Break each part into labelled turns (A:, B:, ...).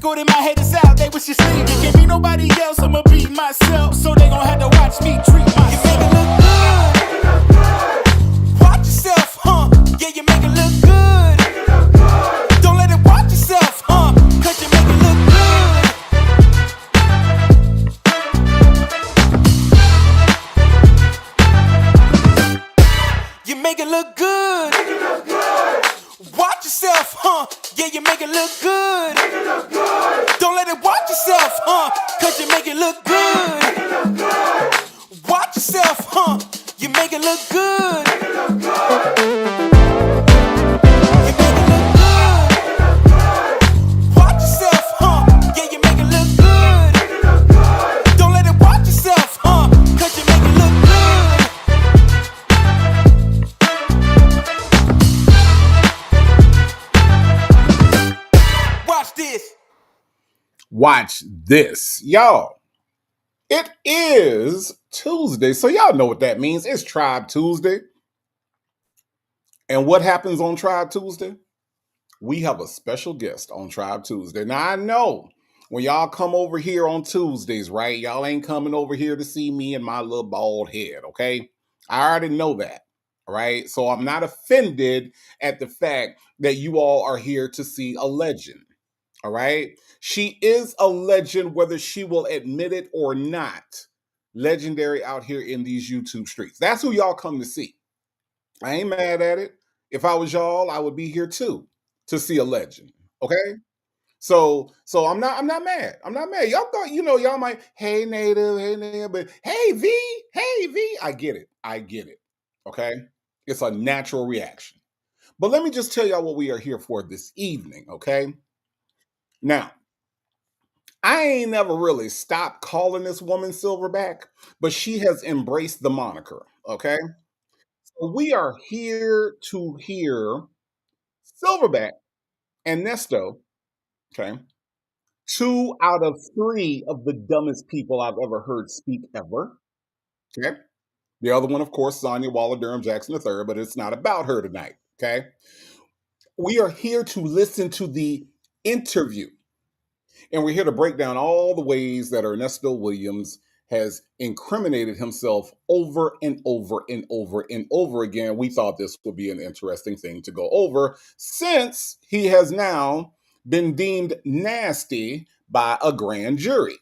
A: good in my head is out, they was just leaving. Can't be nobody else, I'ma be myself. So they gon' have to watch me treat myself. You make it look good. Watch yourself, huh? Yeah, you make it look good. Don't let it watch yourself, huh? Cause you make it look good. You make it look good. Watch yourself, huh? Yeah, you make it look good. Don't let it watch yourself, huh? Cause you make it look good. Watch yourself, huh? You make it look good. You make it look good. Watch yourself, huh? Yeah, you make it look good. Don't let it watch yourself, huh? Cause you make it look good. Watch this.
B: Watch this. Y'all, it is Tuesday, so y'all know what that means. It's Tribe Tuesday. And what happens on Tribe Tuesday? We have a special guest on Tribe Tuesday. Now, I know when y'all come over here on Tuesdays, right? Y'all ain't coming over here to see me and my little bald head, okay? I already know that, right? So I'm not offended at the fact that you all are here to see a legend, all right? She is a legend, whether she will admit it or not. Legendary out here in these YouTube streets. That's who y'all come to see. I ain't mad at it. If I was y'all, I would be here too to see a legend. Okay. So I'm not mad. I'm not mad. Y'all thought, y'all might, hey native, but hey V. I get it. I get it. Okay. It's a natural reaction. But let me just tell y'all what we are here for this evening. Okay. Now, I ain't never really stopped calling this woman Silverback, but she has embraced the moniker. Okay. So we are here to hear Silverback and Nesto, okay, 2 out of 3 of the dumbest people I've ever heard speak ever. Okay. The other one, of course, Sonia Waller Durham Jackson III, but it's not about her tonight. Okay. We are here to listen to the interview. And we're here to break down all the ways that Ernesto Williams has incriminated himself over and over and over and over again. We thought this would be an interesting thing to go over since he has now been deemed nasty by a grand jury.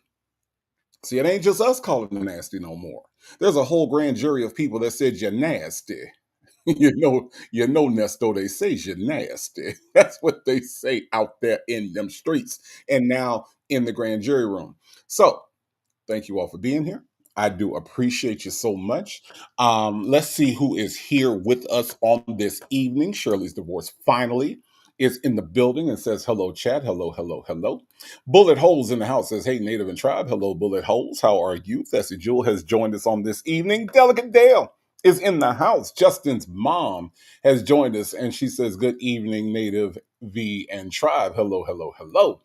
B: See, it ain't just us calling him nasty no more. There's a whole grand jury of people that said you're nasty. Nesto, they say you're nasty. That's what they say out there in them streets and now in the grand jury room. So thank you all for being here. I do appreciate you so much. Let's see who is here with us on this evening. Shirley's divorce finally is in the building and says, hello, chat. Hello. Bullet Holes in the house says, hey, Native and Tribe. Hello, Bullet Holes. How are you? Thessie Jewel has joined us on this evening. Delicate Dale is in the house. Justin's mom has joined us and she says, good evening, Native, V, and Tribe. Hello.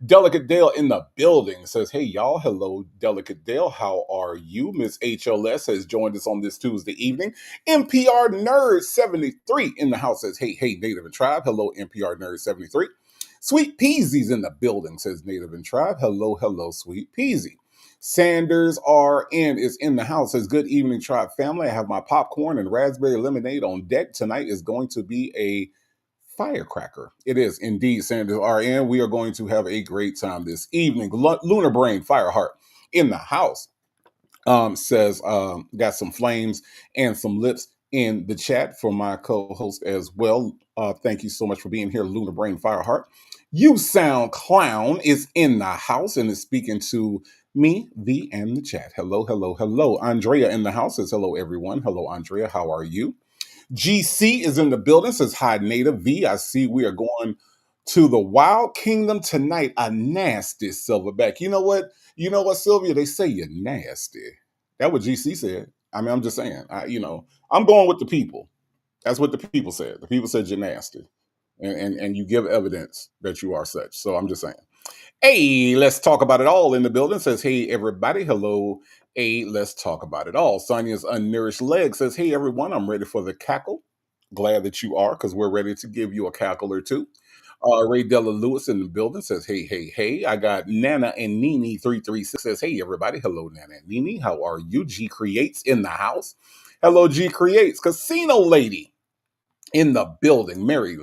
B: Delicate Dale in the building says, hey, y'all. Hello, Delicate Dale. How are you? Miss HLS has joined us on this Tuesday evening. NPR Nerd 73 in the house says, hey, Native and Tribe. Hello, NPR Nerd 73. Sweet Peasy's in the building, says Native and Tribe. Hello, Sweet Peasy. Sanders RN is in the house, says, good evening, Tribe family. I have my popcorn and raspberry lemonade on deck. Tonight is going to be a firecracker. It is indeed, Sanders RN. We are going to have a great time this evening. Lunar Brain Fireheart in the house says, got some flames and some lips in the chat for my co-host as well. Thank you so much for being here, Lunar Brain Fireheart. You Sound Clown is in the house and is speaking to me, V, and the chat. Hello. Andrea in the house says, hello, everyone. Hello, Andrea. How are you? GC is in the building, says, hi, Native. V, I see we are going to the Wild Kingdom tonight. A nasty Silverback. You know what, Sylvia? They say you're nasty. That's what GC said. I mean, I'm just saying, I'm going with the people. That's what the people said. The people said you're nasty. And you give evidence that you are such. So I'm just saying. Hey, let's talk about it all in the building. Says, hey, everybody. Hello. Hey, let's talk about it all. Sonia's Unnourished Leg says, hey, everyone, I'm ready for the cackle. Glad that you are, because we're ready to give you a cackle or two. Ray Della Lewis in the building says, hey, hey, hey. I got Nana and Nini 336 says, hey, everybody. Hello, Nana and Nini. How are you? G Creates in the house. Hello, G Creates. Casino Lady in the building. Mary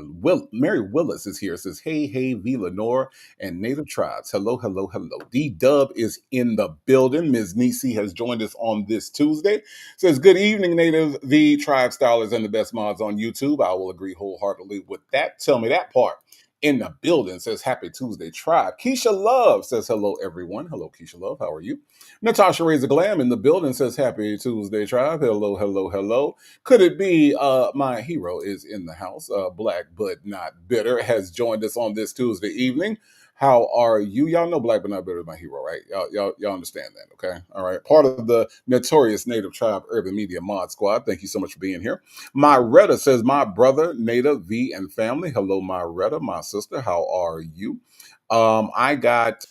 B: Willis is here. Says, hey, hey, V Lenore and Native Tribes. Hello, hello, hello. D Dub is in the building. Ms. Nisi has joined us on this Tuesday. Says, good evening, Native V Tribe Stylers and the best mods on YouTube. I will agree wholeheartedly with that. Tell me that part. In the building says, happy Tuesday, Tribe. Keisha Love says, hello, everyone. Hello, Keisha Love. How are you? Natasha Razor Glam in the building says, happy Tuesday, Tribe. Hello, hello, hello. Could it be my hero is in the house? Black but not bitter has joined us on this Tuesday evening. How are you? Y'all know Black but not bitter is my hero, right? Y'all understand that, okay? All right. Part of the notorious Native Tribe Urban Media Mod Squad. Thank you so much for being here. My Retta says, my brother, Native V and family. Hello, my Retta, my sister. How are you? I got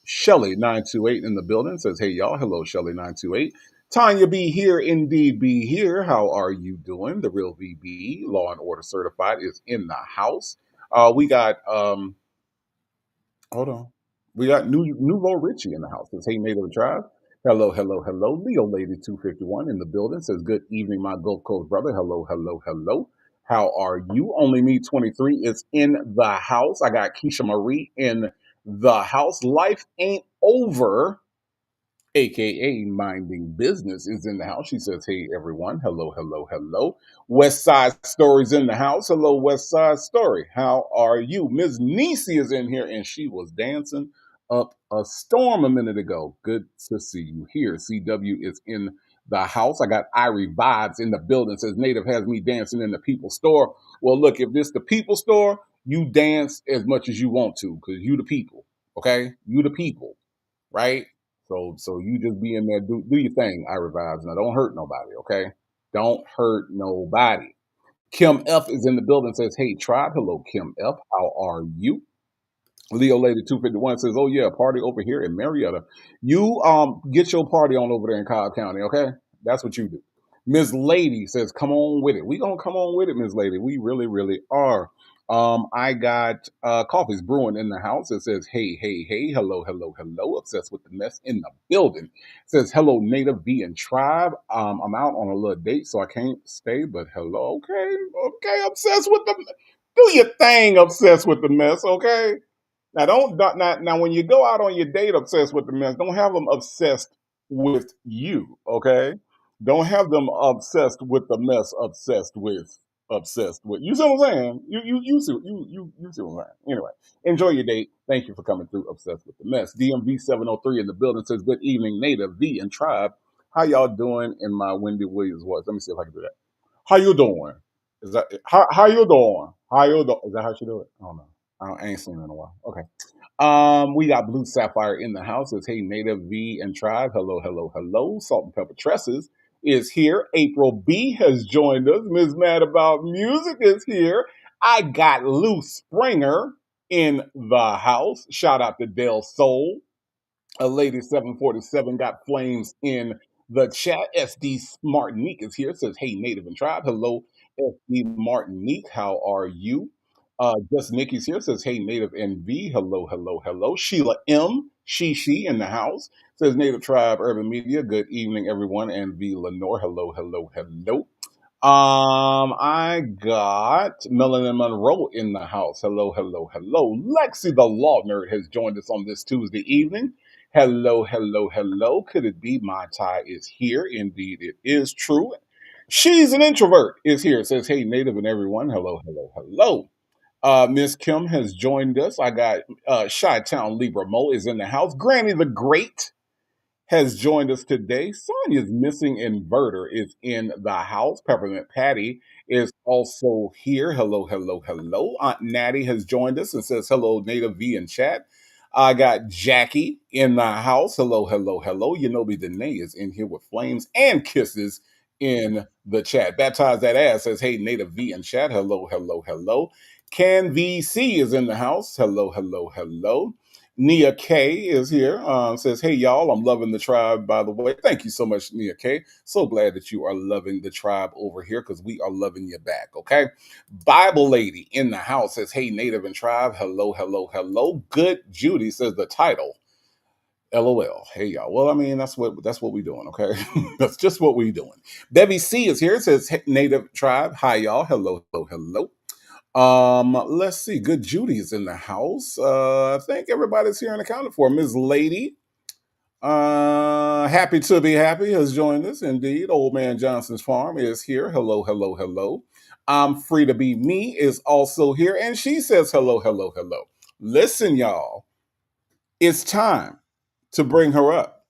B: Shelly 928 in the building. Says, hey, y'all. Hello, Shelly 928. Tanya be here, indeed be here. How are you doing? The real VB, Law and Order Certified, is in the house. We got hold on. We got Nouveau Richie in the house. Says, hey, Native Tribe. Hello, hello, hello. Leo Lady 251 in the building says, good evening, my Gulf Coast brother. Hello, hello, hello. How are you? Only Me 23 is in the house. I got Keisha Marie in the house. Life ain't over, aka Minding Business, is in the house. She says, hey, everyone. Hello, hello, hello. West Side Story's in the house. Hello, West Side Story. How are you? Ms. Nisi is in here, and she was dancing up a storm a minute ago. Good to see you here. CW is in the house. I got Irie Vibes in the building. Says, Native has me dancing in the People Store. Well, look, if this the People Store, you dance as much as you want to, because you the people, okay? You the people, right? So you just be in there, do your thing, I revives. Now don't hurt nobody, okay? Don't hurt nobody. Kim F is in the building, says, hey, Tribe. Hello, Kim F. How are you? Leo Lady 251 says, oh yeah, party over here in Marietta. You get your party on over there in Cobb County, okay? That's what you do. Ms. Lady says, come on with it. We gonna come on with it, Ms. Lady. We really, really are. I got Coffee's Brewing in the house. It says, hey, hey, hey, hello, hello, hello. Obsessed with the mess in the building. It says, hello, Native V and Tribe. I'm out on a little date, so I can't stay, but hello, okay, okay, obsessed with the, do your thing, obsessed with the mess, okay? Now now when you go out on your date obsessed with the mess, don't have them obsessed with you, okay? Don't have them obsessed with the mess, obsessed with. You see what I'm saying? You see what I'm saying. Anyway, enjoy your date. Thank you for coming through obsessed with the mess. DMV 703 in the building says, good evening, Native V and Tribe. How y'all doing in my Wendy Williams voice? Let me see if I can do that. How you doing? Is that how you doing? How you doing? Is that how she do it? I don't know. I ain't seen it in a while. Okay. We got Blue Sapphire in the house. It's hey Native V and Tribe. Hello, hello, hello. Salt and Pepper Tresses is here. April B has joined us. Ms. Mad About Music is here. I got Lou Springer in the house. Shout out to Del Soul. A lady 747 got flames in the chat. SD Martinique is here. Says, hey, Native and Tribe. Hello, SD Martinique. How are you? Just Nikki's here. Says, hey, Native NV. Hello, hello, hello. Sheila M. She in the house. Says, Native Tribe Urban Media. Good evening, everyone. And V Lenore. Hello, hello, hello. I got Melanin Monroe in the house. Hello, hello, hello. Lexi the Law Nerd has joined us on this Tuesday evening. Hello, hello, hello. Could it be my tie is here? Indeed, it is true. She's an introvert is here. Says, hey, Native and everyone. Hello, hello, hello. Miss Kim has joined us. I got Chi-Town Libra Mo is in the house. Granny the Great has joined us today. Sonia's missing inverter is in the house. Peppermint Patty is also here. Hello, hello, hello. Aunt Natty has joined us and says hello, Native V in chat. I got Jackie in the house. Hello, hello, hello. You know me, Danae is in here with flames and kisses in the chat. Baptize that ass says, hey, Native V in chat. Hello, hello, hello. Can VC is in the house. Hello, hello, hello. Nia K is here. Says, "Hey y'all, I'm loving the tribe." By the way, thank you so much, Nia K. So glad that you are loving the tribe over here because we are loving you back. Okay. Bible lady in the house says, "Hey native and tribe, hello, hello, hello." Good Judy says the title. LOL. Hey y'all. Well, I mean, that's what we doing, okay? That's just what we doing. Debbie C is here. It says, "Hey, native tribe. Hi y'all. Hello, hello, hello." Let's see. Good Judy is in the house. I think everybody's here and accounted for. Ms. Lady, happy to be happy, has joined us. Indeed. Old Man Johnson's Farm is here. Hello, hello, hello. I'm free to be me is also here, and she says hello, hello, hello. Listen, y'all, it's time to bring her up.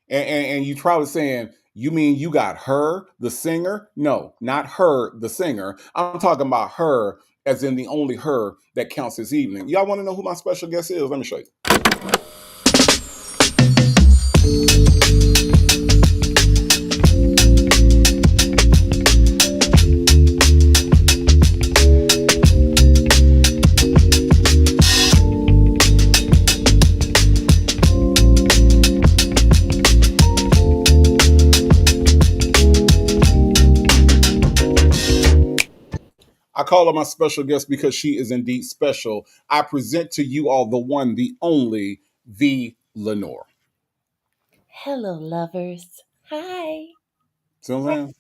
B: And you probably saying, you mean you got her, the singer? No, not her, the singer. I'm talking about her as in the only her that counts this evening. Y'all want to know who my special guest is? Let me show you. I call her my special guest because she is indeed special. I present to you all the one, the only, the Lenore.
C: Hello, lovers. Hi.
B: See what I'm saying?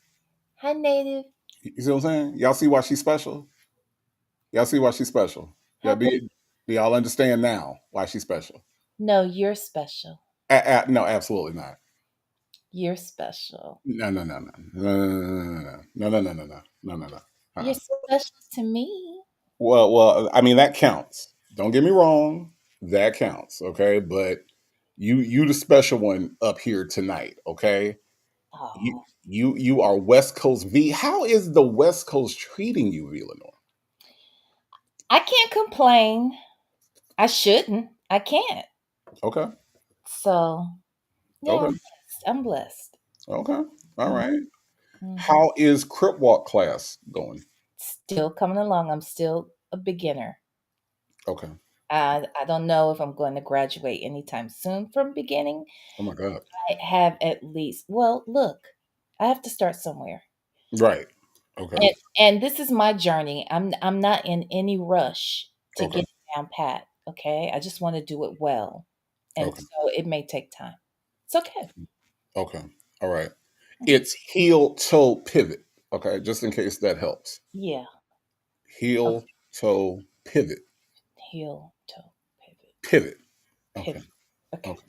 C: Hi, Native.
B: You see what I'm saying? Y'all see why she's special? Y'all see why she's special? Yeah,
C: How could
B: do y'all understand now why she's special?
C: No, you're special.
B: No, absolutely not.
C: You're special.
B: No, no, no, no, no, no, no, no, no, no, no, no, no, no.
C: You're
B: Uh-uh.
C: special to me.
B: Well, I mean that counts. Don't get me wrong, that counts. Okay, but you the special one up here tonight. Okay,
C: Oh,
B: you are West Coast V. How is the West Coast treating you, V Lenore?
C: I can't complain. I shouldn't. I can't.
B: Okay,
C: So, yeah,
B: okay,
C: I'm blessed.
B: okay. All right.
C: Mm-hmm.
B: How is Crip Walk class going?
C: Still coming along. I'm still a beginner.
B: Okay.
C: I don't know if I'm going to graduate anytime soon from beginning.
B: Oh my God.
C: I have at least, well, look, I have to start somewhere.
B: Right. Okay.
C: And this is my journey. I'm not in any rush to
B: Okay.
C: get down pat, okay? I just want to do it well. And
B: Okay.
C: so it may take time. It's okay.
B: Okay. All right.
C: Mhm.
B: It's heel toe pivot. Okay, just in case that helps.
C: Yeah.
B: Heel
C: Okay.
B: toe pivot.
C: Heel, toe, pivot,
B: Pivot. Okay.
C: pivot. Okay.
B: Okay.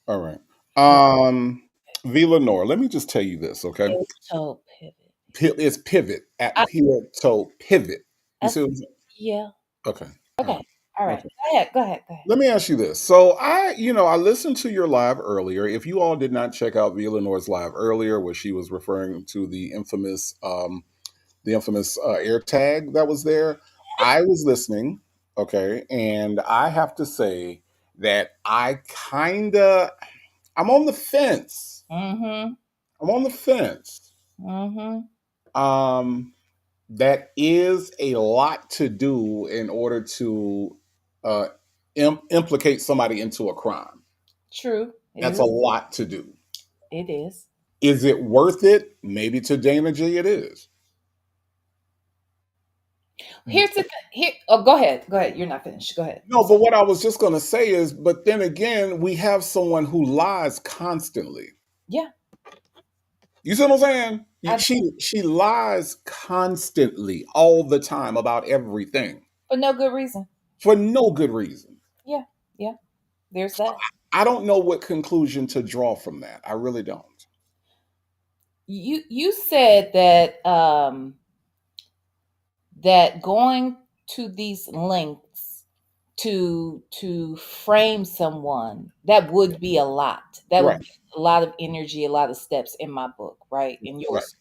B: All right.
C: Heel,
B: V Lenore, let me just tell you this, okay?
C: heel, toe, pivot.
B: It's pivot at
C: I,
B: heel toe pivot. You
C: I
B: see what I'm saying?
C: yeah.
B: Okay. All right.
C: Okay. All right.
B: Okay.
C: Go ahead. Go ahead. Go ahead.
B: Let me ask you this. So I listened to your live earlier. If you all did not check out V Lenore's live earlier, where she was referring to the infamous air tag that was there, I was listening. Okay, and I have to say that I'm on the fence.
C: Mm-hmm.
B: I'm on the fence.
C: Mm-hmm.
B: Um, that is a lot to do in order to uh, implicate somebody into a crime.
C: True. It
B: That's a
C: is.
B: lot to do.
C: It is.
B: Is it worth it? Maybe to Dana G, it is.
C: Here's the here. Oh, go ahead. Go ahead. You're not finished. Go ahead. I'm
B: No, but
C: sorry.
B: what I was just going to say is, but then again, we have someone who lies constantly.
C: Yeah.
B: You see what I'm saying?
C: I
B: She lies constantly, all the time about everything
C: For no good reason.
B: for no good reason.
C: Yeah. Yeah. There's that.
B: I don't know what conclusion to draw from that. I really don't.
C: You said that that going to these lengths to frame someone, that would be a lot. That would
B: Right,
C: be a lot of energy, a lot of steps in my book, right? In
B: right.
C: yours.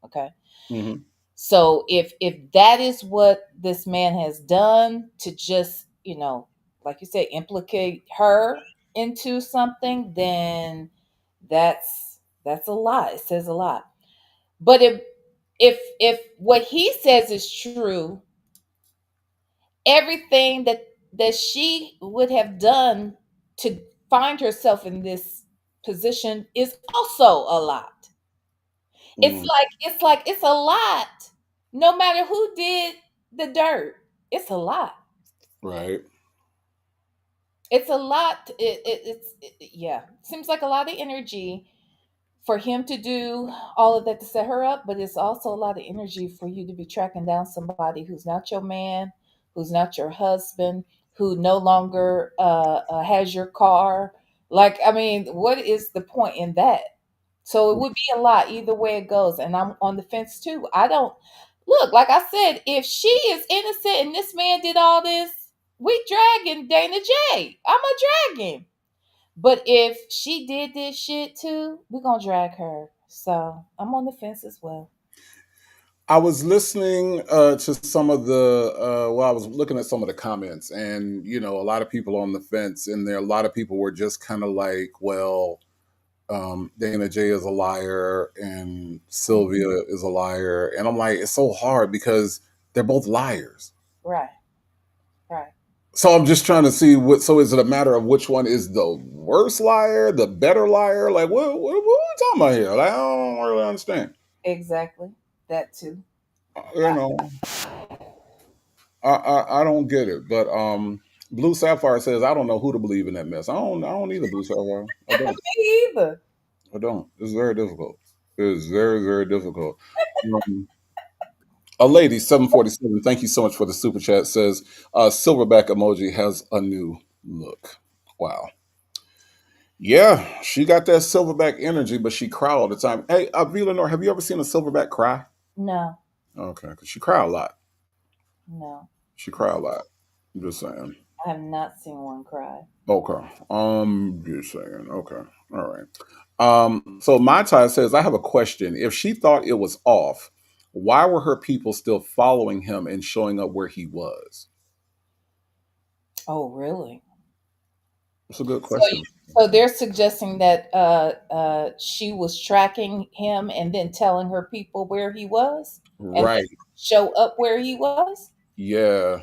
C: Okay.
B: Hmm.
C: So if that is what this man has done to just, like you said, implicate her into something, then that's a lot. It says a lot. But if what he says is true, everything that she would have done to find herself in this position is also a lot.
B: Mm,
C: It's a lot. No matter who did the dirt, it's a lot.
B: right.
C: It's a lot. Yeah. Seems like a lot of energy for him to do all of that to set her up, but it's also a lot of energy for you to be tracking down somebody who's not your man, who's not your husband, who no longer has your car. Like, I mean, what is the point in that? So it would be a lot either way it goes. And I'm on the fence too. I don't look, like I said, if she is innocent and this man did all this, we dragging Dana J. I'm a dragging. But if she did this shit too, we're gonna drag her. So I'm on the fence as well.
B: I was listening to some of the, well, I was looking at some of the comments, and a lot of people on the fence, and there a lot of people were just kind of like, well, Dana J is a liar and Sylvia is a liar, and I'm like, it's so hard because they're both liars.
C: Right, right.
B: So I'm just trying to see what. So is it a matter of which one is the worst liar, the better liar? Like what are we talking about here? Like I don't really understand.
C: Exactly. That too.
B: You know, I don't get it. But Blue Sapphire says I don't know who to believe in that mess. I don't either. Blue Sapphire. I don't.
C: Me either.
B: I don't. It's very difficult. It is very very difficult. Um, a lady 747. Thank you so much for the super chat. Says silverback emoji has a new look. Wow. Yeah, she got that silverback energy, but she cry all the time. Hey, Lenore, have you ever seen a silverback cry?
C: No,
B: Okay, because she cry a lot.
C: no.
B: She cry a lot. I'm just saying.
C: I have not seen one cry.
B: Okay. Just saying. Okay. All right. So my tie says, I have a question. If she thought it was off, why were her people still following him and showing up where he was?
C: Oh, really?
B: That's a good
C: So,
B: question.
C: so they're suggesting that she was tracking him and then telling her people where he was, and then
B: Right.
C: show up where he was.
B: Yeah.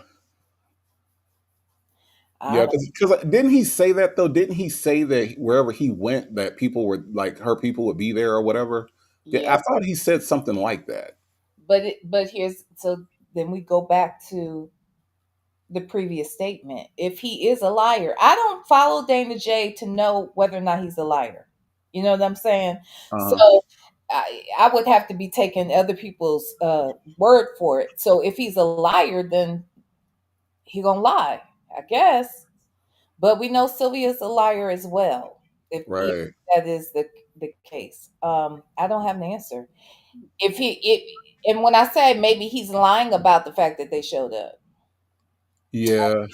C: I
B: Yeah,
C: don't.
B: because didn't he say that though? Didn't he say that wherever he went, that people were like her people would be there or whatever? Yeah, I
C: Yeah,
B: thought he said something like that.
C: but here's so then we go back to the previous statement. If he is a liar, I don't follow Dana J to know whether or not he's a liar. You know what I'm saying? So
B: Uh,
C: I would have to be taking other people's word for it. So if he's a liar, then he gonna lie, I guess. But we know Sylvia's a liar as well. If
B: right.
C: that is the case, I don't have an answer. If he it and when I say maybe he's lying about the fact that they showed up,
B: Yeah,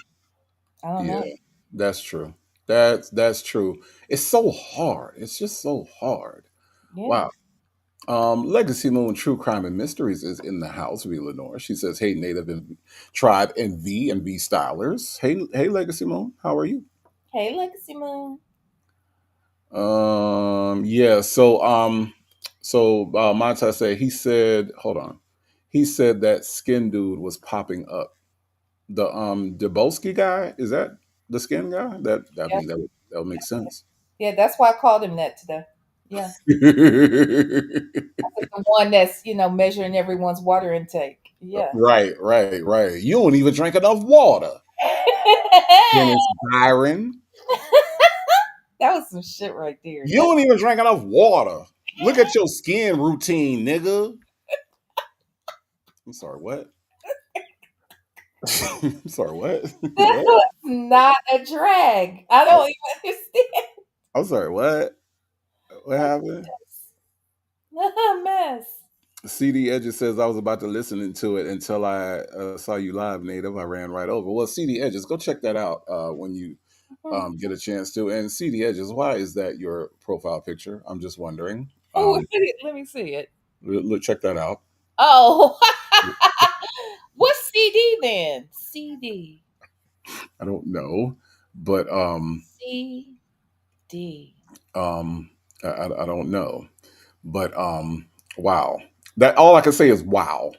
C: I don't know.
B: yeah. That's true. That's true. It's so hard. It's just so hard.
C: Yeah.
B: Wow. Legacy Moon True Crime and Mysteries is in the house, V. Lenore. She says, hey, Native and Tribe and V Stylers. Hey, Legacy Moon, how are you?
C: Hey, Legacy Moon.
B: Yeah, so Monta said hold on. He said that skin dude was popping up. The Debowski guy, is that the skin guy? I
C: Yeah,
B: mean that would make sense.
C: yeah. That's why I called him that today. Yeah, the one that's measuring everyone's water intake. Yeah.
B: Right. You don't even drink enough water. Dennis Byron.
C: That was some shit right there.
B: You don't even drink enough water. Look at your skin routine, nigga. I'm sorry, what? I'm sorry, what?
C: That
B: What?
C: was not a drag. I don't even understand.
B: I'm sorry, what? What happened?
C: That's a mess.
B: CD Edges says I was about to listen to it until I saw you live, Native. I ran right over. Well, CD Edges, go check that out when you
C: Mhm.
B: get a chance to. And CD Edges, why is that your profile picture? I'm just wondering.
C: Oh, let me see it.
B: Check that out.
C: Oh, what's CD then? CD.
B: I don't know, but
C: CD.
B: um, I don't know, but wow. That all I can say is wow,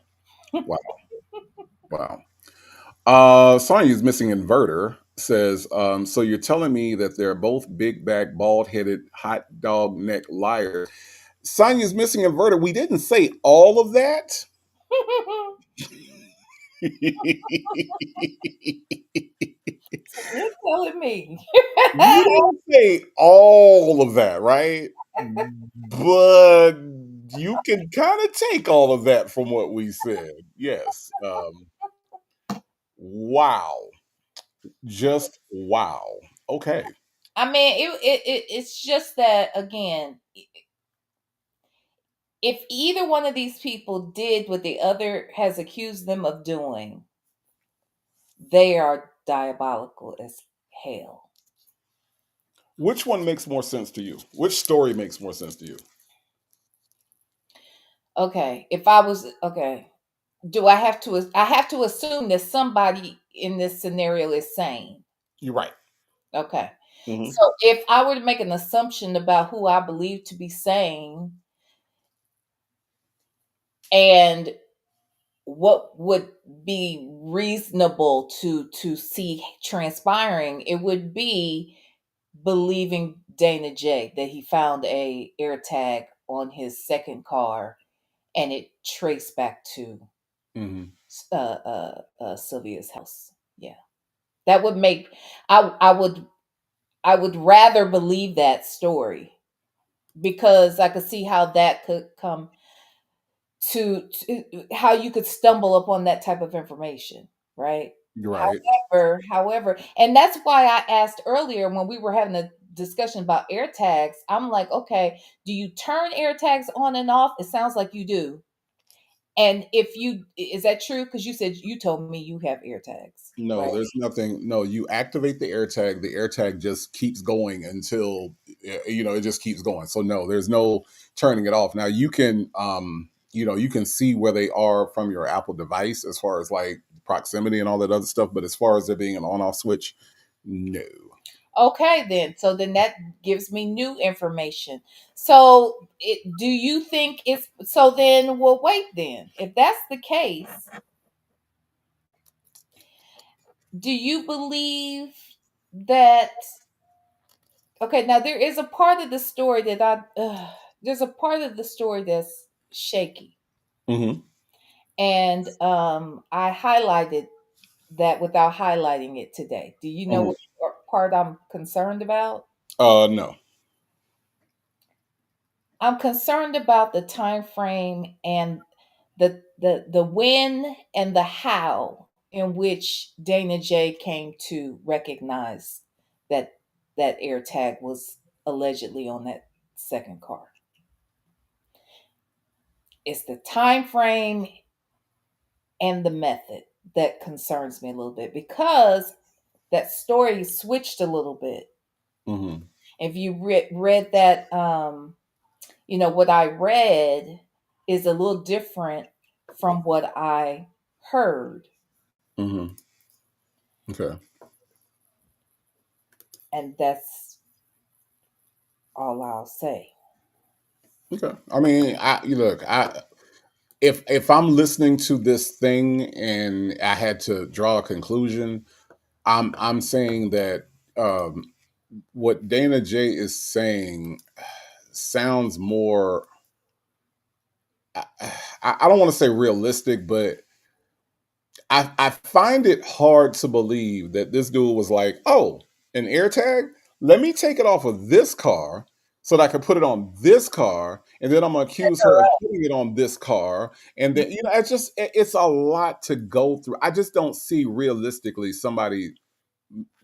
B: wow, wow. Sonya's missing inverter says, so you're telling me that they're both big back, bald headed, hot dog neck liars. Sonya's missing inverter. We didn't say all of that.
C: You're telling me.
B: We didn't say all of that, right? But you can kind of take all of that from what we said. Yes. Wow. Just wow. Okay.
C: I mean, it's just that again, if either one of these people did what the other has accused them of doing, they are diabolical as hell.
B: Which one makes more sense to you? Which story makes more sense to you?
C: Okay, if I was okay, do I have to? I have to assume that somebody in this scenario is sane.
B: You're right.
C: Okay,
B: Hmm.
C: so if I were to make an assumption about who I believe to be sane and what would be reasonable to see transpiring, it would be believing Dana J that he found a air tag on his second car and it traced back to
B: Hmm.
C: Sylvia's house. Yeah, that would make I would rather believe that story because I could see how that could come to how you could stumble upon that type of information, right?
B: You're right.
C: However, and that's why I asked earlier when we were having a discussion about air tags. I'm like, okay, do you turn air tags on and off? It sounds like you do. And if you is that true? Because you said you told me you have air tags,
B: No,
C: right?
B: there's nothing. No, you activate the AirTag. The AirTag just keeps going until it just keeps going. So no, there's no turning it off. Now you can you can see where they are from your Apple device as far as like proximity and all that other stuff. But as far as there being an on-off switch, no.
C: Okay, then. So then that gives me new information. So do you think it's so then? Well, wait then. If that's the case, do you believe that? Okay, now there is a part of the story that there's a part of the story that's shaky,
B: Hmm.
C: and I highlighted that without highlighting it today. Do you know
B: Hmm.
C: what part I'm concerned about?
B: No.
C: I'm concerned about the time frame and the when and the how in which Dana J came to recognize that that air tag was allegedly on that second car. It's the time frame and the method that concerns me a little bit because that story switched a little bit.
B: Hmm.
C: If you read that what I read is a little different from what I heard.
B: Hmm. Okay.
C: And that's all I'll say.
B: Okay. I mean, look. If I'm listening to this thing and I had to draw a conclusion, I'm saying that what Dana J is saying sounds more. I, I don't want to say realistic, but I find it hard to believe that this dude was like, "Oh, an air tag. Let me take it off of this car." So that I can put it on this car, and then I'm gonna accuse her of putting it on this car, and then it's a lot to go through. I just don't see realistically somebody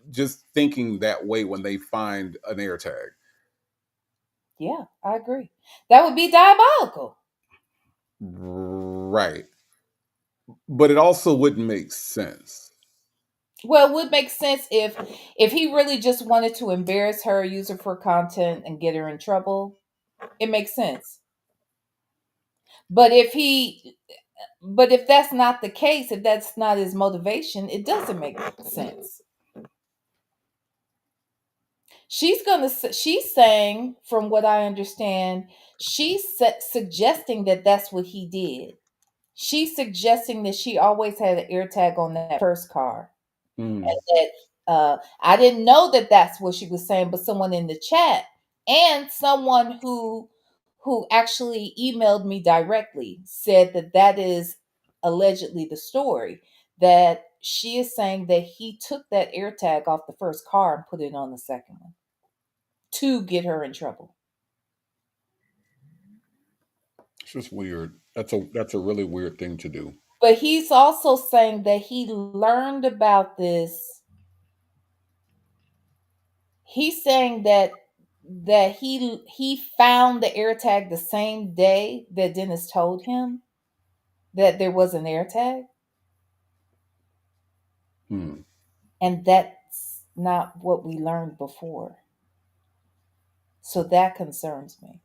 B: just thinking that way when they find an air tag.
C: Yeah, I agree. That would be diabolical.
B: Right. But it also wouldn't make sense.
C: Well, it would make sense if he really just wanted to embarrass her, use her for content, and get her in trouble. It makes sense. But if that's not the case, if that's not his motivation, it doesn't make sense. She's saying, from what I understand, she's suggesting that that's what he did. she's suggesting that she always had an air tag on that first car.
B: Mm.
C: That I didn't know that that's what she was saying, but someone in the chat and someone who actually emailed me directly said that that is allegedly the story, that she is saying that he took that air tag off the first car and put it on the second one to get her in trouble.
B: It's just weird. That's a really weird thing to do.
C: But he's also saying that he learned about this. He's saying that he found the air tag the same day that Dennis told him that there was an air tag,
B: Hmm.
C: and that's not what we learned before. So that concerns me.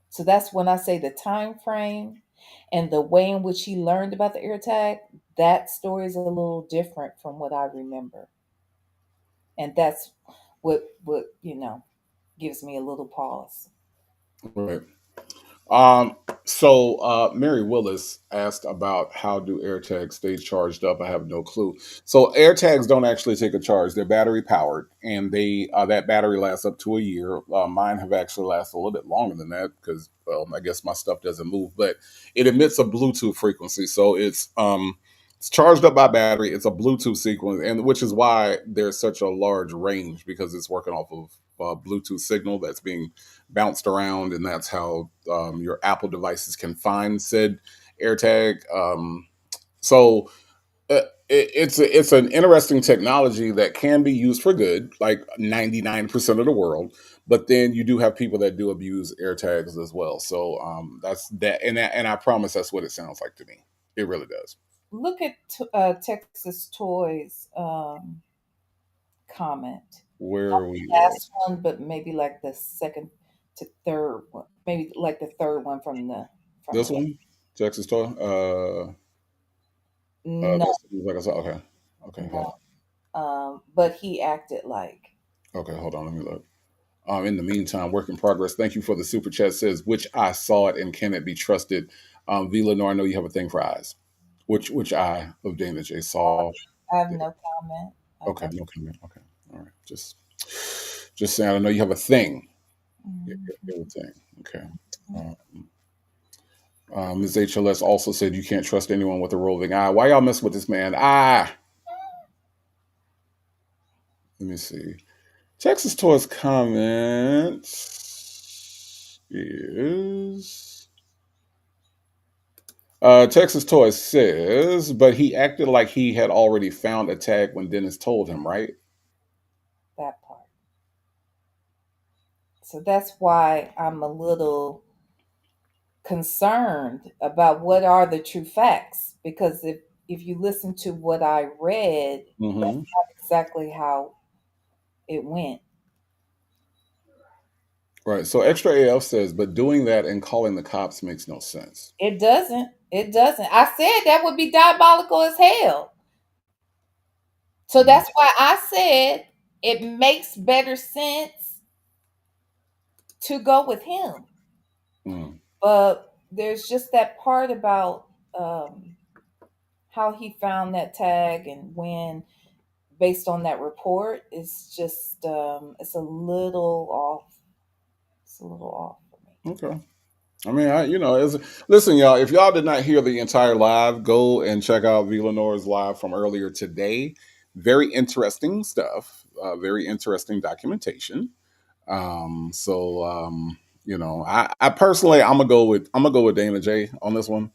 C: So that's when I say the time frame and the way in which he learned about the air tag, that story is a little different from what I remember. And that's what gives me a little pause.
B: Right. So Mary Willis asked about how do AirTags stay charged up. I have no clue. So AirTags don't actually take a charge. They're battery powered, and they that battery lasts up to a year. Mine have actually lasted a little bit longer than that because, well, I guess my stuff doesn't move, but it emits a Bluetooth frequency, so it's charged up by battery. It's a Bluetooth sequence, and which is why there's such a large range because it's working off of Bluetooth signal that's being bounced around, and that's how your Apple devices can find said AirTag. So it's an interesting technology that can be used for good, like 99% of the world. But then you do have people that do abuse AirTags as well. So that's that, and I promise that's what it sounds like to me. It really does.
C: Look at Texas Toys comment.
B: Where
C: Not
B: are we
C: the
B: at?
C: last one, but maybe like the second to third one. Maybe like the third one from the
B: This one, Texas Toy.
C: no,
B: This is like I saw. Okay, okay, hold
C: no. But he acted like
B: on. Okay, hold on. Let me look. In the meantime, work in progress. Thank you for the super chat. Says which eye saw it and can it be trusted? V Lenore, I know you have a thing for eyes. Which eye of Dana J saw?
C: I have no comment. I have
B: Okay,
C: no.
B: no comment. Okay, all right. Just saying. I know you have a thing. You have a thing. Okay. Uh, Ms. HLS also said you can't trust anyone with a roving eye. Why y'all mess with this man? Let me see. Texas Toys comments is Texas Toys says, but he acted like he had already found a tag when Dennis told him, right?
C: That part. So that's why I'm a little concerned about what are the true facts, because if you listen to what I read, that's
B: Hmm.
C: not exactly how it went.
B: Right. So Extra AF says, but doing that and calling the cops makes no sense.
C: It doesn't. It doesn't. I said that would be diabolical as hell. So
B: Mm,
C: that's why I said it makes better sense to go with him.
B: mm.
C: But there's just that part about how he found that tag and when, based on that report, it's just it's a little off. It's a little off for me.
B: Okay. I mean, listen, y'all. If y'all did not hear the entire live, go and check out Villanore's live from earlier today. Very interesting stuff. Very interesting documentation. I personally, I'm gonna go with Dana J on this one.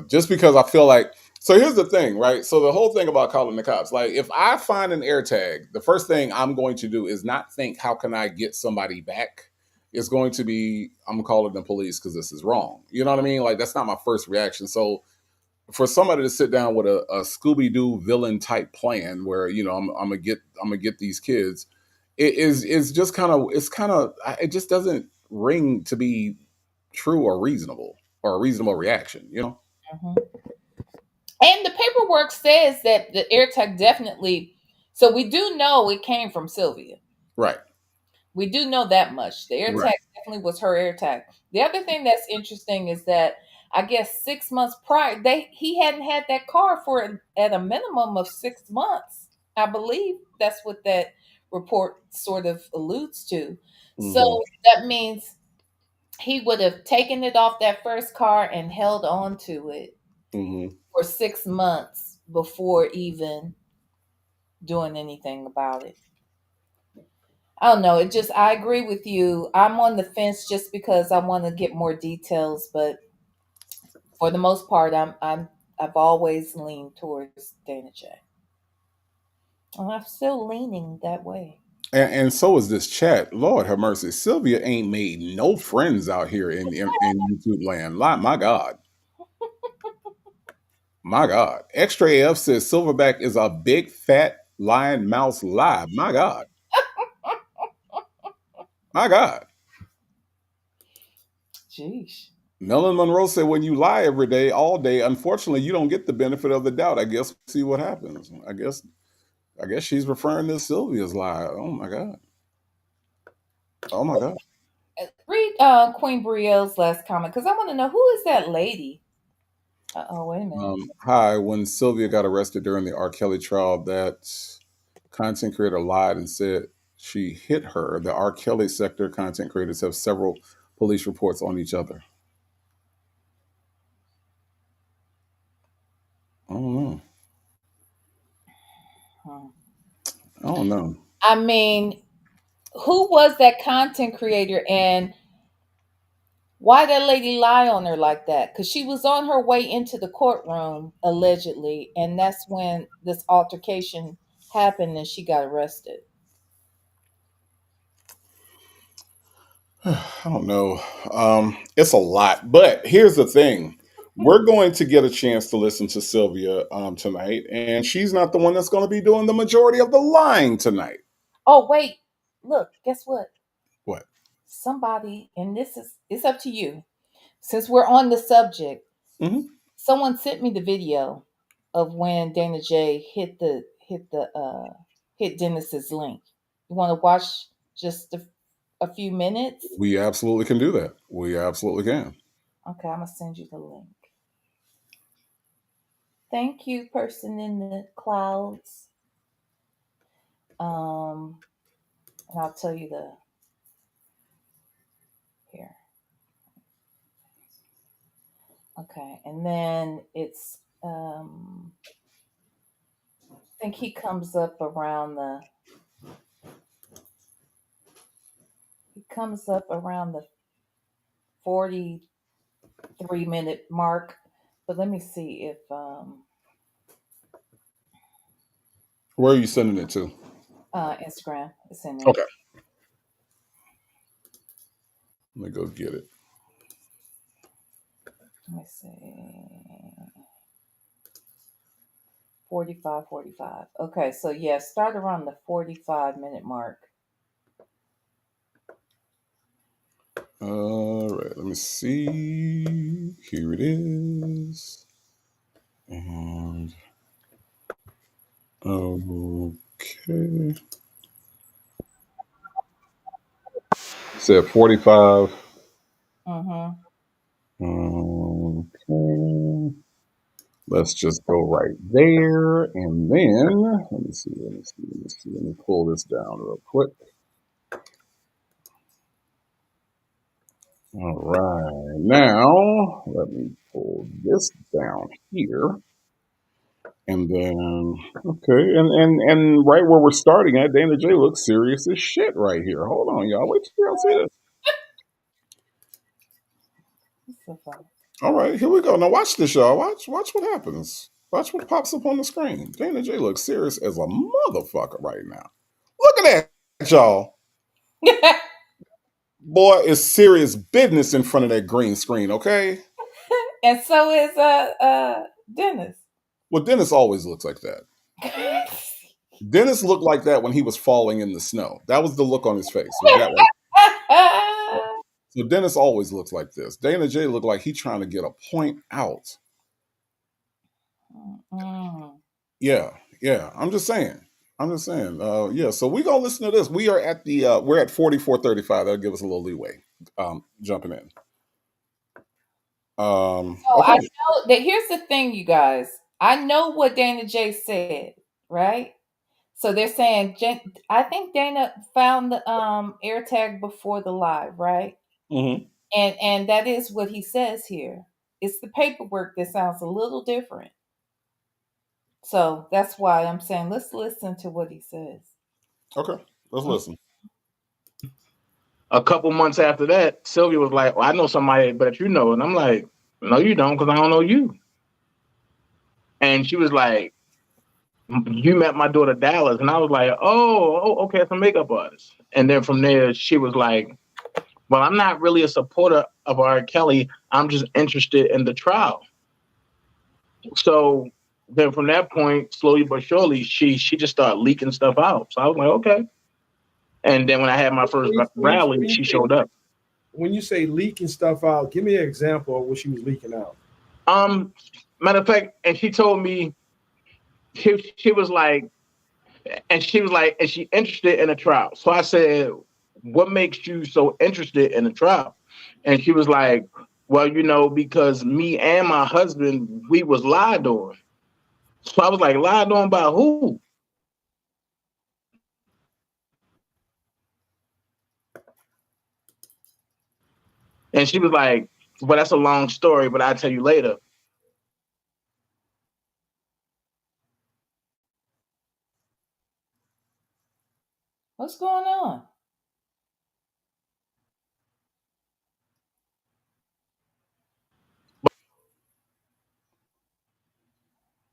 B: Just because I feel like. So here's the thing, right? So the whole thing about calling the cops, like if I find an air tag, the first thing I'm going to do is not think how can I get somebody back. It's going to be I'm calling the police because this is wrong. You know what I mean? Like that's not my first reaction. So for somebody to sit down with a Scooby Doo villain type plan where I'm gonna get these kids, it's just kind of it just doesn't ring to be true or reasonable or a reasonable reaction. You know?
C: Mhm. And the paperwork says that the AirTag definitely. So we do know it came from Sylvia.
B: Right.
C: We do know that much. The AirTag
B: Right.
C: definitely was her AirTag. The other thing that's interesting is that I guess 6 months prior, he hadn't had that car for at a minimum of 6 months. I believe that's what that report sort of alludes to. So
B: Hmm.
C: that means he would have taken it off that first car and held on to it
B: Hmm.
C: for 6 months before even doing anything about it. I don't know. It just, I agree with you. I'm on the fence just because I want to get more details, but for the most part, I've always leaned towards Dana J. And I'm still leaning that way.
B: And so is this chat. Lord have mercy. Sylvia ain't made no friends out here in YouTube land. My God. My God. Extra AF says Silverback is a big fat lion mouse lie. My God. My God.
C: Jeez.
B: Melon Monroe said, when you lie every day, all day, unfortunately, you don't get the benefit of the doubt. I guess we'll see what happens. I guess she's referring to Sylvia's lie. Oh my God. Oh my God.
C: Read Queen Brielle's last comment because I want to know who is that lady. Oh, wait a minute.
B: Hi, when Sylvia got arrested during the R. Kelly trial, that content creator lied and said she hit her. The R. Kelly sector content creators have several police reports on each other. I don't know.
C: Hmm.
B: I don't know.
C: I mean, who was that content creator and why that lady lie on her like that? Because she was on her way into the courtroom, allegedly, and that's when this altercation happened and she got arrested.
B: I don't know. It's a lot, but here's the thing: we're going to get a chance to listen to Sylvia tonight, and she's not the one that's going to be doing the majority of the lying tonight.
C: Oh, wait. Look, guess what?
B: What?
C: Somebody, and this is, it's up to you. Since we're on the subject,
B: Hmm.
C: someone sent me the video of when Dana J hit Dennis's link. You want to watch just a few minutes?
B: We absolutely can do that. We absolutely can.
C: Okay, I'm gonna send you the link. Thank you, person in the clouds. Um, and I'll tell you the here. Okay, and then it's I think he comes up around the 43-minute mark. But let me see if
B: Where are you sending it to?
C: Instagram is in there.
B: Okay, let me go get it.
C: Let me see. 45. Okay, so yeah, start around the 45-minute mark.
B: All right, let me see. Here it is. And okay, said 45.
C: Mm-hmm.
B: Okay, let's just go right there, and then let me pull this down real quick. All right, now let me pull this down here. And then, okay, and right where we're starting at, Dana J looks serious as shit right here. Hold on, y'all. Wait till y'all see this.
C: So fun.
B: All right, here we go. Now watch this, y'all. Watch what happens. Watch what pops up on the screen. Dana J looks serious as a motherfucker right now. Look at that, y'all. Boy, it's serious business in front of that green screen, okay?
C: And so is Dennis.
B: Well, Dennis always looks like that. Dennis looked like that when he was falling in the snow. That was the look on his face. Was that right? So Dennis always looks like this. Dana J looked like he's trying to get a point out.
C: Mm.
B: Yeah, yeah. I'm just saying. I'm just saying. Yeah. So we gonna listen to this. We are at the we're at 44:35. That'll give us a little leeway. Jumping in.
C: So I
B: Okay.
C: know that here's the thing, you guys. I know what Dana J said, right? So they're saying I think Dana found the air tag before the live, right?
B: Hmm.
C: And that is what he says here. It's the paperwork that sounds a little different. So that's why I'm saying let's listen to what he says.
B: Okay. Let's listen.
D: A couple months after that, Sylvia was like, well, I know somebody, but you know. And I'm like, no, you don't, because I don't know you. And she was like, you met my daughter Dallas. And I was like, okay, it's a makeup artist. And then from there, she was like, well, I'm not really a supporter of R. Kelly. I'm just interested in the trial. So then from that point, slowly but surely, she just started leaking stuff out. So I was like, okay. And then when I had my first rally, she showed up.
E: When you say leaking stuff out, give me an example of what she was leaking out.
D: Matter of fact, and she told me she was like, and she interested in a trial. So I said, what makes you so interested in a trial? And she was like, well, because me and my husband, we was lied on. So I was like, lied on by who? And she was like, well, that's a long story, but I'll tell you later.
C: What's going on?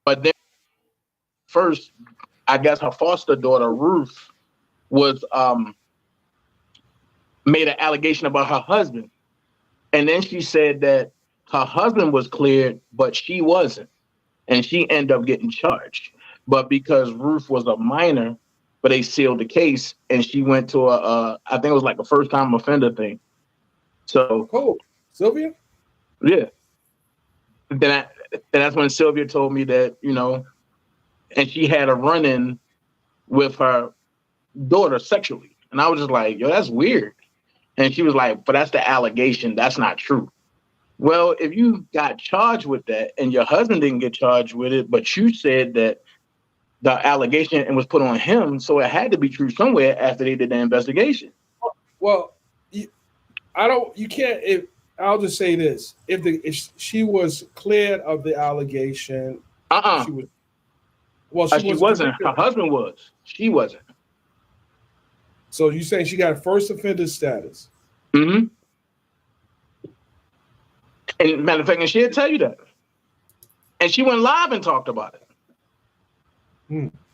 D: But then first, I guess her foster daughter, Ruth, was made an allegation about her husband. And then she said that her husband was cleared, but she wasn't. And she ended up getting charged. But because Ruth was a minor, but they sealed the case, and she went to I think it was like a first time offender thing. So
E: Cool. Sylvia?
D: yeah. Then that's when Sylvia told me that, and she had a run-in with her daughter sexually. And I was just like, yo, that's weird. And she was like, but that's the allegation. That's not true. Well, if you got charged with that and your husband didn't get charged with it, but you said that the allegation and was put on him, so it had to be true somewhere after they did the investigation.
E: Well, you can't. I'll just say this: if she was cleared of the allegation, she was. Well,
D: she wasn't. Her husband was. She wasn't.
E: So you saying she got first offender status?
D: Mm-hmm. And matter of fact, and she'll tell you that. And she went live and talked about it.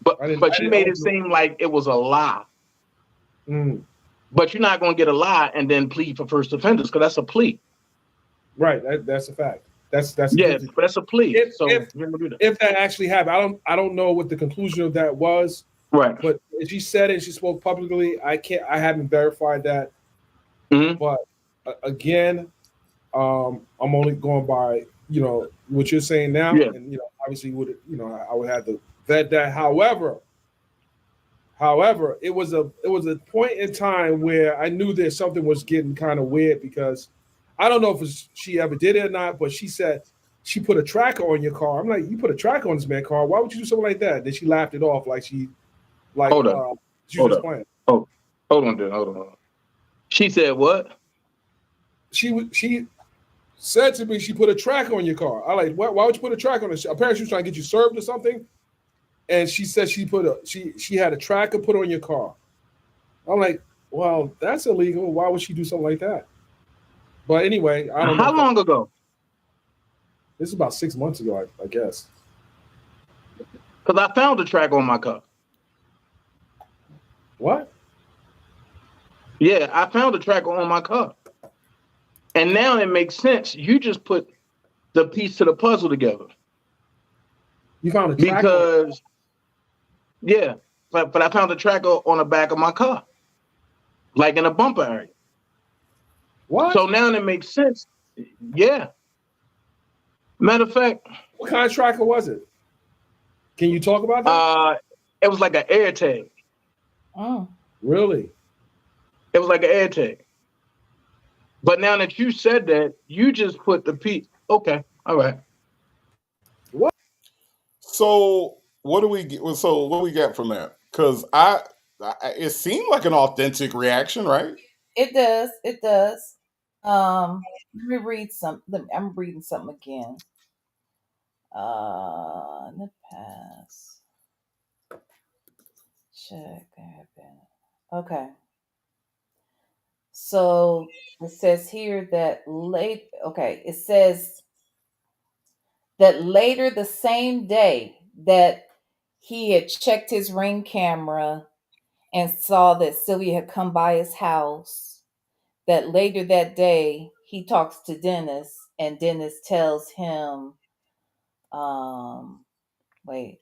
D: But she made it seem like it was a lie. But you're not going to get a lie and then plead for first offenders, because that's a plea.
E: Right. That's a fact. That's
D: but that's a plea.
E: If that actually happened, I don't know what the conclusion of that was.
D: Right.
E: But if she said it, she spoke publicly. I haven't verified that.
D: Mm-hmm.
E: But again, I'm only going by what you're saying now, and obviously I would have to vet that. However, it was a point in time where I knew that something was getting kind of weird, because I don't know if she ever did it or not, but she said she put a tracker on your car. I'm like, you put a tracker on this man's car? Why would you do something like that? Then she laughed it off like she was just playing.
D: Hold on. She said what?
E: She said to me she put a tracker on your car. I like, why would you put a tracker on it? Apparently she was trying to get you served or something. And she said she had a tracker put on your car. I'm like, well, that's illegal. Why would she do something like that? But anyway, I don't know.
D: How long ago?
E: This is about 6 months ago, I guess.
D: Because I found a tracker on my car.
E: What?
D: Yeah, I found a tracker on my car. And now it makes sense. You just put the piece to the puzzle together.
E: You found a tracker?
D: Because, but I found a tracker on the back of my car, like in a bumper area.
E: What?
D: So now it makes sense. Yeah. Matter of fact.
E: What kind of tracker was it? Can you talk about that?
D: It was like an air tag.
C: Oh.
E: Really?
D: It was like an air tag. But now that you said that, you just put the piece. Okay. All right.
B: So what do we get? So what do we get from that? Because it seemed like an authentic reaction, right?
C: It does. It does. Let me read some. I'm reading something again. In the past, check. Okay. So it says here that late. Okay, it says that later the same day that he had checked his ring camera and saw that Sylvia had come by his house, that later that day he talks to Dennis and Dennis tells him, um, wait,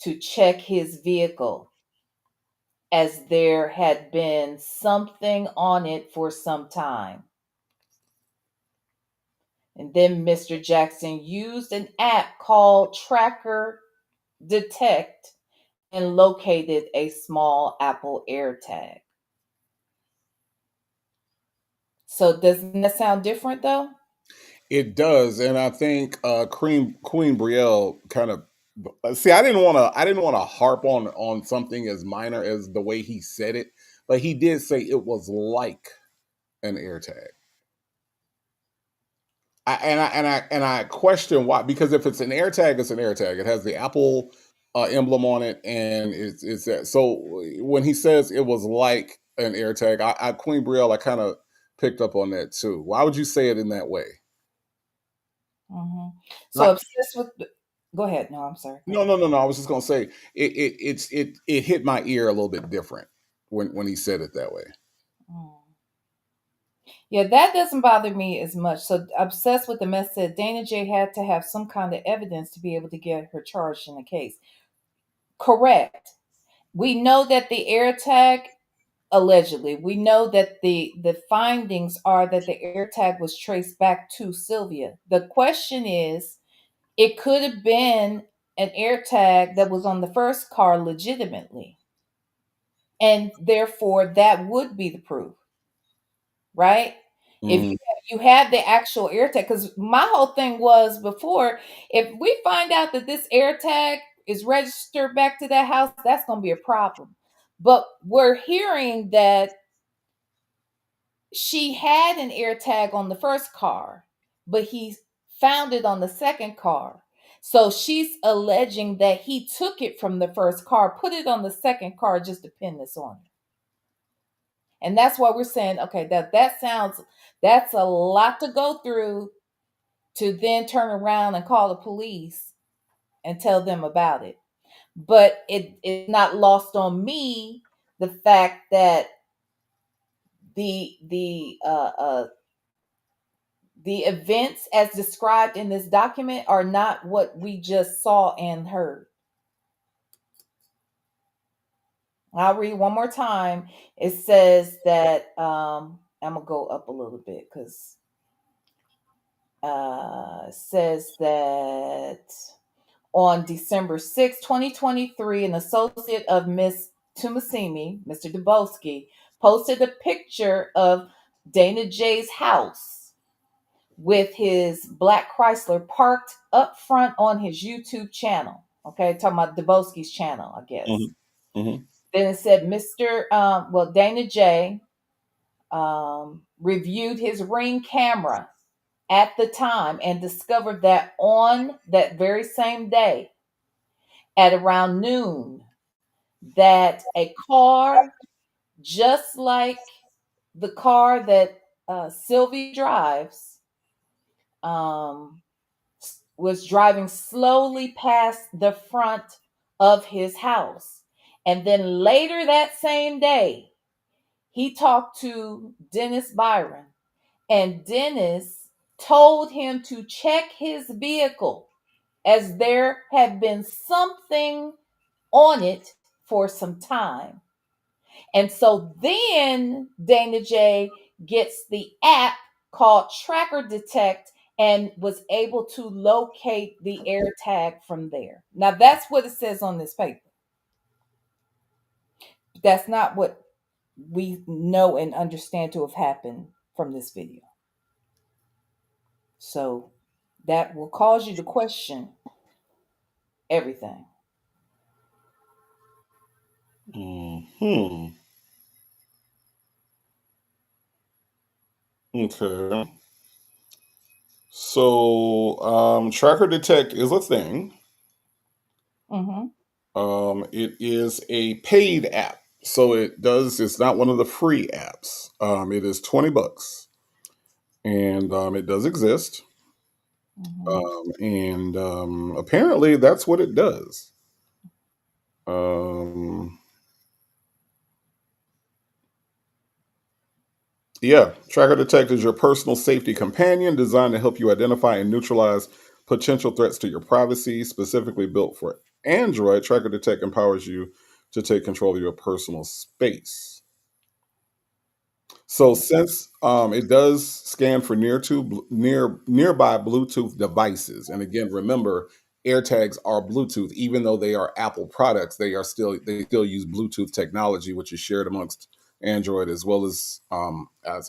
C: to check his vehicle as there had been something on it for some time. And then Mr. Jackson used an app called Tracker Detect and located a small Apple AirTag. So doesn't that sound different though?
B: It does, and I think Queen Brielle kind of see. I didn't want to harp on something as minor as the way he said it, but he did say it was like an AirTag. I question why, because if it's an AirTag, it's an AirTag. It has the Apple emblem on it, and it's that. So when he says it was like an AirTag, Queen Brielle, I kind of picked up on that too. Why would you say it in that way?
C: Hmm. So
B: Like,
C: obsessed with. Go ahead. No, I'm sorry. Go
B: no,
C: ahead.
B: no, no, no. I was just gonna say it hit my ear a little bit different when he said it that way.
C: Mm. Yeah, that doesn't bother me as much. So obsessed with the mess that Dana J had to have some kind of evidence to be able to get her charged in the case. Correct. We know that the AirTag allegedly, we know that the findings are that the AirTag was traced back to Sylvia. The question is, it could have been an AirTag that was on the first car legitimately, and therefore that would be the proof, right? If
B: Mhm.
C: you had the actual AirTag, because my whole thing was before, if we find out that this AirTag is registered back to that house, that's going to be a problem. But we're hearing that she had an AirTag on the first car, but he found it on the second car. So she's alleging that he took it from the first car, put it on the second car just to pin this on her. And that's why we're saying, okay, that sounds, that's a lot to go through to then turn around and call the police and tell them about it. But it's not lost on me the fact that the events as described in this document are not what we just saw and heard. I'll read one more time. It says that I'm gonna go up a little bit because says that on December 6, 2023, an associate of Miss Tumasimi, Mr. Dubowski, posted a picture of Dana J's house with his black Chrysler parked up front on his YouTube channel. Okay, talking about Dubowski's channel, I guess.
B: Mhm. Mhm.
C: Then it said Dana J reviewed his Ring camera at the time and discovered that on that very same day at around noon that a car just like the car that Sylvie drives um, was driving slowly past the front of his house. And then later that same day, he talked to Dennis Byron, and Dennis told him to check his vehicle as there had been something on it for some time. And so then Dana J gets the app called Tracker Detect and was able to locate the AirTag from there. Now that's what it says on this paper. That's not what we know and understand to have happened from this video. So that will cause you to question everything.
B: Hmm. Okay. So, Tracker Detect is a thing.
C: Mm-hmm.
B: It is a paid app. So it's not one of the free apps. It is $20 and it does exist.
C: Mm-hmm.
B: And apparently that's what it does. Um, yeah, Tracker Detect is your personal safety companion designed to help you identify and neutralize potential threats to your privacy, specifically built for Android. Tracker Detect empowers you to take control of your personal space. So since it does scan for nearby Bluetooth devices, and again, remember AirTags are Bluetooth, even though they are Apple products, they still use Bluetooth technology, which is shared amongst Android as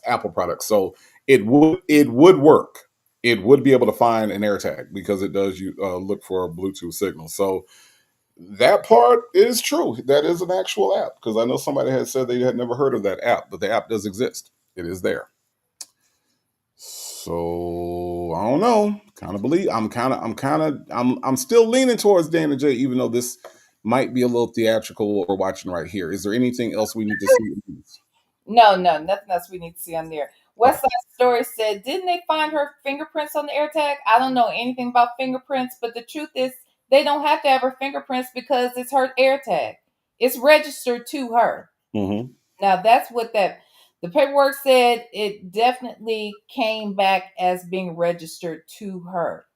B: Apple products. So it would work. It would be able to find an AirTag because it does look for a Bluetooth signal. So that part is true. That is an actual app because I know somebody had said they had never heard of that app, but the app does exist. It is there. So I don't know. Kind of believe I'm still leaning towards Dana J, even though this might be a little theatrical what we're watching right here. Is there anything else we need to see?
C: No, no, nothing else we need to see on there. West
B: Oh,
C: Side Story said, didn't they find her fingerprints on the AirTag? I don't know anything about fingerprints, but the truth is they don't have to have her fingerprints because it's her AirTag. It's registered to her.
B: mhm.
C: Now that's what the paperwork said. It definitely came back as being registered to her.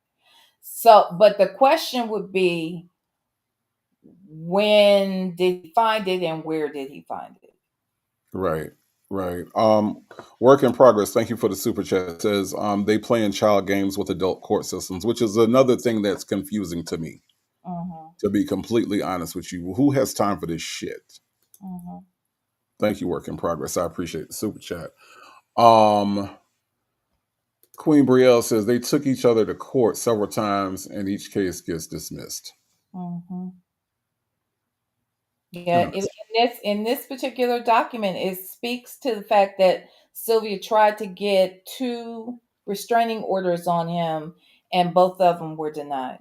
C: So, but the question would be, when did he find it and where did he find it?
B: Right. Right. Work in progress. Thank you for the super chat. It says they play in child games with adult court systems, which is another thing that's confusing to me.
C: Mm-hmm.
B: To be completely honest with you, who has time for this shit?
C: Mm-hmm.
B: Thank you, work in progress. I appreciate the super chat. Um, Queen Brielle says they took each other to court several times, and each case gets dismissed.
C: Mm-hmm. Yeah,
B: Interesting.
C: in this particular document, it speaks to the fact that Sylvia tried to get two restraining orders on him, and both of them were denied.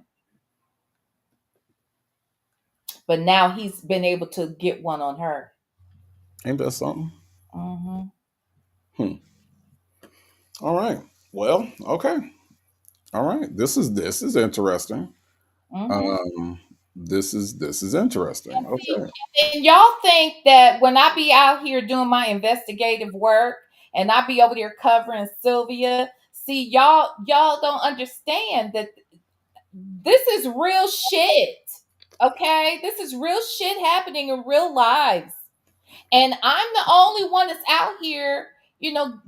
C: But now he's been able to get one on her.
B: Ain't that something?
C: Mm-hmm.
B: Hmm. All right. Well, okay. All right. This is interesting.
C: Mm-hmm.
B: Um, this is interesting.
C: See,
B: Okay.
C: and y'all think that when I be out here doing my investigative work and I be over there covering Sylvia, see y'all don't understand that this is real shit. Okay? This is real shit happening in real lives. And I'm the only one that's out here,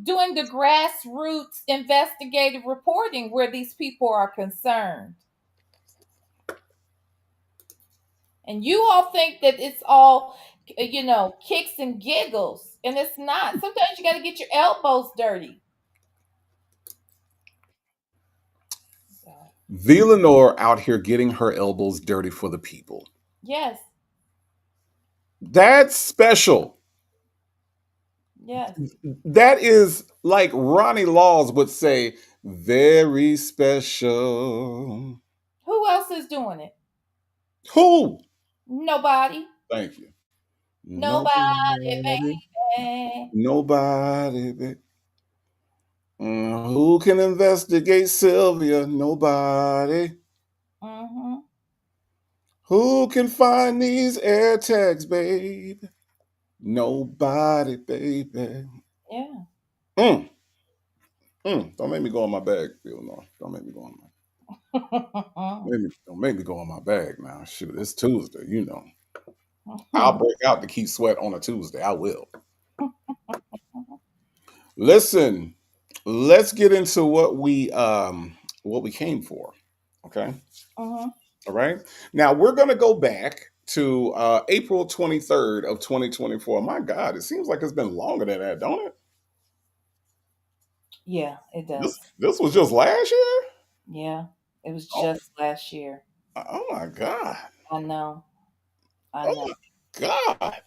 C: doing the grassroots investigative reporting where these people are concerned. And you all think that it's all, kicks and giggles. And it's not. Sometimes you got to get your elbows dirty. So,
B: V. Lenore out here getting her elbows dirty for the people.
C: yes,
B: That's special.
C: yes.
B: That is like Ronnie Laws would say, very special.
C: Who else is doing it?
B: Who?
C: Nobody.
B: Thank you.
C: Nobody,
B: Nobody.
C: baby.
B: Nobody. Who can investigate Sylvia? Nobody.
C: Mm-hmm.
B: Who can find these air tags, babe? Nobody, baby.
C: Yeah.
B: Mm, Don't make me go on my bag, Eleanor. Don't make me go on my. Don't make me go on my bag now. Shoot, it's Tuesday. I'll break out the key sweat on a Tuesday. I will. Listen, let's get into what we came for. Okay.
C: Mm-hmm.
B: All right. Now we're gonna go back to April 23rd of 2024. My God, it seems like it's been longer than that, don't it?
C: Yeah, it
B: This
C: does.
B: this was just last year?
C: Yeah, it was
B: Oh,
C: just last year.
B: oh my God.
C: I know. I
B: Oh
C: know.
B: my God.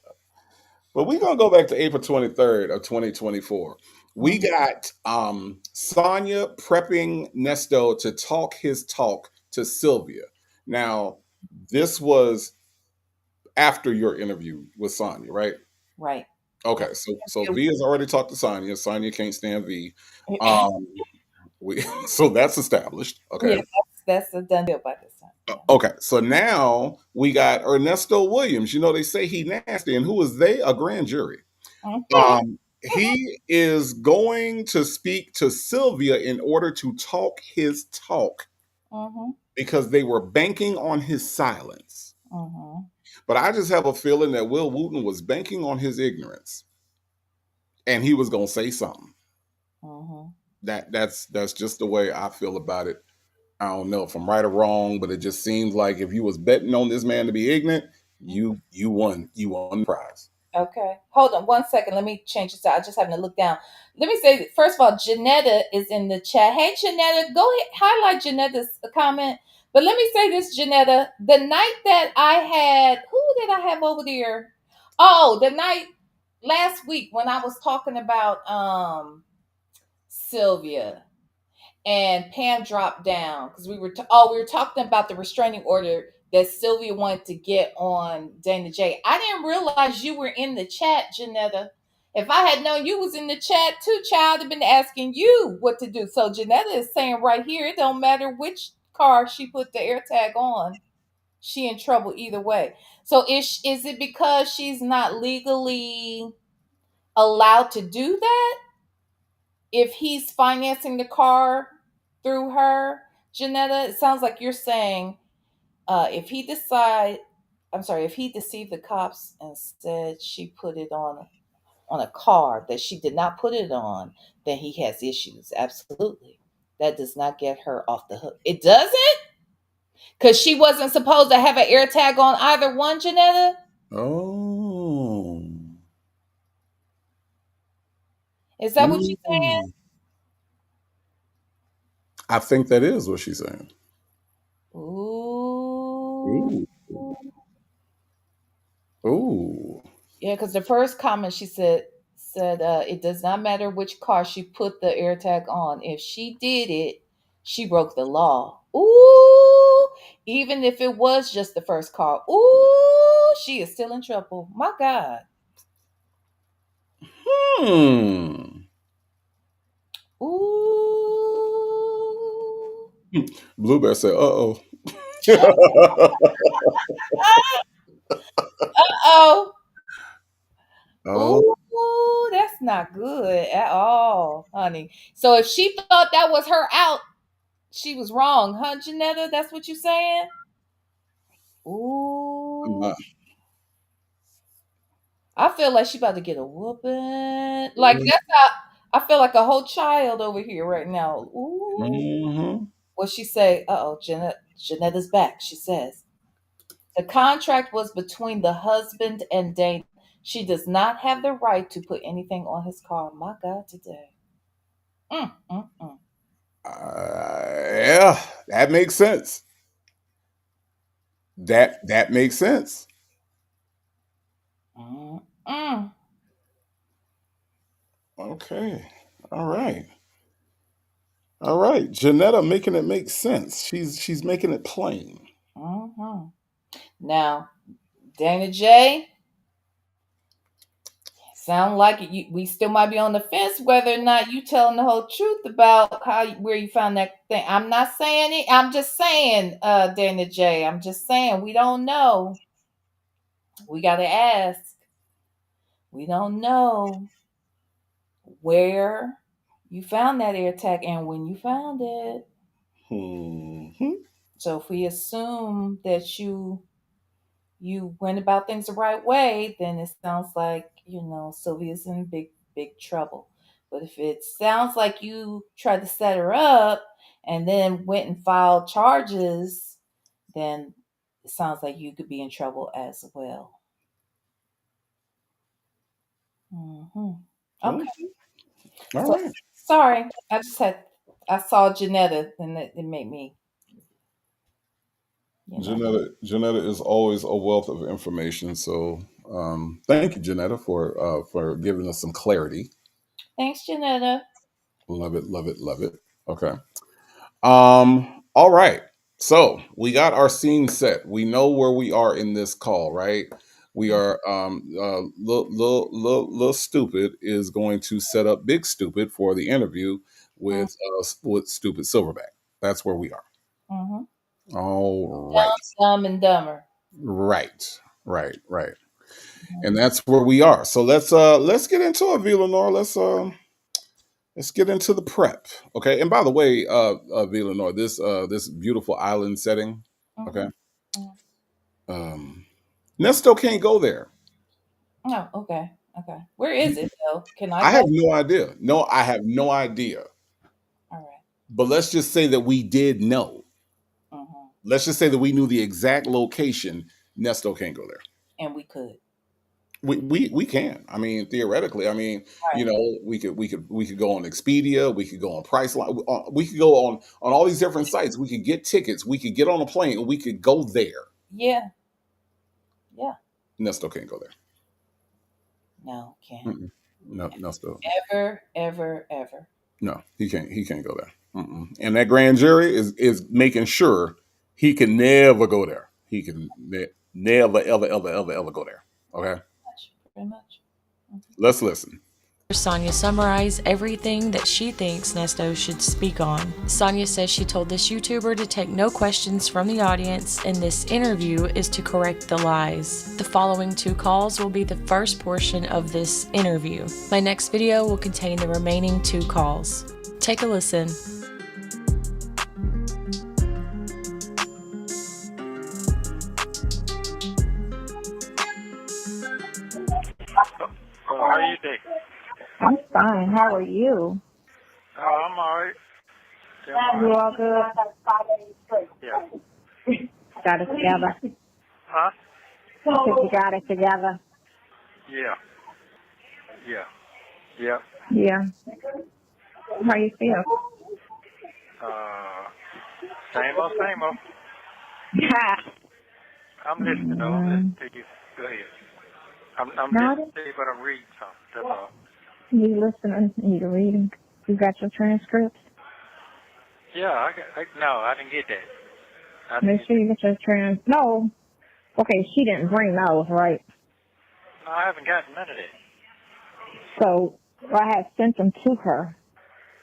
B: But we're gonna go back to April 23rd of 2024. We
C: Mhm.
B: got Sonya prepping Nesto to talk his talk to Sylvia. Now, this was after your interview with Sonya, right?
C: Right.
B: Okay,
C: Yep.
B: so
C: It-
B: V has already talked to Sonya. Sonya can't stand V. Um, we so that's established. Okay.
C: yeah, that's a done deal by this time. Yeah.
B: Okay, so now we got Ernesto Williams. You know, they say he nasty, and who is they? A grand jury.
C: Mhm.
B: He is going to speak to Sylvia in order to talk his talk
C: Mhm.
B: because they were banking on his silence.
C: Mhm.
B: But I just have a feeling that Will Wooten was banking on his ignorance, and he was going to say something.
C: Mhm.
B: That's just the way I feel about it. I don't know if I'm right or wrong, but it just seems like if you was betting on this man to be ignorant, you won the prize.
C: Okay. Hold on 1 second. Let me change this out. I just having to look down. Let me say, first of all, Janetta is in the chat. Hey, Janetta, go ahead, highlight Janetta's comment. But let me say this, Janetta. The night that I had, who did I have over there? Oh, the night last week when I was talking about Sylvia and Pam dropped down because we were talking about the restraining order that Sylvia wanted to get on Dana J. I didn't realize you were in the chat, Janetta. If I had known you was in the chat too, child, I'd been asking you what to do. So Janetta is saying right here, it don't matter which car she put the air tag on, she in trouble either way. So is it because she's not legally allowed to do that? If he's financing the car through her, Janetta, it sounds like you're saying if he decide, I'm sorry, if he deceived the cops and said she put it on a car that she did not put it on, then he has issues. Absolutely, that does not get her off the hook. It doesn't, because she wasn't supposed to have an air tag on either one, Janetta.
B: Oh.
C: Is that what you're saying?
B: Mm. I think that is what she's saying.
C: Ooh.
B: Ooh. Ooh.
C: Yeah, because the first comment she said it does not matter which car she put the AirTag on. If she did it, she broke the law. Ooh, even if it was just the first car. Ooh, she is still in trouble. My God.
B: Hmm.
C: Ooh.
B: Bluebear said, "Uh-oh."
C: Oh.
B: Oh,
C: Ooh, that's not good at all, honey. So if she thought that was her out, she was wrong, huh, Janetta? That's what you're saying? Ooh.
B: my.
C: I feel like she about to get a whooping. Like that's how I feel like a whole child over here right now. Ooh.
B: Mhm.
C: What she say? Uh-oh, Janetta's back. She says the contract was between the husband and Dana. She does not have the right to put anything on his car. My God, today. Mm.
B: Yeah, that makes sense. That makes sense.
C: Mm.
B: Okay. All right. All right. Janetta making it make sense. She's making it plain.
C: Hmm. Now, Dana J, sound like we still might be on the fence whether or not you telling the whole truth about where you found that thing. I'm not saying it. I'm just saying, Dana J. I'm just saying we don't know. We got to ask. We don't know where you found that air tag and when you found it.
B: Mhm.
C: So if we assume that you went about things the right way, then it sounds like, Sylvia's in big trouble. But if it sounds like you tried to set her up and then went and filed charges, then it sounds like you could be in trouble as well. Hmm.
B: Mm.
C: Okay.
B: All
C: So
B: right.
C: sorry. I just had I saw Janetta, and it made me, you know.
B: Janetta is always a wealth of information. So thank you, Janetta, for giving us some clarity.
C: Thanks, Janetta.
B: Love it, love it, love it. Okay. All right. So we got our scene set. We know where we are in this call, right? We are little stupid is going to set up big stupid for the interview with stupid silverback. That's where we are.
C: Mm-hmm.
B: All right.
C: Dumb, dumb, and dumber.
B: Right. Right. Right.
C: Mhm.
B: And that's where we are. So let's get into it, Villanor. Let's get into the prep. Okay. And by the way, Villanor, this beautiful island setting. Okay.
C: Mhm. Mhm.
B: Um Nesto can't go there.
C: Oh, okay. Okay. Where is it though? Can I
B: I have
C: go?
B: no idea. No, I have no idea.
C: All right.
B: But let's just say that we did know.
C: Mm-hmm.
B: Let's just say that we knew the exact location. Nesto can't go there.
C: And we could.
B: We can. I mean, theoretically. I mean,
C: Right.
B: we could go on Expedia. We could go on Priceline. We could go on all these different sites. We could get tickets. We could get on a plane and we could go there.
C: Yeah. Yeah.
B: Nesto can't go there.
C: No, can't.
B: Mm-mm. No, Nesto.
C: Ever, ever, ever.
B: No, he can't. He can't go there. Mm-mm. And that grand jury is making sure he can never go there. He can never, ever, ever, ever, ever go there. Okay,
C: Pretty much.
B: let's listen.
F: Sonia summarize everything that she thinks Nesto should speak on. Sonia says she told this YouTuber to take no questions from the audience, and this interview is to correct the lies. The following 2 calls will be the first portion of this interview. My next video will contain the remaining 2 calls. Take a listen.
G: How are you doing?
H: I'm fine. How are you?
G: Oh, I'm all right. Yeah,
H: You all good?
G: yeah.
H: Got it together.
G: Huh?
H: Said you got it together.
G: Yeah. Yeah. Yeah.
H: Yeah. How you feel?
G: Same old, same old. I'm listening, though. I'm listening to you. Go ahead. I'm listening to you, but I'm reading something. That's all.
H: You listening? You reading? You got your transcripts?
G: Yeah, no, I didn't get that.
H: Make sure you get your No. Okay, she didn't bring those, right?
G: No, I haven't gotten none of that.
H: So I had sent them to her,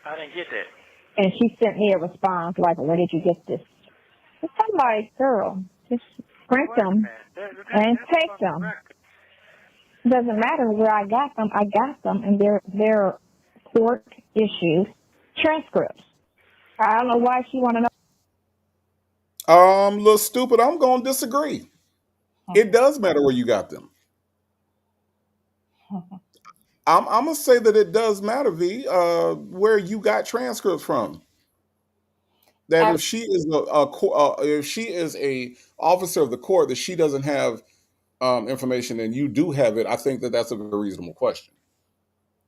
G: I didn't get that.
H: and she sent me a response like, "Where did you get this?" I'm like, "Girl, just print them and take them. Doesn't matter where I got them. I got them, and they're court issued transcripts. I don't know why she want to know."
B: Little stupid. I'm gonna disagree. It does matter where you got them. I'm gonna say that it does matter, V. Where you got transcripts from. That if she is if she is a officer of the court, that she doesn't have information and you do have it, I think that that's a very reasonable question.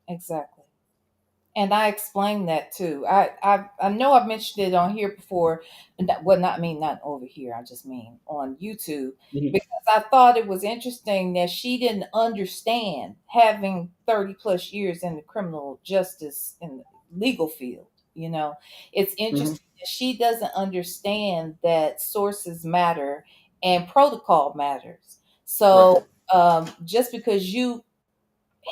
C: Exactly. And I explained that too. I know I've mentioned it on here before, and not over here. I just mean on YouTube, because I thought it was interesting that she didn't understand, having 30 plus years in the criminal justice in the legal field. It's interesting that she doesn't understand that sources matter and protocol matters. So just because you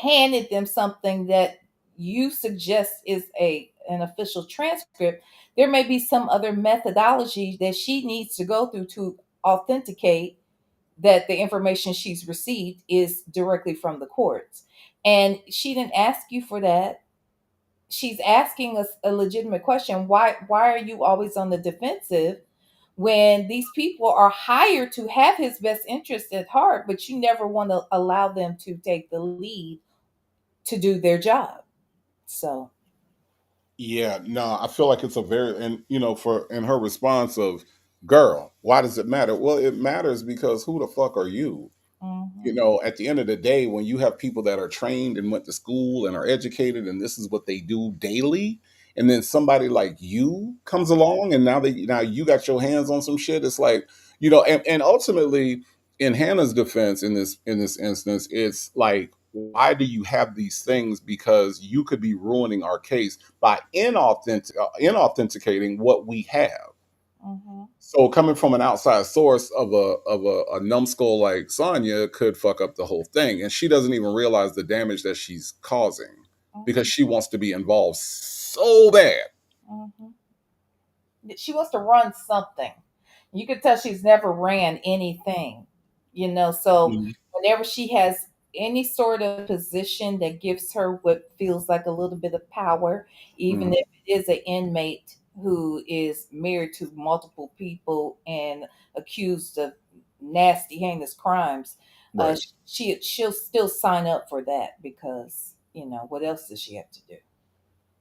C: handed them something that you suggest is an official transcript, there may be some other methodology that she needs to go through to authenticate that the information she's received is directly from the courts. And she didn't ask you for that. She's asking us a legitimate question. Why are you always on the defensive when these people are hired to have his best interest at heart, but you never want to allow them to take the lead to do their job? So
B: Yeah, no, I feel like it's a very, and for in her response of, "Girl, why does it matter?" Well, it matters because who the fuck are you?
C: mhm.
B: At the end of the day, when you have people that are trained and went to school and are educated, and this is what they do daily, and then somebody like you comes along, and now you got your hands on some shit. It's like, and ultimately, in Hannah's defense, in this instance, it's like, why do you have these things? Because you could be ruining our case by inauthenticating what we have.
C: Mm-hmm.
B: So coming from an outside source of a numbskull like Sonya could fuck up the whole thing, and she doesn't even realize the damage that she's causing because she wants to be involved so bad.
C: Mm-hmm. She wants to run something. You could tell she's never ran anything, So
B: Mhm.
C: whenever she has any sort of position that gives her what feels like a little bit of power, even
B: Mhm.
C: if it is an inmate who is married to multiple people and accused of nasty, heinous crimes,
B: Right,
C: she'll still sign up for that because what else does she have to do?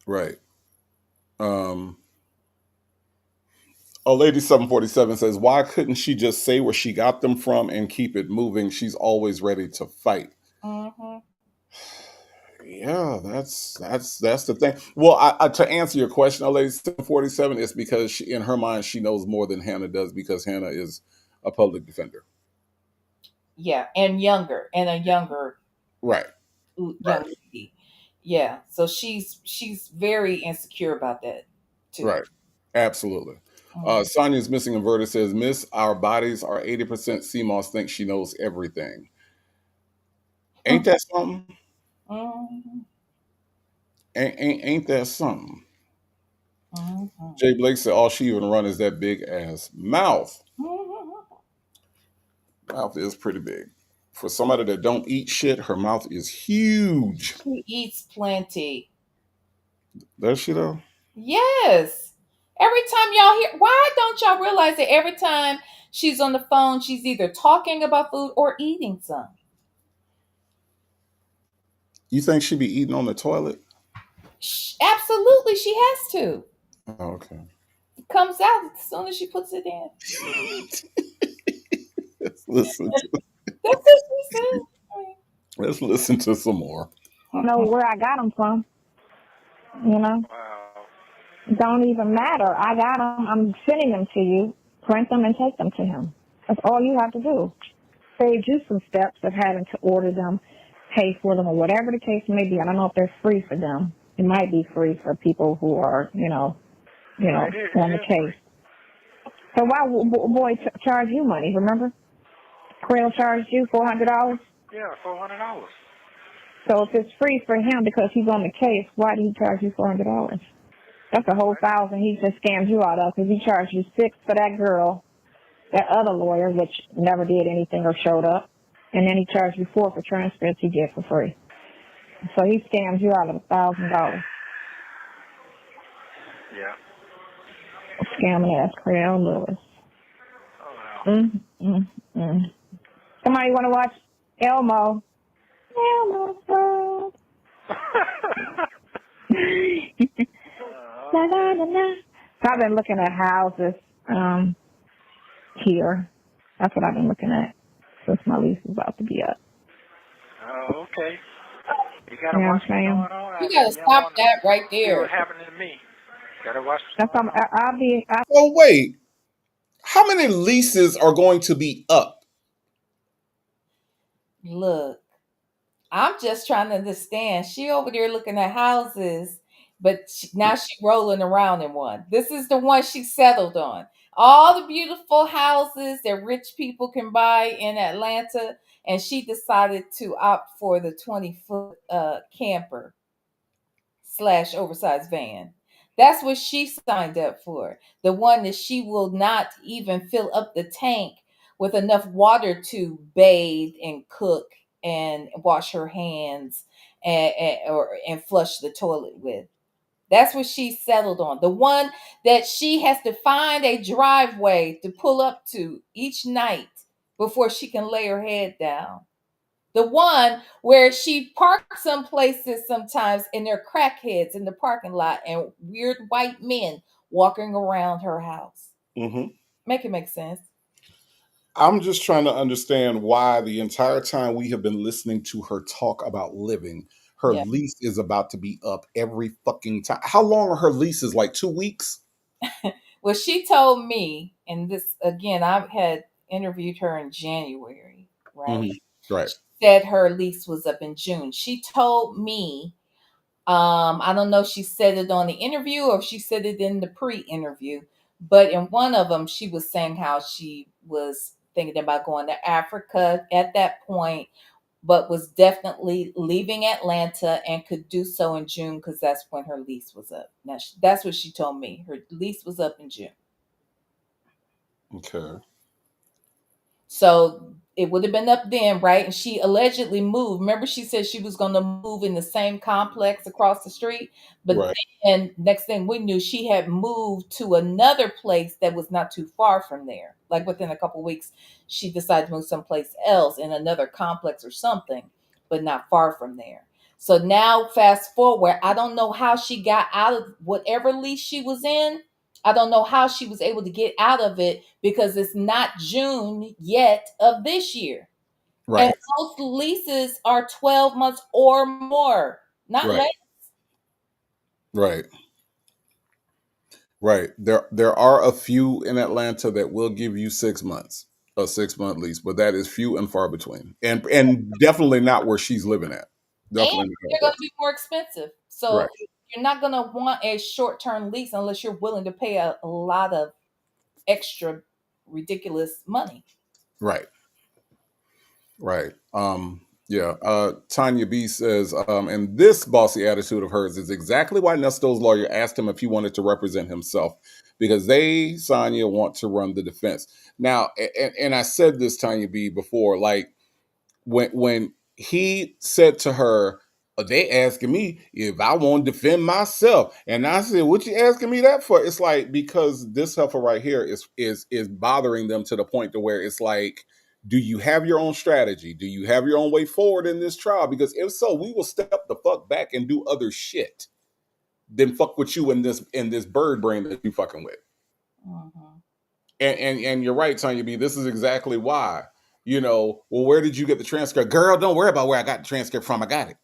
B: right. Um, Lady 747 says, "Why couldn't she just say where she got them from and keep it moving? She's always ready to fight."
C: Mm-hmm.
B: Yeah, that's the thing. Well, to answer your question, Lady 747, it's because in her mind she knows more than Hannah does because Hannah is a public defender.
C: Yeah, and a younger
B: Right,
C: young lady. Yeah, so she's very insecure about that too.
B: right. Absolutely.
C: Mhm.
B: Sonia's Missing Inverter says, "Miss, our bodies are 80% CMOS, thinks she knows everything." Ain't that something?
C: Mhm.
B: Ain't that something?
C: Mhm.
B: Jay Blake said, "All she even run is that big ass mouth."
C: Mhm.
B: Mouth is pretty big. For somebody that don't eat shit, her mouth is huge.
C: She eats plenty.
B: Does she though?
C: Yes. Every time y'all hear, why don't y'all realize that every time she's on the phone, she's either talking about food or eating some?
B: You think she be eating on the toilet?
C: Absolutely, she has to.
B: Oh, okay.
C: It comes out as soon as she puts it in.
B: let's listen to
C: That's what she said.
B: let's listen to some more.
H: I know where I got them from, you know.
G: Wow.
H: Don't even matter. I got them. I'm sending them to you. Print them and take them to him. That's all you have to do. Save you some steps of having to order them, pay for them, or whatever the case may be. I don't know if they're free for them. It might be free for people who are, on the case. So why would boy charge you money? Remember, Krill charged you $400.
G: Yeah, $400.
H: So if it's free for him because he's on the case, why did he charge you $400? That's a whole $1,000 he just scammed you out of because he charged you $600 for that girl, that other lawyer, which never did anything or showed up, and then he charged you $400 for transcripts he did for free. So he scammed you out of $1,000.
G: Yeah.
H: Scamming ass Crayon Lewis.
G: Oh,
H: Mm. Somebody want to watch Elmo? Elmo's World. La, la, la, la. So I've been looking at houses here. That's what I've been looking at since my lease is about to be up.
G: oh, okay. You
H: You
G: gotta
H: know what
G: watch
H: I'm
G: what's
H: saying?
G: going on
C: You
G: out
C: gotta
G: there. You don't
C: stop
G: want to
C: that right
G: see
C: there.
G: what's happening to me. Gotta watch
H: That's
G: what's going on.
B: Wait, how many leases are going to be up?
C: Look, I'm just trying to understand. She over there looking at houses, but now she rolling around in one. This is the one she settled on. All the beautiful houses that rich people can buy in Atlanta, and she decided to opt for the 20-foot camper slash oversized van. That's what she signed up for. The one that she will not even fill up the tank with enough water to bathe and cook and wash her hands and flush the toilet with. That's what she settled on. The one that she has to find a driveway to pull up to each night before she can lay her head down. The one where she parks some places sometimes and there are crackheads in the parking lot and weird white men walking around her house.
B: Hmm.
C: Make it make sense.
B: I'm just trying to understand why the entire time we have been listening to her talk about living, her
C: Yeah.
B: lease is about to be up every fucking time. How long are her leases? Like 2 weeks?
C: Well, she told me, and this again, I had interviewed her in January, right?
B: Right.
C: She said her lease was up in June. She told me, I don't know if she said it on the interview or if she said it in the pre-interview, but in one of them, she was saying how she was thinking about going to Africa at that point, but was definitely leaving Atlanta and could do so in June because that's when her lease was up. Now, that's what she told me. Her lease was up in June.
B: Okay.
C: So it would have been up then, right? And she allegedly moved. Remember, she said she was going to move in the same complex across the street. But
B: Right.
C: then, next thing we knew, she had moved to another place that was not too far from there. Like within a couple of weeks, she decided to move someplace else in another complex or something, but not far from there. So now, fast forward, I don't know how she got out of whatever lease she was in. I don't know how she was able to get out of it because it's not June yet of this year.
B: Right.
C: And most leases are 12 months or more, not
B: Right.
C: less.
B: Right. Right. There are a few in Atlanta that will give you 6 months, a 6 month lease, but that is few and far between. And definitely not where she's living at.
C: And
B: Definitely
C: they're
B: not
C: going
B: there.
C: to be more expensive.
B: Right.
C: So you're not going to want a short term lease unless you're willing to pay a lot of extra ridiculous money.
B: Right. Right. Yeah. Tanya B says, and this bossy attitude of hers is exactly why Nesto's lawyer asked him if he wanted to represent himself, because they, Sonia, want to run the defense. Now, and I said this, Tanya B, before, like when he said to her, they asking me if I want to defend myself. And I said, what you asking me that for? It's like, because this heifer right here is bothering them to the point to where it's like, do you have your own strategy? Do you have your own way forward in this trial? Because if so, we will step the fuck back and do other shit than fuck with you in this bird brain that you fucking with.
C: Mhm.
B: And you're right, Tanya B. This is exactly why. Well, where did you get the transcript? Girl, don't worry about where I got the transcript from. I got it.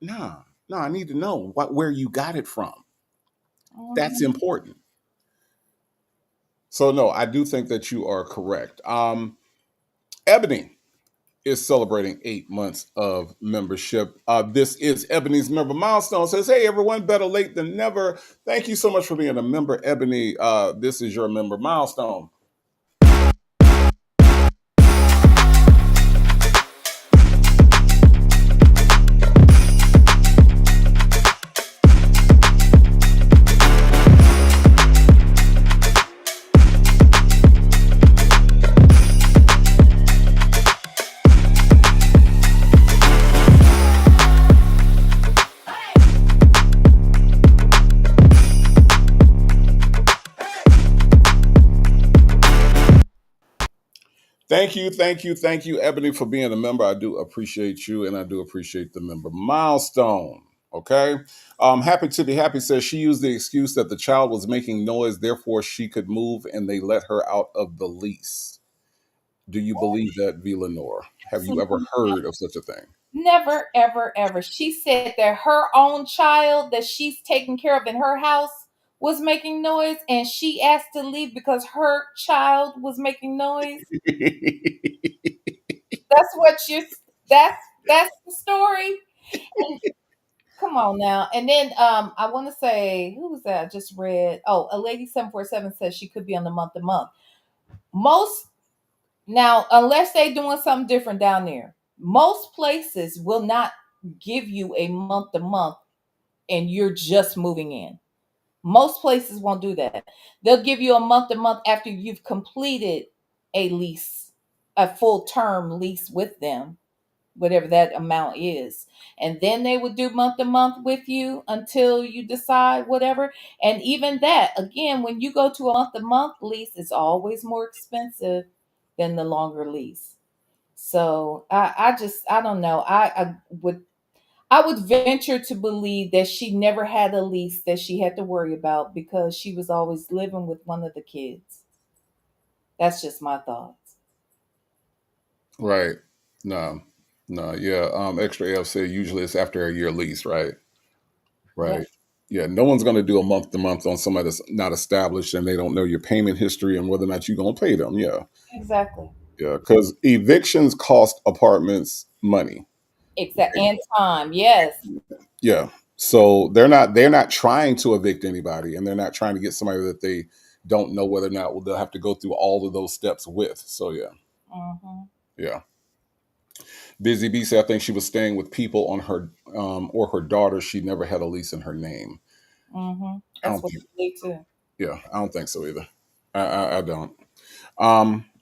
B: No, I need to know where you got it from. That's
C: Mhm.
B: important. So no, I do think that you are correct. Ebony is celebrating 8 months of membership. This is Ebony's member milestone. Says, hey everyone, better late than never. Thank you so much for being a member, Ebony. This is your member milestone. Thank you, Ebony, for being a member. I do appreciate you, and I do appreciate the member milestone. Okay. Happy to be happy says she used the excuse that the child was making noise, therefore she could move, and they let her out of the lease. Do you believe that, V. Lenore? Have you ever heard of such a thing?
C: Never, ever, ever. She said that her own child that she's taking care of in her house was making noise, and she asked to leave because her child was making noise. That's what you. That's that's the story. And come on now. And then I want to say, who was that? I just read. Oh, a lady 747 says she could be on the month to month. Most now, unless they doing something different down there, most places will not give you a month to month and you're just moving in. Most places won't do that. They'll give you a month to month after you've completed a lease, a full term lease with them, whatever that amount is. And then they would do month to month with you until you decide whatever. And even that, again, when you go to a month to month lease, it's always more expensive than the longer lease. So I don't know. I would venture to believe that she never had a lease that she had to worry about because she was always living with one of the kids. That's just my thoughts.
B: Right. No. No, yeah. Extra F said usually it's after a year lease, right?
C: Yeah,
B: Right. Yeah. No one's going to do a month to month on somebody that's not established and they don't know your payment history and whether or not you're going to pay them. Yeah.
C: exactly.
B: Yeah. Because evictions cost apartments money.
C: Exact and time. Yes.
B: Yeah. So they're not trying to evict anybody and they're not trying to get somebody that they don't know whether or not they'll have to go through all of those steps with. So yeah.
C: Mm-hmm.
B: Yeah. Busy Bee said I think she was staying with people on her or her daughter. She never had a lease in her name.
C: Mm-hmm.
B: I
C: That's
B: don't
C: what
B: think
C: we do too.
B: yeah, I don't think so either. I don't.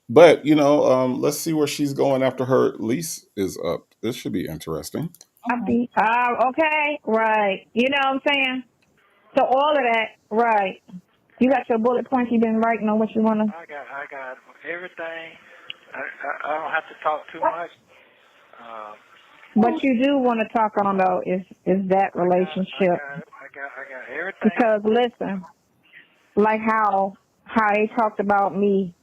B: But let's see where she's going after her lease is up. This should be interesting.
C: Mm-hmm.
H: Okay, right. You know what I'm saying? So all of that, right. You got your bullet points you've been writing on what you want to.
G: I got everything. I don't have to talk too much.
H: What you do want to talk on though is that relationship
G: I got everything.
H: because listen, like how they talked about me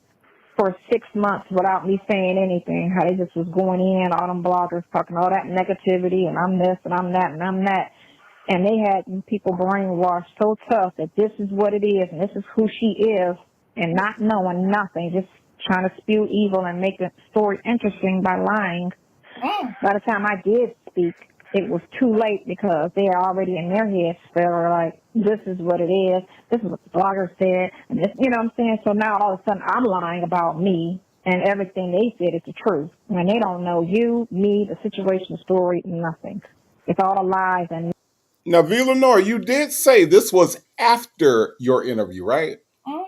H: for 6 months without me saying anything. How they just was going in, all them bloggers talking all that negativity, and I'm this and I'm that and I'm that. And they had people brainwashed so tough that this is what it is and this is who she is, and not knowing nothing, just trying to spew evil and make the story interesting by lying.
C: Mm.
H: By the time I did speak, it was too late because they are already in their heads. They were like, this is what it is. This is what the blogger said. And this, you know what I'm saying? So now all of a sudden I'm lying about me and everything they said is the truth. And they don't know you, me, the situation, the story, nothing. It's all lies. And
B: Now, V. Lenore, you did say this was after your interview, right?
C: Mm-hmm.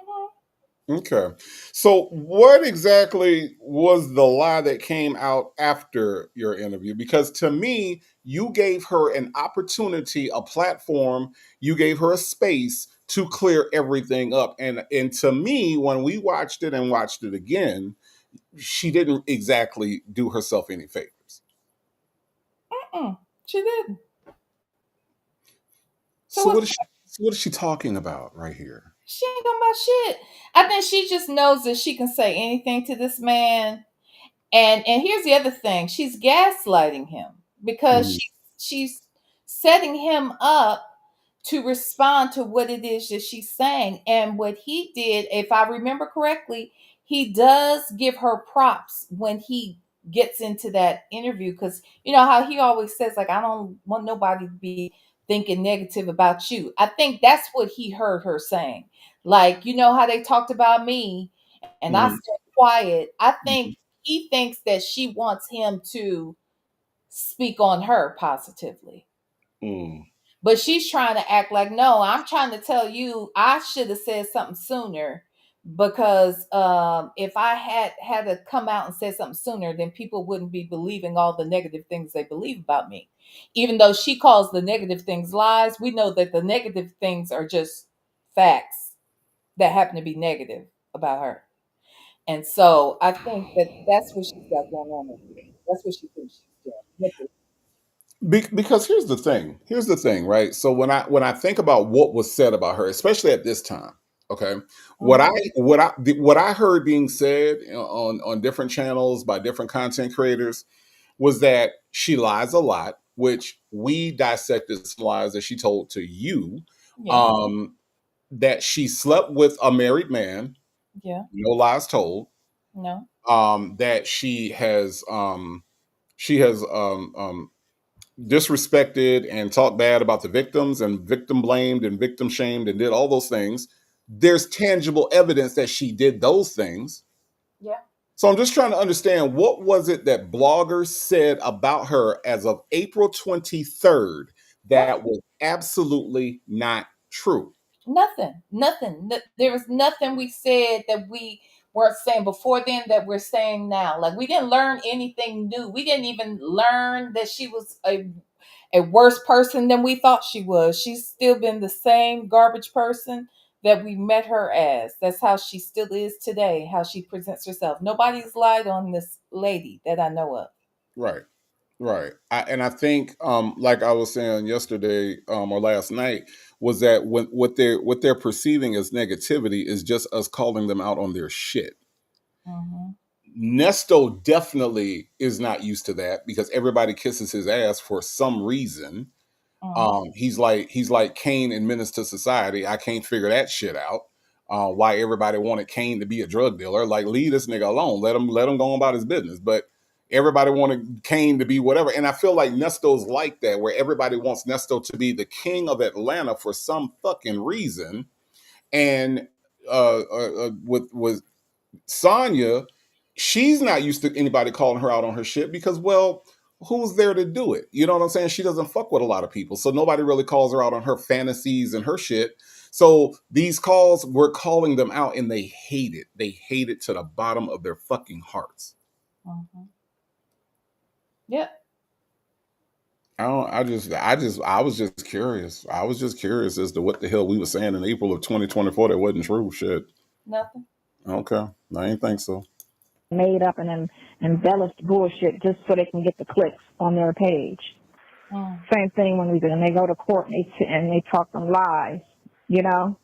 B: Okay. So, what exactly was the lie that came out after your interview? Because to me, you gave her an opportunity, a platform, you gave her a space to clear everything up. And to me, when we watched it and watched it again, she didn't exactly do herself any favors.
C: Mm-mm. She didn't. So
B: So
C: what's
B: what is she talking about right here?
C: she ain't talking about shit. I think she just knows that she can say anything to this man. And here's the other thing. She's gaslighting him because
B: Mhm.
C: she's setting him up to respond to what it is that she's saying. And what he did, if I remember correctly, he does give her props when he gets into that interview because you know how he always says, like, I don't want nobody to be thinking negative about you. I think that's what he heard her saying. Like, you know how they talked about me and I
B: Mhm.
C: stayed quiet. I think
B: Mhm.
C: he thinks that she wants him to speak on her positively.
B: Mm.
C: But she's trying to act like, no, I'm trying to tell you I should have said something sooner because if I had to come out and say something sooner, then people wouldn't be believing all the negative things they believe about me. Even though she calls the negative things lies, we know that the negative things are just facts that happen to be negative about her. And so I think that that's what she's got going on over here. That's what she thinks she's doing.
B: Because here's the thing. Here's the thing, right? So when I think about what was said about her, especially at this time, okay, what I
C: Mhm.
B: what I heard being said on different channels by different content creators was that she lies a lot, which we dissected some lies that she told to you.
C: Yeah,
B: Um, that she slept with a married man,
C: yeah,
B: no lies told.
C: no,
B: That she has disrespected and talked bad about the victims and victim blamed and victim shamed and did all those things. There's tangible evidence that she did those things.
C: yeah,
B: So I'm just trying to understand what was it that bloggers said about her as of April 23rd
C: nothing,
B: that was absolutely not true.
C: nothing. There was nothing we said that we weren't saying before then that we're saying now. Like we didn't learn anything new. We didn't even learn that she was a worse person than we thought she was. She's still been the same garbage person that we met her as. That's how she still is today, how she presents herself. Nobody's lied on this lady that I know of.
B: Right. Right. And I think, like I was saying yesterday or last night, was that when what they're perceiving as negativity is just us calling them out on their shit.
C: Mhm.
B: Nesto definitely is not used to that because everybody kisses his ass for some reason. He's like Kane in Menace to Society. I can't figure that shit out. Why everybody wanted Kane to be a drug dealer? Like, leave this nigga alone. Let him go about his business. But everybody wanted Kane to be whatever. And I feel like Nesto's like that, where everybody wants Nesto to be the king of Atlanta for some fucking reason. And with Sonya, she's not used to anybody calling her out on her shit because, well, who's there to do it? You know what I'm saying? She doesn't fuck with a lot of people. So nobody really calls her out on her fantasies and her shit. So these calls, we're calling them out and they hate it. They hate it to the bottom of their fucking hearts.
C: Yep.
B: I was just curious. I was just curious as to what the hell we were saying in April of 2024 that wasn't true. Shit.
C: Nothing.
B: Okay. I ain't think so.
H: Made up and then embellished bullshit just so they can get the clicks on their page. Same thing when they go to court and they talk them lies, you know.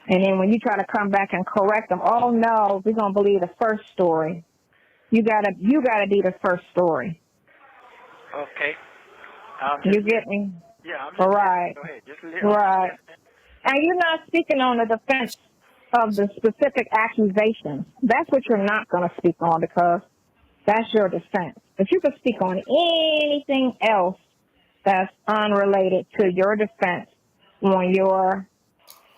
H: And then when you try to come back and correct them, oh no, we're gonna believe the first story. You gotta do the first story.
G: Okay.
H: You get me?
G: Yeah, I'm
H: just right.
G: Go ahead. Just
H: right. And you're not speaking on the defense of the specific accusations. That's what you're not going to speak on because that's your defense. If you could speak on anything else that's unrelated to your defense on your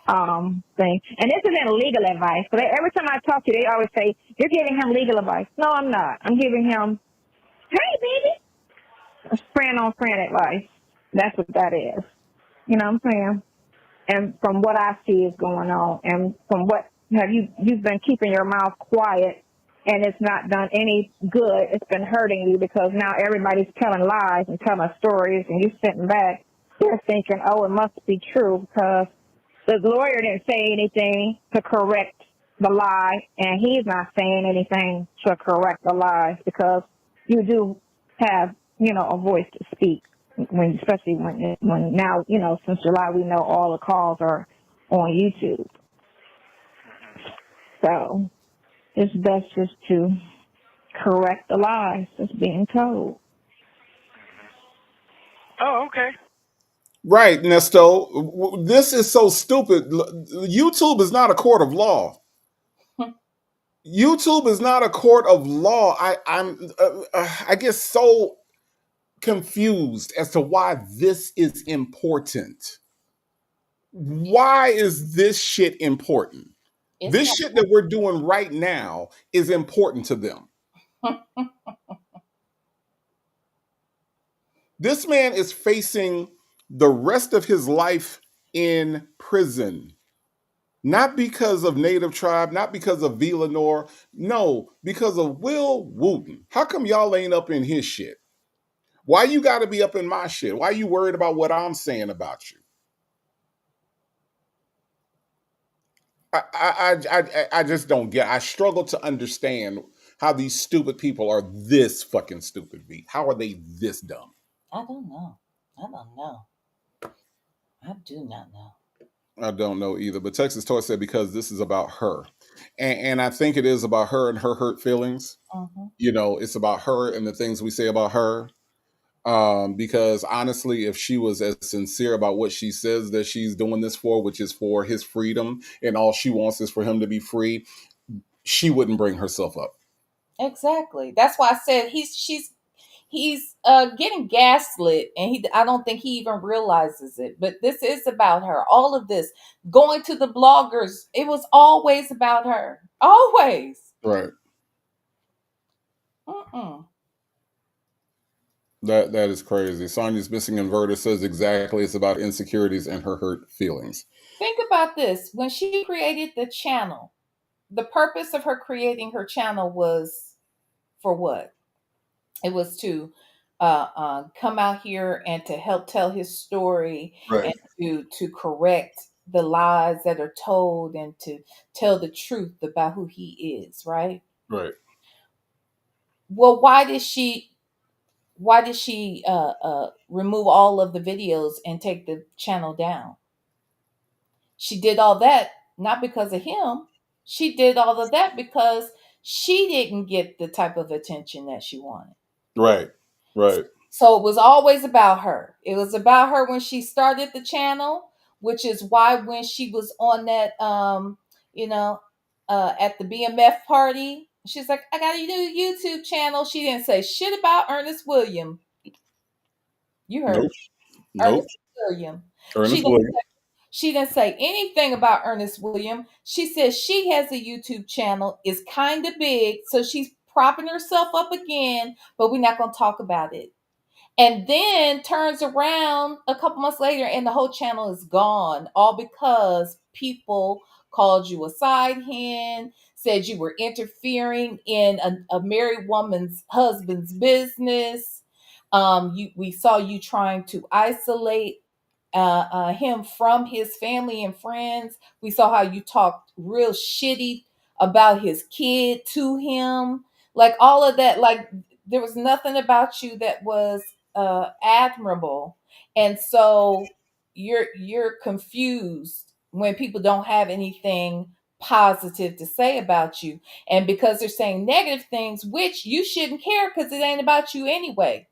H: thing, and this isn't legal advice, but every time I talk to you, they always say, you're giving him legal advice. No, I'm not. I'm giving him, hey, baby, friend on friend advice. That's what that is. You know what I'm saying? And from what I see is going on, and from what you've been keeping your mouth quiet, and it's not done any good. It's been hurting you because now everybody's telling lies and telling stories, and you're sitting back, you're thinking, oh, it must be true because the lawyer didn't say anything to correct the lie, and he's not saying anything to correct the lies because you do have, a voice to speak. Especially when now, since July, we know all the calls are on YouTube. So it's best just to correct the lies that's being told.
G: Oh, okay.
B: Right, Nesto. This is so stupid. YouTube is not a court of law. YouTube is not a court of law. I get so confused as to why this is important. Why is this shit important? This shit that we're doing right now is important to them. This man is facing the rest of his life in prison. Not because of Native Tribe, not because of V. Lenore, no, because of Will Wooten. How come y'all ain't up in his shit? Why you got to be up in my shit? Why you worried about what I'm saying about you? I just don't get. I struggle to understand how these stupid people are this fucking stupid. V. How are they this dumb?
C: I don't know. I do not know.
B: I don't know either. But Texas Toy said because this is about her, and I think it is about her and her hurt feelings. It's about her and the things we say about her. Because honestly, if she was as sincere about what she says that she's doing this for, which is for his freedom, and all she wants is for him to be free, she wouldn't bring herself up.
C: Exactly. That's why I said he's getting gaslit, and I don't think he even realizes it. But this is about her. All of this going to the bloggers, it was always about her. Always.
B: Right. That is crazy. Sonya's missing inverter says exactly it's about insecurities and her hurt feelings.
C: Think about this. When she created the channel, the purpose of her creating her channel was for what? It was to come out here and to help tell his story,
B: right,
C: and to correct the lies that are told and to tell the truth about who he is, right?
B: Right.
C: Well, why did she remove all of the videos and take the channel down? She did all that not because of him. She did all of that because she didn't get the type of attention that she wanted.
B: Right. Right.
C: So it was always about her. It was about her when she started the channel, which is why when she was on that you know, at the BMF party, she's like, I got a new YouTube channel. She didn't say shit about Ernest William. You heard
B: Nope.
C: me.
B: Nope.
C: Ernest William.
B: Ernest Williams.
C: She didn't say anything about Ernest William. She says she has a YouTube channel, is kind of big, so she's propping herself up again, but we're not going to talk about it. And then turns around a couple months later and the whole channel is gone, all because people called you a side hen, said you were interfering in a married woman's husband's business. We saw you trying to isolate him from his family and friends. We saw how you talked real shitty about his kid to him. Like all of that, like there was nothing about you that was admirable. And so you're confused when people don't have anything positive to say about you. And because they're saying negative things, which you shouldn't care because it ain't about you anyway.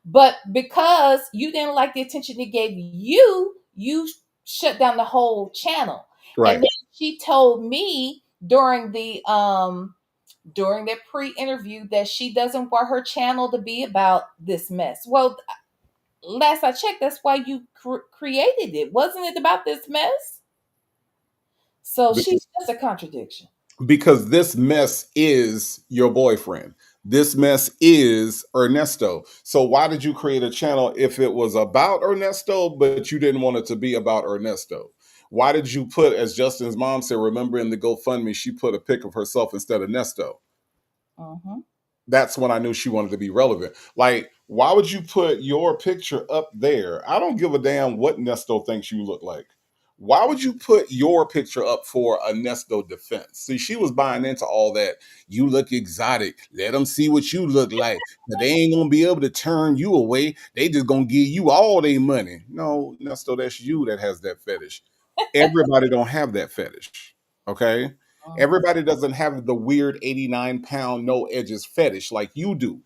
C: But because you didn't like the attention they gave you, you shut down the whole channel.
B: Right.
C: And then she told me during that pre-interview that she doesn't want her channel to be about this mess. Well, last I checked, that's why you created it. Wasn't it about this mess? So she's just a contradiction.
B: Because this mess is your boyfriend. This mess is Ernesto. So why did you create a channel if it was about Ernesto, but you didn't want it to be about Ernesto? Why did you put, as Justin's mom said, remember in the GoFundMe, she put a pic of herself instead of Nesto?
C: Mm-hmm.
B: That's when I knew she wanted to be relevant. Like, why would you put your picture up there? I don't give a damn what Nesto thinks you look like. Why would you put your picture up for a Nesto defense? See, she was buying into all that. You look exotic. Let them see what you look like. But they ain't gonna be able to turn you away. They just gonna give you all their money. No, Nesto, that's you that has that fetish. Everybody don't have that fetish. Okay. Everybody doesn't have the weird 89-pound no edges fetish like you do.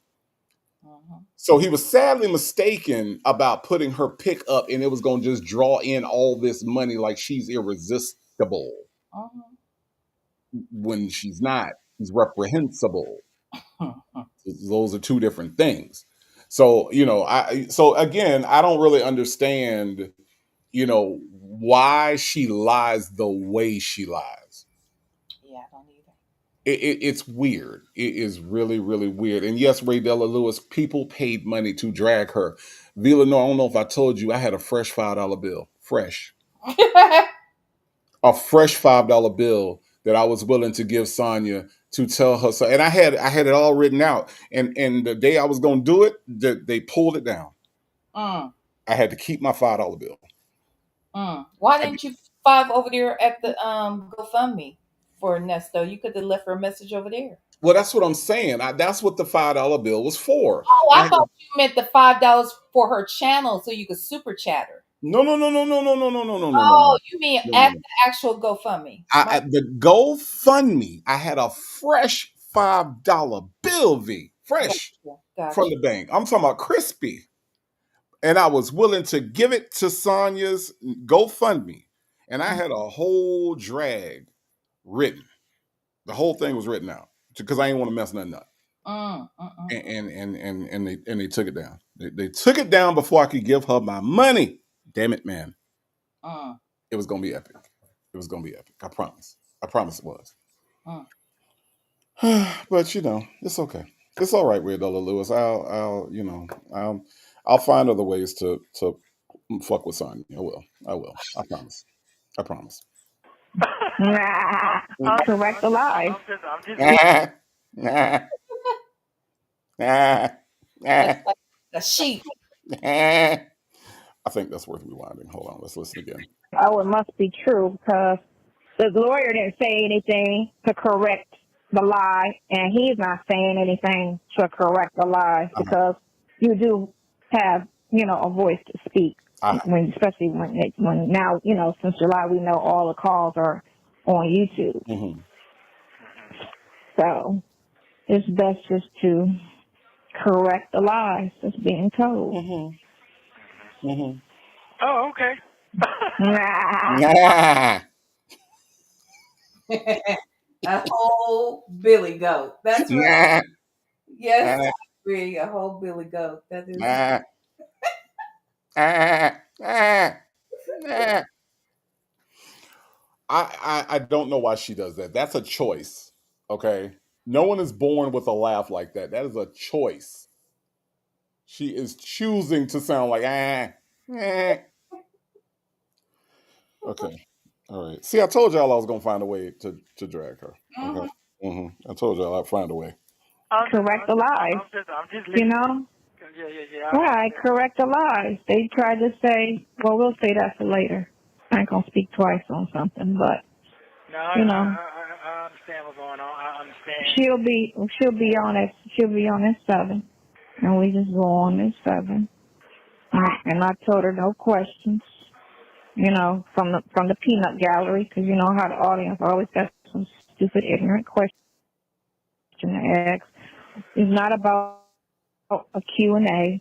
B: So he was sadly mistaken about putting her pick up and it was going to just draw in all this money like she's irresistible when she's not. She's reprehensible. Those are two different things. So, so again, I don't really understand, why she lies the way she lies.
C: Yeah, I don't either.
B: It's weird. It is really, really weird. And yes, Ray Della Lewis, people paid money to drag her. Villanor, I don't know if I told you, I had a fresh $5 bill. Fresh. A fresh $5 bill that I was willing to give Sonya to tell her. So, and I had it all written out. And the day I was gonna do it, they pulled it down. I had to keep my $5 bill.
C: Why didn't you five over there at the GoFundMe for Nesto? You could have left her a message over there.
B: Well, that's what I'm saying. That's what the $5 bill was for.
C: Oh, I thought you meant the $5 for her channel so you could super chat her.
B: No.
C: Oh, you mean at the actual GoFundMe?
B: The GoFundMe, I had a fresh $5 bill, fresh
C: Gotcha.
B: from the bank. I'm talking about crispy. And I was willing to give it to Sonya's GoFundMe. And I had a whole drag written. The whole thing was written out because I didn't want to mess nothing up. And they took it down. They took it down before I could give her my money. Damn it, man. It was gonna be epic. It was gonna be epic. I promise. I promise it was. But it's okay. It's all right, Red Dollar Lewis. I'll find other ways to fuck with Sonya. I will. I promise. I promise.
H: I'll correct the lie.
C: That's like a sheep.
B: I think that's worth rewinding. Hold on, let's listen again.
H: Oh, it must be true because the lawyer didn't say anything to correct the lie, and he's not saying anything to correct the lie because you do have, a voice to speak. Especially when now, since July, we know all the calls are on YouTube. So it's best just to correct the lies that's being told.
B: Mm-hmm. Mm-hmm.
G: Oh, okay.
B: Nah.
C: A whole billy goat. That's right.
B: Nah.
C: Yes,
B: Ah,
C: I agree. A whole billy goat. That is.
B: ah, ah, ah, ah. I don't know why she does that. That's a choice. Okay. No one is born with a laugh like that. That is a choice. She is choosing to sound like ah. Okay. All right. See, I told y'all I was gonna find a way to drag her. Okay. I told y'all I'd find a way.
H: Correct the lies.
G: I'm just
H: You
G: listening.
H: know?
G: Yeah.
H: Right, correct the lies. They tried to say, well, we'll say that for later. I ain't gonna speak twice on something, but
G: No,
H: you know,
G: I understand what's going on. I understand.
H: she'll be on at 7, and we just go on at 7. And I told her no questions. You know, from the peanut gallery, because you know how the audience always got some stupid, ignorant question to ask. It's not about a Q&A.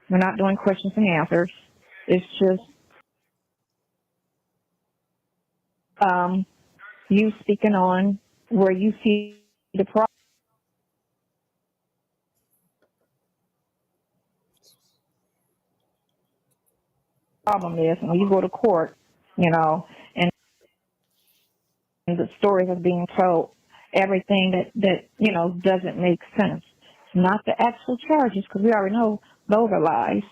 H: We're not doing questions and answers. It's just you speaking on where you see the problem is when you go to court, you know, and the story is being told, everything that you know doesn't make sense. Not the actual charges, because we already know those are lies,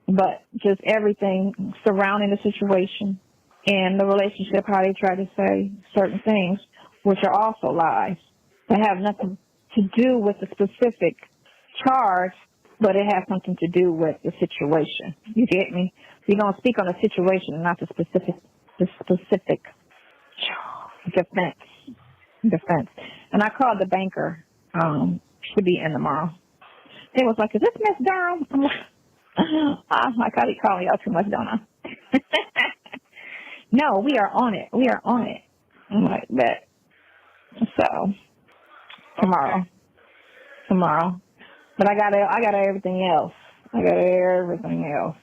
H: but just everything surrounding the situation and the relationship, how they try to say certain things, which are also lies. They have nothing to do with the specific charge, but it has something to do with the situation. You get me? You're going to speak on the situation and not the specific defense. And I called the banker. Should be in tomorrow. They was like, "Is this Miss Durham?" I'm like, I be calling y'all too much, don't I? No, we are on it. We are on it. I'm like, bet. So tomorrow. But I got everything else. I got everything else.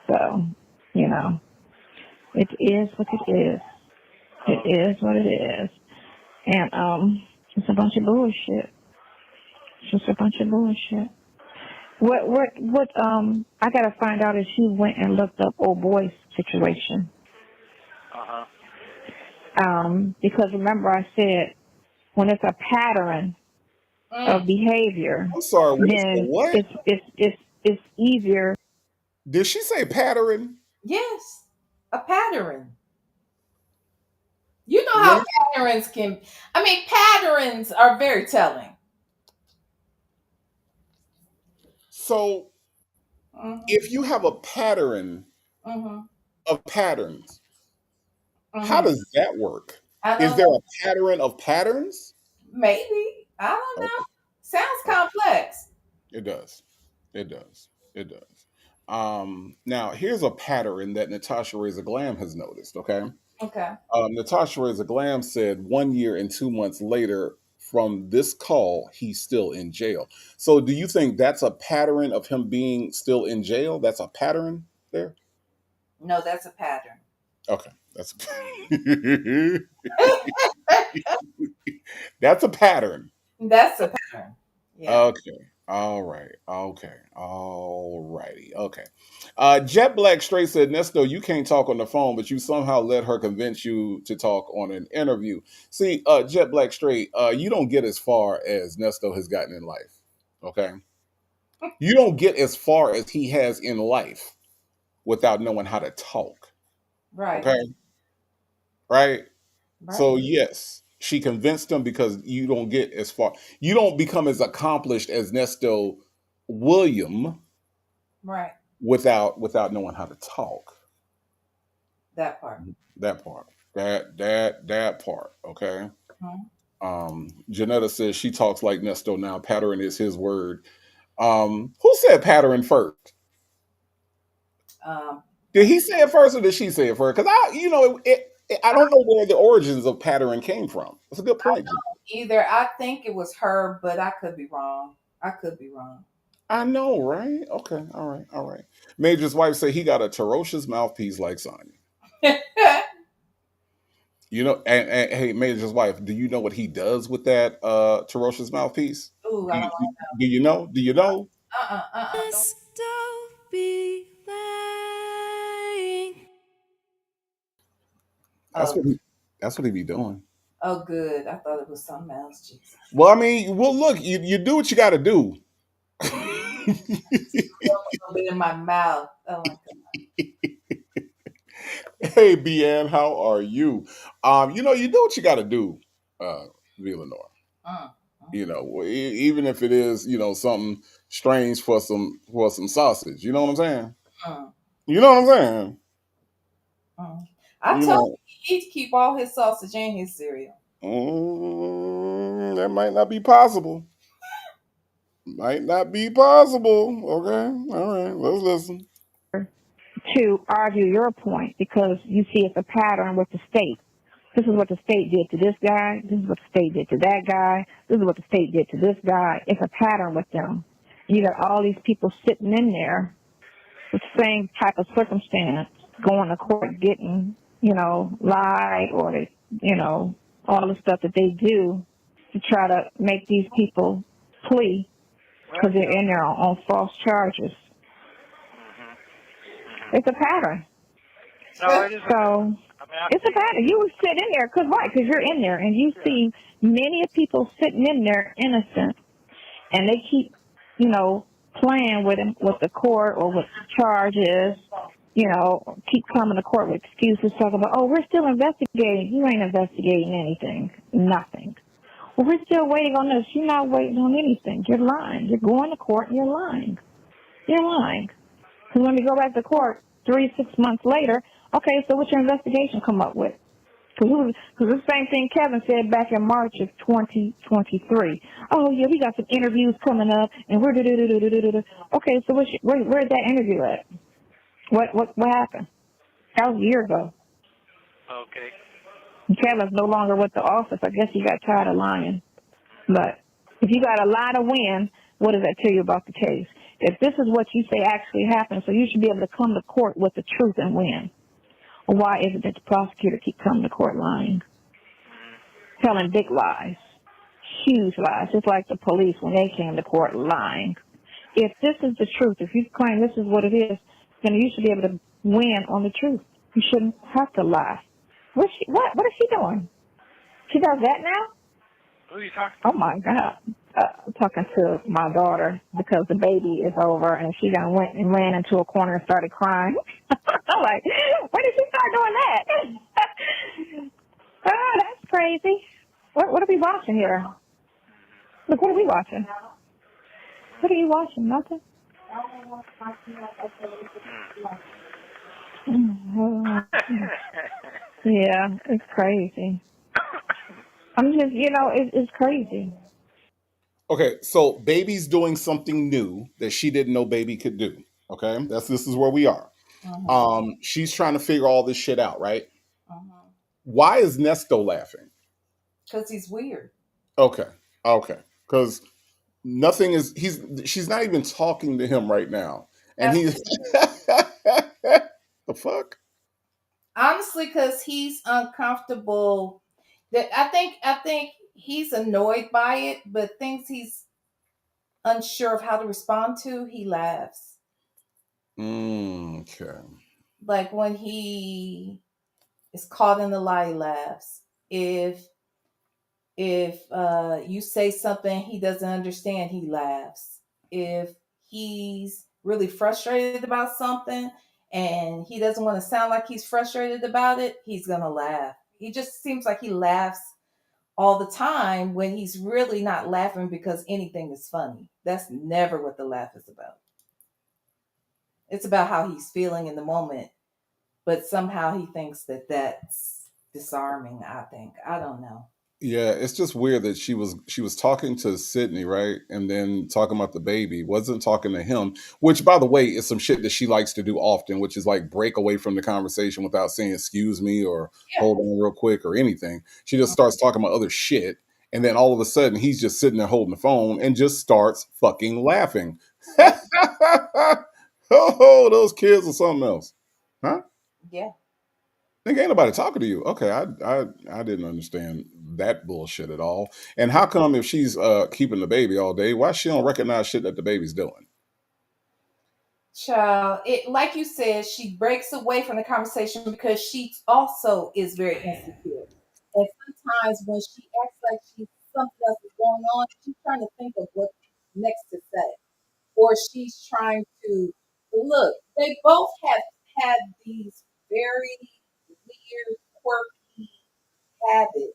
H: So, you know, it is what it is. It is what it is. And it's a bunch of bullshit. It's just a bunch of bullshit. What I gotta find out if she went and looked up old boy's situation. Because remember I said when it's a pattern of behavior,
B: I'm sorry.
H: then
B: What?
H: it's easier.
B: Did she say pattern?
C: Yes, a pattern. You know how
B: When
C: patterns can. I mean, patterns are very telling.
B: so
C: Mm-hmm.
B: if you have a pattern
C: Mm-hmm.
B: of patterns, how
C: Mm-hmm.
B: does that work?
C: I
B: Is
C: don't
B: there
C: know.
B: a pattern of patterns?
C: Maybe. I don't know.
B: Okay.
C: Sounds
B: Okay.
C: complex.
B: It does. It does. It does. Now here's a pattern that Natasha Reza Glam has noticed. Okay.
C: Okay.
B: Natasha Reza Glam said 1 year and 2 months later from this call, he's still in jail. So do you think that's a pattern of him being still in jail? That's a pattern there?
C: No, that's a pattern.
B: Okay. That's that's a pattern.
C: That's a pattern. Yeah.
B: Okay. All right. Okay. All righty. Okay. Jet Black Straight said, Nesto, you can't talk on the phone, but you somehow let her convince you to talk on an interview. See, Jet Black Straight, you don't get as far as Nesto has gotten in life. Okay. You don't get as far as he has in life without knowing how to talk.
C: Right.
B: Okay. Right.
C: Right.
B: So yes, she convinced him because you don't get as far. You don't become as accomplished as Nesto William
C: Right.
B: without knowing how to talk.
C: That part.
B: That part. That part. Okay.
C: Mhm.
B: Janetta says she talks like Nesto now. Pattern is his word. Who said pattern first?
C: Um,
B: Did he say it first or did she say it first? Because I, I don't know where the origins of pattern came from. That's a good point.
C: Either I think it was her, but I could be wrong. I could be wrong.
B: I know, right? Okay, all right, all right. Major's wife said he got a ferocious mouthpiece like Sonya. You know, and hey, Major's wife, do you know what he does with that ferocious mouthpiece?
C: Ooh, I don't
B: Do you know? Do you know?
C: Don't.
F: Don't be lying.
B: That's
C: Oh,
B: what he. That's what he be doing.
C: oh, good. I thought it was something else. Jesus.
B: Well, I mean, well, look, you do what you got to do.
C: A little bit in my mouth. Oh my
B: Hey, Bian, how are you? You know, you do what you got to do, V. Lenore.
C: God.
B: You know, even if it is, you know, something strange for some sausage. You know what I'm saying?
C: Mm,
B: You know what I'm saying?
C: mm. I
B: You
C: told
B: know,
C: you he'd keep all his sausage in his cereal.
B: that might not be possible. Might not be possible. Okay, all right, let's listen.
H: To argue your point because you see it's a pattern with the state. This is what the state did to this guy. This is what the state did to that guy. This is what the state did to this guy. It's a pattern with them. You got all these people sitting in there with the same type of circumstance, going to court, getting, lied or, all the stuff that they do to try to make these people plea because they're in there on false charges. It's a pattern.
G: No, it is.
H: So
G: I mean, I
H: it's a
G: see.
H: pattern. You would sit in there, because you're in there, and you see many of people sitting in there innocent, and they keep, playing with them, with the court or with charges, keep coming to court with excuses, talking about, oh, we're still investigating. You ain't investigating anything. Nothing. Well, we're still waiting on this. You're not waiting on anything. You're lying. You're going to court and you're lying. You're lying. Because when we go back to court 3-6 months later, okay, so what's your investigation come up with? Because the same thing Kevin said back in March of 2023. Oh, yeah, we got some interviews coming up, and we're do-do-do-do-do-do-do. Okay, so where's that interview at? What happened? That was a year ago.
G: Okay.
H: Kevin's no longer with the office. I guess he got tired of lying. But if you got a lie to win, what does that tell you about the case? If this is what you say actually happened, so you should be able to come to court with the truth and win. Why is it that the prosecutor keep coming to court lying? Telling big lies, huge lies, just like the police when they came to court lying. If this is the truth, if you claim this is what it is, then you should be able to win on the truth. You shouldn't have to lie. What is she doing? She does that now?
G: Who are you talking
H: Oh my God. I'm talking to my daughter because the baby is over and she done went and ran into a corner and started crying. I'm like, when did she start doing that? Oh, that's crazy. What are we watching here? Look, what are we watching? What are you watching? Nothing?
G: to?
H: Yeah, it's crazy. I'm just, it's crazy.
B: Okay, so baby's doing something new that she didn't know baby could do. Okay, this is where we are. She's trying to figure all this shit out, right? Why is Nesto laughing?
C: Because he's weird.
B: Okay, okay, because nothing is. She's not even talking to him right now, and
C: That's
B: he's the fuck.
C: honestly because he's uncomfortable. That I think he's annoyed by it, but things he's unsure of how to respond to, he laughs.
B: Okay.
C: Like when he is caught in the lie, he laughs. If you say something he doesn't understand, he laughs. If he's really frustrated about something and he doesn't want to sound like he's frustrated about it, he's gonna laugh. He just seems like he laughs all the time when he's really not laughing because anything is funny. That's never what the laugh is about. It's about how he's feeling in the moment, but somehow he thinks that that's disarming. I think, I don't know.
B: Yeah, it's just weird that she was talking to Sydney, right? And then talking about the baby, wasn't talking to him, which by the way is some shit that she likes to do often, which is like break away from the conversation without saying excuse me or
C: Yeah.
B: hold on real quick or anything. She just starts talking about other shit. And then all of a sudden he's just sitting there holding the phone and just starts fucking laughing.
C: Yeah.
B: Oh, those kids are something else. Huh?
C: Yeah.
B: Nigga, ain't nobody talking to you. Okay, I didn't understand that bullshit at all. And how come if she's keeping the baby all day, why she don't recognize shit that the baby's doing?
C: Child, it like you said, she breaks away from the conversation because she also is very insecure. And sometimes when she acts like something else is going on, she's trying to think of what next to say. Or she's trying to look. They both have had these very weird, quirky habits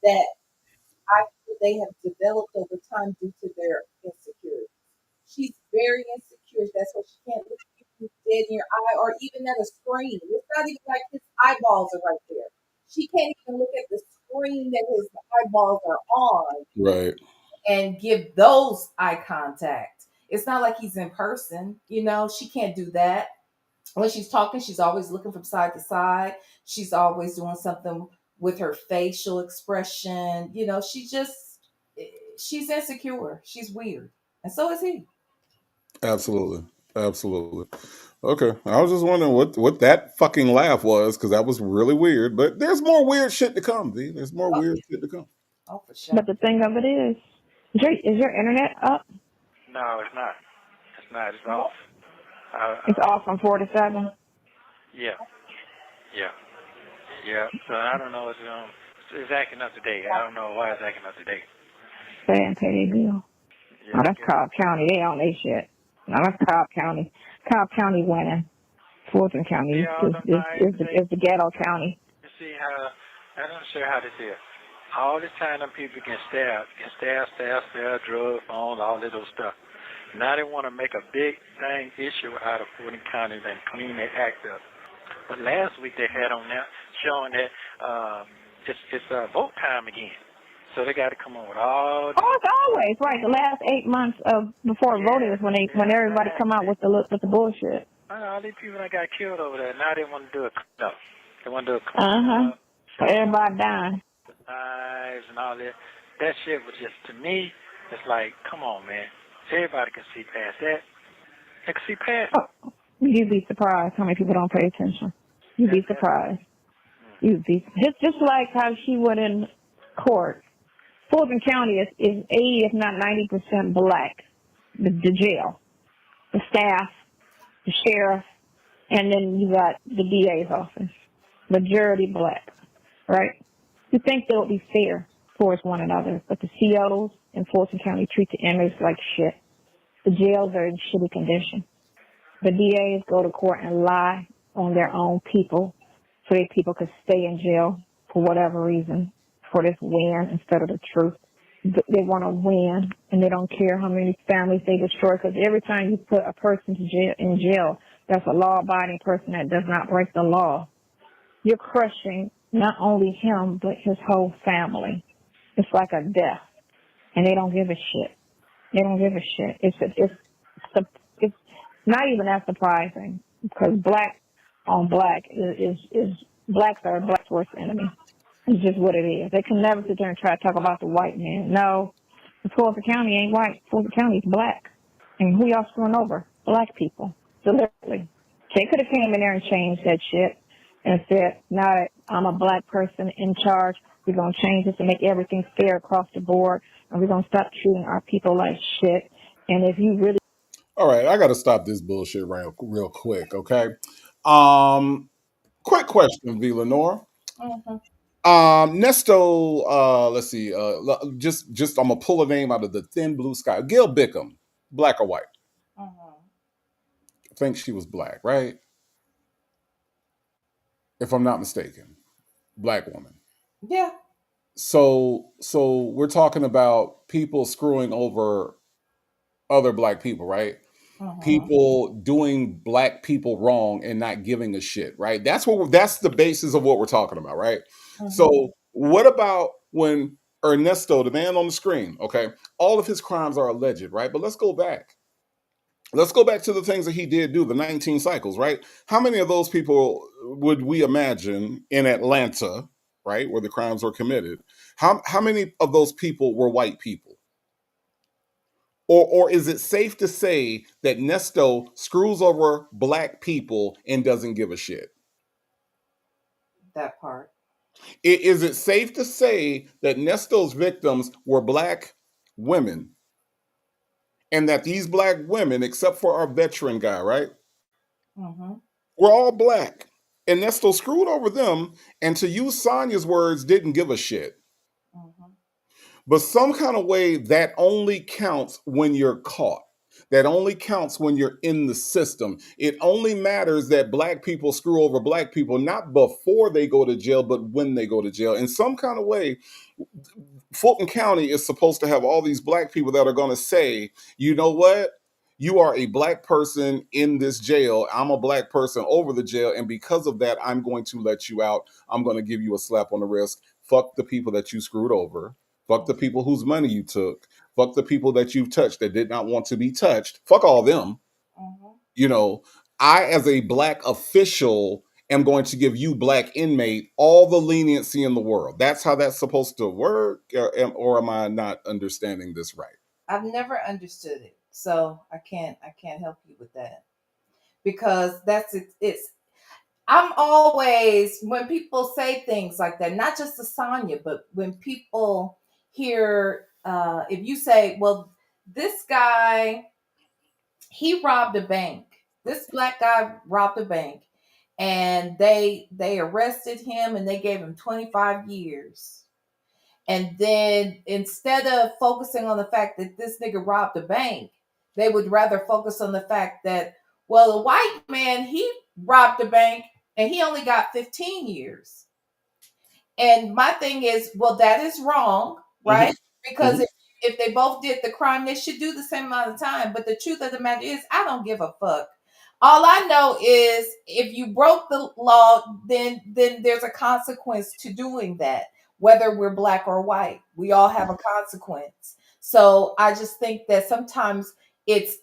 C: that I feel they have developed over time due to their insecurity. She's very insecure. That's why she can't look you dead in your eye or even at a screen. It's not even like his eyeballs are right there. She can't even look at the screen that his eyeballs are on
B: Right.
C: and give those eye contact. It's not like he's in person, she can't do that. When she's talking, she's always looking from side to side. She's always doing something with her facial expression. She's insecure. She's weird. And so is he.
B: Absolutely. Absolutely. Okay. I was just wondering what that fucking laugh was, because that was really weird. But there's more weird shit to come, V. There's more
C: Oh,
B: weird shit to come.
C: oh for sure.
H: But the thing of it is your internet up?
G: No, it's not. It's not. It's off.
H: It's off from 4 to 7.
G: Yeah. Yeah. Yeah. So I don't know. It's acting up today. I don't know why it's acting up today.
H: They didn't pay their bill.
G: Yeah.
H: Oh, that's Cobb County. They on their shit. No, that's Cobb County. Cobb County winning. Fulton County
G: Yeah, all them
H: is the ghetto county.
G: You see how, I'm not sure how this is. All this time them people get stabbed, drugs, phones, all that other stuff. Now they want to make a big thing issue out of Fulton County and clean their act up. But last week they had on there showing that it's vote time again. So they got to come on with all.
H: Oh, it's always right. The last 8 months of before voting is when everybody come out with the bullshit.
G: All these people that got killed over there, now they want to do a cleanup. They want to do a cleanup.
H: So everybody dying.
G: The knives and all that. That shit was just, to me, it's like, come on, man. Everybody can see past that. They can see past it.
H: Oh, you'd be surprised how many people don't pay attention. You'd be surprised. You'd be just like how she went in court. Fulton County is 80, if not 90% black. The jail, the staff, the sheriff, and then you got the DA's office. Majority black, right? You think they would be fair towards one another, but the COs in Fulton County treat the inmates like shit. The jails are in shitty condition. The DAs go to court and lie on their own people so that people could stay in jail for whatever reason, for this win instead of the truth. They want to win, and they don't care how many families they destroy, because every time you put a person in jail, that's a law-abiding person that does not break the law. You're crushing not only him, but his whole family. It's like a death, and they don't give a shit. They don't give a shit. It's not even that surprising, because black on black is blacks are black's worst enemy. It's just what it is. They can never sit there and try to talk about the white man. No, Fulton County ain't white. Fulton County is black. And who y'all screwing over? Black people. Deliberately. They could have came in there and changed that shit and said, now that I'm a black person in charge, we're going to change this to make everything fair across the board, and we're going to stop treating our people like shit. And if you really...
B: All right, I got to stop this bullshit real quick, okay? Quick question, V. Lenore.
C: Mm-hmm.
B: Nesto, let's see, just I'm gonna pull a name out of the thin blue sky. Gail Bickham, black or white?
C: Mm-hmm.
B: I think she was black, right? If I'm not mistaken, black woman.
C: Yeah.
B: So we're talking about people screwing over other black people, right?
C: Mm-hmm.
B: People doing black people wrong and not giving a shit, right? That's the basis of what we're talking about, right?
C: Mm-hmm.
B: So What about when Ernesto, the man on the screen, okay, all of his crimes are alleged, right? But let's go back. Let's go back to the things that he did do, the 19 cycles, right? How many of those people would we imagine in Atlanta, right, where the crimes were committed? How many of those people were white people? Or is it safe to say that Nesto screws over black people and doesn't give a shit?
C: That part.
B: Is it safe to say that Nesto's victims were black women and that these black women, except for our veteran guy, right,
C: Mm-hmm.
B: were all black? And Nesto screwed over them and, to use Sonya's words, didn't give a shit.
C: Mm-hmm.
B: But some kind of way that only counts when you're caught. That only counts when you're in the system. It only matters that black people screw over black people, not before they go to jail, but when they go to jail. In some kind of way, Fulton County is supposed to have all these black people that are going to say, you know what? You are a black person in this jail. I'm a black person over the jail. And because of that, I'm going to let you out. I'm going to give you a slap on the wrist. Fuck the people that you screwed over. Fuck the people whose money you took. Fuck the people that you've touched that did not want to be touched. Fuck all them.
C: Mm-hmm.
B: You know, I, as a black official, am going to give you, black inmate, all the leniency in the world. That's how that's supposed to work, or am I not understanding this right?
C: I've never understood it, so I can't help you with that because that's it. It's I'm always when people say things like that, not just to Sonya, but when people hear if you say, "Well, this guy he robbed a bank. This black guy robbed a bank, and they arrested him and they gave him 25 years." And then instead of focusing on the fact that this nigga robbed a bank, they would rather focus on the fact that, well, a white man, he robbed a bank and he only got 15 years. And my thing is, well, that is wrong, right?
B: Mhm,
C: Because
B: mhm.
C: if they both did the crime, they should do the same amount of time. But the truth of the matter is, I don't give a fuck. All I know is if you broke the law, then there's a consequence to doing that, whether we're black or white. We all have a consequence. So I just think that sometimes it's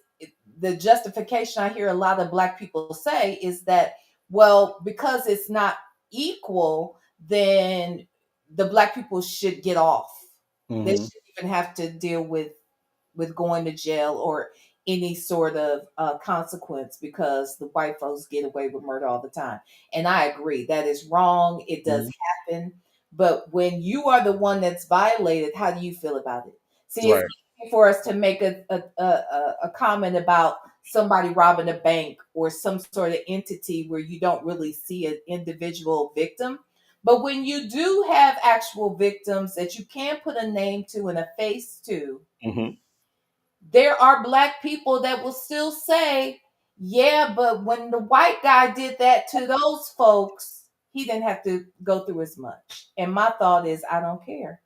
C: the justification I hear a lot of black people say is that, well, because it's not equal, then the black people should get off. They
B: Mhm.
C: shouldn't even have to deal with going to jail or any sort of consequence because the white folks get away with murder all the time. And I agree that is wrong. It does
B: Mhm.
C: happen. But when you are the one that's violated, how do you feel about it? See, it's
B: Right.
C: easy for us to make a comment about somebody robbing a bank or some sort of entity where you don't really see an individual victim. But when you do have actual victims that you can put a name to and a face to,
B: Mhm.
C: there are black people that will still say, yeah, but when the white guy did that to those folks, he didn't have to go through as much. And my thought is, I don't care.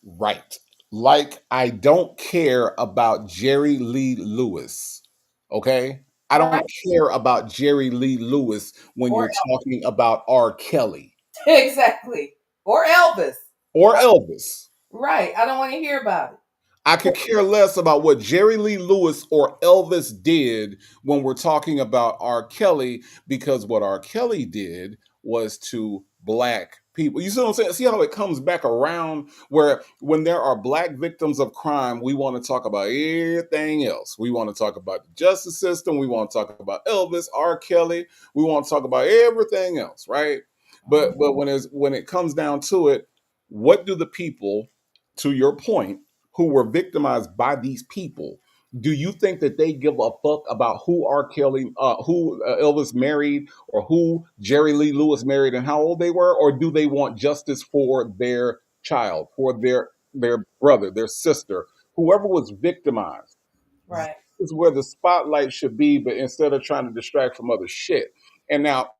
B: Right. Like, I don't care about Jerry Lee Lewis. Okay? I
C: Right?
B: don't care about Jerry Lee Lewis when
C: Or
B: you're talking about R. Kelly
C: exactly. Or Elvis.
B: or Elvis.
C: Right. I don't want to hear about
B: I could care less about what Jerry Lee Lewis or Elvis did when we're talking about R. Kelly, because what R. Kelly did was to black people. You see what I'm saying? See how it comes back around, where when there are black victims of crime, we want to talk about everything else. We want to talk about the justice system. We want to talk about Elvis, R. Kelly. We want to talk about everything else, right?
C: it.
B: But when it comes down to it, what do the people, to your point, who were victimized by these people, do you think that they give a fuck about who R. Kelly, who Elvis married, or who Jerry Lee Lewis married, and how old they were, or do they want justice for their child, for their brother, their sister, whoever was victimized?
C: Right.
B: Is where the spotlight should be, but instead of trying to distract from other shit. And now,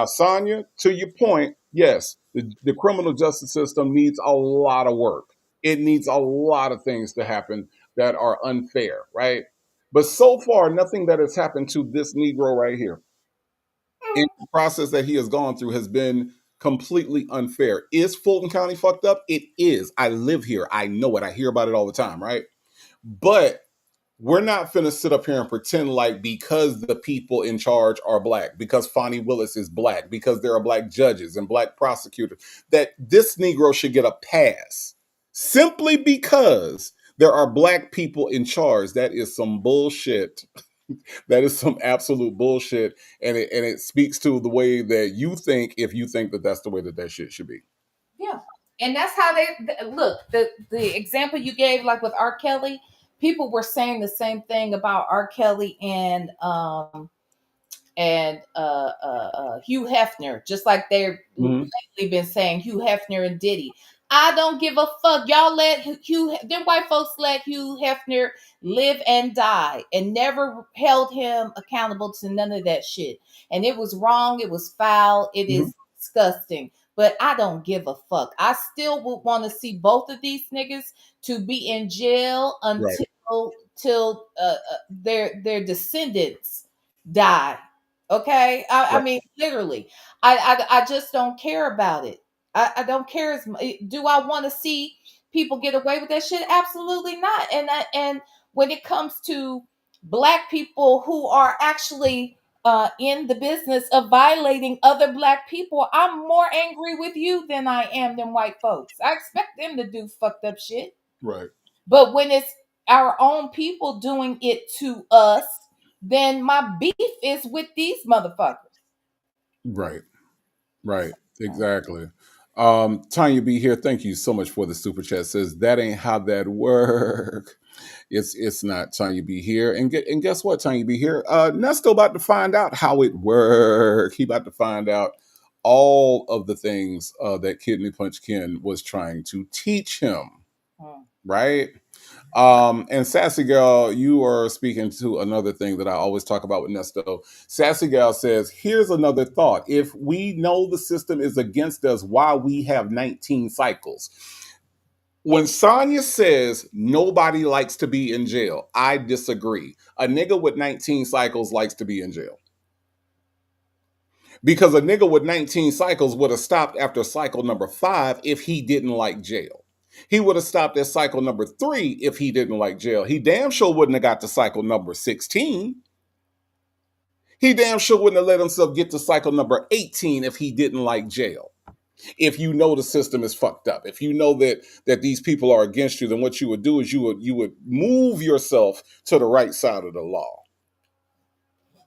B: Sonya, to your point, yes, the criminal justice system needs a lot of work. It needs a lot of things to happen that are unfair, right? But so far, nothing that has happened to this Negro right here in the process that he has gone through has been completely unfair. Is Fulton County fucked up? It is. I live here. I know it. I hear about it all the time, right? But we're not finna sit up here and pretend like because the people in charge are black, because Fonnie Willis is black, because there are black judges and black prosecutors, that this Negro should get a pass simply because there are black people in charge. That is some bullshit. That is some absolute bullshit, and it speaks to the way that you think, if you think that that's the way that shit should be.
C: Yeah, and that's how they look. The example you gave, like with R. Kelly, people were saying the same thing about R. Kelly and Hugh Hefner, just like they've lately been saying Hugh Hefner and Diddy. I don't give a fuck. Y'all let them white folks let Hugh Hefner live and die and never held him accountable to none of that shit. And it was wrong. It was foul. It is disgusting. But I don't give a fuck. I still would want to see both of these niggas to be in jail until till their descendants die. Okay, I mean, literally, I just don't care about it. I don't care as much. Do I want to see people get away with that shit? Absolutely not. And when it comes to black people who are actually in the business of violating other black people, I'm more angry with you than I am them white folks. I expect them to do fucked up shit.
B: Right.
C: But when it's our own people doing it to us, then my beef is with these motherfuckers.
B: Right. Right. Exactly. Tanya B here. Thank you so much for the super chat. Says that ain't how that work. It's not. Tanya B here. And guess what? Tanya B here. Nesto about to find out how it work. He about to find out all of the things that Kidney Punch Ken was trying to teach him. Right. And Sassy Gal, you are speaking to another thing that I always talk about with Nesto. Sassy Gal says, here's another thought. If we know the system is against us, why we have 19 cycles? When Sonya says nobody likes to be in jail, I disagree. A nigga with 19 cycles likes to be in jail. Because a nigga with 19 cycles would have stopped after cycle number 5 if he didn't like jail. He would have stopped at cycle number 3 if he didn't like jail. He damn sure wouldn't have got to cycle number 16. He damn sure wouldn't have let himself get to cycle number 18 if he didn't like jail. If you know the system is fucked up, if you know that these people are against you, then what you would do is you would move yourself to the right side of the law.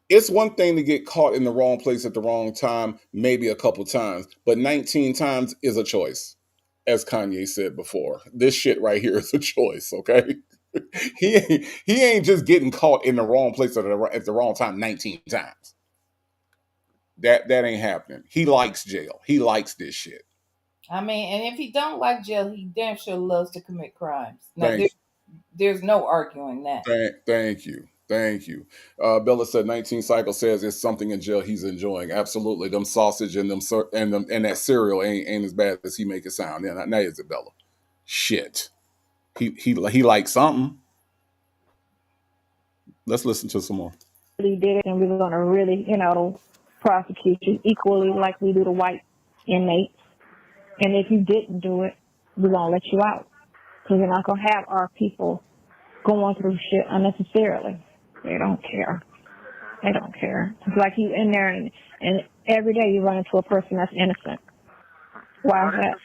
B: It's one thing to get caught in the wrong place at the wrong time, maybe a couple times, but 19 times is a choice. As Kanye said before, this shit right here is a choice, okay? he ain't just getting caught in the wrong place at the wrong time 19 times. That ain't happening. He likes jail. He likes this shit.
C: I mean, and if he don't like jail, he damn sure loves to commit crimes. Now, there's no arguing that.
B: Thank you. Thank you. Bella said 19 cycle says it's something in jail he's enjoying. Absolutely. Them sausage and that cereal ain't as bad as he make it sound. Yeah, now is it, Bella? Shit. He likes something. Let's listen to some more.
H: We did it, and we're going to really, prosecute you equally like we do the white inmates. And if you didn't do it, we're going to let you out. Because we're not going to have our people going through shit unnecessarily. They don't care. They don't care. It's like you in there, and every day you run into a person that's innocent. Why is that?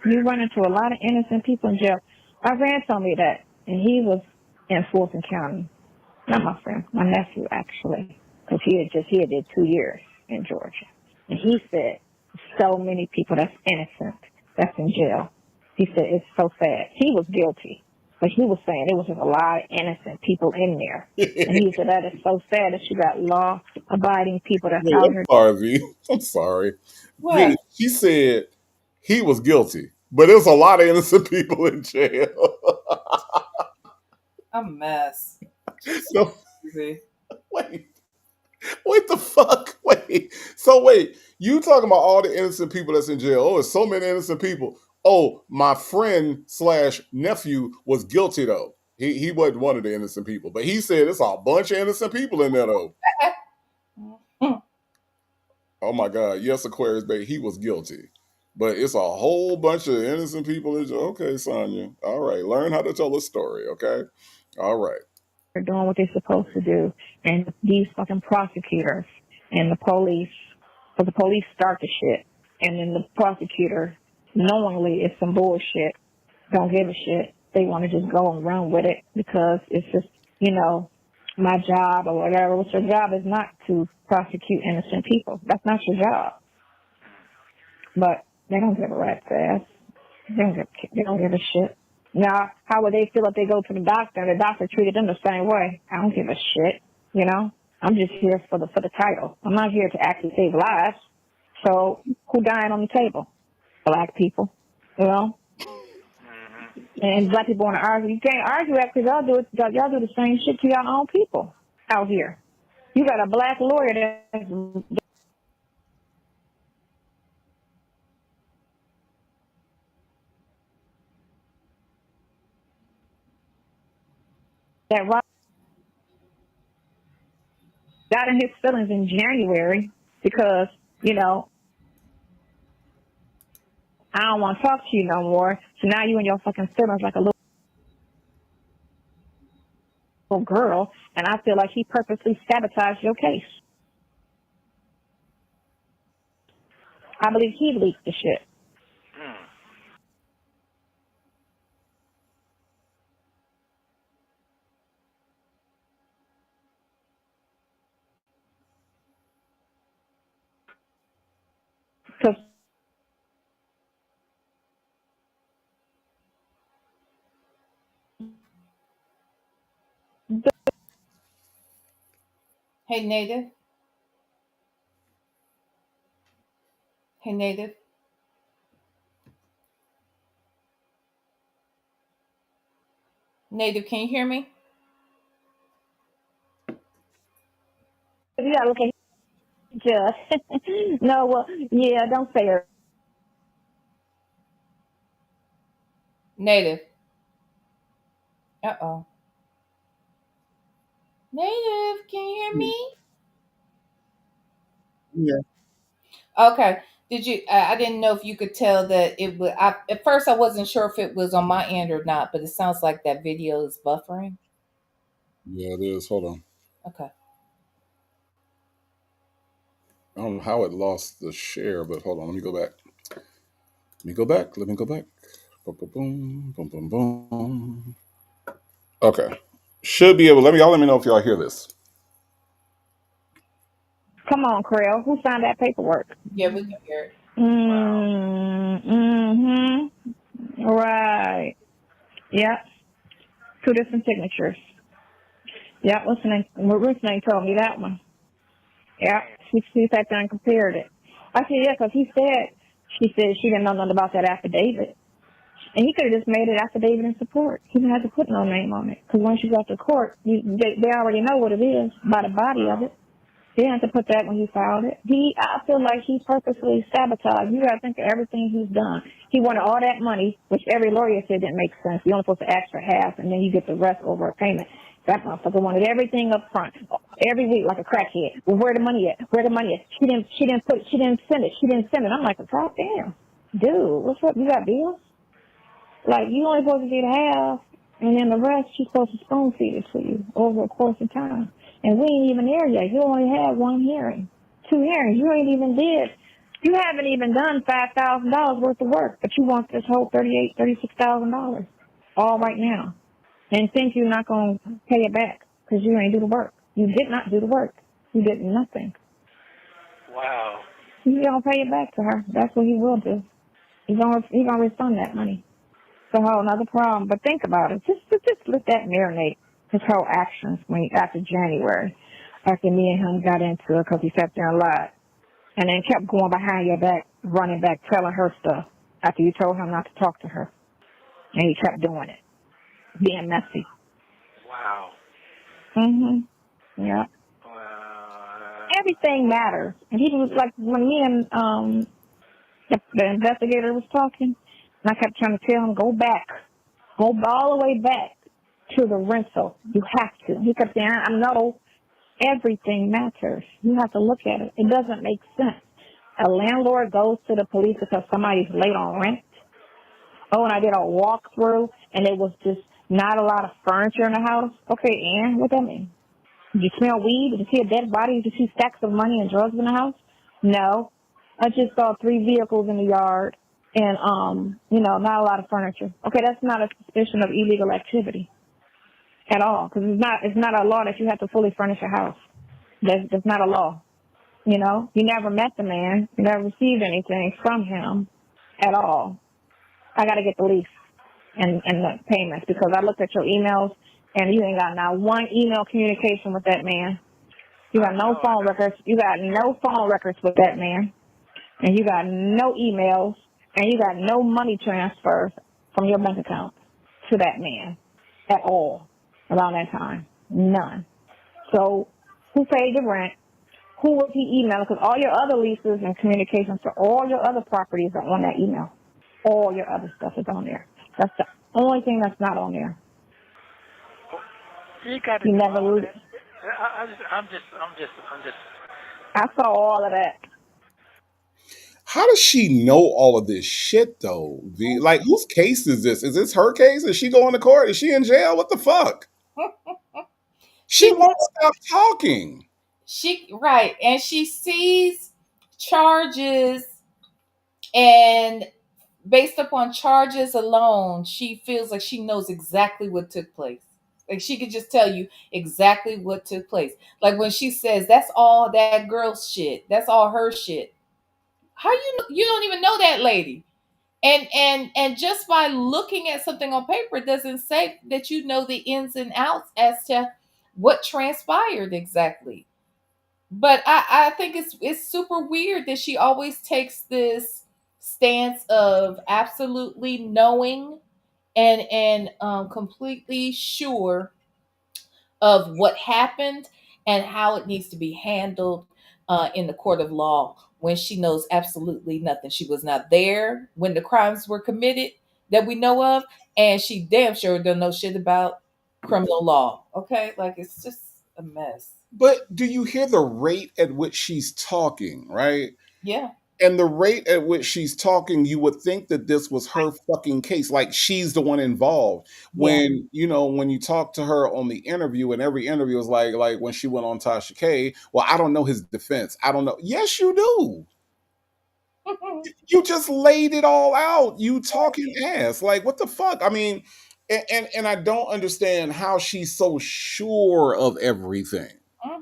H: You run into a lot of innocent people in jail. My friend told me that, and he was in Fulton County. Not my friend, my nephew, actually, because he had did 2 years in Georgia. And he said so many people that's innocent that's in jail. He said it's so sad. He was guilty. But he was saying there was just a lot of innocent people in there. And he said that is so sad that you got law-abiding people that's out here.
B: I'm sorry. What? She said he was guilty, but there's a lot of innocent people in jail.
C: A mess.
B: So, wait the fuck? Wait, you talking about all the innocent people that's in jail? Oh, there's so many innocent people. Oh, my friend / nephew was guilty though. He wasn't one of the innocent people, but he said it's a bunch of innocent people in there though. Oh my God. Yes, Aquarius Bay, he was guilty. But it's a whole bunch of innocent people. Okay, Sonya. All right. Learn how to tell a story, okay? All right.
H: They're doing what they're supposed to do. And these fucking prosecutors and the police, because the police start the shit. And then the prosecutor, knowingly, it's some bullshit, don't give a shit. They want to just go and run with it because it's just, my job or whatever. Which your job is not to prosecute innocent people. That's not your job. But they don't give a rat's ass. They don't give a shit. Now, how would they feel if they go to the doctor and the doctor treated them the same way? I don't give a shit, I'm just here for the title. I'm not here to actually save lives. So who dying on the table? Black people, And black people want to argue. You can't argue that because y'all do the same shit to your own people out here. You got a black lawyer that got in his feelings in January because, I don't want to talk to you no more. So now you in your fucking feelings like a little girl, and I feel like he purposely sabotaged your case. I believe he leaked the shit. Because
C: Hey, Native. Hey, Native. Native, can you hear me?
H: you gotta look at just no, well, yeah, don't say it.
C: Native. Uh-oh. Native, can you hear me?
B: Yeah.
C: Okay. Did you? I didn't know if you could tell that it would. At first, I wasn't sure if it was on my end or not, but it sounds like that video is buffering.
B: Yeah, it is. Hold on.
C: Okay.
B: I don't know how it lost the share, but hold on. Let me go back. Let me go back. Let me go back. Boom, boom, boom, boom, boom, boom. Okay. Should be able. Let me know if y'all hear this.
H: Come on, Creel. Who signed that paperwork?
C: Yeah, we can hear it.
H: Right. Yep. 2 different signatures. Yep. What's the name? Ruth's name told me that one. Yep. She sat there and compared it. I said, yeah, because she said she didn't know nothing about that affidavit. And he could have just made it affidavit in support. He didn't have to put no name on it. Because once you go to court, they already know what it is by the body of it. He didn't have to put that when he filed it. I feel like he purposely sabotaged. You got to think of everything he's done. He wanted all that money, which every lawyer said didn't make sense. You're only supposed to ask for half, and then you get the rest over a payment. That motherfucker wanted everything up front, every week, like a crackhead. Well, where the money at? Where the money at? She didn't send it. I'm like, God damn, dude, what's up? You got bills? Like, you only supposed to get half, and then the rest she's supposed to spoon feed it to you over a course of time. And we ain't even there yet. You only had 1 hearing, 2 hearings. You haven't even done $5,000 worth of work, but you want this whole $36,000 all right now, and think you're not going to pay it back because you ain't do the work. You did not do the work. You did nothing.
G: Wow.
H: He's going to pay it back to her. That's what he will do. He's going to refund that money. It's a whole another problem. But think about it. Just let that marinate. His whole actions after January, after me and him got into it because he sat there and lied. And then kept going behind your back, running back, telling her stuff after you told him not to talk to her. And he kept doing it, being messy.
G: Wow.
H: Yeah. Everything matters. And he was like, when me and the investigator was talking, and I kept trying to tell him, go all the way back to the rental. You have to. He kept saying, I know everything matters. You have to look at it. It doesn't make sense. A landlord goes to the police because somebody's late on rent. Oh, and I did a walkthrough, and it was just not a lot of furniture in the house. Okay, and what that mean? Did you smell weed? Did you see a dead body? Did you see stacks of money and drugs in the house? No. I just saw 3 vehicles in the yard and, not a lot of furniture. Okay, that's not a suspicion of illegal activity at all, because it's not a law that you have to fully furnish a house. That's not a law. You know, you never met the man. You never received anything from him at all. I got to get the lease and the payments, because I looked at your emails and you ain't got not one email communication with that man. You got no phone records. You got no phone records with that man. And you got no emails. And you got no money transfers from your bank account to that man at all around that time. None. So who paid the rent? Who was he emailing? Because all your other leases and communications for all your other properties are on that email. All your other stuff is on there. That's the only thing that's not on there.
G: You
H: never lose.
G: I'm just.
H: I saw all of that.
B: How does she know all of this shit though? Like, whose case is this? Is this her case? Is she going to court? Is she in jail? What the fuck? She won't stop talking.
C: Right, and she sees charges, and based upon charges alone, she feels like she knows exactly what took place. Like she could just tell you exactly what took place. Like when she says, "That's all that girl's shit. That's all her shit." How you don't even know that lady? And just by looking at something on paper doesn't say that you know the ins and outs as to what transpired exactly. But I think it's super weird that she always takes this stance of absolutely knowing and completely sure of what happened and how it needs to be handled in the court of law, when she knows absolutely nothing. She was not there when the crimes were committed that we know of, and she damn sure don't know shit about criminal law. Okay, like it's just a mess.
B: But do you hear the rate at which she's talking, right?
C: Yeah.
B: And the rate at which she's talking, you would think that this was her fucking case. Like she's the one involved.
C: Yeah.
B: When you talk to her on the interview, and every interview is like when she went on Tasha K, well, I don't know his defense. I don't know. Yes, you do. You just laid it all out. You talking ass. Like, what the fuck? I mean, and I don't understand how she's so sure of everything.
C: Hmm.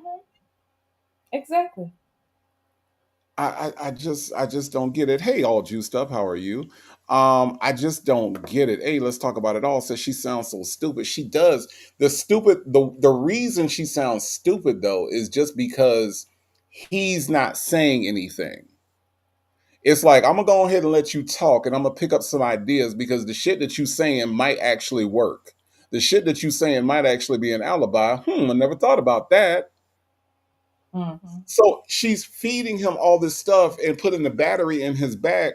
C: Exactly.
B: I just don't get it. Hey, all juiced up, how are you? I just don't get it. Hey, let's talk about it all. Says she sounds so stupid. She does. The reason she sounds stupid though is just because he's not saying anything. It's like, I'm gonna go ahead and let you talk, and I'm gonna pick up some ideas because the shit that you saying might actually work. The shit that you saying might actually be an alibi. I never thought about that.
C: Hmm.
B: So she's feeding him all this stuff and putting the battery in his back,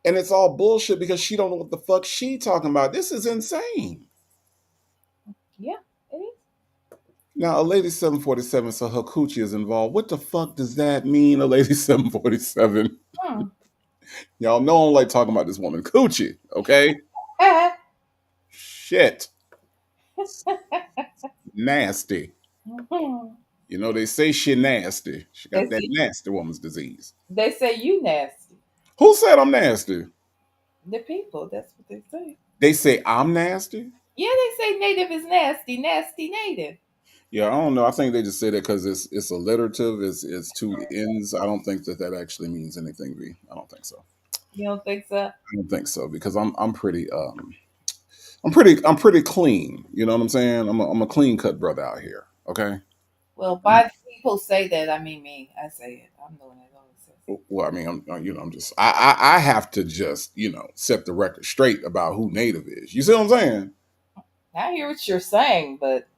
B: and it's all bullshit because she don't know what the fuck she talking about. This is insane.
C: Yeah, it is.
B: Now, a lady 747, so her coochie is involved. What the fuck does that mean, a lady 747?
C: Hmm.
B: Y'all know I don't like talking about this woman coochie, okay? Shit. Nasty. You know, they say she nasty. She
C: they
B: got that
C: say
B: nasty woman's disease.
C: they say you nasty.
B: Who said I'm nasty?
C: The people, that's what they say.
B: They say I'm nasty?
C: Yeah, they say native is nasty, nasty native.
B: Yeah, I don't know. I think they just say that because it's alliterative. It's two ends. I don't think that that actually means anything. V. I don't think so.
C: You don't think so?
B: I don't think so because I'm pretty clean. You know what I'm saying? I'm a clean cut brother out here. Okay.
C: Well, by the people say that, I mean me. I say it. I'm the one that always says it.
B: Well, I mean, I'm just I have to just set the record straight about who native is. You see what I'm saying?
C: I hear what you're saying, but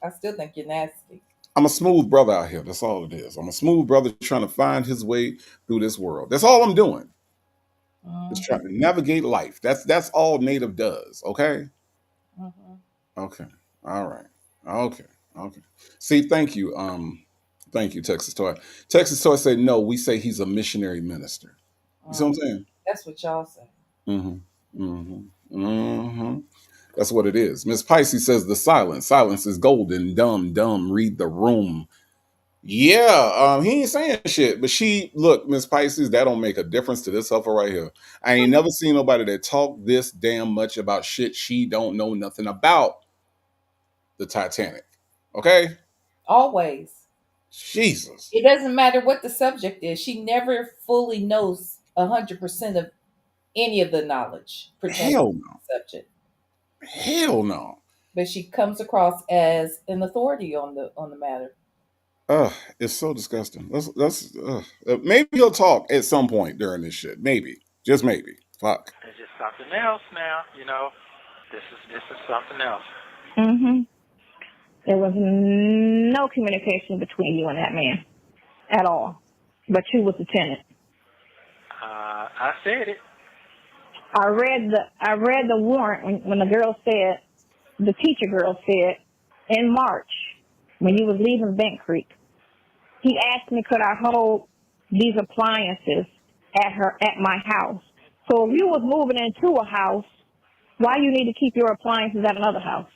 C: I still think you're nasty.
B: I'm a smooth brother out here. That's all it is. I'm a smooth brother trying to find his way through this world. That's all I'm doing. Just
C: Mm-hmm.
B: trying to navigate life. That's all native does. Okay.
C: Mm-hmm.
B: Okay. All right. Okay. Okay. See, thank you. Thank you, Texas Toy. Texas Toy said, no, we say he's a missionary minister. You see what I'm saying?
C: That's what y'all say.
B: Mm-hmm. Mm-hmm. Mm-hmm. That's what it is. Miss Pisces says the silence. Silence is golden. Dumb, dumb. Read the room. Yeah, he ain't saying shit. But look, Miss Pisces, that don't make a difference to this heifer right here. I ain't never seen nobody that talk this damn much about shit she don't know nothing about. The Titanic. Okay?
C: Always.
B: Jesus.
C: It doesn't matter what the subject is. She never fully knows 100% of any of the knowledge pertaining
B: Hell
C: to
B: no.
C: the subject.
B: Hell no.
C: But she comes across as an authority on the matter.
B: It's so disgusting. Maybe he'll talk at some point during this shit. Maybe. Just maybe. Fuck.
G: It's just something else now, This is something else.
H: Mm-hmm. There was no communication between you and that man at all. But you was the tenant.
G: I said it.
H: I read the warrant when the girl said, the teacher girl said, in March, when you was leaving Bent Creek, he asked me could I hold these appliances at my house. So if you was moving into a house, why you need to keep your appliances at another house?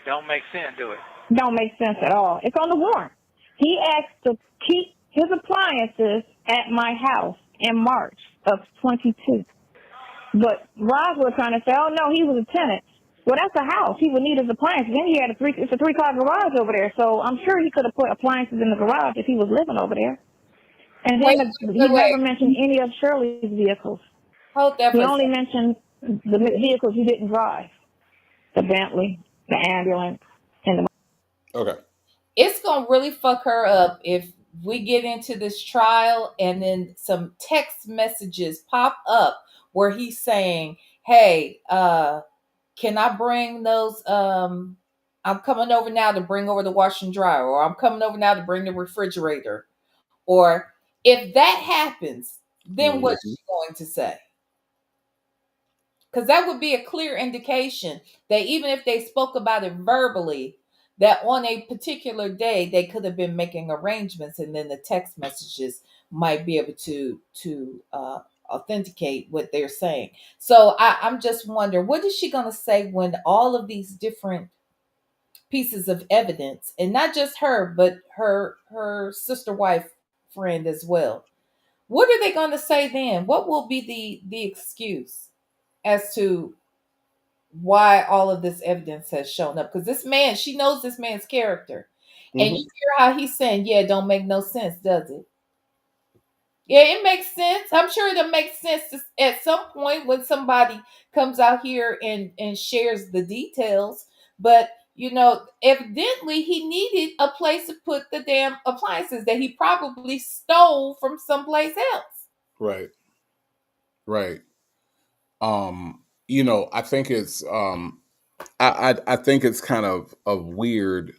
G: Don't make sense, do it?
H: Don't make sense at all. It's on the warrant. He asked to keep his appliances at my house in March of 22. But Roz was trying to say, oh, no, he was a tenant. Well, that's a house. He would need his appliances. Then he had it's a three-car garage over there. So I'm sure he could have put appliances in the garage if he was living over there. And then he never mentioned any of Shirley's vehicles.
C: Hold that.
H: He only mentioned the vehicles he didn't drive. The Bentley, the ambulance, and the...
B: Okay.
C: It's going to really fuck her up if we get into this trial and then some text messages pop up where he's saying, hey, can I bring those? I'm coming over now to bring over the washer and dryer, or I'm coming over now to bring the refrigerator. Or if that happens, then what's she going to say? Because that would be a clear indication that even if they spoke about it verbally, that on a particular day they could have been making arrangements, and then the text messages might be able to authenticate what they're saying. So I'm just wondering, what is she going to say when all of these different pieces of evidence, and not just her, but her sister wife friend as well, what are they going to say then? What will be the excuse as to why all of this evidence has shown up? Because this man, she knows this man's character. And you hear how he's saying, yeah, it don't make no sense, does it? Yeah, it makes sense. I'm sure it'll make sense at some point when somebody comes out here and shares the details. But, evidently he needed a place to put the damn appliances that he probably stole from someplace else.
B: Right. Right. I think it's I think it's kind of weird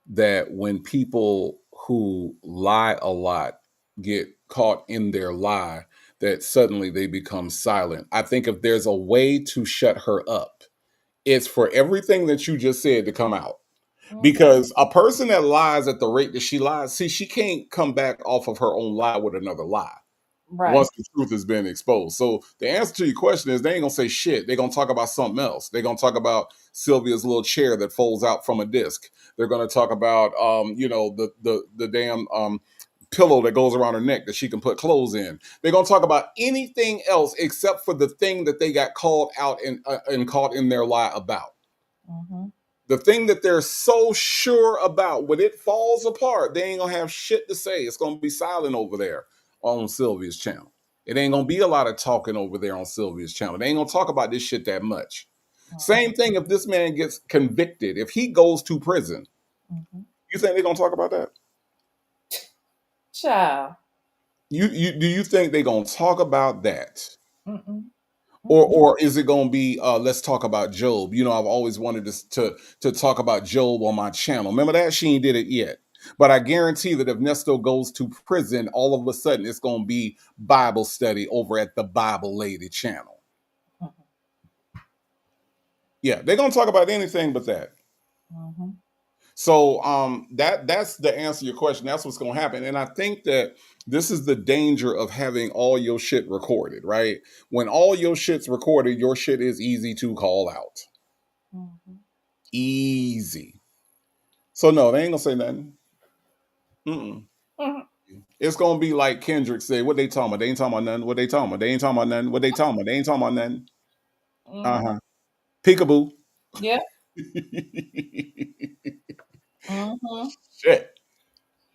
B: that when people who lie a lot get caught in their lie, that suddenly they become silent. I think if there's a way to shut her up, it's for everything that you just said to come out. Because a person that lies at the rate that she lies, see, she can't come back off of her own lie with another lie.
C: Right.
B: Once the truth has been exposed. So the answer to your question is they ain't gonna say shit. They're gonna talk about something else. They're gonna talk about Sylvia's little chair that folds out from a disc. They're gonna talk about the damn pillow that goes around her neck that she can put clothes in. They're gonna talk about anything else except for the thing that they got called out and caught in their lie about.
C: Mm-hmm.
B: The thing that they're so sure about, when it falls apart, they ain't gonna have shit to say. It's gonna be silent over there on Sylvia's channel. It ain't gonna be a lot of talking over there on Sylvia's channel. They ain't gonna talk about this shit that much.
C: Mm-hmm.
B: Same thing if this man gets convicted. If he goes to prison, you think they're gonna talk about that?
C: Child.
B: Do you think they're gonna talk about that?
C: Mm-mm.
B: Or is it going to be let's talk about Job? I've always wanted to talk about Job on my channel. Remember that? She ain't did it yet. But I guarantee that if Nesto goes to prison, all of a sudden it's going to be Bible study over at the Bible Lady channel. Yeah, they're going to talk about anything but that. So that's the answer to your question. That's what's going to happen. And I think that this is the danger of having all your shit recorded, right? When all your shit's recorded, your shit is easy to call out.
C: Mhm.
B: Easy. So no, they ain't gonna say nothing. Mm-mm.
C: Mhm.
B: It's gonna be like Kendrick said, what they talking about? They ain't talking about nothing. What they talking about? They ain't talking about nothing. What they talking about? They ain't talking about nothing.
C: Mhm.
B: Uh-huh. Peekaboo.
C: Yeah. Mhm.
B: Shit.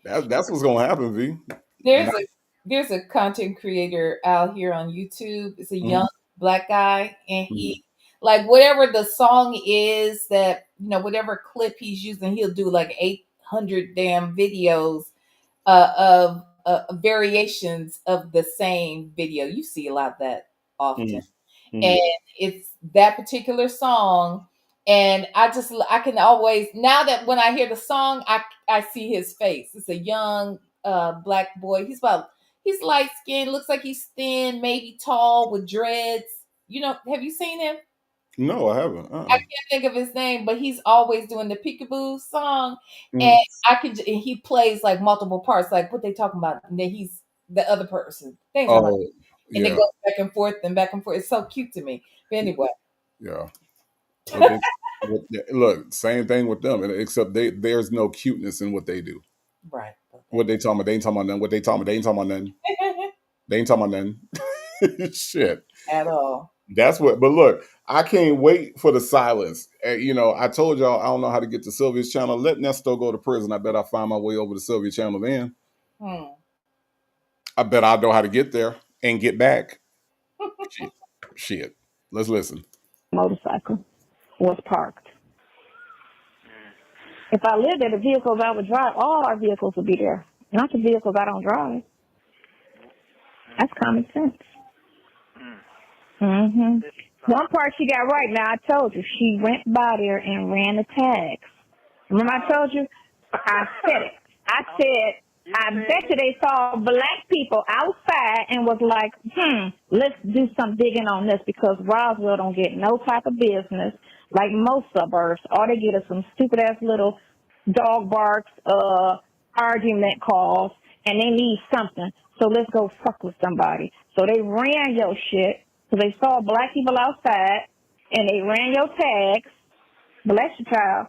B: That's what's gonna happen, V.
C: There's
B: Not,
C: a there's a content creator out here on YouTube. It's a
B: mhm,
C: young black guy, and
B: mhm,
C: he like whatever the song is that whatever clip he's using, he'll do like 800 damn videos of variations of the same video. You see a lot of that often,
B: mhm, mhm.
C: and it's that particular song. And I can always, now that when I hear the song, I see his face. It's a young black boy. He's light skinned, looks like he's thin, maybe tall with dreads. Have you seen him?
B: No, I haven't.
C: I can't think of his name, but he's always doing the Peekaboo song, and
B: Mhm.
C: and he plays like multiple parts, like what they talking about, and then he's the other person. Things I'm like,
B: Oh,
C: and it
B: yeah.
C: goes back and forth and back and forth. It's so cute to me. But anyway,
B: Yeah. What they look, same thing with them, except there's no cuteness in what they do.
C: right?
B: What they talking about? They ain't talking about nothing. What they talking about? They ain't talking about nothing. They ain't talking about nothing. Shit.
C: At all.
B: That's what. But look, I can't wait for the silence. I told y'all I don't know how to get to Sylvia's channel. Let Nesto go to prison. I bet I'll find my way over to Sylvia's channel then.
C: Hmm.
B: I bet I'll know how to get there and get back. Shit. Shit. Let's listen.
H: Motorcycle was parked. If I lived there, the vehicles I would drive, all our vehicles would be there. Not the vehicles I don't drive. That's common sense. Mm-hmm. One part she got right. Now, I told you, she went by there and ran the tags. Remember I told you? I said it. I said, I bet you they saw black people outside and was like, let's do some digging on this because Roswell don't get no type of business like most suburbs. All they get is some stupid-ass little dog barks, argument calls, and they need something. So let's go fuck with somebody. So they ran your shit because they saw black people outside and they ran your tags. Bless your child.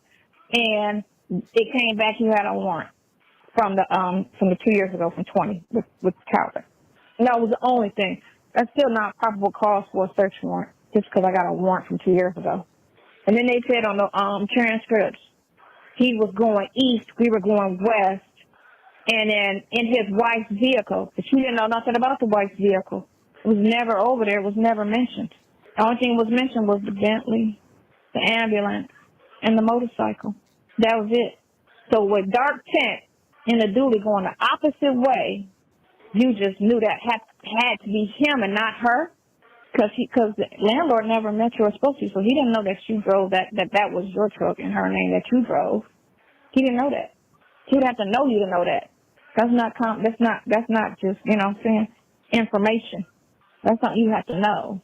H: And it came back you had a warrant from the 2 years ago from 20 with Calvin. And that was the only thing. That's still not probable cause for a search warrant just because I got a warrant from 2 years ago. And then they said on the transcripts he was going east, we were going west, and then in his wife's vehicle. But you didn't know nothing about the wife's vehicle. It was never over there. It was never mentioned. The only thing that was mentioned was the Bentley, the ambulance, and the motorcycle. That was it. So with dark tint and the dually going the opposite way, you just knew that had to be him and not her, because the landlord never met you or spoke to you, so he didn't know that you drove that was your truck in her name that you drove. He didn't know that. He would have to know you to know that. That's not just what I'm saying, information. That's something you have to know.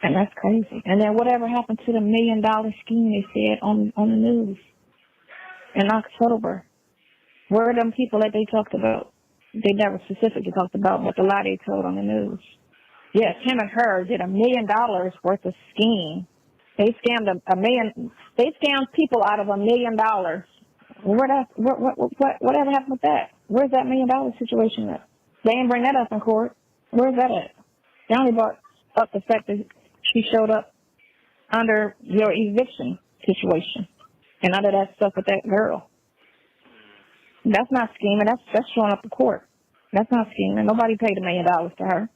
H: And that's crazy. And then whatever happened to the $1 million scheme they said on the news in October? Where are them people that they talked about? They never specifically talked about, but the lie they told on the news. Yes, him and her did $1 million worth of scheme. They scammed a million. They scammed people out of $1 million. Whatever happened with that? Where's that $1 million situation at? They didn't bring that up in court. Where's that at? They only brought up the fact that she showed up under your eviction situation and under that stuff with that girl. That's not scheming. That's showing up to court. That's not scheming. Nobody paid $1 million to her.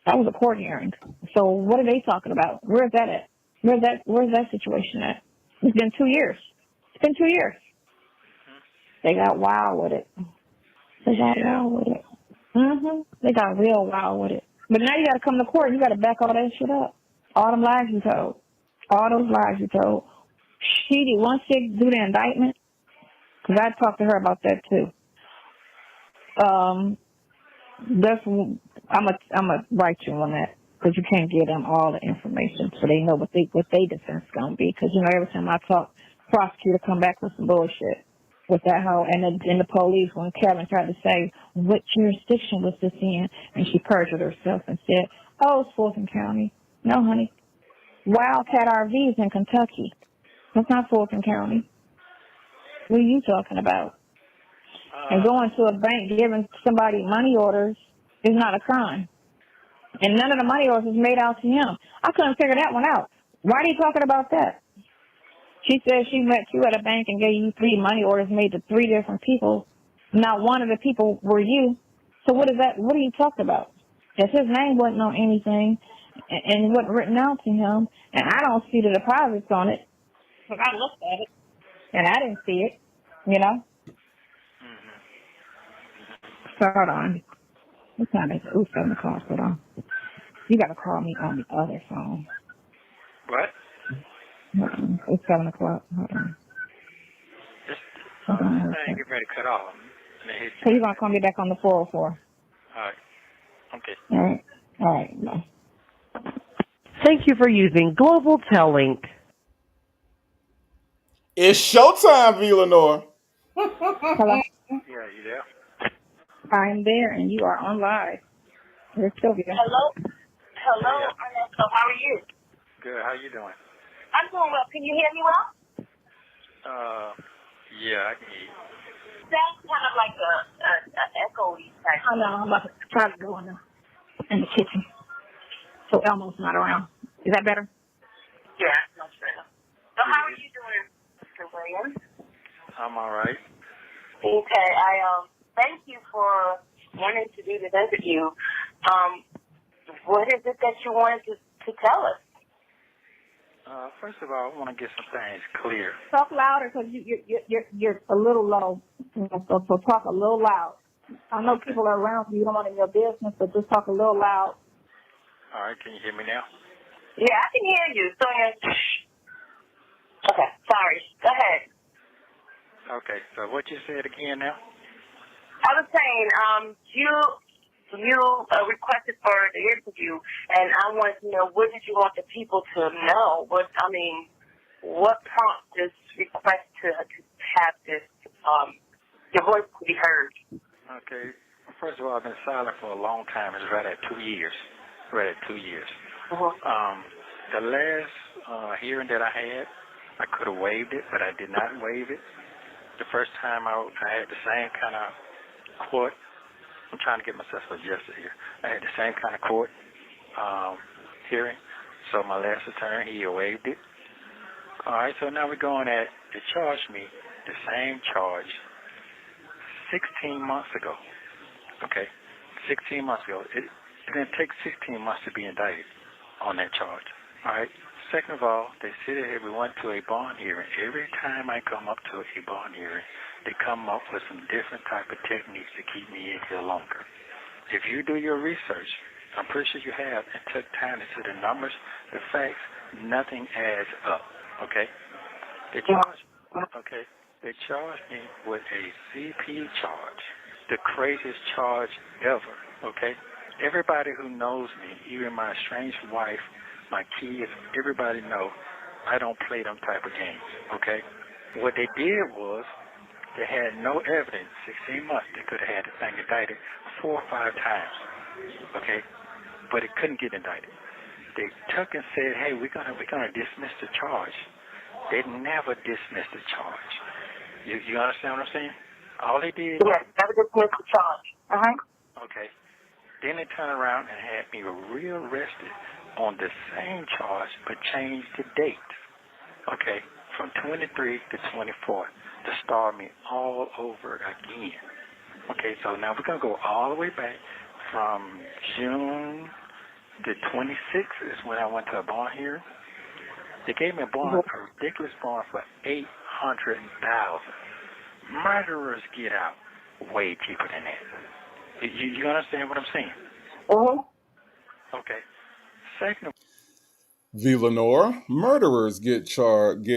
H: That was a court hearing. So what are they talking about? Where's that at? Where's that situation at? It's been 2 years. It's been 2 years. They got wild with it. They got wild with it. They got real wild with it. But now you got to come to court. You got to back all that shit up. All them lies you told. All those lies you told. Once they do the indictment, because I talked to her about that too. I'm gonna write you on that because you can't give them all the information so they know what they defense gonna be. Because every time I talk prosecutor come back with some bullshit with that hoe. And the police, when Kevin tried to say, what jurisdiction was this in? And she perjured herself and said, oh, it's Fulton County. No, honey. Wildcat RVs in Kentucky. That's not Fulton County. What are you talking about? And going to a bank, giving somebody money orders is not a crime. And none of the money orders was made out to him. I couldn't figure that one out. Why are you talking about that? She said she met you at a bank and gave you 3 money orders made to 3 different people. Not one of the people were you. So what is that? What are you talking about? If his name wasn't on anything and it wasn't written out to him, and I don't see the deposits on it, but I looked at it and I didn't see it, you know? So hold on. What time is it? Ooh, 7 o'clock. Hold on. You got to call me on the other phone.
G: What?
H: Hold on. It's 7 o'clock. Hold on. Hold on.
G: I ain't getting ready to cut off.
H: So you're going to call me back on the 404?
G: All right. Okay.
H: All right. All right. Bye.
I: Thank you for using Global Tel Link.
B: It's showtime, V. Lenore.
H: Hello?
G: Yeah, you there?
H: I'm there, and you are on live. You're still here.
J: Hello? Hello,
G: Yeah.
J: Ernesto. How are you?
G: Good. How you doing?
J: I'm doing well. Can you hear me well?
G: Yeah, I can hear you.
J: Sounds kind of like a echoey type.
H: I know. I'm about to try to go in the kitchen. So Elmo's not around. Is that better?
J: Yeah, much better. So how are you doing, Mr. Williams?
G: I'm all right.
J: Okay, I thank you for wanting to do this interview. What is it that you wanted to tell us?
G: First of all, I want to get some things clear.
H: Talk louder because you're a little low. So talk a little loud. I know people are around you. You don't want in your business, but just talk a little loud.
G: All right, can you hear me now?
J: Yeah, I can hear you. So okay, sorry. Go ahead.
G: Okay, so what you said again now?
J: I was saying, you requested for the interview, and I wanted to know, what did you want the people to know? What prompted this request to have this, your voice to be heard?
G: Okay, first of all, I've been silent for a long time. It's right at 2 years. Right at 2 years.
J: Mm-hmm.
G: The last hearing that I had, I could have waived it, but I did not waive it. The first time I had the same kind of court. I'm trying to get myself adjusted here. I had the same kind of court hearing. So my last attorney, he waived it. All right, so now we're going at, they charged me the same charge 16 months ago. Okay, 16 months ago. It didn't take 16 months to be indicted on that charge. All right. Second of all, they sit here, we went to a bond hearing. Every time I come up to a bond hearing, they come up with some different type of techniques to keep me in here longer. If you do your research, I'm pretty sure you have, and took time to see the numbers, the facts, nothing adds up. Okay? They charged me with a CP charge, the craziest charge ever. Okay? Everybody who knows me, even my estranged wife, my kids, everybody know I don't play them type of games, okay? What they did was they had no evidence. 16 months, they could have had the thing indicted 4 or 5 times, okay? But it couldn't get indicted. They took and said, hey, we're gonna dismiss the charge. They never dismissed the charge. You understand what I'm saying? All they did.
J: Yes, never dismissed the charge.
G: Okay. Then they turned around and had me rearrested on the same charge, but changed the date. Okay, from 23 to 24 to start me all over again. Okay, so now we're going to go all the way back from June the 26th is when I went to a bond hearing. They gave me a bond, a ridiculous bond for $800,000. Murderers get out way cheaper than that. You understand what I'm saying? Okay. Second,
B: V. Lenore, murderers get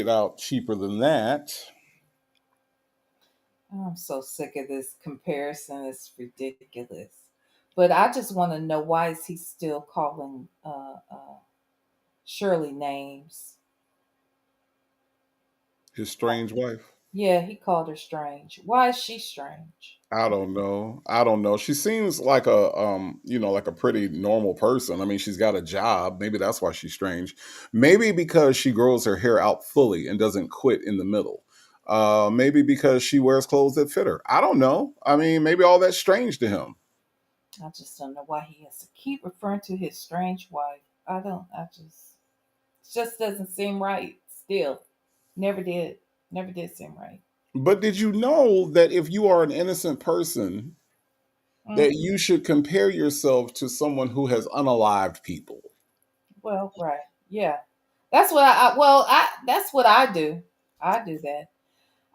B: out cheaper than that.
C: I'm so sick of this comparison. It's ridiculous. But I just want to know, why is he still calling Shirley names?
B: His strange wife.
C: Yeah, he called her strange. Why is she strange?
B: I don't know. I don't know. She seems like a like a pretty normal person. I mean, she's got a job. Maybe that's why she's strange. Maybe because she grows her hair out fully and doesn't quit in the middle. Maybe because she wears clothes that fit her. I don't know. I mean, maybe all that's strange to him.
C: I just don't know why he has to keep referring to his strange wife. It just doesn't seem right still. Never did. Never did seem right.
B: But did you know that if you are an innocent person,
C: Mm,
B: that you should compare yourself to someone who has unalived people?
C: well, right. Yeah. That's what that's what I do. I do that.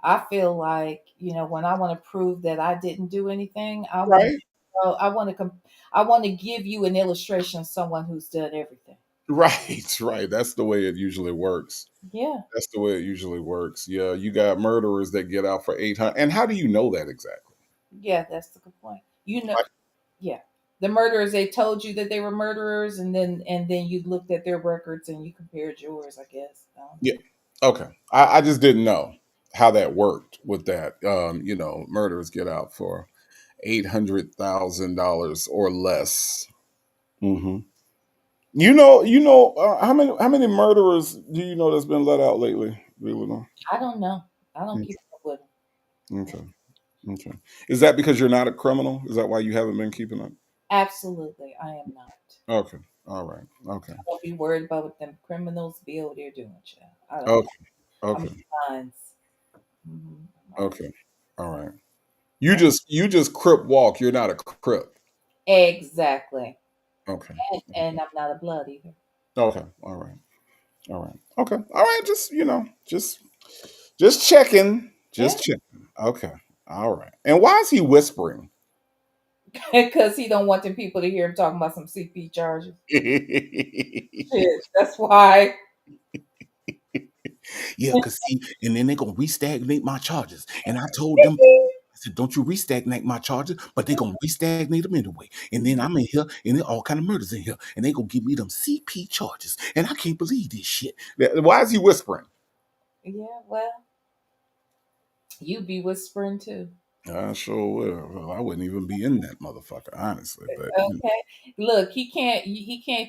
C: I feel like, when I want to prove that I didn't do anything,
B: Right?
C: I want to give you an illustration of someone who's done everything.
B: Right, right. That's the way it usually works.
C: Yeah.
B: That's the way it usually works. Yeah, you got murderers that get out for 800. And how do you know that exactly?
C: Yeah, that's the good point.
B: Like,
C: Yeah. The murderers, they told you that they were murderers, and then you looked at their records and you compared yours, I guess.
B: yeah. Okay. I just didn't know how that worked with that. Murderers get out for $800,000 or less. Hmm. How many murderers do you know that's been let out lately? Really know?
C: I don't know. I don't keep up with them.
B: Okay. Okay. Is that because you're not a criminal? Is that why you haven't been keeping up?
C: Absolutely, I am not.
B: Okay. All right. Okay.
C: I don't be worried about what them criminals be over there doing, child. I don't.
B: Okay.
C: I'm
B: Okay.
C: fine. Mm-hmm.
B: Okay. All right. You just crip walk. You're not a crip.
C: Exactly.
B: Okay.
C: And I'm not a blood either.
B: Okay. All right. All right. Okay. All right. Just checking.
C: Yeah.
B: Just checking. Okay. All right. And why is he whispering?
C: Because he don't want the people to hear him talking about some CP charges.
B: Yeah,
C: Shit, that's why.
A: because see, and then they're gonna restagnate my charges. And I told them, I said, don't you restagnate my charges, but they're gonna restagnate them anyway. And then I'm in here, and there all kind of murders in here, and they gonna give me them CP charges. And I can't believe this shit.
B: why is he whispering?
C: Yeah, well, you be whispering too.
B: I sure will. Well, I wouldn't even be in that motherfucker, honestly. But
C: Okay. Look, he can't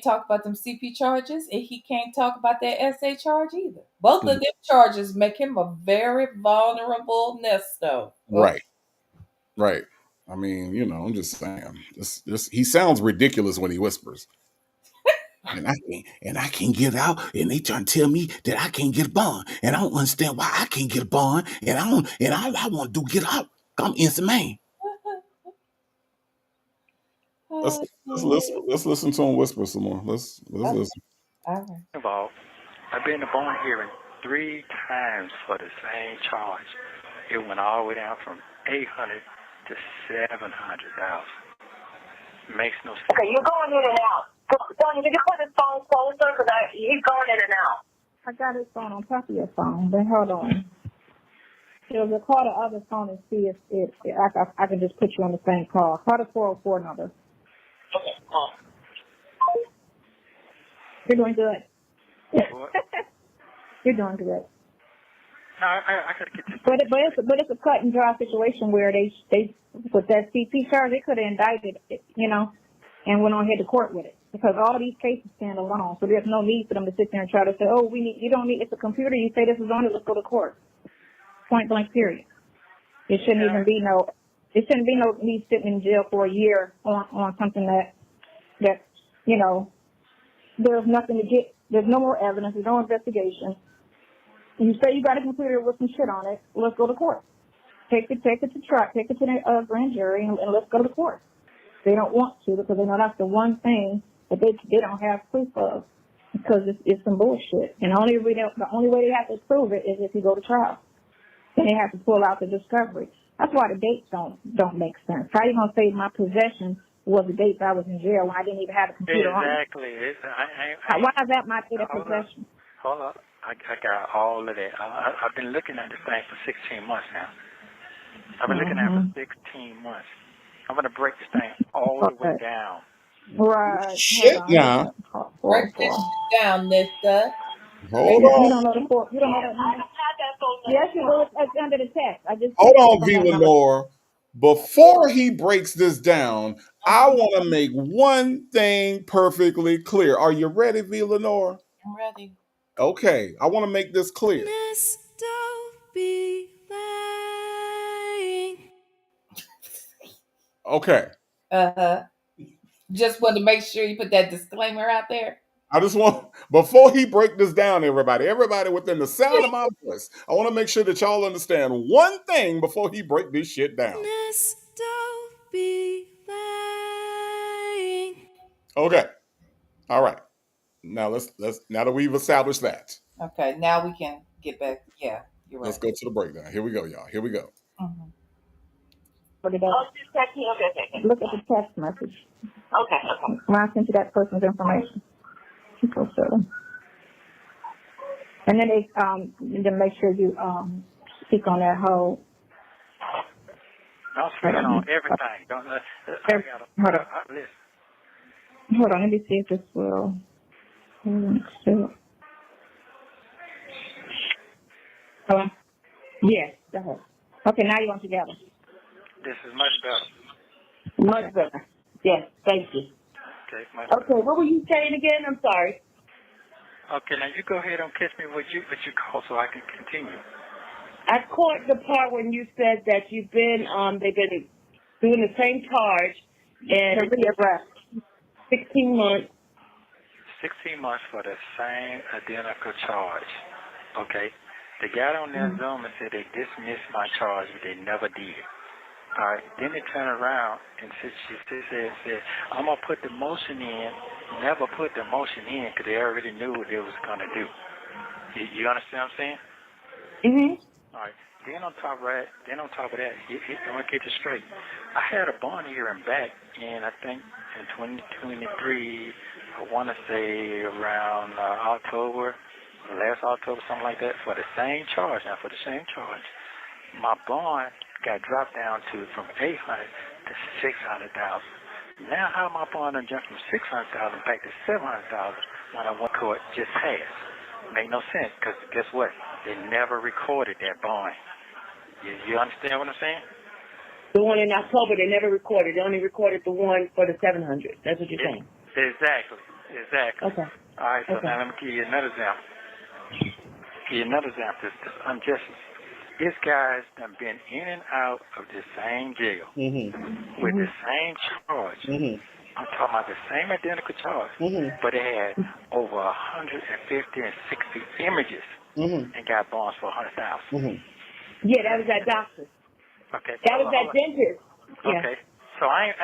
C: talk about them CP charges, and he can't talk about that SA charge either. Both of them charges make him a very vulnerable Nesto. Okay.
B: right, right. I mean, I'm just saying. This he sounds ridiculous when he whispers.
A: And I can't get out, and they trying to tell me that I can't get a bond. And I don't understand why I can't get a bond. And I don't and all I want to do get out. I'm innocent man.
B: Let's listen. Let's listen to him whisper some more. Let's listen.
C: All right.
G: Involved. I've been in a bond hearing 3 times for the same charge. It went all the way down from 800 to 700,000. Makes no sense.
J: Okay, you're going in and out. Sonia, did you put his phone closer? Because he's going in and out.
H: I got his phone on top of your phone, but hold on. So call the other phone and see if I can just put you on the same call. Call the 404 number.
J: Okay, call.
H: You're doing good.
G: What?
H: You're doing good.
G: No, I gotta get this.
H: But it's a cut and dry situation where they with that CP charge, they could have indicted it, and went on ahead to court with it, because all of these cases stand alone. So there's no need for them to sit there and try to say, oh, you don't need, it's a computer. You say this is on it, let's go to court. Point blank, period. It shouldn't even be no me sitting in jail for a year on something that there's nothing to get. There's no more evidence. There's no investigation. You say you got a computer with some shit on it. Let's go to court. Take it to trial. Take it to the grand jury, and let's go to court. They don't want to, because they know that's the one thing that they don't have proof of, because it's some bullshit. And the only way they have to prove it is if you go to trial. Then they have to pull out the discovery. That's why the dates don't make sense. How are you gonna say my possession was the dates I was in jail when I didn't even have a computer on?
G: Exactly.
H: Why is that my date of possession?
G: Hold up. I got all of that. I've been looking at this thing for 16 months now. I've been looking at it for 16 months. I'm going to break this thing all the way down.
H: Right.
B: Shit, yeah.
C: Break this shit down, Nesta.
B: Hold on.
H: You don't know the court. You don't know that number. Yes, it was under the text. I just
B: Hold
H: texted
B: on,
H: from
B: V.
H: that number.
B: Lenore. Before he breaks this down, I want to make one thing perfectly clear. Are you ready, V. Lenore?
C: I'm ready.
B: Okay, I want to make this clear.
F: Nesto be lying.
B: Okay.
C: Just wanted to make sure you put that disclaimer out there.
B: I just want, before he break this down, everybody within the sound of my voice, I want to make sure that y'all understand one thing before he break this shit down.
F: Nesto be lying.
B: Okay. All right. Now let's now that we've established that,
C: Okay, now we can get back. Yeah, you're
B: let's
C: right.
B: go to the breakdown. Here we go, y'all. Here we go.
C: Mhm.
J: Just text me. Okay.
H: Look at the text message.
J: Okay.
H: When I sent you that person's information. And then then make sure you speak on that whole.
G: Don't speak on everything. Don't. Listen.
H: Hold on, let me see if this will. Hello? Yes, go ahead. Okay, now you're on together.
G: This is much better.
J: Much better. Yes, thank you.
G: Okay, much
J: Okay,
G: better.
J: what were you saying again? I'm sorry.
G: Okay, now you go ahead and catch me what you call so I can continue.
J: I caught the part when you said that they've been doing the same charge and 16 months.
G: 16 months for the same identical charge. Okay? They got on their Zoom and said they dismissed my charge, but they never did. All right? Then they turned around and she said, I'm going to put the motion in. Never put the motion in because they already knew what they was going to do. You understand what I'm saying?
J: Mm-hmm.
G: All right. Then on top of that, I'm going to get this straight. I had a bond hearing back in, I think, in 2023, I want to say around October, last October, something like that, for the same charge. Now, for the same charge, my bond got dropped down from 800 to 600,000. Now, how my bond done jumped from 600,000 back to 700,000 when I went to court just passed? Make no sense, because guess what? They never recorded that bond. You understand what I'm saying?
J: The one in October, they never recorded. They only recorded the one for the 700. That's what you're saying.
G: Exactly.
J: Okay.
G: All right, so
J: Okay.
G: now let me give you another example. This injustice. This guy's done been in and out of the same jail with the same charge. I'm talking about the same identical charge, but it had over 150 and 60 images and got bonds for 100,000.
J: Yeah, that was that doctor.
G: Okay.
J: That was that dentist. Yeah.
G: Okay. So I'm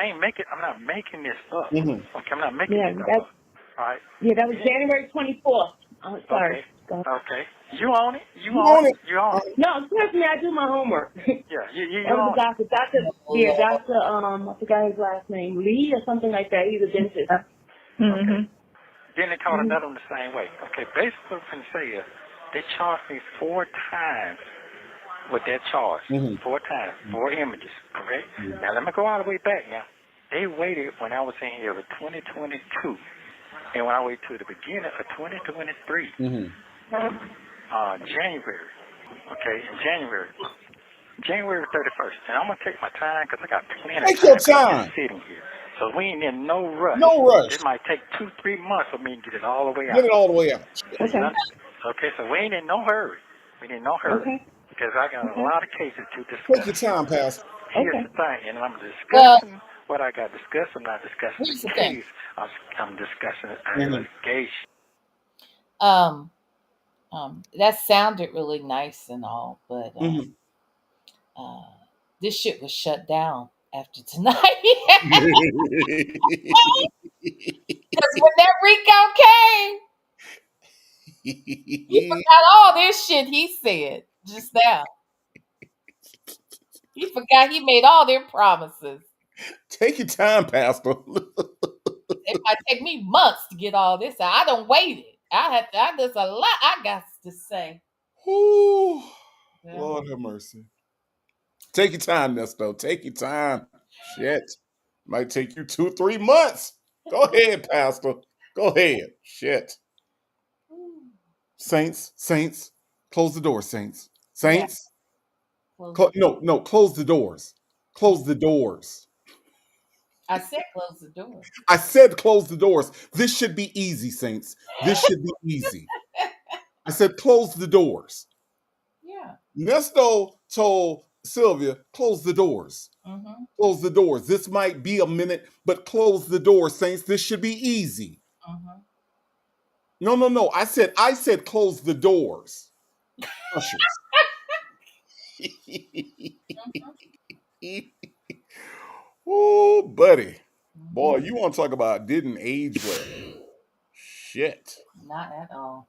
G: not making this up. Okay, I'm not making this up. All right.
J: Yeah, that was January 24th. Oh, sorry.
G: Okay. You own it. You
B: own
G: own
B: it.
G: it. You own it.
J: No, trust me, I do my homework.
G: Yeah, you
J: That was
G: own
J: a doctor. Doctor, I forgot his last name, Lee or something like that. He's a dentist.
G: Okay. Then they caught another one the same way. Okay, basically what I'm going to say is they charged me 4 times with that charge. 4 times, 4 images, correct? Now, let me go all the way back now. They waited when I was in here with 2022, and when I waited to the beginning of 2023, January, okay, January 31st. And I'm going to take my time because I got plenty of
B: Take your
G: time
B: time.
G: just sitting here. So we ain't in no rush.
B: No rush.
G: It might take 2-3 months for me to get it all the way out.
B: Get it all the way out.
G: Okay, so we ain't in no hurry.
J: Okay.
G: Because I got a lot of cases to discuss.
B: Take your time, Pastor.
G: Here's the thing, and I'm discussing what I got discussed. I'm not discussing
C: Here's
G: the
C: the thing.
G: case. I'm discussing litigation.
C: That sounded really nice and all, but this shit was shut down after tonight. Because when that Rico came, he forgot all this shit he said just now. He forgot he made all their promises.
B: Take your time, Pastor.
C: It might take me months to get all this out. I done waited. There's a lot I got to say.
B: Ooh,
C: Yeah.
B: Lord have mercy. Take your time, Nesto. Take your time. Shit. Might take you 2-3 months. Go ahead, Pastor. Go ahead. Shit. Saints, close the door, saints. Saints,
C: Close
B: close the doors. Close the doors.
C: I said close the door.
B: I said close the doors. This should be easy, Saints. This should be easy. I said close the doors.
C: Yeah.
B: Nesto told Sylvia, close the doors.
C: Mm-hmm.
B: Close the doors. This might be a minute, but close the doors, Saints. This should be easy.
C: Mm-hmm.
B: No. I said close the doors. Ushers. Oh, buddy. Boy, you want to talk about didn't age well. Shit.
C: Not at all.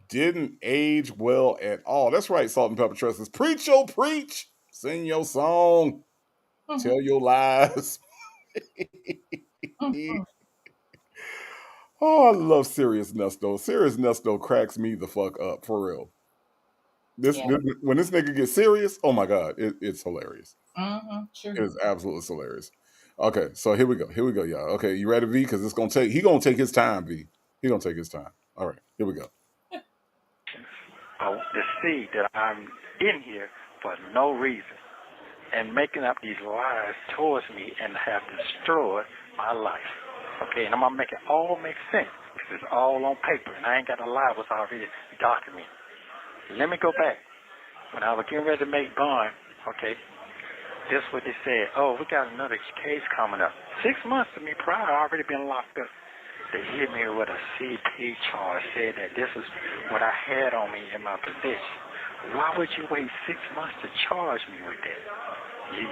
B: Didn't age well at all. That's right, Salt and Pepper Trust. Preach your preach. Sing your song. Tell your lies. Oh, I love Serious Nesto. Serious Nesto cracks me the fuck up, for real. When this nigga gets serious, oh my God, it's hilarious.
C: Mm-hmm. True.
B: It is absolutely hilarious. Okay, so here we go, y'all. Okay, you ready, V? Because he gonna take his time, V. He gonna take his time. All right, here we go.
G: To see that I'm in here for no reason and making up these lies towards me and have destroyed my life. Okay, and I'm going to make it all make sense because it's all on paper and I ain't got to lie what's already documented. Let me go back. When I was getting ready to make bond, okay, this is what they said. Oh, we got another case coming up. 6 months to me prior, I already been locked up. They hit me with a CP charge, said that this is what I had on me in my possession. Why would you wait 6 months to charge me with that?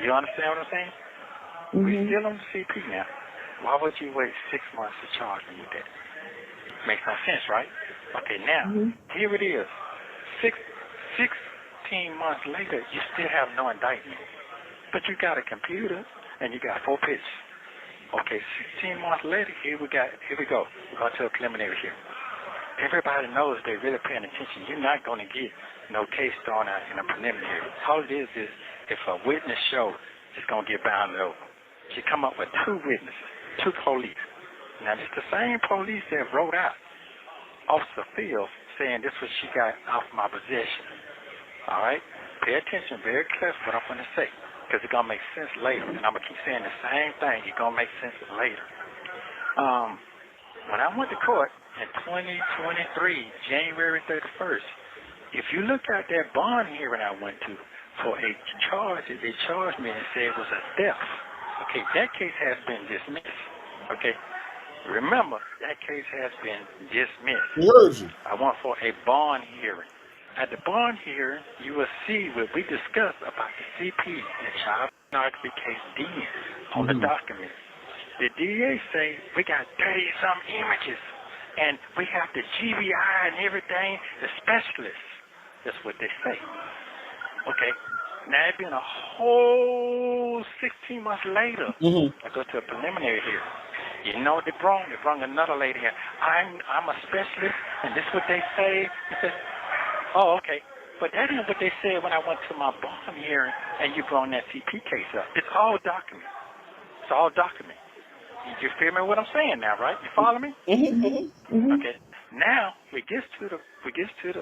G: You understand what I'm saying? Mm-hmm. We're still on the CP now. Why would you wait 6 months to charge me with that? Makes no sense, right? Okay, now, here it is. 16 months later, you still have no indictment. But you got a computer and you got 4 pictures. Okay, 16 months later, here we go. We're going to a preliminary hearing. Everybody knows they're really paying attention. You're not going to get no case thrown out in a preliminary. All it is if a witness shows, it's going to get bounded over. She come up with 2 witnesses, 2 police. Now, it's the same police that wrote out Officer Fields saying this was she got off my possession. All right? Pay attention, very careful what I'm going to say. Because it's going to make sense later. And I'm going to keep saying the same thing. It's going to make sense later. When I went to court in 2023, January 31st, if you look at that bond hearing I went to for a charge that they charged me and said it was a theft, okay, that case has been dismissed. Okay? Remember, that case has been dismissed. I went for a bond hearing. At the bond hearing, you will see what we discussed about the CP, the child pornography case then on the document. The DA say we got 30-some images, and we have the GBI and everything, the specialists. That's what they say. Okay. Now it's been a whole 16 months later. I go to a preliminary hearing. You know what they brought? They brought another lady here. I'm a specialist, and this is what they say. He says, oh, okay. But that ain't what they said when I went to my bond hearing and you brought that CP case up. It's all documented. It's all documented. You feel me what I'm saying now, right? You follow me? Okay. Now we get to the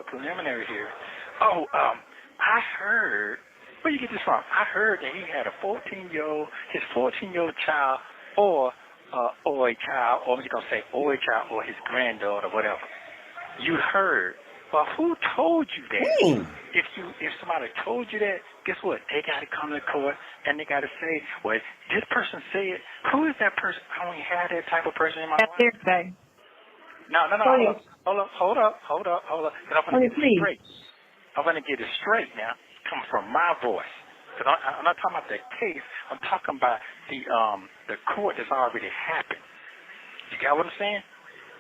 G: preliminary hearing. Oh, I heard. Where you get this from? I heard that he had a his 14-year-old child, or a child, or you're gonna say or a child, or his granddaughter, whatever. You heard. Well, who told you that? If somebody told you that, guess what? They got to come to court and they got to say, well, this person said, who is that person? I don't have that type of person in my life. No. Hold up. I'm going to get it straight. I'm going to get it straight now. Come from my voice. Because I'm not talking about the case. I'm talking about the court that's already happened. You got what I'm saying?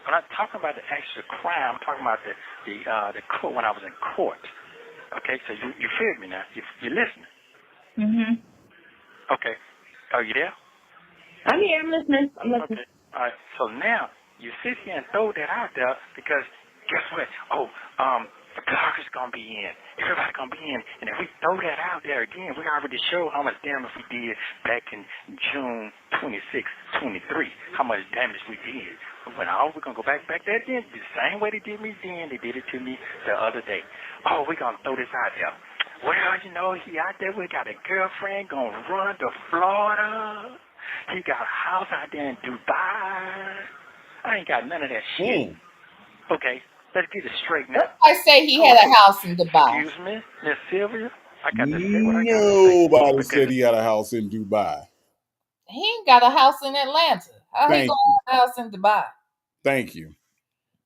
G: I'm not talking about the actual crime. I'm talking about the court when I was in court. Okay, so you feel me now? You're listening. Okay. Are you there?
H: I'm here. I'm listening.
G: Okay. All right. So now you sit here and throw that out there because guess what? Oh, the blogger's gonna be in. Everybody's gonna be in. And if we throw that out there again, we already showed how much damage we did back in June 26, 23. How much damage we did. When we're gonna go back there then, the same way they did me then, they did it to me the other day. Oh, we're gonna throw this out there. Well, you know, he out there, we got a girlfriend gonna run to Florida. He got a house out there in Dubai. I ain't got none of that shit. Okay, let's get it straight now.
C: I say he had a house in Dubai.
G: Excuse me, Miss Sylvia? I got to say what I got to say.
B: Nobody said he had a house in Dubai.
C: He ain't got a house in Atlanta. How he gonna have a house in Dubai?
B: Thank you.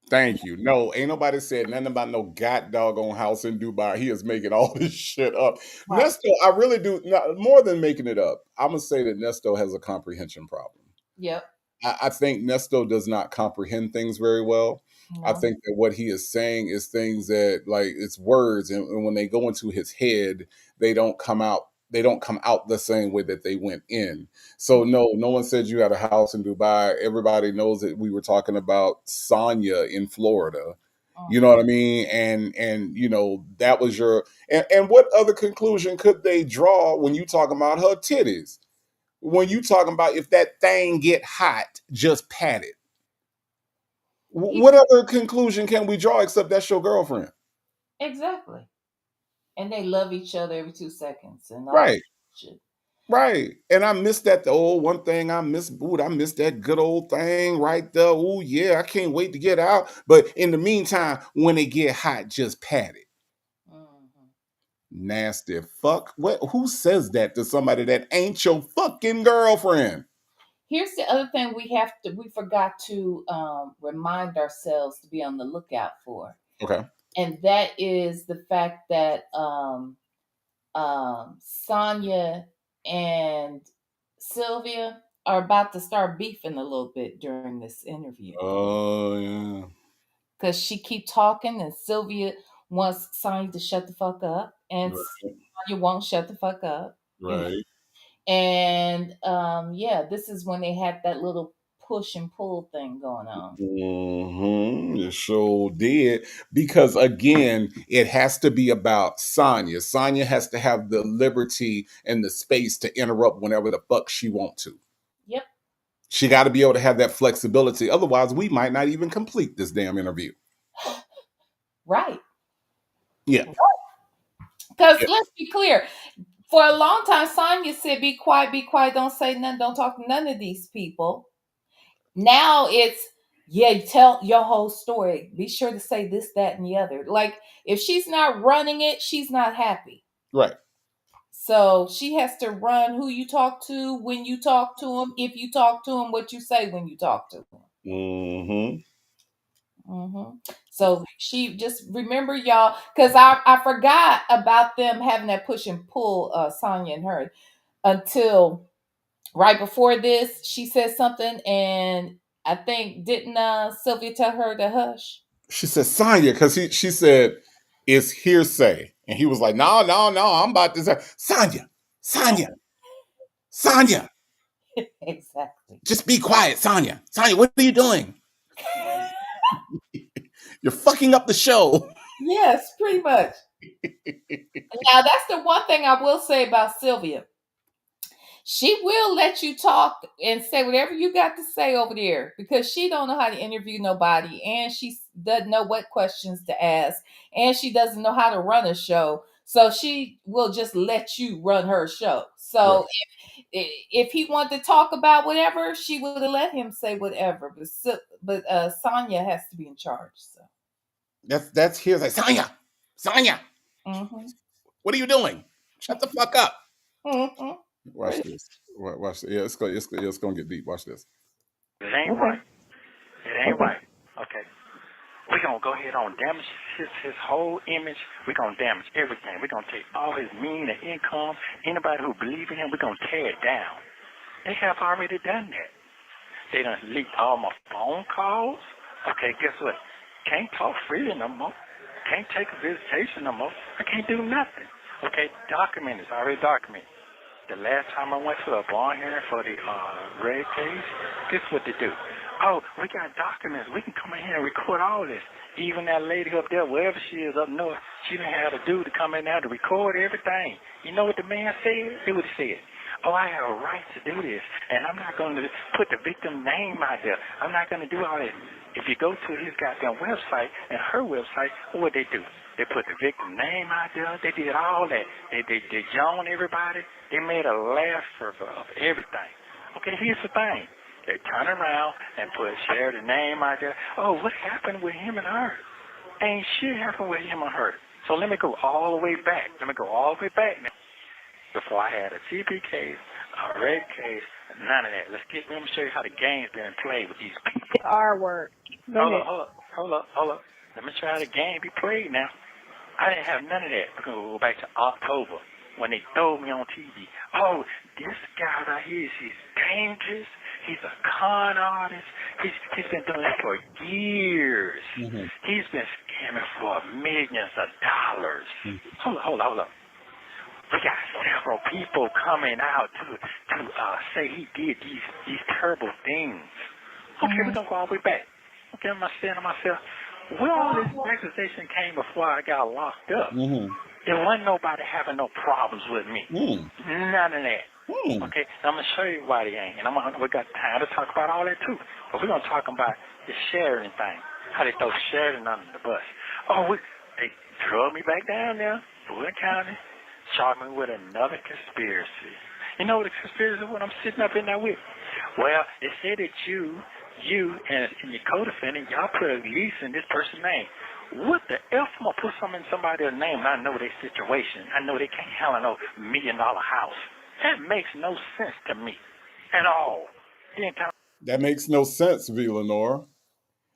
B: Thank you. No, ain't nobody said nothing about no god doggone house in Dubai. He is making all this shit up.
C: Right.
B: Nesto, I really do, more than making it up, I'm going to say that Nesto has a comprehension problem.
C: Yep.
B: I think Nesto does not comprehend things very well.
C: No.
B: I think that what he is saying is things that, like, it's words, and when they go into his head, they don't come out. They don't come out the same way that they went in. So no one said you had a house in Dubai. Everybody knows that we were talking about Sonya in Florida. You know what I mean? And you know, that was your and what other conclusion could they draw when you talking about her titties? When you talking about if that thing get hot, just pat it. What other conclusion can we draw except that's your girlfriend?
C: Exactly. And they love each other every 2 seconds and all
B: Right.
C: shit.
B: Right. And I miss that one thing I miss, I miss that good old thing right there. Oh yeah, I can't wait to get out. But in the meantime, when it get hot, just pat it. Nasty fuck. Who says that to somebody that ain't your fucking girlfriend?
C: Here's the other thing we forgot to remind ourselves to be on the lookout for.
B: Okay.
C: And that is the fact that Sonya and Sylvia are about to start beefing a little bit during this interview.
B: Oh yeah.
C: Because she keep talking and Sylvia wants Sonya to shut the fuck up, and Sonya won't shut the fuck up.
B: Right.
C: You know? And yeah, this is when they had that little push and pull thing going on.
B: It sure did. Because again, it has to be about Sonya. Sonya has to have the liberty and the space to interrupt whenever the fuck she want to.
C: Yep.
B: She got to be able to have that flexibility. Otherwise, we might not even complete this damn interview.
C: Right.
B: Yeah.
C: Because let's be clear. For a long time, Sonya said, be quiet, don't say nothing, don't talk to none of these people. Now it's, yeah, tell your whole story. Be sure to say this, that, and the other. Like, if she's not running it, she's not happy.
B: Right.
C: So she has to run who you talk to, when you talk to them, if you talk to them, what you say when you talk to them. So she just remember y'all, because I forgot about them having that push and pull, Sonya and her, until right before this. She said something, and I think didn't Sylvia tell her to hush?
B: She said Sonya, because she said it's hearsay, and he was like, no, I'm about to say Sonya.
C: Exactly.
B: Just be quiet, Sonya. Sonya, what are you doing? You're fucking up the show.
C: Yes, pretty much. Now, that's the one thing I will say about Sylvia. She will let you talk and say whatever you got to say over there, because she don't know how to interview nobody, and she doesn't know what questions to ask, and she doesn't know how to run a show. So she will just let you run her show. So if he wanted to talk about whatever, she would have let him say whatever. But Sonya has to be in charge. So
B: that's hearsay. Sonya. What are you doing? Shut the fuck up. Watch this. Watch this. Yeah, it's gonna get deep. Watch this.
G: It ain't right. It ain't right. Okay. We're going to go ahead on damage his whole image. We're going to damage everything. We're going to take all his mean and income. Anybody who believes in him, we're going to tear it down. They have already done that. They done leaked all my phone calls. Okay, guess what? Can't talk freely no more. Can't take a visitation no more. I can't do nothing. Okay, document is already documented. The last time I went to a bond hearing for the red case, guess what they do? Oh, we got documents. We can come in here and record all this. Even that lady up there, wherever she is up north, she didn't have a dude to come in there to record everything. You know what the man said? He would have said, oh, I have a right to do this, and I'm not going to put the victim name out there. I'm not going to do all this. If you go to his goddamn website and her website, what would they do? They put the victim name out there. They did all that. They joined everybody. They made a laugh of everything. Okay, here's the thing. They turn around and put Sheridan's name out there. Oh, what happened with him and her? Ain't shit happened with him and her. So let me go all the way back. Let me go all the way back now. Before I had a TP case, a rape case, none of that. Let me show you how the game's been played with these people.
H: R word.
G: Hold up. Let me show you how the game be played now. I didn't have none of that. We're going to go back to October when they throw me on TV. Oh, this guy right here, he's dangerous. He's a con artist. He's been doing it for years.
B: Mm-hmm.
G: He's been scamming for millions of dollars. Mm-hmm. Hold up. We got several people coming out to say he did these terrible things. Okay, we're going to go all the way back. Okay, I'm saying to myself, where all this accusation came before I got locked up.
B: Mm-hmm.
G: There wasn't nobody having no problems with me. None of that. Okay, I'm going to show you why they ain't. And we got time to talk about all that too. But we're going to talk about the Sheridan thing. How they throw Sheridan under the bus. They drug me back down there, Fulton County, charged me with another conspiracy. You know what the conspiracy is? What I'm sitting up in there with? Well, they said that you and your co-defendant, y'all put a lease in this person's name. What the F am I put something in somebody's name and I know their situation? I know they can't handle no $1 million house. That makes no sense to me at all.
B: That makes no sense, V. Lenore.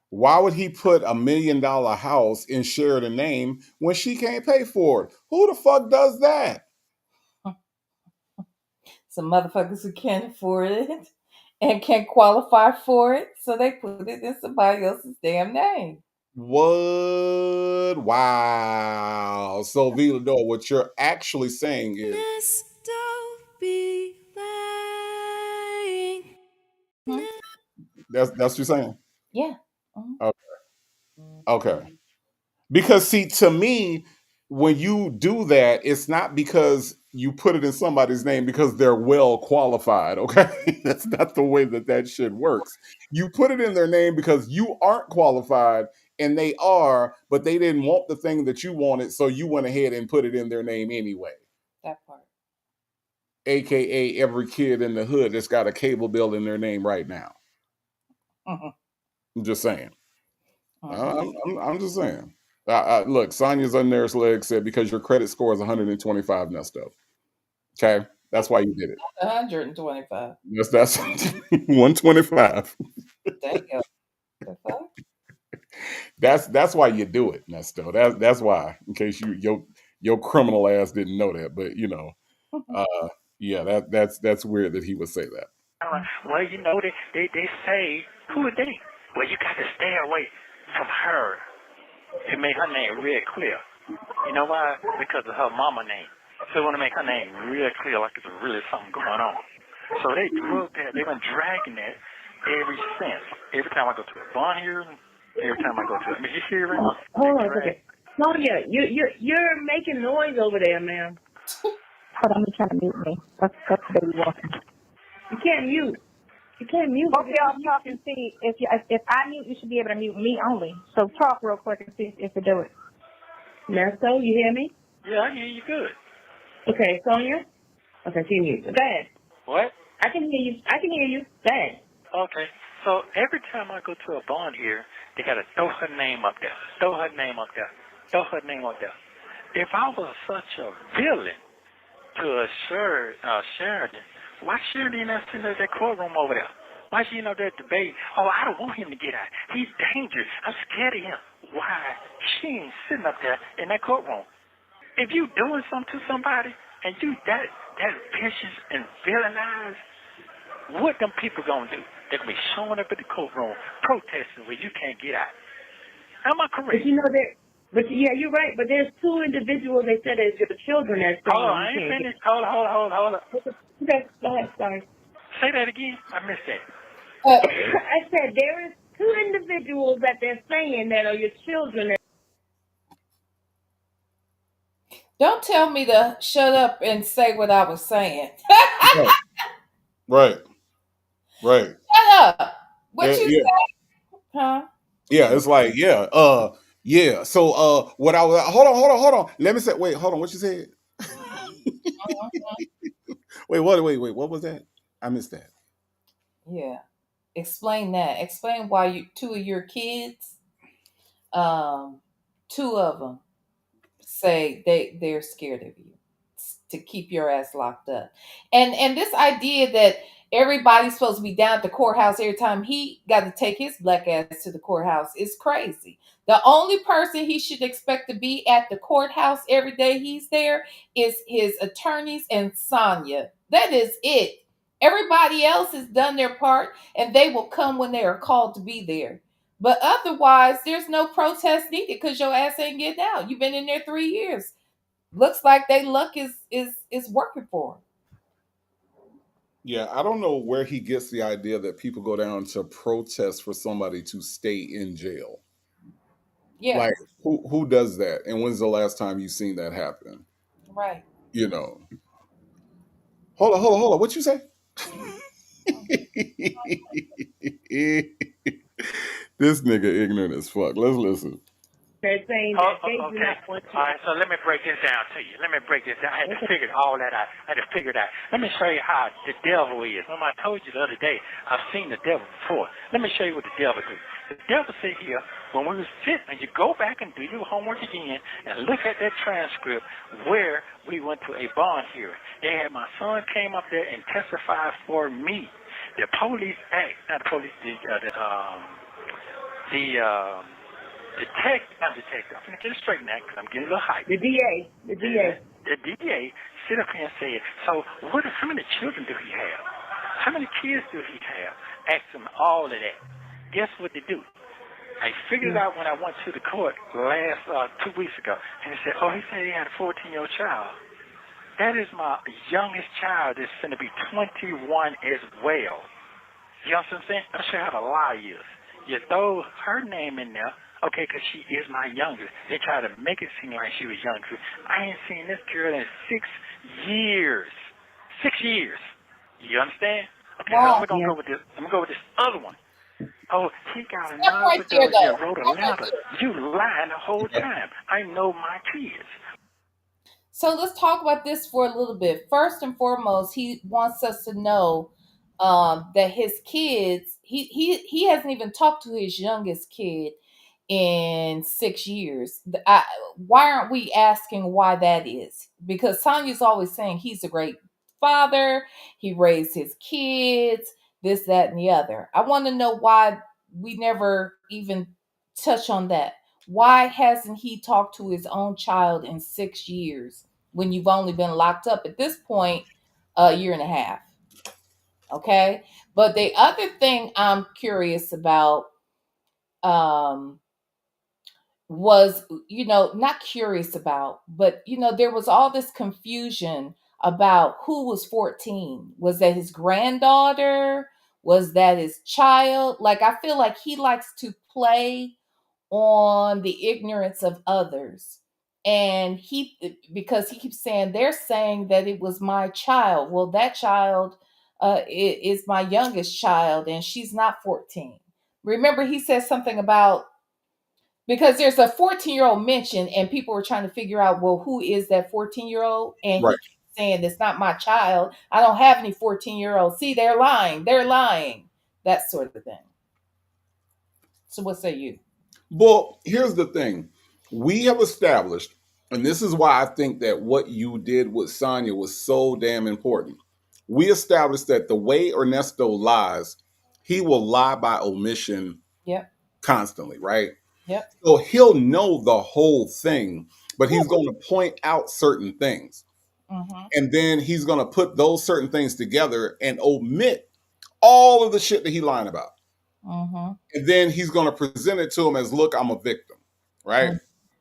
B: Why would he put $1 million house in Sheridan's name when she can't pay for it? Who the fuck does that?
C: Some motherfuckers who can't afford it and can't qualify for it, so they put it in somebody else's damn name.
B: What? Wow. So, V. Lenore, what you're actually saying is
A: Nesto be lying.
B: that's what you're saying?
C: Yeah.
B: Okay. Because see, to me, when you do that, it's not because you put it in somebody's name because they're well qualified. Okay. That's not the way that shit works. You put it in their name because you aren't qualified and they are, but they didn't want the thing that you wanted. So you went ahead and put it in their name anyway.
C: That part.
B: AKA every kid in the hood that's got a cable bill in their name right now.
C: Mm-hmm.
B: I'm just saying.
C: Mm-hmm.
B: I'm just saying. Look, Sonia's Unnear's leg said because your credit score is 125, Nesto. Okay, that's why you did it.
C: 125.
B: That's 125.
C: There you go. The fuck?
B: That's why you do it, Nesto. That's why. In case your criminal ass didn't know that, but yeah, that's weird that he would say that.
G: Well, you know, they say, who are they? Well, you got to stay away from her. It made her name real clear. You know why? Because of her mama name. So they want to make her name real clear, like it's really something going on. So they drug that. They've been dragging that ever since. Every time I go to a bond hearing, every time I go to a meeting hearing.
J: Hold on a second. Sonia, you're making noise over there, ma'am.
H: Hold on, I'm trying to mute me. That's baby walking.
J: You can't mute. You can't mute.
H: Both of y'all talk and see if I mute, you should be able to mute me only. So talk real quick and see if you do it.
J: Nesto, you hear me?
G: Yeah, I hear you good.
J: Okay, Sonia? Okay, she mute. Go ahead.
G: What?
J: I can hear you. Go ahead.
G: Okay. So every time I go to a bond here, they got to throw her name up there. Throw her name up there. Throw her name up there. If I was such a villain to a Sheridan, why Sheridan not sitting in that courtroom over there? Why she in there debating? Oh, I don't want him to get out. He's dangerous. I'm scared of him. Why? She ain't sitting up there in that courtroom. If you doing something to somebody and you that vicious and villainized, what them people gonna do? They're gonna be showing up at the courtroom protesting where you can't get out. Am I correct?
J: But you know that. But yeah, you're right. But there's two individuals. They said it's your children that's saying.
G: Hold on, I ain't finished. Hold on.
J: Okay, go ahead. Sorry.
G: Say that again. I missed that.
J: I said there is two individuals that they're saying that are your children.
C: Don't tell me to shut up and say what I was saying.
B: Right.
C: Shut up. What you
B: yeah.
C: say? Huh?
B: Yeah, it's like, Yeah. So what I was hold on. Let me say wait, hold on, what you said? Wait, what was that? I missed that.
C: Yeah. Explain that. Explain why you two of your kids, um, two of them say they're scared of you to keep your ass locked up. And this idea that everybody's supposed to be down at the courthouse every time he got to take his black ass to the courthouse is crazy. The only person he should expect to be at the courthouse every day he's there is his attorneys and Sonya. That is it. Everybody else has done their part and they will come when they are called to be there. But otherwise, there's no protest needed because your ass ain't getting out. You've been in there 3 years. Looks like they luck is working for them.
B: Yeah, I don't know where he gets the idea that people go down to protest for somebody to stay in jail.
C: Yeah,
B: Like who does that? And when's the last time you seen that happen?
C: right.
B: You know. Hold on. What you say? This nigga ignorant as fuck. Let's listen.
J: They're saying that they do
G: Okay.
J: not want to.
G: All right, so let me break this down to you. Let me break this down. I had to figure all that out. I had to figure it out. Let me show you how the devil is. Remember I told you the other day, I've seen the devil before. Let me show you what the devil do. The devil sit here, when we was sitting, and you go back and do your homework again and look at that transcript where we went to a bond hearing. They had my son came up there and testified for me. The police act, not the police, not detective. I'm going to get it straight now because I'm getting a little hyped.
J: The DA.
G: The DA sit up here and said, so how many children do he have? How many kids do he have? Asked him all of that. Guess what they do? I figured it out when I went to the court last 2 weeks ago. And he said, he said he had a 14-year-old child. That is my youngest child that's going to be 21 as well. You know what I'm saying? I'm sure how the lie is. You throw her name in there, okay, because she is my youngest. They try to make it seem like she was younger. I ain't seen this girl in 6 years. 6 years. You understand? Okay,
C: Wow.
G: so I'm gonna go with this. I'm gonna go with this other one. Oh, he got
C: Stop
G: another
C: right there,
G: that
C: though.
G: wrote a
C: Stop right
G: letter.
C: there.
G: You lying the whole time. I know my kids.
C: So let's talk about this for a little bit. First and foremost, he wants us to know that his kids, he hasn't even talked to his youngest kid in 6 years. Why aren't we asking why that is? Because Sonya's always saying he's a great father, he raised his kids, this, that, and the other. I want to know why we never even touch on that. Why hasn't he talked to his own child in 6 years when you've only been locked up at this point a year and a half? Okay. But the other thing I'm curious about um, was, not curious about, but, there was all this confusion about who was 14. Was that his granddaughter? Was that his child? Like, I feel like he likes to play on the ignorance of others. And because he keeps saying, they're saying that it was my child. Well, that child is my youngest child, and she's not 14. Remember, he said something about, because there's a 14-year-old mentioned, and people were trying to figure out, well, who is that 14-year-old? And he
B: Right.
C: keeps saying, it's not my child. I don't have any 14-year-olds. See, they're lying. They're lying. That sort of thing. So what say you?
B: Well, here's the thing. We have established, and this is why I think that what you did with Sonya was so damn important. We established that the way Ernesto lies, he will lie by omission
C: Yep.
B: constantly, right?
C: Yep.
B: So he'll know the whole thing, but he's going to point out certain things.
C: Mm-hmm.
B: And then he's going to put those certain things together and omit all of the shit that he's lying about.
C: Mm-hmm.
B: And then he's going to present it to him as, look, I'm a victim, right?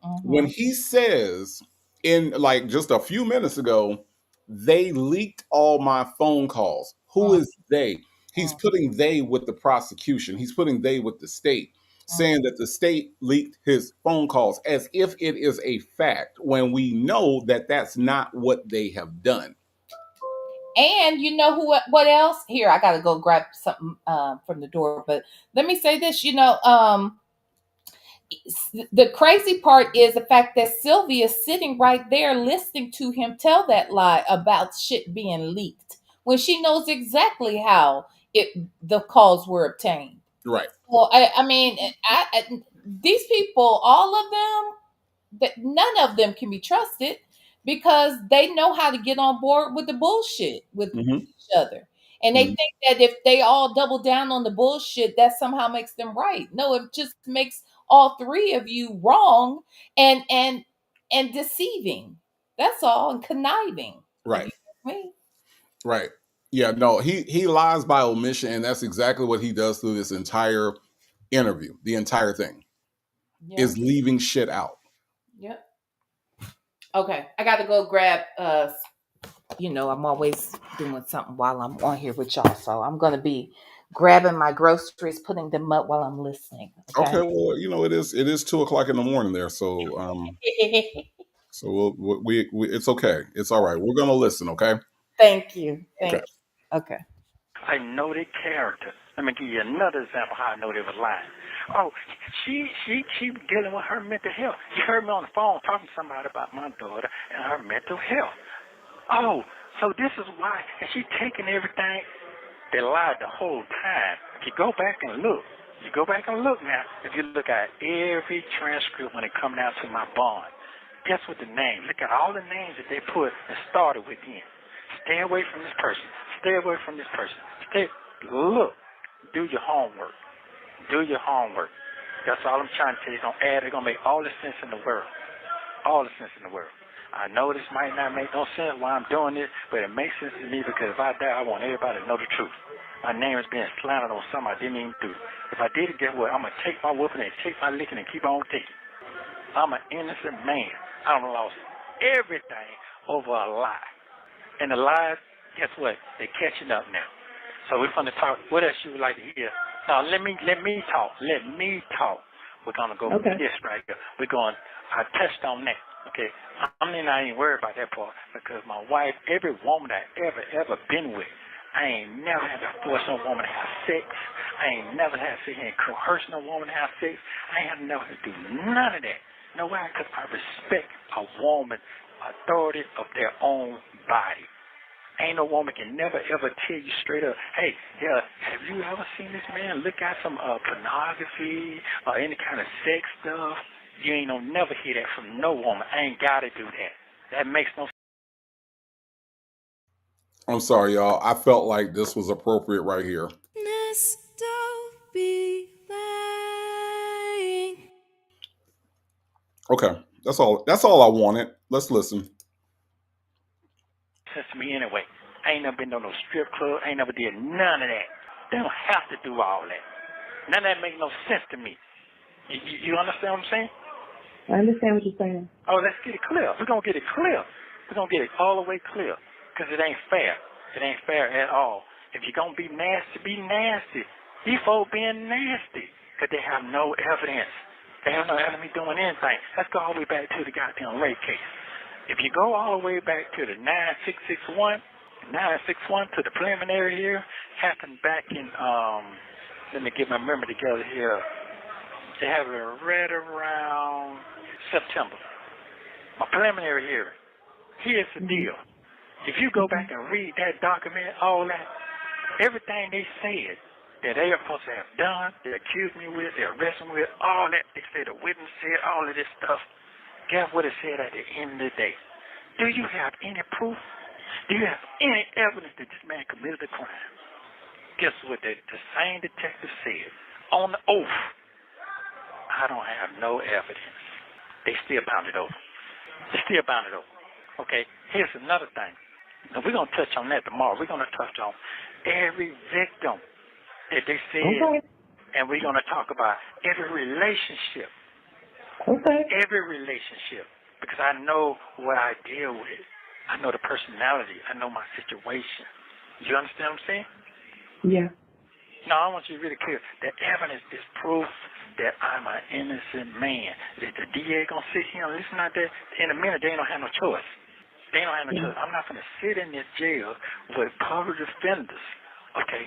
C: Mm-hmm.
B: When he says in like just a few minutes ago, they leaked all my phone calls. Who is they? He's putting they with the prosecution. He's putting they with the state, saying that the state leaked his phone calls as if it is a fact when we know that that's not what they have done.
C: And you know what else? Here, I gotta go grab something from the door. But let me say this, the crazy part is the fact that Sylvia is sitting right there listening to him tell that lie about shit being leaked when she knows exactly how the calls were obtained.
B: Right.
C: Well, I mean, these people, all of them, that none of them can be trusted because they know how to get on board with the bullshit with
B: Hmm.
C: each other. And they
B: Hmm.
C: think that if they all double down on the bullshit, that somehow makes them right. No, it just makes all three of you wrong and deceiving. That's all, and conniving. If
B: Right.
C: you ask me.
B: Right. Yeah, no, he lies by omission, and that's exactly what he does through this entire interview. The entire thing
C: Yeah.
B: is leaving shit out.
C: Yep. Okay. I gotta go grab I'm always doing something while I'm on here with y'all. So I'm gonna be grabbing my groceries, putting them up while I'm listening. Okay.
B: Okay, well, it is 2 o'clock in the morning there, so we it's okay, it's all right. We're gonna listen, okay?
C: Thank you.
B: Okay.
C: Thank you. Okay.
G: I know their character. Let me give you another example how I know they was lying. Oh, she dealing with her mental health. You heard me on the phone talking to somebody about my daughter and her mental health. Oh, so this is why. And she taking everything. They lied the whole time. If you go back and look, now, if you look at every transcript when it come down to my bond, guess what the name? Look at all the names that they put and started with in. Stay away from this person. Stay away from this person. Look. Do your homework. Do your homework. That's all I'm trying to tell you. It's going to add. It's going to make all the sense in the world. All the sense in the world. I know this might not make no sense why I'm doing this, but it makes sense to me because if I die, I want everybody to know the truth. My name is being slandered on something I didn't even do. If I did it, guess what? I'm going to take my whooping and take my licking and keep on taking. I'm an innocent man. I done lost everything over a lie. And the lies, guess what? They're catching up now. So we're going to talk. What else you would like to hear? Now, let me talk. Let me talk. We're going to go with this right here. I touched on that. Okay, I mean, I ain't worried about that part because my wife, every woman I ever been with, I ain't never had to force no woman to have sex. I ain't never had to sit here and coerce no woman to have sex. I ain't never had to do none of that. You know why? Because I respect a woman's authority of their own body. Ain't no woman can never ever tell you straight up, hey, yeah, have you ever seen this man look at some pornography or any kind of sex stuff? You ain't gonna never hear that from no woman. I ain't gotta do that. That makes no sense.
B: I'm sorry, y'all. I felt like this was appropriate right here.
A: Nesto be lying.
B: Okay, that's all I wanted. Let's listen.
G: Sense to me anyway. I ain't never been to no strip club. I ain't never did none of that. They don't have to do all that. None of that make no sense to me. You understand what I'm saying?
H: I understand what you're saying.
G: Oh, let's get it clear. We're going to get it clear. We're going to get it all the way clear because it ain't fair. It ain't fair at all. If you're going to be nasty, be nasty. These folks being nasty because they have no evidence. They have no evidence doing anything. Let's go all the way back to the goddamn rape case. If you go all the way back to the 9661 to the preliminary here, happened back in, let me get my memory together here. They have it right around September. My preliminary hearing. Here's the deal. If you go back and read that document, all that, everything they said that they are supposed to have done, they accused me with, they arrested me with, all that, they said the witness said, all of this stuff. Guess what it said at the end of the day? Do you have any proof? Do you have any evidence that this man committed a crime? Guess what the same detective said? On the oath, I don't have no evidence. They still bound it over. Okay, here's another thing. Now, we're going to touch on that tomorrow. We're going to touch on every victim that they said, and we're going to talk about every relationship. Every relationship. Because I know what I deal with. I know the personality. I know my situation. You understand what I'm saying?
H: Yeah.
G: No, I want you to be really clear. The evidence is proof that I'm an innocent man. That the DA going to sit here and listen out there. In a minute, they don't have no choice. They don't have no choice. I'm not going to sit in this jail with public defenders. Okay?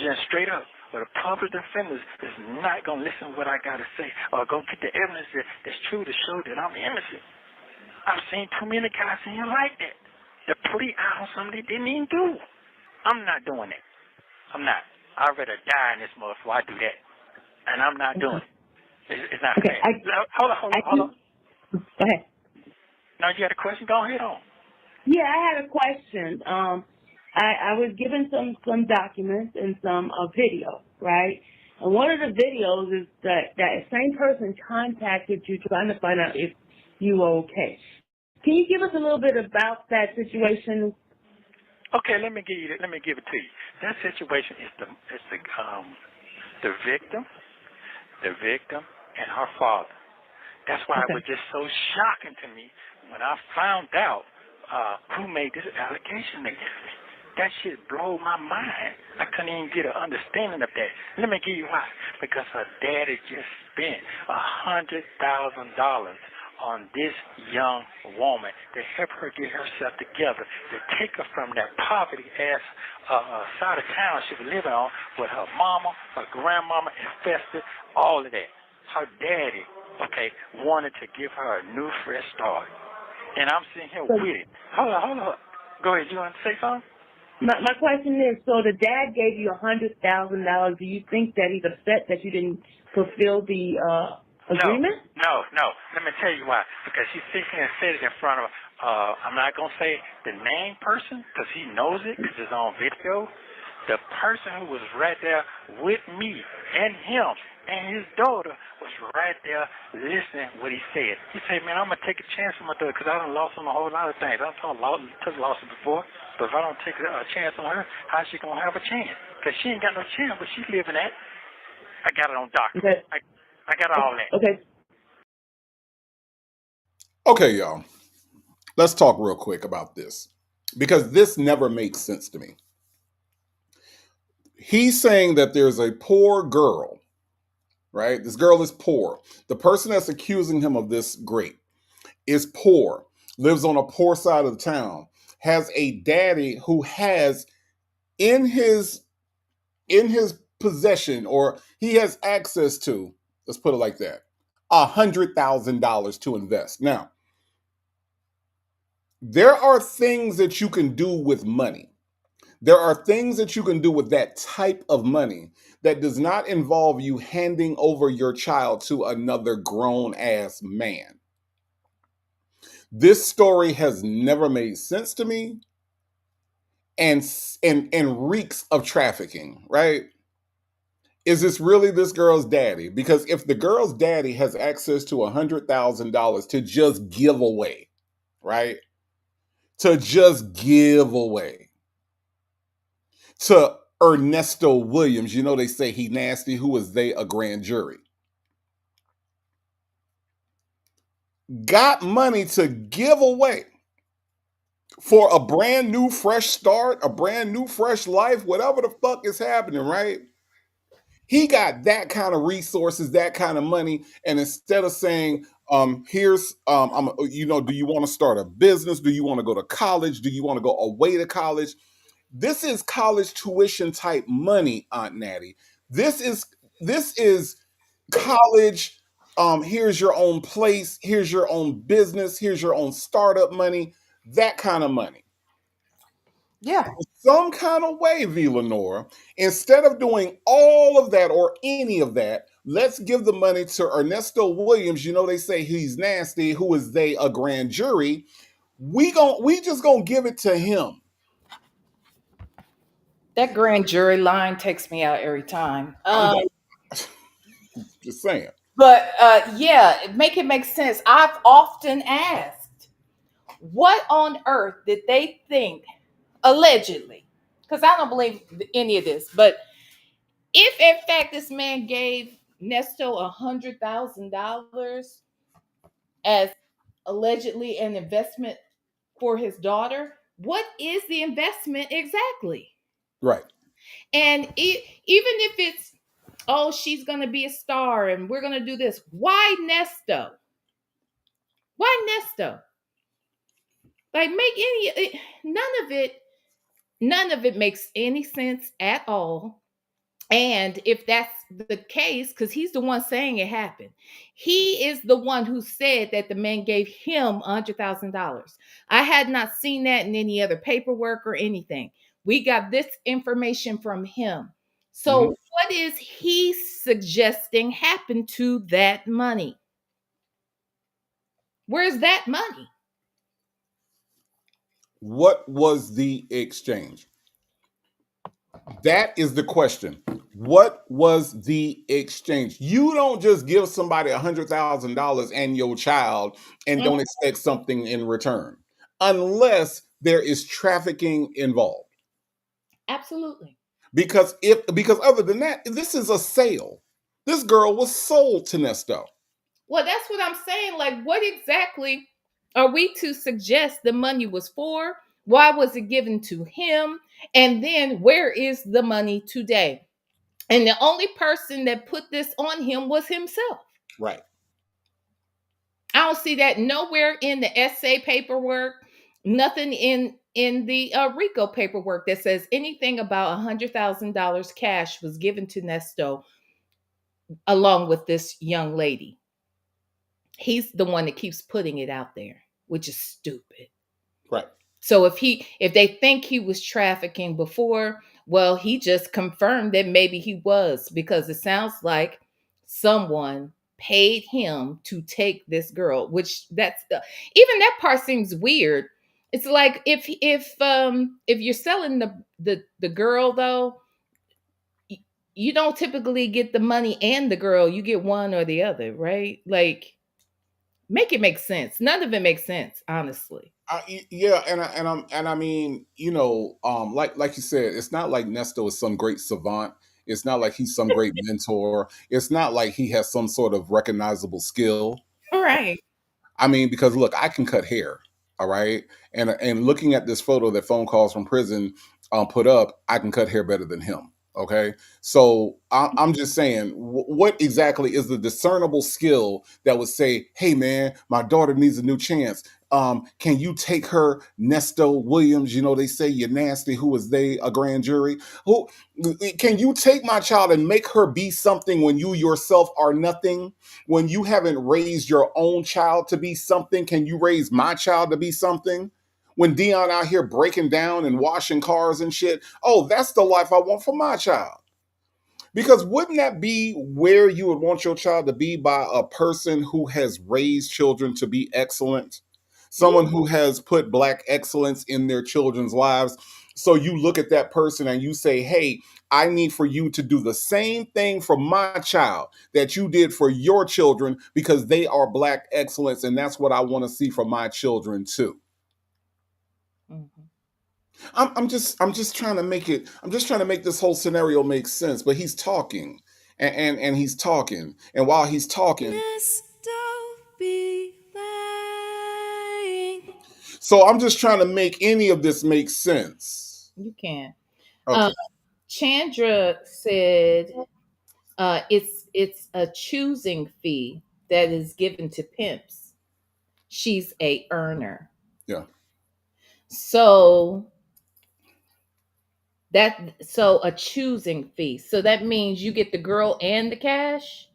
G: Just straight up. But a public defender is not going to listen to what I got to say or go get the evidence that's true to show that I'm innocent. I've seen too many guys in here like that. The plea out on something they didn't even do. I'm not doing that. I'm not. I'd rather die in this mud before I do that. And I'm not doing it. It's not fair. Hold on.
K: Go ahead.
G: No, you had a question? Go ahead on.
K: Yeah, I had a question. I was given some documents and some video, right? And one of the videos is that same person contacted you trying to find out if you were okay. Can you give us a little bit about that situation?
G: Okay, let me give it to you. That situation is the victim, and her father. That's why it was just so shocking to me when I found out who made this allegation against me. That shit blew my mind. I couldn't even get an understanding of that. Let me give you why. Because her daddy just spent $100,000 on this young woman to help her get herself together, to take her from that poverty-ass side of town she was living on with her mama, her grandmama, infested, all of that. Her daddy, wanted to give her a new, fresh start. And I'm sitting here with it. Hold on. Go ahead. You want to say something?
K: My question is, so the dad gave you $100,000. Do you think that he's upset that you didn't fulfill the agreement?
G: No. Let me tell you why. Because she sits here and said it in front of, I'm not going to say the name person because he knows it because it's on video. The person who was right there with me and him and his daughter was right there listening what he said. He said, man, I'm going to take a chance on my daughter because I done lost on a whole lot of things. I took losses before, but if I don't take a chance on her, how's she going to have a chance? Because she ain't got no chance, but she's living that. I got it on document.
K: Okay.
G: I got all that.
B: Okay, y'all. Let's talk real quick about this because this never makes sense to me. He's saying that there's a poor girl, right? This girl is poor. The person that's accusing him of this great is poor, lives on a poor side of the town, has a daddy who has in his possession, or he has access to, let's put it like that, $100,000 to invest. Now, there are things that you can do with money. There are things that you can do with that type of money that does not involve you handing over your child to another grown ass man. This story has never made sense to me and reeks of trafficking, right? Is this really this girl's daddy? Because if the girl's daddy has access to $100,000 to just give away, right? To just give away to Ernesto Williams, you know they say he nasty, who is they a grand jury, got money to give away for a brand new fresh start, a brand new fresh life, whatever the fuck is happening, right? He got that kind of resources, that kind of money, and instead of saying, here's do you want to start a business? Do you want to go to college? Do you want to go away to college? This is college tuition type money, Aunt Natty. This is college. Here's your own place. Here's your own business. Here's your own startup money. That kind of money.
C: Yeah.
B: Some kind of way, V. Lenore, instead of doing all of that or any of that, let's give the money to Ernesto Williams. You know they say he's nasty. Who is they a grand jury? We just gonna give it to him.
C: That grand jury line takes me out every time.
B: Just saying.
C: But make it make sense. I've often asked, what on earth did they think, allegedly? Because I don't believe any of this. But if in fact this man gave Nesto $100,000 as allegedly an investment for his daughter, what is the investment exactly?
B: Right.
C: And even if it's, oh, she's going to be a star and we're going to do this, why Nesto? Why Nesto? Like, none of it makes any sense at all. And if that's the case, because he's the one saying it happened, he is the one who said that the man gave him $100,000. I had not seen that in any other paperwork or anything. We got this information from him. So,
B: Mhm.
C: what is he suggesting happened to that money? Where's that money?
B: What was the exchange? That is the question. What was the exchange? You don't just give somebody $100,000 and your child and
C: Mm,
B: don't expect something in return, unless there is trafficking involved.
C: absolutely.
B: Because other than that, this is a sale. This girl was sold to Nesto.
C: Well, that's what I'm saying. Like, what exactly are we to suggest the money was for? Why was it given to him? And then where is the money today? And the only person that put this on him was himself.
B: Right.
C: I don't see that nowhere in the essay paperwork, nothing in the RICO paperwork that says anything about $100,000 cash was given to Nesto along with this young lady. He's the one that keeps putting it out there, which is stupid.
B: Right.
C: So if they think he was trafficking before, well, he just confirmed that maybe he was, because it sounds like someone paid him to take this girl, which that's the, even that part seems weird. It's like if you're selling the girl though, you don't typically get the money and the girl, you get one or the other, right? Like, make it make sense. None of it makes sense, honestly.
B: Yeah, and I mean, like you said, it's not like Nesto is some great savant. It's not like he's some great mentor. It's not like he has some sort of recognizable skill.
C: All right.
B: I mean, because look, I can cut hair, all right, and looking at this photo that phone calls from prison put up, I can cut hair better than him. Okay, so I'm just saying, what exactly is the discernible skill that would say, "Hey, man, my daughter needs a new chance. Can you take her, Nesto Williams? You know they say you're nasty. Who is they? A grand jury? Who can you take my child and make her be something when you yourself are nothing?" When you haven't raised your own child to be something, can you raise my child to be something? When Dion out here breaking down and washing cars and shit, oh, that's the life I want for my child. Because wouldn't that be where you would want your child to be, by a person who has raised children to be excellent?
C: Yeah.
B: Someone who has put Black excellence in their children's lives. So you look at that person and you say, hey, I need for you to do the same thing for my child that you did for your children, because they are Black excellence. And that's what I want to see for my children too.
C: Mhm.
B: I'm just trying to make it. I'm just trying to make this whole scenario make sense. But he's talking, and he's talking, and while he's talking, so I'm just trying to make any of this make sense.
C: You can. Um,
B: Okay,
C: Chandra said it's a choosing fee that is given to pimps. She's a earner.
B: yeah.
C: So so a choosing fee. So that means you get the girl and the cash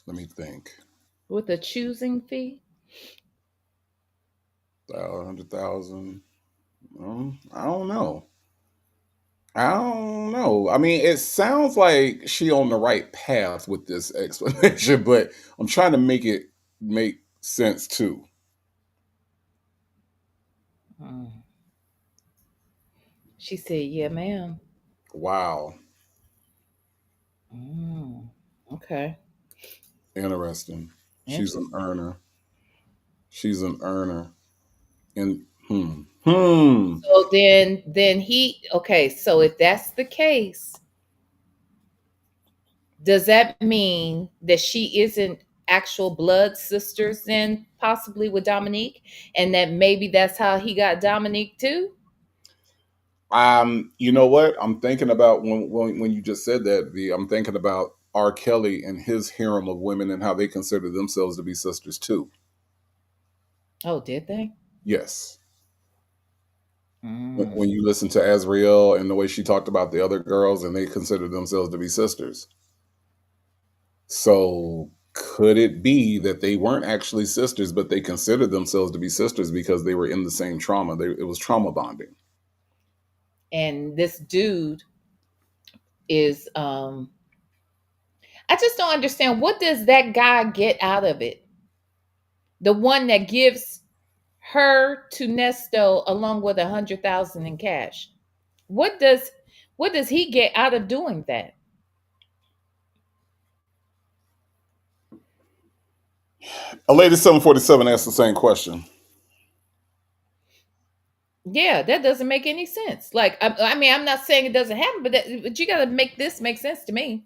B: Let me think.
C: with a choosing fee.
B: 100,000. I don't know. I don't know. I mean, it sounds like she on the right path with this explanation, but I'm trying to make it make sense too.
C: Mm. She said, "Yeah, ma'am."
B: Wow,
C: Mm. Okay.
B: interesting. She's an
C: Interesting.
B: earner. She's an earner. And hmm.
C: So then he okay, so if that's the case, does that mean that she isn't actual blood sisters then possibly with Dominique, and that maybe that's how he got Dominique too?
B: You know what? I'm thinking about when you just said that, V, I'm thinking about R. Kelly and his harem of women and how they consider themselves to be sisters too.
C: Oh, did they?
B: Yes.
C: Mm.
B: When you listen to Azriel and the way she talked about the other girls, and they considered themselves to be sisters. So could it be that they weren't actually sisters, but they considered themselves to be sisters because they were in the same trauma? It was trauma bonding.
C: And this dude is I just don't understand, what does that guy get out of it? The one that gives her to Nesto along with 100,000 in cash. What does he get out of doing that?
B: A lady 747 asked the same question.
C: Yeah, that doesn't make any sense. Like, I mean, I'm not saying it doesn't happen, but you got to make this make sense to me.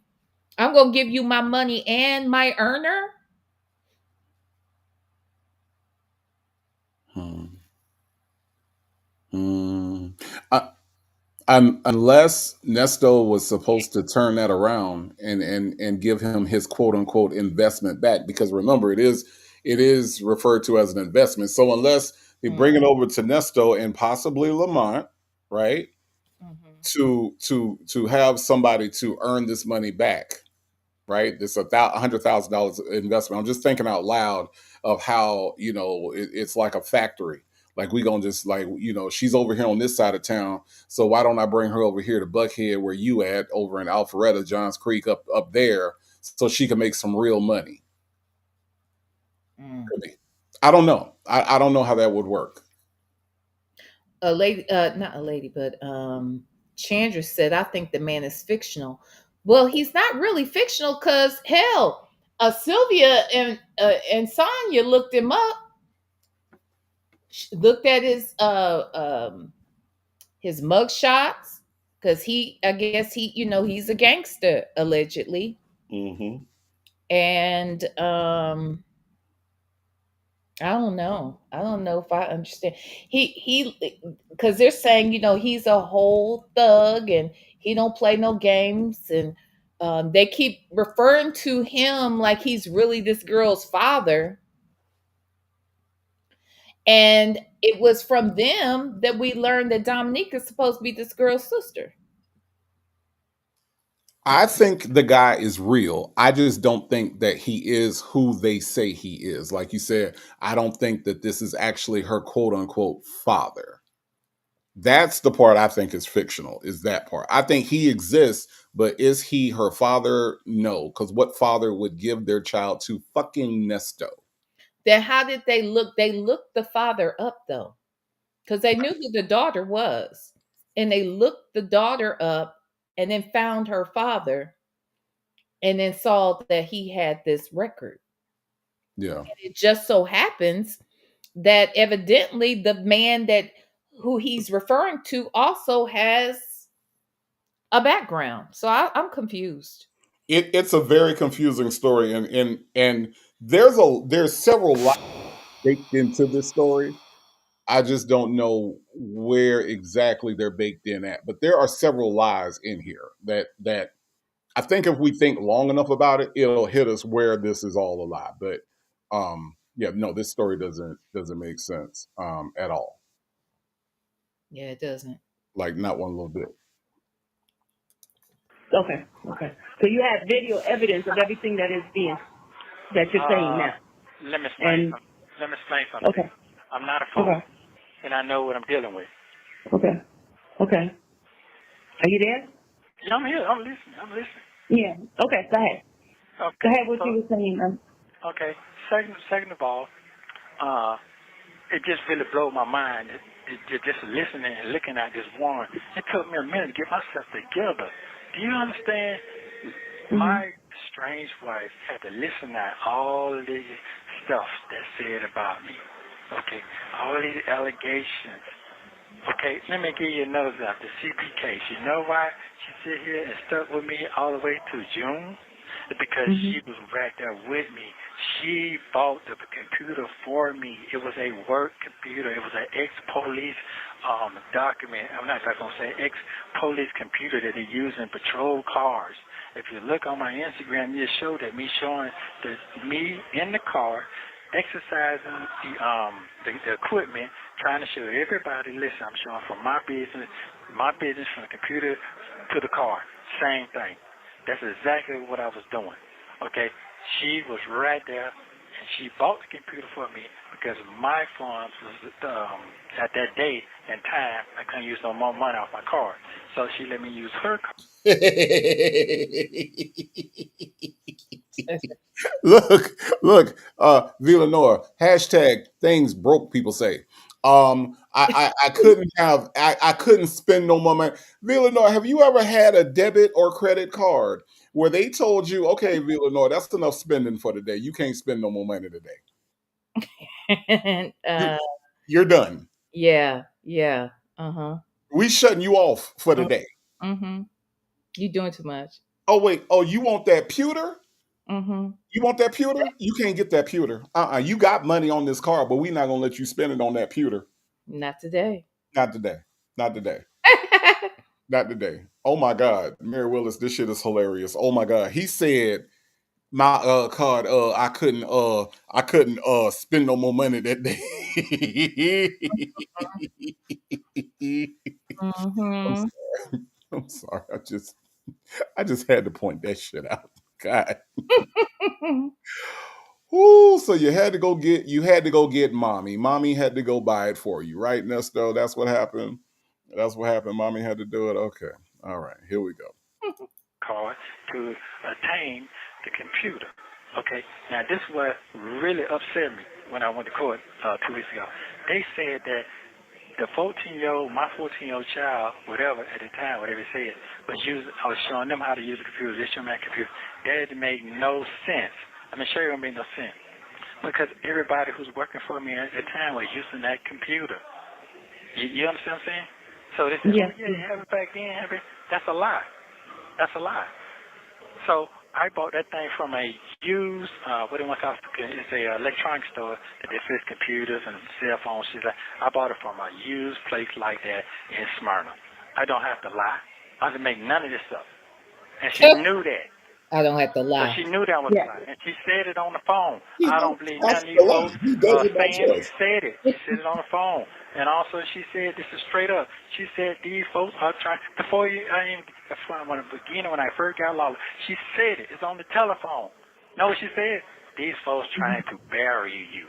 C: I'm gonna give you my money and my earner.
B: Hmm. Hmm. Unless Nesto was supposed to turn that around and give him his quote unquote investment back, because remember, it is referred to as an investment. So unless they bring it
C: Mm-hmm.
B: over to Nesto and possibly Lamont, right,
C: Mm-hmm.
B: to have somebody to earn this money back, right? This $100,000 investment. I'm just thinking out loud of how it's like a factory. Like we gonna just like she's over here on this side of town, so why don't I bring her over here to Buckhead where you at over in Alpharetta, Johns Creek up there, so she can make some real money?
C: Mm.
B: Could be. I don't know. I don't know how that would work.
C: A lady, not a lady, but Chandra said, I think the man is fictional. Well, he's not really fictional because hell, Sylvia and Sonia looked him up, looked at his mug shots, because I guess he's a gangster allegedly.
B: Mm-hmm.
C: And I don't know. I don't know if I understand. He because they're saying, he's a whole thug and he don't play no games, and they keep referring to him like he's really this girl's father. And it was from them that we learned that Dominique is supposed to be this girl's sister.
B: I think the guy is real. I just don't think that he is who they say he is. Like you said, I don't think that this is actually her quote unquote father. That's the part I think is fictional, is that part. I think he exists, but is he her father? No, because what father would give their child to fucking Nesto?
C: Then how did they look? They looked the father up though, because they knew who the daughter was. And they looked the daughter up and then found her father and then saw that he had this record.
B: Yeah.
C: It just so happens that evidently the man that who he's referring to also has a background. So I'm confused.
B: It's a very confusing story, and there's several lies baked into this story. I just don't know where exactly they're baked in at. But there are several lies in here that I think if we think long enough about it, it'll hit us where this is all a lie. But yeah, no, this story doesn't make sense at all.
C: Yeah, it doesn't.
B: Like not one little bit.
K: Okay, okay. So you have video evidence of everything that you're saying now.
G: Let me explain
K: And
G: something. Let me explain something.
K: okay,
G: I'm not a fool,
K: okay,
G: and I know what I'm dealing with.
K: okay, okay. Are you there?
G: Yeah, I'm here. I'm listening. I'm listening.
K: Yeah. Okay. Go ahead. Go
G: Okay.
K: ahead. What you were saying?
G: Okay. Second of all, it just really blew my mind. Just listening and looking at this woman. It took me a minute to get myself together. Do you understand? My strange wife had to listen to all the stuff that's said about me. Okay, all these allegations. Okay, let me give you another example. The CP case. You know why she sit here and stuck with me all the way to June? Because she was right there with me. She bought the computer for me. It was a work computer. It was an ex-police document. I'm not going to say ex-police computer that they use in patrol cars. If you look on my Instagram, you show that me showing me in the car exercising the equipment, trying to show everybody, listen, I'm showing from my business from the computer to the car, same thing. That's exactly what I was doing. Okay, she was right there, and she bought the computer for me because my funds was at that day and time I couldn't use no more money off my card, so she let me use her card.
B: look, Villanor, hashtag things broke people say. I couldn't spend no more money. Villanor, have you ever had a debit or credit card where they told you, okay, Villanor, that's enough spending for today. You can't spend no more money today. You're done.
C: Yeah.
B: We shutting you off for the day.
C: You doing too much.
B: Oh wait, you want that pewter?
C: Mm-hmm.
B: You want that pewter? You can't get that pewter. You got money on this card, but we're not gonna let you spend it on that pewter.
C: Not today.
B: Not today. Not today. Not today. Oh my God, Mary Willis, this shit is hilarious. Oh my God, he said my card. I couldn't spend no more money that day. I'm
C: Mm-hmm.
B: sorry. I'm sorry. I just had to point that shit out. God. Ooh, so you had to go get mommy. Mommy had to go buy it for you, right, Nesto? That's what happened. That's what happened. Mommy had to do it. Okay. All right. Here we go.
G: Card to attain the computer. Okay, now this is what really upset me when I went to court 2 weeks ago. They said that the 14-year-old, my 14-year-old child, whatever at the time, whatever it said, I was showing them how to use the computer. They showed me that computer. That made no sense. I mean, sure it don't make no sense because everybody who's working for me at the time was using that computer. You understand what I'm saying? So they said,
K: Yes.
G: oh yeah, you have it back then. That's a lie. That's a lie. So I bought that thing from a used, what do you want to call it? It's a electronic store that they fix computers and cell phones. I bought it from a used place like that in Smyrna. I don't have to lie. I didn't make none of this stuff. And she knew that.
C: I don't have to
G: So
C: lie.
G: she knew that was a lie. And she said it on the phone.
B: He
G: I
B: don't
G: don't believe
B: have
G: none of
B: to
G: these
B: lie.
G: folks
B: He does it by
G: saying she
B: choice.
G: said it. She said it on the phone. And also she said, this is straight up. She said these folks are trying, when I first got law, she said it. It's on the telephone. Know what she said? These folks trying to bury you.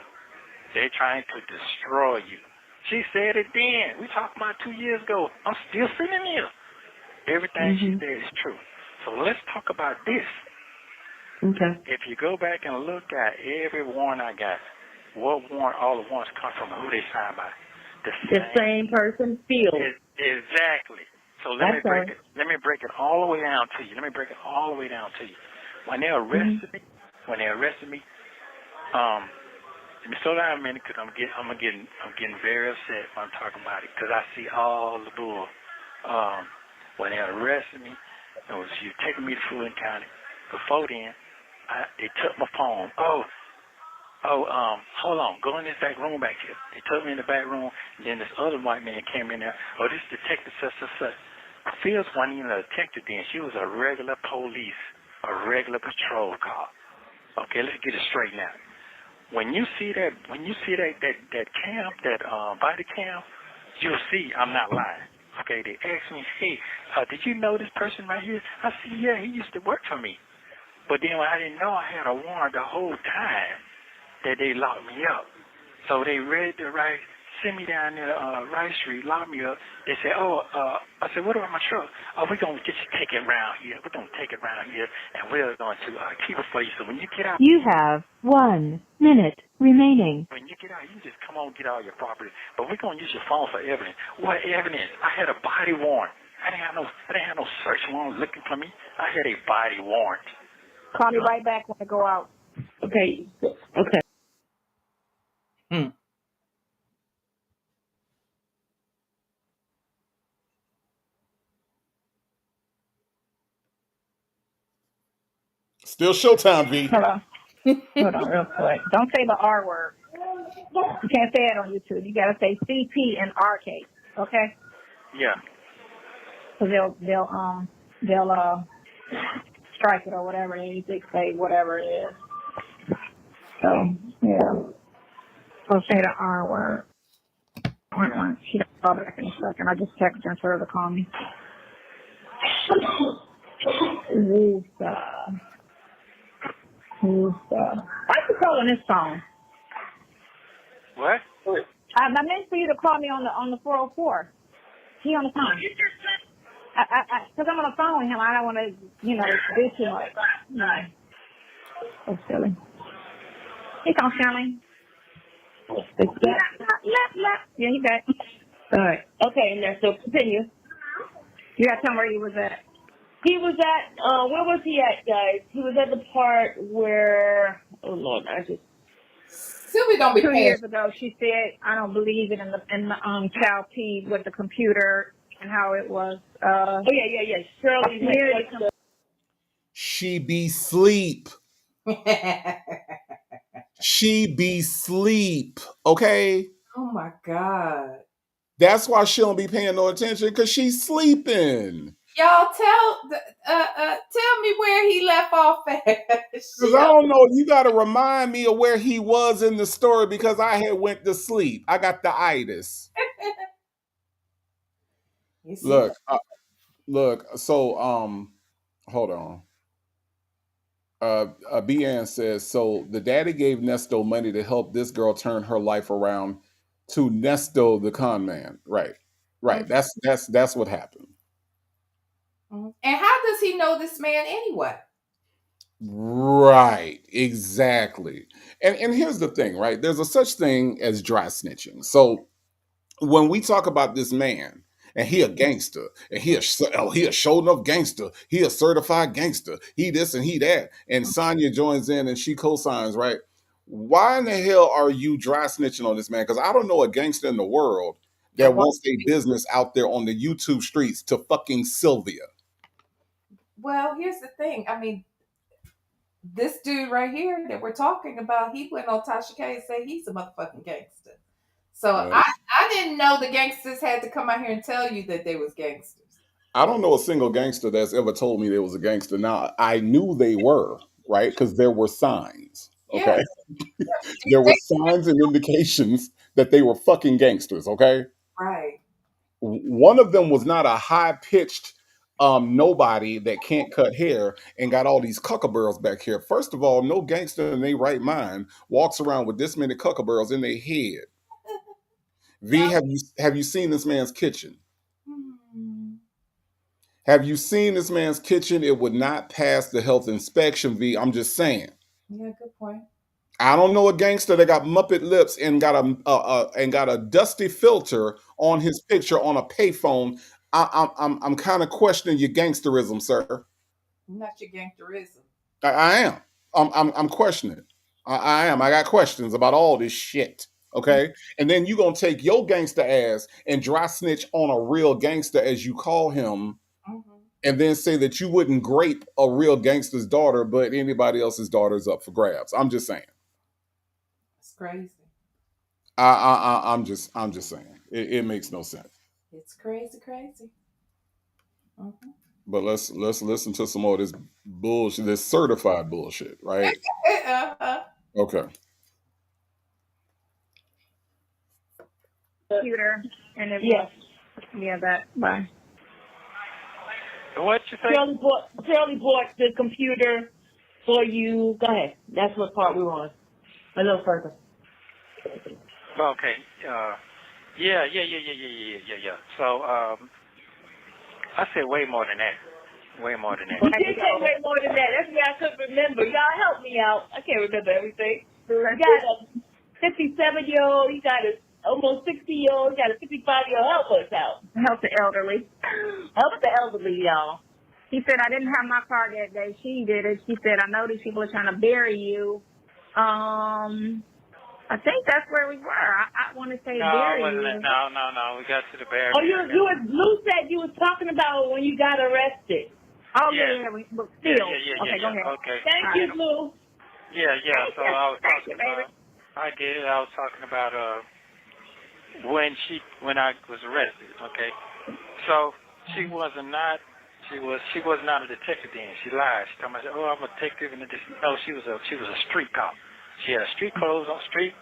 G: They're trying to destroy you. She said it then. We talked about 2 years ago. I'm still sitting here. Everything she said is true. So let's talk about this.
K: Okay.
G: If you go back and look at every warrant I got, what warrant all the warrants come from, who they signed by?
K: The same person field.
G: Exactly. So let me break it all the way down to you. Let When they arrested me, let me slow down a minute because I'm getting very upset when I'm talking about it because I see all the bull. When they arrested me, it was you taking me to Fulton County. Before then, they took my phone. Hold on. Go in this back room back here. They took me in the back room, and then this other white man came in there. Oh, this detective such. Fields wasn't even a detective then. She was a regular police, a regular patrol car. Okay, let's get it straight now. When you see that cam, that body cam, you'll see I'm not lying. Okay, they asked me, hey, did you know this person right here? I said, yeah, he used to work for me. But then I didn't know I had a warrant the whole time that they locked me up. So they read the right, sent me down there, Rice Street, locked me up. They said, I said, what about my truck? Oh, we're going to just take it around here. We're going to take it around here, and we're going to keep it for you. So when you get out.
I: You have 1 minute remaining.
G: When you get out, you can just come on and get all your property. But we're going to use your phone for evidence. What evidence? I had a body warrant. I didn't have no search warrant looking for me. I had a body warrant.
H: Call me right back when I go out.
K: Okay.
B: Still Showtime, V.
H: Hold on real quick. Don't say the R word. You can't say it on YouTube. You gotta say CP in our case, okay?
G: Yeah.
H: So they'll strike it or whatever they say, whatever it is. So yeah. So say the R word. She don't call back in a second. I just texted her and told her to call me. Lisa. Why are you calling this phone?
G: What?
H: I meant for you to call me on the 404. He on the phone. Because I'm on the phone with him. I don't want to, do too much. No. So silly. He gone, Shirley. Yeah, he back.
K: All right. Okay, and then so continue.
H: You got to tell him where he was at.
K: He was at, where was he at, guys? He was at the part where, oh Lord,
C: Sylvia don't be
H: 2
C: paying.
H: years ago, she said, I don't believe it in the child P with the computer and how it was.
K: Yeah. Shirley.
B: She be sleep. She be sleep. Okay.
C: Oh my God.
B: That's why she don't be paying no attention, because she's sleeping.
C: Y'all tell me where he left off at.
B: Because I don't know, you got to remind me of where he was in the story, because I had went to sleep. I got the itis. Look. So hold on. BN says, so the daddy gave Nesto money to help this girl turn her life around to Nesto the con man. Right.
C: Mm-hmm.
B: That's what happened.
C: Mm-hmm. And how does he know this man anyway?
B: Right, exactly. And here's the thing, right? There's a such thing as dry snitching. So when we talk about this man, and he a gangster, and he a show enough gangster, he a certified gangster, he this and he that, and Sonya joins in and she co-signs, right? Why in the hell are you dry snitching on this man? Because I don't know a gangster in the world that wants a business out there on the YouTube streets to fucking Sylvia.
C: Well, here's the thing. I mean, this dude right here that we're talking about, he went on Tasha K and said he's a motherfucking gangster. So I didn't know the gangsters had to come out here and tell you that they was gangsters.
B: I don't know a single gangster that's ever told me they was a gangster. Now, I knew they were, right? Because there were signs, okay?
C: Yeah.
B: There were signs and indications that they were fucking gangsters, okay?
C: Right.
B: One of them was not a high-pitched nobody that can't cut hair and got all these cuckaburls back here. First of all, no gangster in their right mind walks around with this many cuckaburls in their head. V, have you seen this man's kitchen? Have you seen this man's kitchen? It would not pass the health inspection, V. I'm just saying.
C: Yeah, good point.
B: I don't know a gangster that got Muppet lips and got a dusty filter on his picture on a payphone. I'm kind of questioning your gangsterism, sir.
C: Not your gangsterism.
B: I am. I'm questioning it. I am. I got questions about all this shit. Okay, and then you gonna take your gangster ass and dry snitch on a real gangster, as you call him, and then say that you wouldn't grape a real gangster's daughter, but anybody else's daughter is up for grabs. I'm just saying.
C: It's crazy.
B: I'm just saying. It makes no sense.
C: It's crazy.
B: But let's listen to some more of this bullshit, this certified bullshit, right? Okay.
H: Computer and it yeah, that bye.
G: What you say?
K: Shirley bought the computer for you. Go ahead. That's what part we were on. A little further.
G: Okay. Yeah. So, I said way more than that. Way more than that.
K: You did say way more than that. That's why I couldn't remember. Y'all help me out. I can't remember everything. You got a 57-year-old. You got a almost 60-year-old. You got a 55-year-old. Help us out.
H: Help the elderly.
K: Help the elderly, y'all.
H: He said, I didn't have my car that day. She did it. She said, I know these people are trying to bury you. I think that's where we were. I want to say bury you.
G: No. We got to the bury.
K: Oh, Lou said you was talking about when you got arrested.
H: Oh, yeah. But still. Okay, go ahead.
G: Okay.
K: Thank you, Lou.
G: Yeah. So I was talking about. I did. I was talking about when I was arrested. Okay. So she was not a detective then. She lied. She told me, "Oh, I'm a detective," and no, she was a street cop. She had street clothes on, street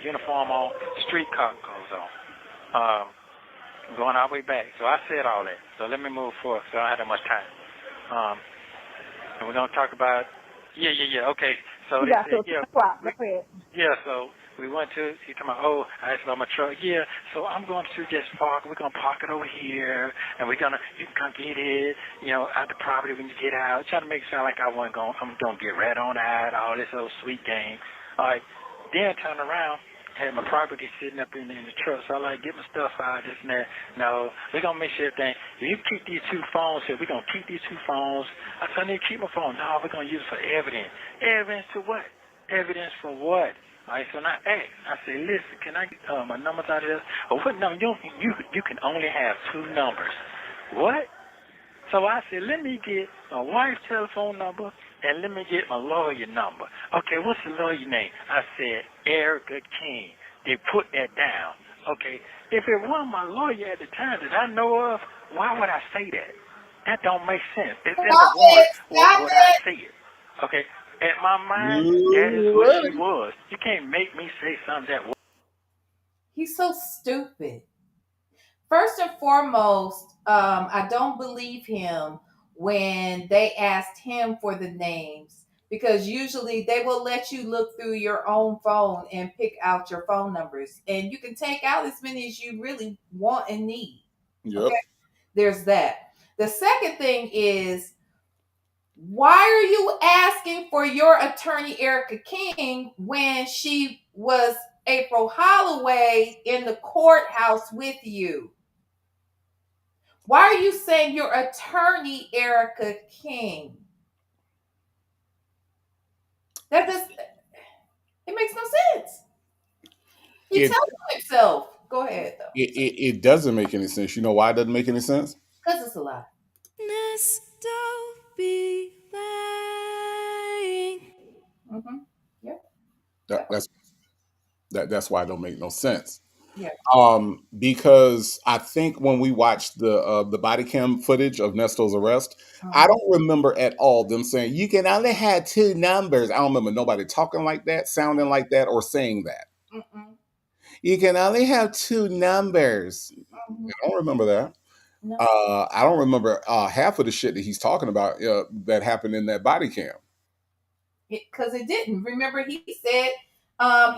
G: uniform on, street cop clothes on. Going all the way back. So I said all that. So let me move forward. So I don't have that much time. And we're gonna talk about. Yeah. Okay. So
H: You
G: they
H: got
G: said,
H: to go ahead.
G: So we went to. He talking about, oh, I asked about my truck. Yeah. So I'm going to just park. We're gonna park it over here, and you can come get it. At the property when you get out. Trying to make it sound like I'm gonna get right on out. All this old sweet game. All right. Then turn around. Had my property sitting up in the truck, so I get my stuff out, this and that. No, we're gonna make sure everything. If you keep these two phones here, we're gonna keep these two phones. I said, I need to keep my phone. No, we're gonna use it for evidence. Evidence to what? Evidence for what? All right, so now I say, listen, can I get my numbers out of this? Or what number? You can only have two numbers. What? So I said, let me get my wife's telephone number and let me get my lawyer number. Okay, what's the lawyer name? I said, Erica King. They put that down. Okay, if it wasn't my lawyer at the time that I know of, why would I say that? That don't make sense. It's in the warrant. Would I say it? Okay, in my mind, that is what she was. You can't make me say something that.
C: He's so stupid. First and foremost, I don't believe him when they asked him for the names because usually they will let you look through your own phone and pick out your phone numbers, and you can take out as many as you really want and need.
B: Yep.
C: Okay, there's that. The second thing is, why are you asking for your attorney Erica King when she was April Holloway in the courthouse with you? Why are you saying your attorney Erica King? That does it makes no sense. He
B: It,
C: tells himself. Go ahead though.
B: it doesn't make any sense. You know why it doesn't make any sense?
C: Because it's a lie.
A: Nesto be lying.
C: Mm-hmm. Yeah.
B: That's why it don't make no sense.
C: Yeah.
B: Because I think when we watched the body cam footage of Nesto's arrest, I don't remember at all them saying you can only have two numbers. I don't remember nobody talking like that, sounding like that, or saying that.
C: Mm-mm.
B: You can only have two numbers.
C: Mm-hmm.
B: I don't remember that.
C: No.
B: I don't remember half of the shit that he's talking about that happened in that body cam.
C: Because it didn't. Remember, he said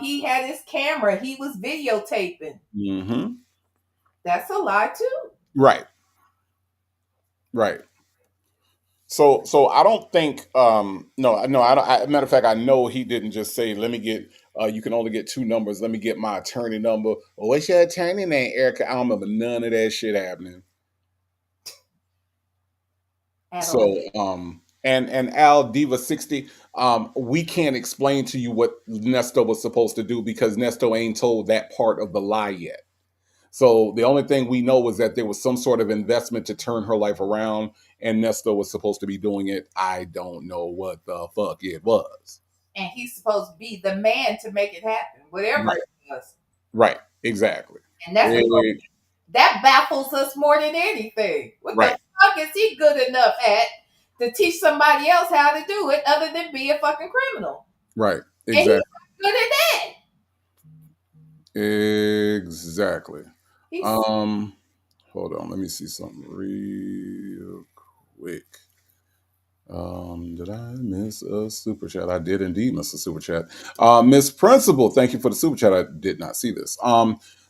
C: he had his camera. He was videotaping.
B: Mm-hmm.
C: That's a lie too.
B: Right. Right. So I don't think no I don't, matter of fact I know he didn't just say let me get you can only get two numbers, let me get my attorney number. Well, what's your attorney name, Erica? I don't remember none of that shit happening.
C: At
B: So
C: all.
B: and Al Diva 60, we can't explain to you what Nesto was supposed to do because Nesto ain't told that part of the lie yet. So the only thing we know was that there was some sort of investment to turn her life around, and Nesto was supposed to be doing it. I don't know what the fuck it was.
C: And he's supposed to be the man to make it happen, whatever
B: Right.
C: it was.
B: Right. Exactly.
C: And that's that baffles us more than anything. What the fuck is he good enough at to teach somebody else how to do it other than be a fucking criminal?
B: Right.
C: And he's
B: Exactly.
C: good at that.
B: Exactly.
C: He's
B: Hold on. Let me see something real quick. Did I miss a super chat? I did indeed miss a super chat. Miss Principal, thank you for the super chat. I did not see this.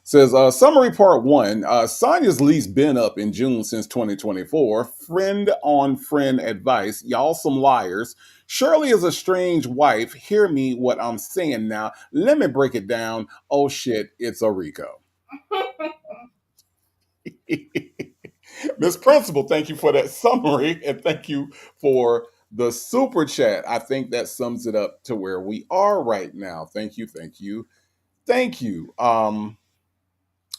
B: Says summary part one. Sonya's lease been up in June since 2024. Friend on friend advice. Y'all some liars. Shirley is a strange wife. Hear me what I'm saying now. Let me break it down. Oh shit, it's a Rico. Miss Principal, thank you for that summary and thank you for the super chat. I think that sums it up to where we are right now. Thank you, thank you, thank you.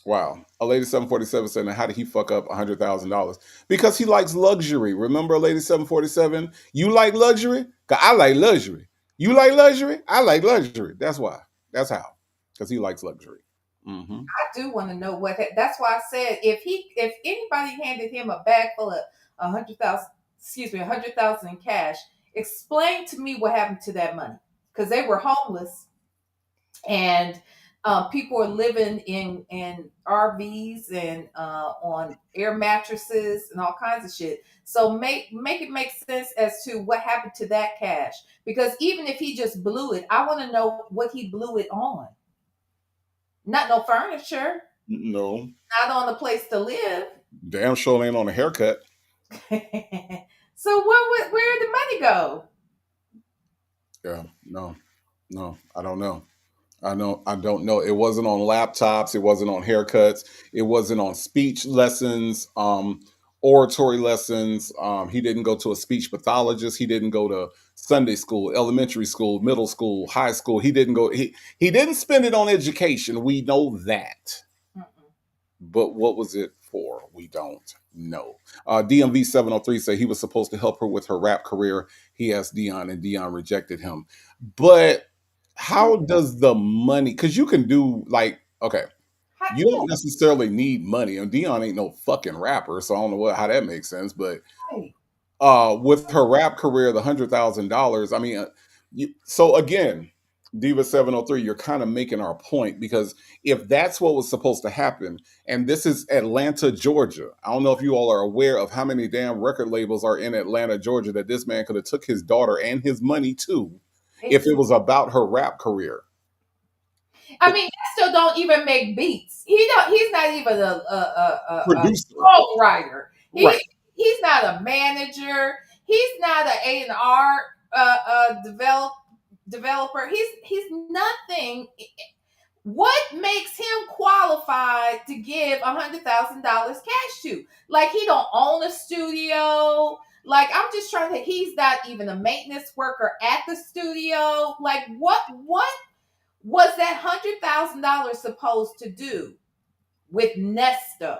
B: Wow. A lady 747 said, how did he fuck up $100,000? Because he likes luxury. Remember, a lady 747? You like luxury? Because I like luxury. You like luxury? I like luxury. That's why. That's how. Because he likes luxury. Mm-hmm.
C: I do want to know what. That's why I said if anybody handed him a bag full of 100,000 in cash, explain to me what happened to that money because they were homeless, and People are living in RVs and on air mattresses and all kinds of shit. So make it make sense as to what happened to that cash. Because even if he just blew it, I want to know what he blew it on. Not no furniture,
B: No,
C: not on a place to live.
B: damn sure ain't on a haircut.
C: So where did the money go?
B: Yeah, no, I don't know. I don't know. It wasn't on laptops. It wasn't on haircuts. It wasn't on speech lessons, oratory lessons. He didn't go to a speech pathologist. He didn't go to Sunday school, elementary school, middle school, high school. He didn't go. He didn't spend it on education. We know that. But what was it for? We don't know. DMV 703 said he was supposed to help her with her rap career. He asked Dion, and Dion rejected him. But how does the money? Because you can do like, okay, you don't necessarily need money, and Dion ain't no fucking rapper, so I don't know how that makes sense. But with her rap career, the $100,000. I mean, so again, Diva 703, you're kind of making our point because if that's what was supposed to happen, and this is Atlanta, Georgia. I don't know if you all are aware of how many damn record labels are in Atlanta, Georgia that this man could have took his daughter and his money to if it was about her rap career.
C: I mean, Nesto don't even make beats. He's not even a
B: Producer.
C: songwriter.
B: Right.
C: He's not a manager. He's not an A&R developer. He's nothing. What makes him qualified to give $100,000 cash to? Like, he don't own a studio. Like, I'm just trying to think. He's not even a maintenance worker at the studio. Like, what was that $100,000 supposed to do with Nesto?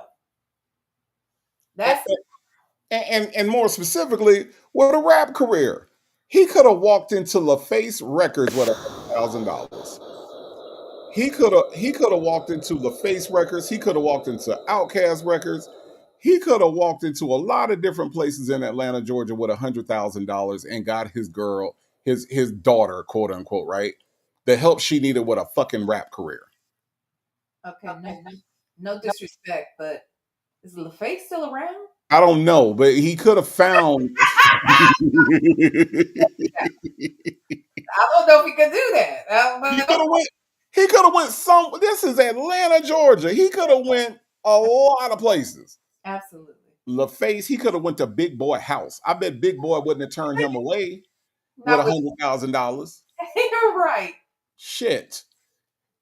C: That's
B: and more specifically, with a rap career. He could have walked into LaFace Records with $100,000. He could have walked into LaFace Records. He could have walked into Outkast Records. He could have walked into a lot of different places in Atlanta, Georgia, with $100,000 and got his girl, his daughter, quote unquote, right, the help she needed with a fucking rap career.
C: okay. No disrespect, but is LaFace still around?
B: I don't know, but he could have found.
C: I don't know if he could do that.
B: He could have went some. This is Atlanta, Georgia. He could have went a lot of places.
C: Absolutely.
B: LaFace, he could have went to Big Boy house. I bet Big Boy wouldn't have turned him away with $100,000.
C: You're right.
B: Shit.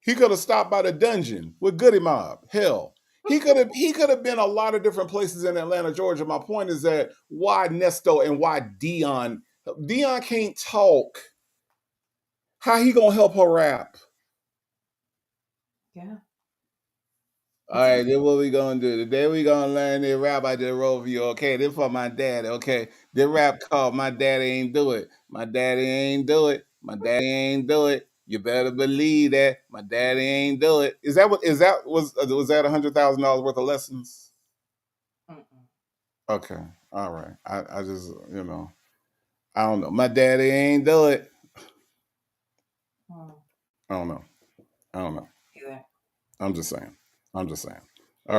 B: He could have stopped by the dungeon with Goody Mob. Hell. He could have been a lot of different places in Atlanta, Georgia. My point is that why Nesto and why Dion? Dion can't talk. How he gonna help her rap?
C: Yeah.
B: All right, then what we gonna do? Today we gonna learn this rap I just wrote for you. Okay, this for my dad. Okay, this rap called "My Daddy Ain't Do It." My daddy ain't do it. My daddy ain't do it. You better believe that my daddy ain't do it. Is that what? Is that was that $100,000 worth of lessons? Okay, all right. I just I don't know. My daddy ain't do it. I don't know.
C: Yeah.
B: I'm just saying. All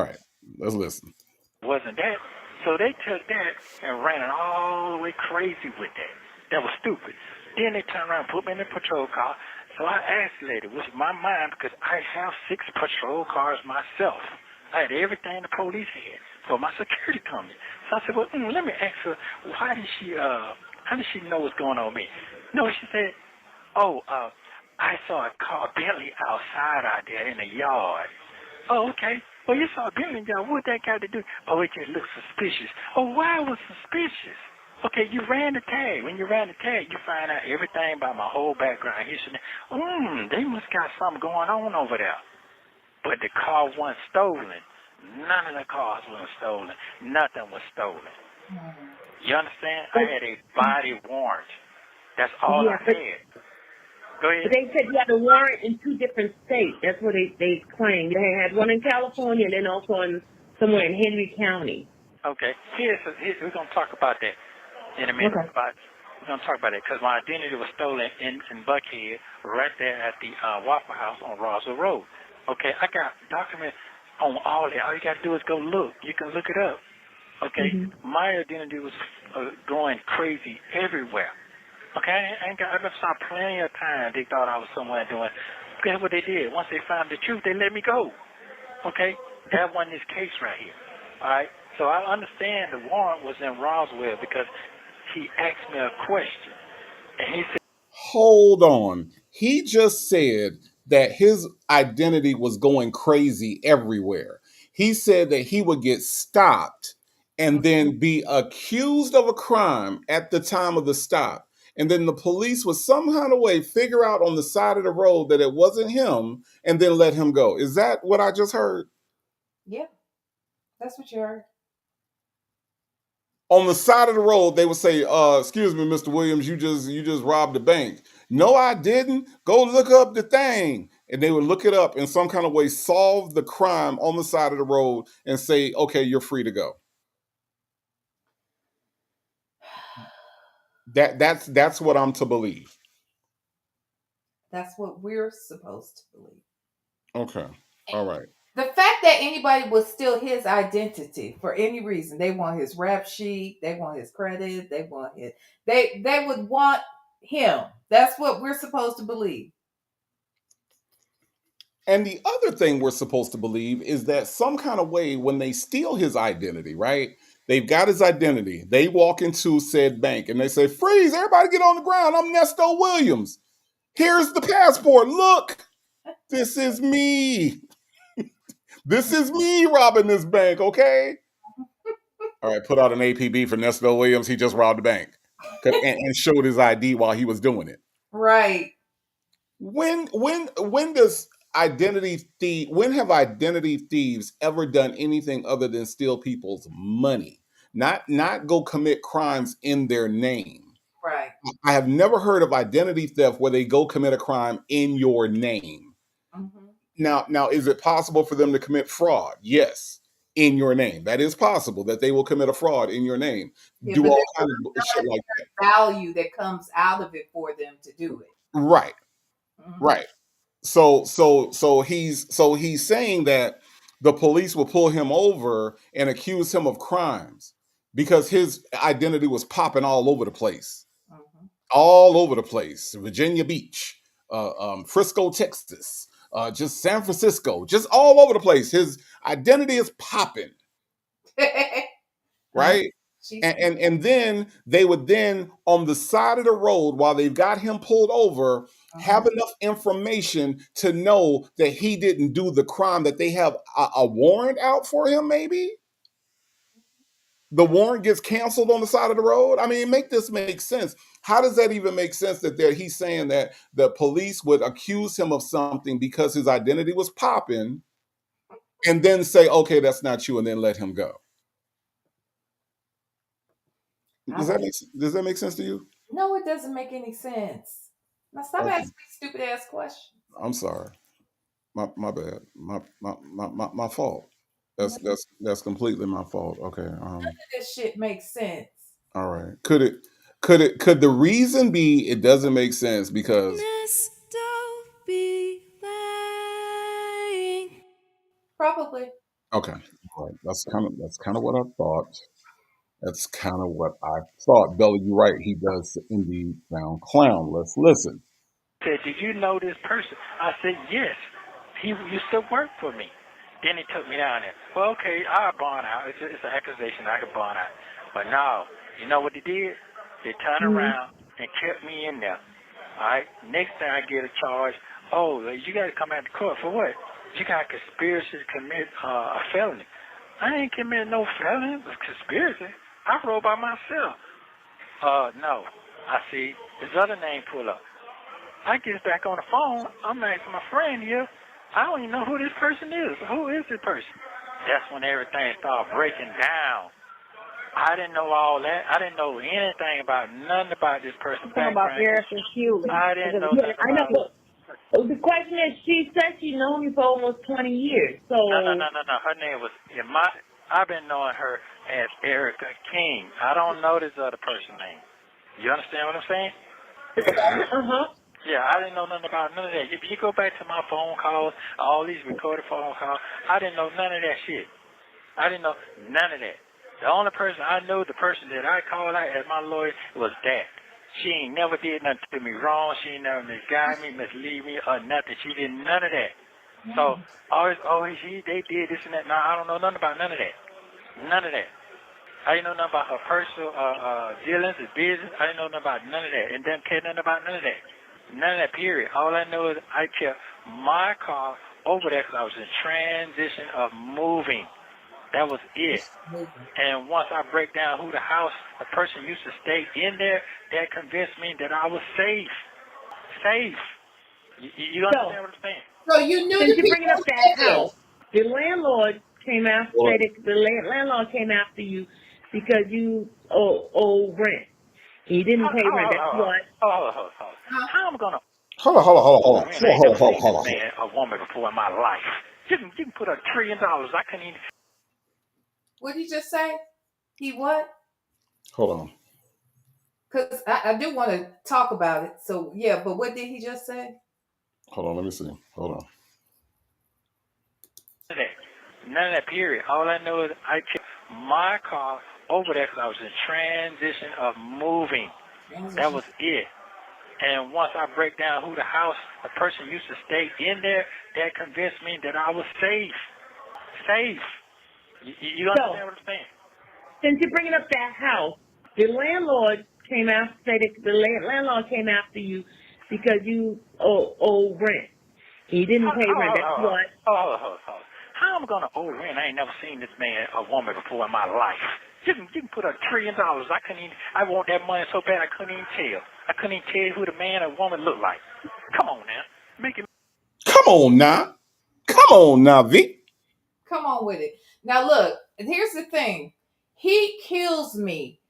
B: right, let's listen.
G: Wasn't that? So they took that and ran it all the way crazy with that. That was stupid. Then they turned around and put me in the patrol car. So I asked the lady, which is my mind, because I have 6 patrol cars myself. I had everything the police had for my security company. So I said, well, let me ask her, how did she know what's going on with me? No, she said, I saw a car, Bentley, outside out there in the yard. Oh, okay. Well, you saw a Bentley yard. What that got to do? Oh, it just looks suspicious. Oh, why was suspicious? Okay, you ran the tag. When you ran the tag, you find out everything about my whole background history. They must got something going on over there. But the car wasn't stolen. None of the cars were stolen. Nothing was stolen. You understand? I had a body warrant. That's all I had. Go ahead.
K: But they said you had a warrant in 2 different states. That's what they claimed. They had one in California and then also somewhere in Henry County.
G: Okay. Here's we're going to talk about that in a minute.
K: Okay.
G: About We're going to talk about it because my identity was stolen in Buckhead right there at the Waffle House on Roswell Road. Okay, I got documents on all that. All you got to do is go look. You can look it up. Okay, my identity was going crazy everywhere. Okay, I've saw plenty of time they thought I was somewhere doing. Guess what they did? Once they found the truth, they let me go. Okay, that wasn't this case right here. All right, so I understand the warrant was in Roswell because he asked me a question, and he said,
B: Hold on. He just said that his identity was going crazy everywhere. He said that he would get stopped and then be accused of a crime at the time of the stop. And then the police would somehow in a way figure out on the side of the road that it wasn't him and then let him go. Is that what I just heard?
C: Yeah, that's what you heard.
B: On the side of the road, they would say, excuse me, Mr. Williams, you just robbed the bank. No, I didn't. Go look up the thing. And they would look it up in some kind of way, solve the crime on the side of the road and say, okay, you're free to go. That's what I'm to believe.
C: That's what we're supposed to believe.
B: Okay. All right.
C: The fact that anybody would steal his identity for any reason, they want his rap sheet, they want his credit, they want his they would want him. That's what we're supposed to believe.
B: And the other thing we're supposed to believe is that some kind of way when they steal his identity, right? They've got his identity. They walk into said bank and they say, freeze, everybody get on the ground. I'm Nesto Williams. Here's the passport. Look, this is me. This is me robbing this bank, okay? All right, put out an APB for Nesto Williams. He just robbed the bank and showed his ID while he was doing it.
C: Right.
B: When does when have identity thieves ever done anything other than steal people's money? Not go commit crimes in their name.
C: Right.
B: I have never heard of identity theft where they go commit a crime in your name. Now, is it possible for them to commit fraud? Yes, in your name. That is possible that they will commit a fraud in your name.
C: Yeah,
B: Do
C: but
B: all kinds of shit like that.
C: value that comes out of it for them to do it.
B: Right. Right. So he's saying that the police will pull him over and accuse him of crimes because his identity was popping all over the place. All over the place. Virginia Beach, Frisco, Texas, just San Francisco, just all over the place. His identity is popping. Right? And then they would then on the side of the road while they've got him pulled over have enough information to know that he didn't do the crime, that they have a warrant out for him. Maybe the warrant gets canceled on the side of the road. I mean, make this make sense. How does that even make sense that he's saying that the police would accuse him of something because his identity was popping and then say, okay, that's not you, and then let him go? Does that make sense to you?
C: No, it doesn't make any sense. Now stop asking me stupid ass questions.
B: I'm sorry. My bad. My fault. That's completely my fault. Okay.
C: None of this shit makes sense.
B: All right. Could the reason be it doesn't make sense because
C: Probably.
B: okay. All right. That's kind of what I thought. That's kind of what I thought. Bella, you're right. He does indeed sound clown. Let's listen.
G: Said, did you know this person? I said, yes. He used to work for me. Then he took me down there. Well, okay, I'll bond out. It's an accusation. I could bond out. But no, you know what they did? They turned around and kept me in there. All right? Next time I get a charge, oh, you got to come out to court for what? You got conspiracy to commit a felony. I ain't committed no felony. It was conspiracy. I rode by myself. No. I see this other name pull up. I get back on the phone. I'm asking my friend here. I don't even know who this person is. Who is this person? That's when everything started breaking down. I didn't know all that. I didn't know anything about nothing about this person.
H: About Eric and Hewlett.
G: I didn't know nothing about it.
K: The question is, she said she known you for almost 20 years. So
G: No. Her name was I've been knowing her as Erica King. I don't know this other person's name. You understand what I'm saying? Yeah, I didn't know nothing about none of that. If you go back to my phone calls, all these recorded phone calls, I didn't know none of that shit. I didn't know none of that. The only person I know, the person that I called out as my lawyer, was that. She ain't never did nothing to me wrong. She ain't never misguide me, mislead me, or nothing. She did none of that. So, they did this and that. No, I don't know nothing about none of that. None of that. I didn't know nothing about her personal dealings and business. I didn't know nothing about none of that. And didn't care nothing about none of that. None of that, period. All I know is I kept my car over there because I was in transition of moving. That was it. And once I break down who the person used to stay in there, that convinced me that I was safe. Safe. You understand what I'm saying?
C: So you knew
K: Since
C: the
K: you're bringing up
C: people
K: that
C: who lived
K: house, the landlord came after landlord came after you because you owe rent. He didn't pay rent. That's what.
G: Hold on. How am I gonna?
B: Hold on.
G: Man, I ain't never seen this man, a woman before in my life. You can put $1 trillion. I couldn't even.
C: What did he just say? He what?
B: Hold on.
C: Because I do want to talk about it. So yeah, but what did he just say?
B: Hold on. Let me see. Hold on.
G: None of that, period. All I know is I kept my car over there because I was in transition of moving. That was it. And once I break down who the person used to stay in there, that convinced me that I was safe. Safe. You understand what I'm saying?
K: Since you're bringing up that house, the landlord came after you because you owe rent. He didn't pay rent. That's what.
G: Hold on. How am I gonna owe rent? I ain't never seen this man, a woman before in my life. You can put $1 trillion. I want that money so bad I couldn't even tell. I couldn't even tell who the man or woman looked like. Come on now.
B: Come on now, V.
C: Come on with it. Now look, here's the thing. He kills me.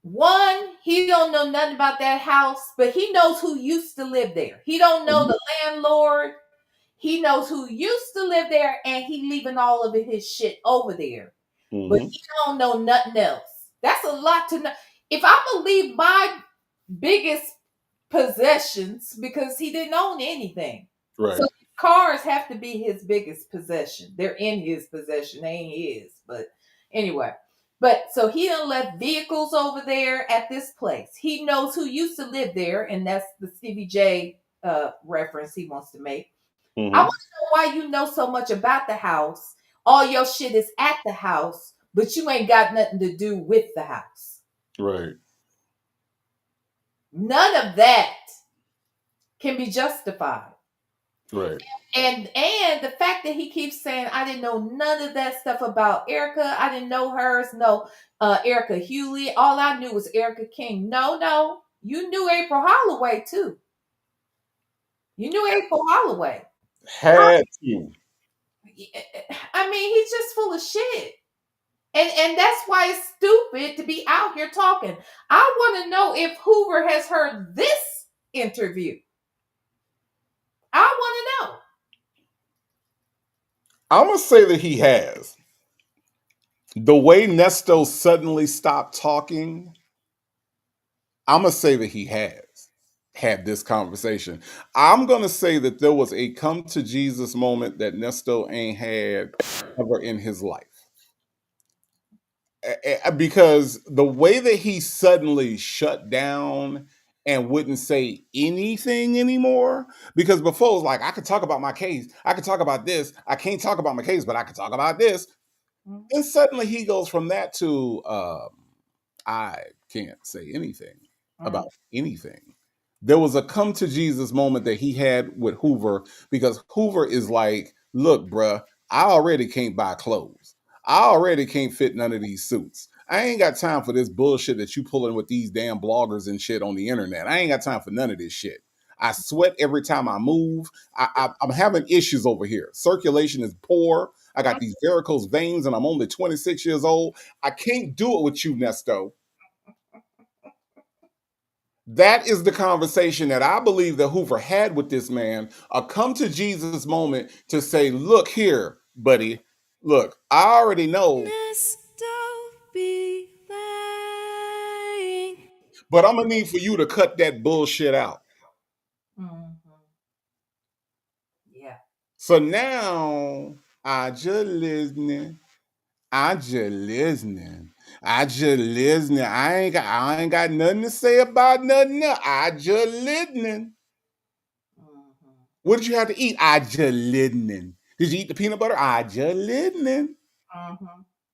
C: One, he don't know nothing about that house, but he knows who used to live there. He don't know the landlord. He knows who used to live there, and he leaving all of his shit over there. But he don't know nothing else. That's a lot to know. If I believe my biggest possessions, because he didn't own anything.
B: Right.
C: So cars have to be his biggest possession. They're in his possession. They ain't his. But anyway. But so he done left vehicles over there at this place. He knows who used to live there, and that's the Stevie J reference he wants to make. I want to know why you know so much about the house. All your shit is at the house, but you ain't got nothing to do with the house.
B: Right.
C: None of that can be justified.
B: Right.
C: And the fact that he keeps saying, I didn't know none of that stuff about Erica. I didn't know hers. No, Erica Hewley. All I knew was Erica King. No. You knew April Holloway too. You knew April Holloway.
B: Had to.
C: I mean, he's just full of shit. And that's why it's stupid to be out here talking. I want to know if Hoover has heard this interview. I want to know.
B: I'm going to say that he has. The way Nesto suddenly stopped talking, I'm going to say that he has had this conversation. I'm going to say that there was a come to Jesus moment that Nesto ain't had ever in his life. Because the way that he suddenly shut down and wouldn't say anything anymore, because before it was like, I could talk about my case, I could talk about this, I can't talk about my case, but I could talk about this. And suddenly he goes from that to I can't say anything about anything. There was a come to Jesus moment that he had with Hoover, because Hoover is like, look, bruh, I already can't buy clothes. I already can't fit none of these suits. I ain't got time for this bullshit that you pulling with these damn bloggers and shit on the internet. I ain't got time for none of this shit. I sweat every time I move. I'm having issues over here. Circulation is poor. I got these varicose veins and I'm only 26 years old. I can't do it with you, Nesto. That is the conversation that I believe that Hoover had with this man, a come to Jesus moment to say, look here, buddy, look, I already know. But I'm gonna need for you to cut that bullshit out.
C: Yeah.
B: So now I just listening. I just listening. I ain't got nothing to say about nothing else. I just listening. What did you have to eat? I just listening. Did you eat the peanut butter? I just listening.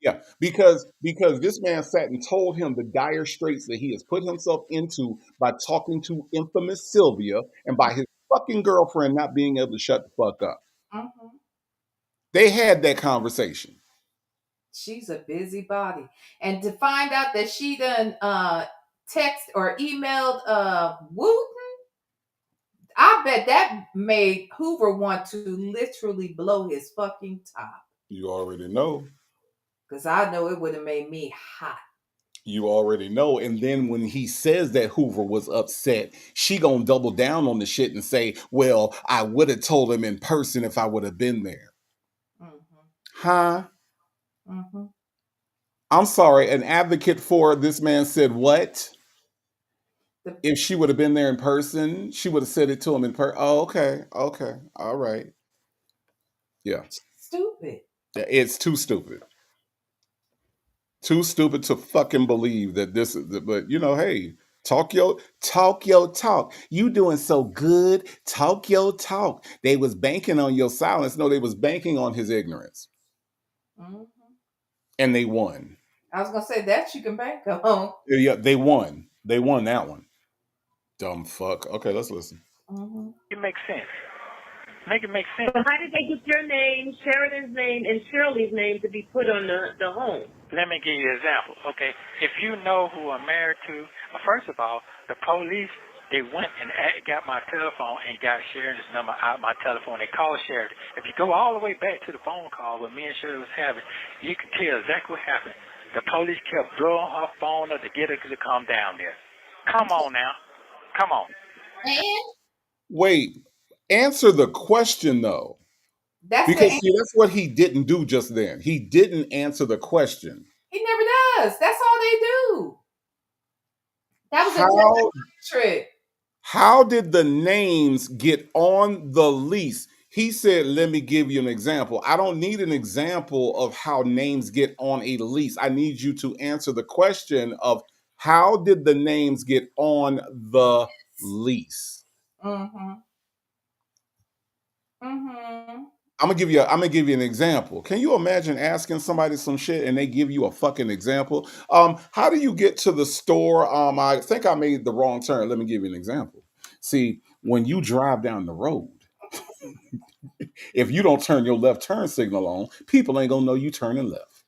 B: Yeah, because this man sat and told him the dire straits that he has put himself into by talking to infamous Sylvia and by his fucking girlfriend not being able to shut the fuck up. They had that conversation.
C: She's a busybody. And to find out that she done text or emailed Wooten, I bet that made Hoover want to literally blow his fucking top.
B: You already know.
C: Because I know it would have made me hot.
B: You already know. And then when he says that Hoover was upset, she gonna double down on the shit and say, well, I would have told him in person if I would have been there. Huh? I'm sorry, an advocate for this man said what? If she would have been there in person, she would have said it to him in person. Oh, okay. Okay. All right. Yeah.
C: Stupid.
B: It's too stupid. Too stupid to fucking believe that this is, but you know, hey, talk your talk. You doing so good. Talk your talk. They was banking on your silence. No, they was banking on his ignorance. And they won.
C: I was gonna say that you can bank on.
B: Yeah, they won. They won that one. Dumb fuck. Okay, let's listen.
G: It makes sense. Make it make sense.
K: So how did they get your name, Sheridan's name, and Shirley's name to be put on the home?
G: Let me give you an example, okay? If you know who I'm married to, first of all, the police, they went and got my telephone and got Sheridan's number out of my telephone. They called Sheridan. If you go all the way back to the phone call when me and Sheridan was having, you can tell exactly what happened. The police kept blowing her phone up to get her to come down there. Come on now. Come on.
B: Wait, answer the question though. Because see, that's what he didn't do just then. He didn't answer the question.
C: He never does. That's all they do. That was a trick.
B: How did the names get on the lease? He said, let me give you an example. I don't need an example of how names get on a lease. I need you to answer the question of how did the names get on the lease? I'm gonna give you an example. Can you imagine asking somebody some shit and they give you a fucking example? How do you get to the store? I think I made the wrong turn. Let me give you an example. See, when you drive down the road, if you don't turn your left turn signal on, people ain't gonna know you turning left.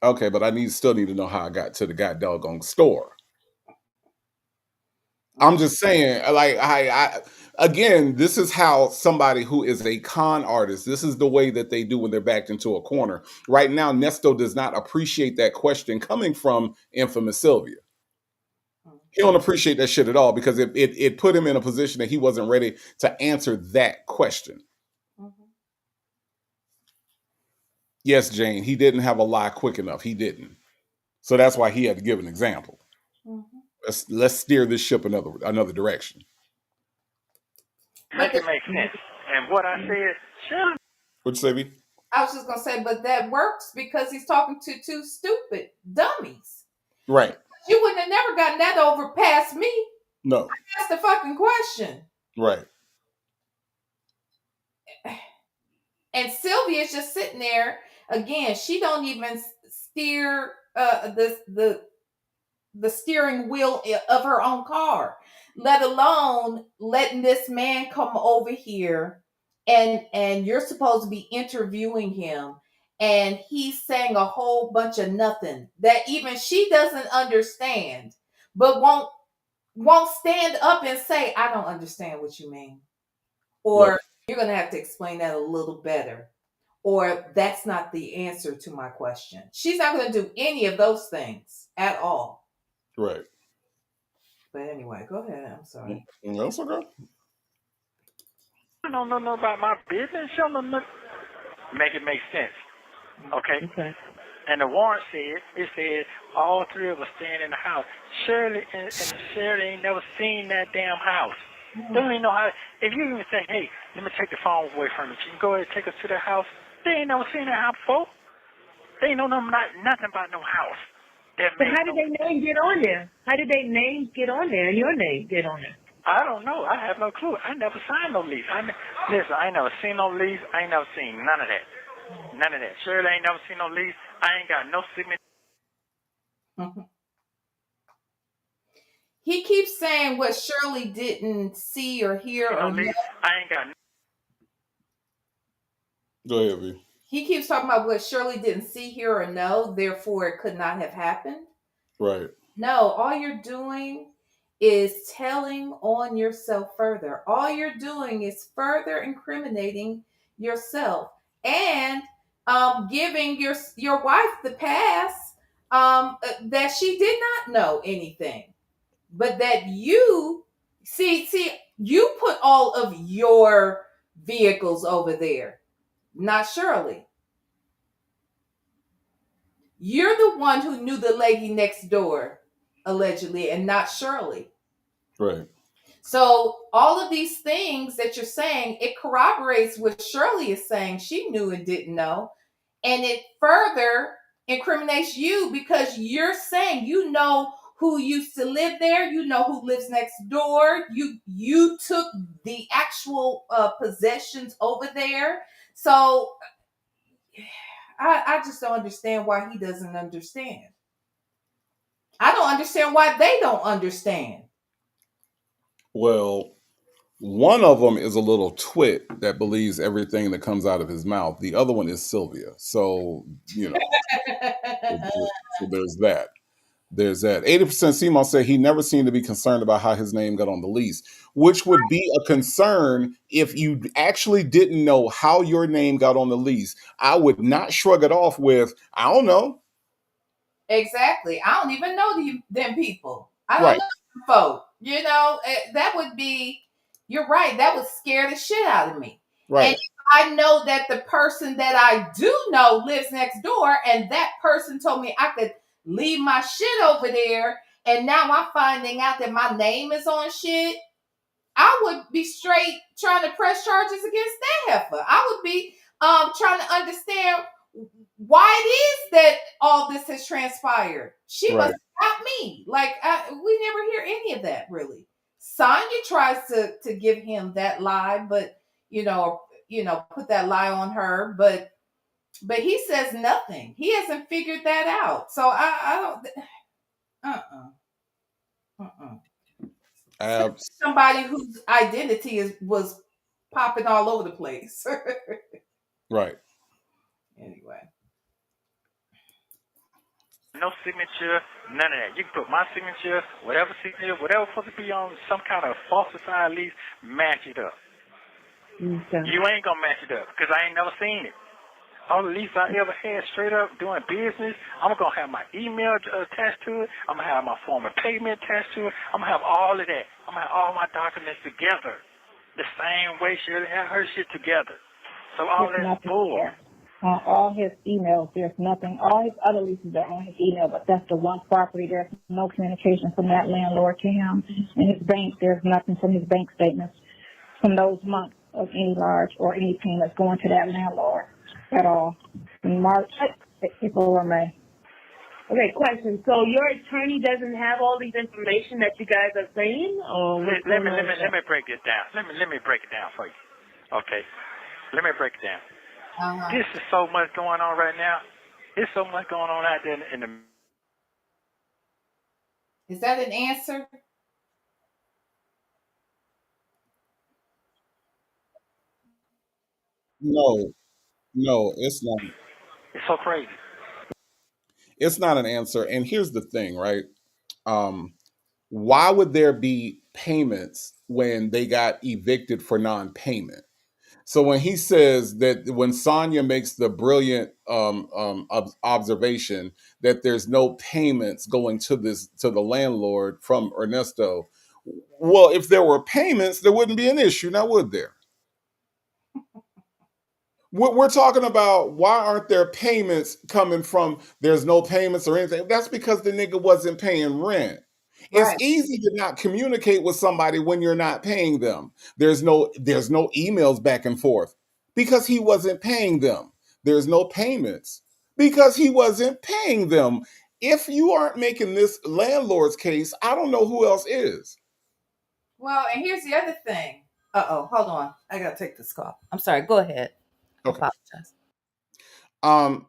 B: Okay, but I still need to know how I got to the goddamn store. I'm just saying, like, I again, this is how somebody who is a con artist, this is the way that they do when they're backed into a corner. Right now, Nesto does not appreciate that question coming from infamous Sylvia. He don't appreciate that shit at all because it put him in a position that he wasn't ready to answer that question. Yes, Jane, he didn't have a lie quick enough. He didn't. So that's why he had to give an example. Let's steer this ship another direction.
G: Make it make sense. And what I said, sure.
B: What'd you say, B?
C: I was just gonna say, but that works because he's talking to two stupid dummies.
B: Right.
C: You wouldn't have never gotten that over past me.
B: No.
C: That's the fucking question.
B: Right.
C: And Sylvia's just sitting there again. She don't even steer the steering wheel of her own car, let alone letting this man come over here and you're supposed to be interviewing him and he's saying a whole bunch of nothing that even she doesn't understand, but won't stand up and say, I don't understand what you mean, or right. You're gonna have to explain that a little better, or that's not the answer to my question. She's not going to do any of those things at all.
B: Right.
C: But anyway, go ahead. I'm sorry.
B: That's okay.
G: I don't know about my business. Make it make sense. Okay?
K: Okay.
G: And the warrant said, it said all three of us staying in the house. Shirley and Shirley ain't never seen that damn house. They don't even know how. If you even say, hey, let me take the phone away from you, you can go ahead and take us to the house. They ain't never seen that house before. They ain't know nothing about no house.
K: But how did their names get on there? How did their names get on there and your name get on there?
G: I don't know. I have no clue. I never signed no lease. Listen, I ain't never seen no lease. I ain't never seen none of that. None of that. Shirley ain't never seen no lease. I ain't got no signature.
C: He keeps saying what Shirley didn't see or hear or know.
G: I ain't got.
B: Go ahead, V.
C: He keeps talking about what Shirley didn't see, hear, or know, therefore it could not have happened.
B: Right.
C: No, all you're doing is telling on yourself further. All you're doing is further incriminating yourself and giving your wife the pass that she did not know anything, but that you see you put all of your vehicles over there, not Shirley. You're the one who knew the lady next door, allegedly, and not Shirley.
B: Right.
C: So all of these things that you're saying, it corroborates what Shirley is saying she knew and didn't know. And it further incriminates you because you're saying you know who used to live there, you know who lives next door, you took the actual possessions over there. So I just don't understand why he doesn't understand. I don't understand why they don't understand.
B: Well, one of them is a little twit that believes everything that comes out of his mouth. The other one is Sylvia. So, you know, so there's that. There's that. 80% Simon said he never seemed to be concerned about how his name got on the lease, which would be a concern if you actually didn't know how your name got on the lease. I would not shrug it off with, I don't know.
C: Exactly. I don't even know them people. I don't
B: Right.
C: know them folk. You know, that would be, you're right, that would scare the shit out of me.
B: Right.
C: And if I know that the person that I do know lives next door and that person told me I could leave my shit over there and now I'm finding out that my name is on shit, I would be straight trying to press charges against that heifer. I would be trying to understand why it is that all this has transpired. She
B: Right.
C: must have me. Like we never hear any of that really. Sonya tries to give him that lie, but put that lie on her, but he says nothing. He hasn't figured that out. So I don't. Somebody whose identity was popping all over the place.
B: Right.
C: Anyway.
G: No signature, none of that. You can put my signature, whatever supposed to be on some kind of falsified lease, match it up.
K: Okay.
G: You ain't gonna match it up because I ain't never seen it. All the lease I ever had straight up doing business, I'm gonna have my email attached to it. I'm gonna have my form of payment attached to it. I'm gonna have all of that. I'm gonna have all my documents together, the same way Shirley had her shit together. So all that's bull.
H: On all his emails, there's nothing. All his other leases are on his email, but that's the one property. There's no communication from that landlord to him. And his bank, there's nothing from his bank statements from those months of any large or any payments going to that landlord at all. In March, April, or May.
K: Okay, question. So your attorney doesn't have all these information that you guys are saying, or
G: Let me break it down. Let me break it down for you. Okay, let me break it down. This is so much going on right now. There's so much going on out there in the.
C: Is that an answer?
B: No, it's not.
G: It's so crazy.
B: It's not an answer. And here's the thing, right? Why would there be payments when they got evicted for non-payment? So when he says that when Sonya makes the brilliant observation that there's no payments going to the landlord from Ernesto, well, if there were payments, there wouldn't be an issue, now would there? We're talking about why aren't there payments coming from, there's no payments or anything. That's because the nigga wasn't paying rent. It's
C: Right.
B: easy to not communicate with somebody when you're not paying them. There's no emails back and forth because he wasn't paying them. There's no payments because he wasn't paying them. If you aren't making this landlord's case, I don't know who else is.
C: Well, and here's the other thing. Hold on. I gotta take this call. I'm sorry. Go ahead. I
B: Okay.
C: apologize.
B: Um,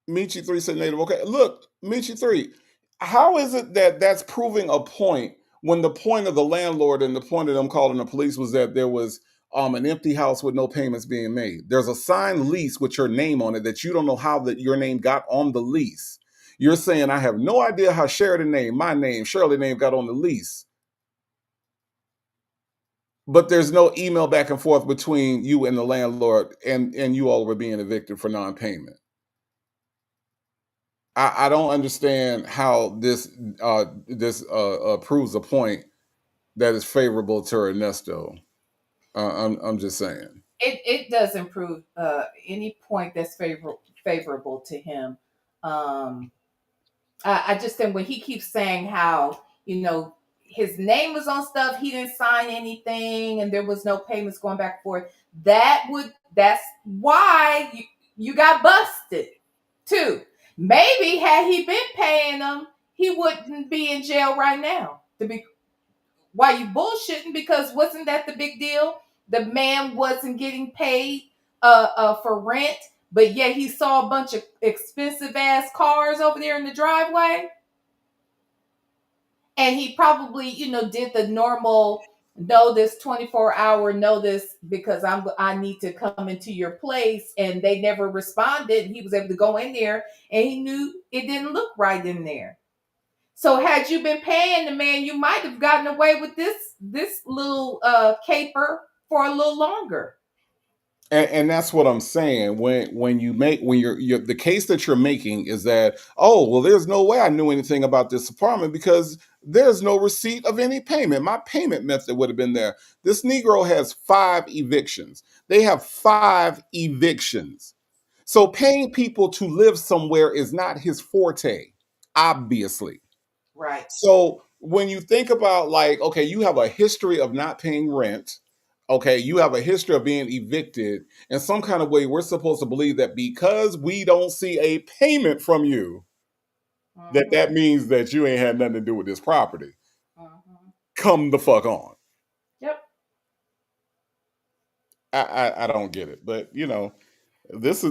B: Michi3 said native. Okay, look, Michi3, how is it that that's proving a point when the point of the landlord and the point of them calling the police was that there was an empty house with no payments being made? There's a signed lease with your name on it that you don't know how that your name got on the lease. You're saying I have no idea how Sheridan name, my name, Shirley name got on the lease. But there's no email back and forth between you and the landlord, and you all were being evicted for non-payment. I don't understand how this proves a point that is favorable to Ernesto. I'm just saying.
C: It doesn't prove any point that's favorable to him. I just think when he keeps saying how, his name was on stuff, he didn't sign anything, and there was no payments going back and forth. That's why you got busted too. Maybe had he been paying them, he wouldn't be in jail right now. Why you bullshitting? Because wasn't that the big deal? The man wasn't getting paid for rent, but yet he saw a bunch of expensive ass cars over there in the driveway. And he probably, did the normal know this 24-hour notice because I need to come into your place, and they never responded. He was able to go in there and he knew it didn't look right in there. So had you been paying the man, you might have gotten away with this little caper for a little longer.
B: And that's what I'm saying. When you're the case that you're making is that, oh well, there's no way I knew anything about this apartment because there's no receipt of any payment. My payment method would have been there. This Negro has 5 evictions. They have 5 evictions. So paying people to live somewhere is not his forte, obviously.
C: Right.
B: So when you think about, like, okay, you have a history of not paying rent. Okay, you have a history of being evicted. In some kind of way, we're supposed to believe that because we don't see a payment from you, that means that you ain't had nothing to do with this property. Come the fuck on.
C: Yep.
B: I don't get it, but the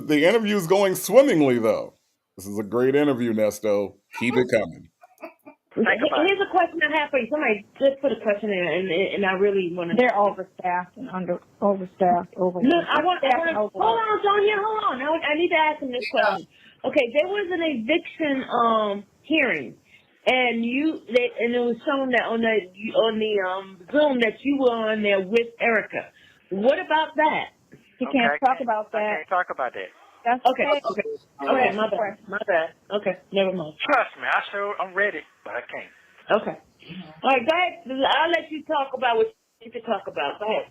B: interview's going swimmingly though. This is a great interview, Nesto. Keep it coming.
K: Here's a question I have for you. Somebody just put a question in, and I really want to.
H: They're overstaffed and overstaffed.
K: Look, I want to. Hold on, Sonia. Hold on. I need to ask him this question. Okay, there was an eviction hearing, and it was shown that on the Zoom that you were on there with Erica. What about that?
H: He can't talk about that.
G: I can't talk about that.
H: That's
K: okay. Okay, my bad. Okay, never mind.
G: Trust me, I'm ready, but I can't.
K: Okay. All right, go ahead. I'll let you talk about what you need to talk about. Go ahead.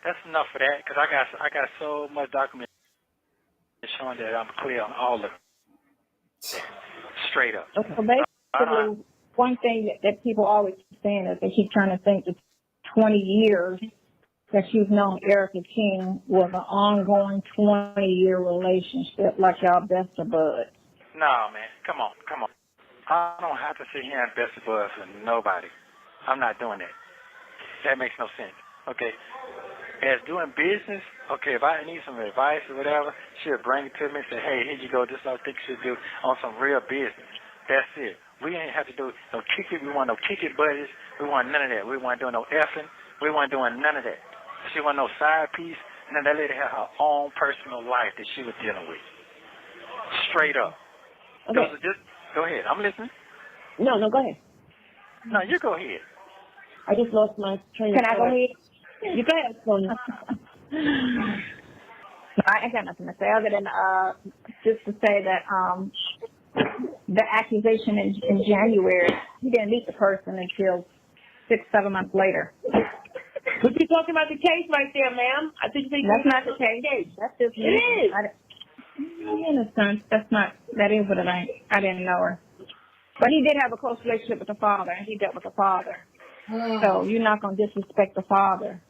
G: That's enough for that, because I got so much document showing that I'm clear on all of it. Straight up.
H: Okay. So basically, one thing that people always keep saying is they keep trying to think that 20 years that you've known Erica King was an ongoing 20-year relationship, like y'all best of buds.
G: No, man. Come on. I don't have to sit here and best of buds with nobody. I'm not doing that. That makes no sense. Okay. As doing business, okay, if I need some advice or whatever, she'll bring it to me and say, hey, here you go. This is what I think you should do on some real business. That's it. We ain't have to do no ticket. We want no ticket buddies. We want none of that. We want doing no effing. We want doing none of that. She want no side piece. And then that lady had her own personal life that she was dealing with. Straight up.
K: Okay.
G: Go ahead. I'm listening.
K: No, go ahead.
G: No, you go ahead.
K: I just lost my train of thought.
H: Can I go ahead?
K: You go ahead, Sonia.
H: I ain't got nothing to say other than just to say that the accusation in January. He didn't meet the person until 6-7 months later.
K: But you're talking about the case right there, ma'am. I think
H: That's not the case. That's just
K: it is.
H: In a sense, that is what it ain't. I didn't know her. But he did have a close relationship with the father, and he dealt with the father. So you're not going to disrespect the father.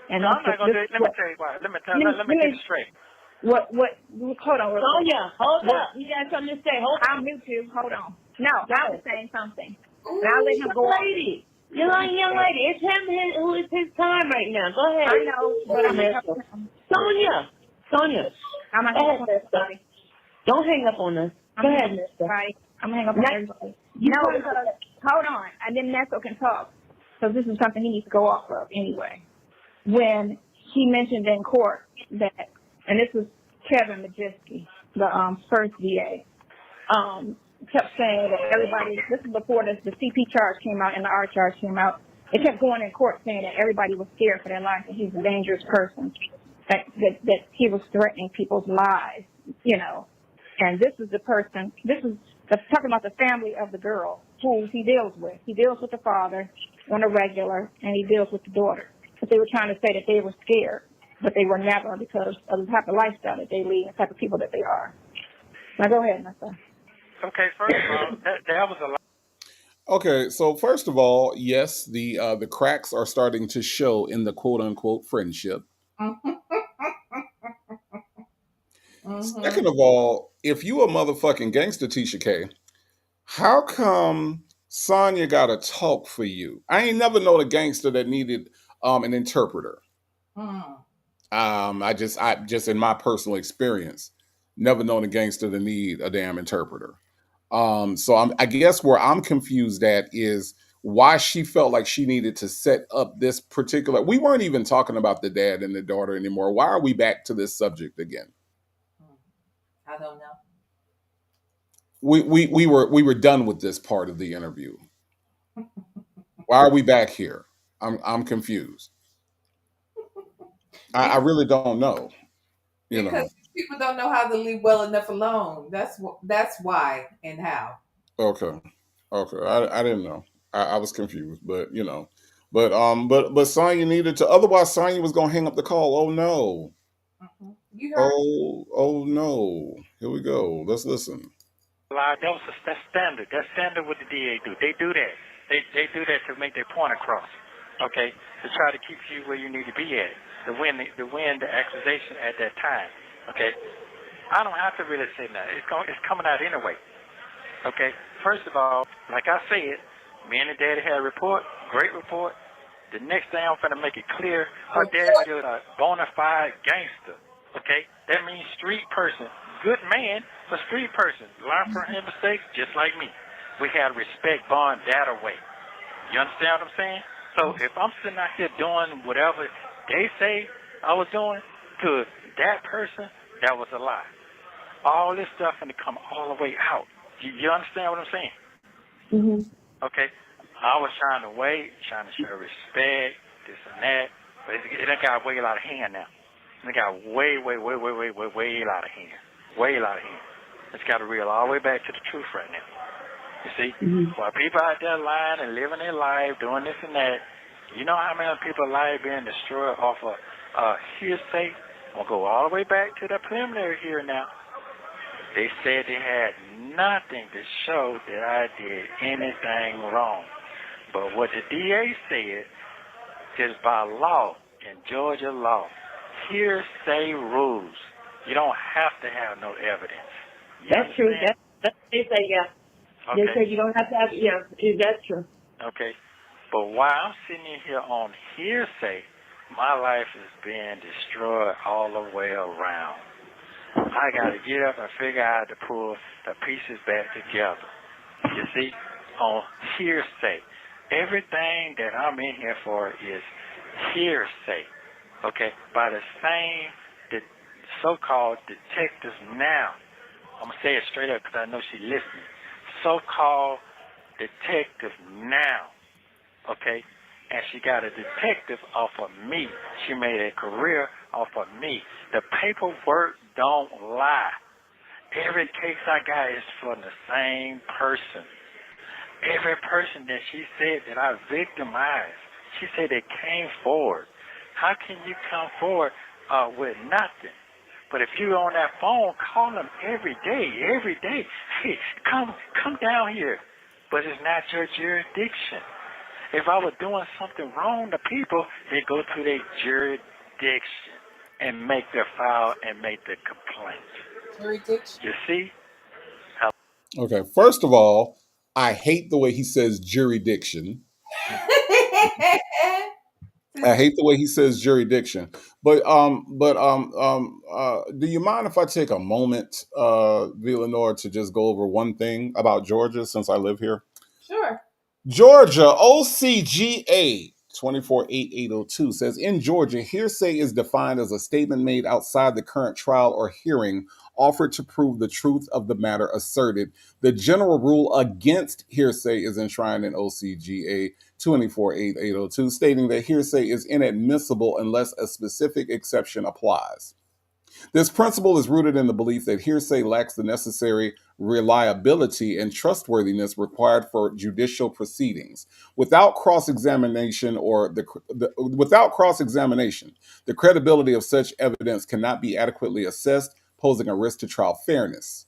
H: And
G: no, I'm not going to do it. Let me tell you why. Let me get it straight.
H: Hold on.
K: Sonia, hold up. You got something to say. Hold on.
H: I'll mute you. Hold on. No, I was saying something. Now let him
K: young
H: go
K: lady. You're like young lady. It's him who is his time right now. Go ahead.
H: I know, but I'm going to help him.
K: Sonia.
H: I'm going to help him. Sorry.
K: Don't hang up on us. Go ahead, mister.
H: Right. I'm going to hang up on everybody. No, because, hold on. And then Nesto can talk. So this is something he needs to go off of anyway. When he mentioned in court that, and this was Kevin Majewski, the first DA, kept saying that everybody, this is before the CP charge came out and the R charge came out, it kept going in court saying that everybody was scared for their life and he's a dangerous person, that he was threatening people's lives, you know. And this is the person, talking about the family of the girl who he deals with. He deals with the father on a regular, and he deals with the daughter. But they were trying to say that they were scared, but they were never because of the type of lifestyle that they lead, the type of people that they are. Now go ahead, Nessa.
G: Okay, first of all, that was a lot.
B: Okay, so first of all, yes, the cracks are starting to show in the quote unquote friendship. Second of all, if you a motherfucking gangster, Tisha K, how come Sonya got to talk for you? I ain't never known a gangster that needed an interpreter. I just in my personal experience, never known a gangster to need a damn interpreter. So I guess where I'm confused at is why she felt like she needed to set up this particular. We weren't even talking about the dad and the daughter anymore. Why are we back to this subject again?
C: I don't know.
B: We were done with this part of the interview. Why are we back here? I'm confused. I really don't know.
C: Because people don't know how to leave well enough alone. That's why and how.
B: Okay. I didn't know. I was confused, but but Sonya needed to. Otherwise, Sonya was gonna hang up the call. Oh no.
C: You heard.
B: Oh no. Here we go. Let's listen.
G: That was that's standard. That's standard what the DA do. They do that. They do that to make their point across. Okay, to try to keep you where you need to be at, to win the accusation at that time. Okay, I don't have to really say that. It's coming out anyway. Okay, first of all, like I said, me and the daddy had a report, great report. The next thing I'm gonna make it clear, her dad is a bona fide gangster. Okay, that means street person, good man, but street person. Learn from his mistakes, just like me. We had respect bond that away. You understand what I'm saying? So if I'm sitting out here doing whatever they say I was doing to that person, that was a lie. All this stuff gonna come all the way out. You understand what I'm saying?
K: Mm-hmm.
G: Okay. I was trying to show respect, this and that, but it got way out of hand now. It got way out of hand. Way out of hand. It's got to reel all the way back to the truth right now. You see? While people out there lying and living their life, doing this and that, you know how many people's lives being destroyed off of hearsay? I'm going to go all the way back to the preliminary here now. They said they had nothing to show that I did anything wrong. But what the DA said is by law, in Georgia law, hearsay rules. You don't have to have no evidence.
K: That's true. That's they say, yeah.
G: Okay.
K: They say you don't have to have, yeah, that's true.
G: Okay. But while I'm sitting in here on hearsay, my life is being destroyed all the way around. I got to get up and figure out how to pull the pieces back together. You see, on hearsay. Everything that I'm in here for is hearsay. Okay? By the same so-called detectives now. I'm going to say it straight up because I know she's listening. So-called detective now. Okay? And she got a detective off of me. She made a career off of me. The paperwork don't lie. Every case I got is from the same person. Every person that she said that I victimized, she said they came forward. How can you come forward with nothing? But if you're on that phone, call them every day. Hey, come down here. But it's not your jurisdiction. If I was doing something wrong to people, they go to their jurisdiction and make their file and make the complaint.
C: Jurisdiction.
G: You see?
B: Okay, first of all, I hate the way he says jurisdiction. I hate the way he says jurisdiction. But do you mind if I take a moment, Lenore, to just go over one thing about Georgia since I live here?
C: Sure.
B: Georgia OCGA 248802 says in Georgia, hearsay is defined as a statement made outside the current trial or hearing offered to prove the truth of the matter asserted. The general rule against hearsay is enshrined in OCGA 248802, stating that hearsay is inadmissible unless a specific exception applies. This principle is rooted in the belief that hearsay lacks the necessary reliability and trustworthiness required for judicial proceedings. Without cross-examination, the credibility of such evidence cannot be adequately assessed, posing a risk to trial fairness.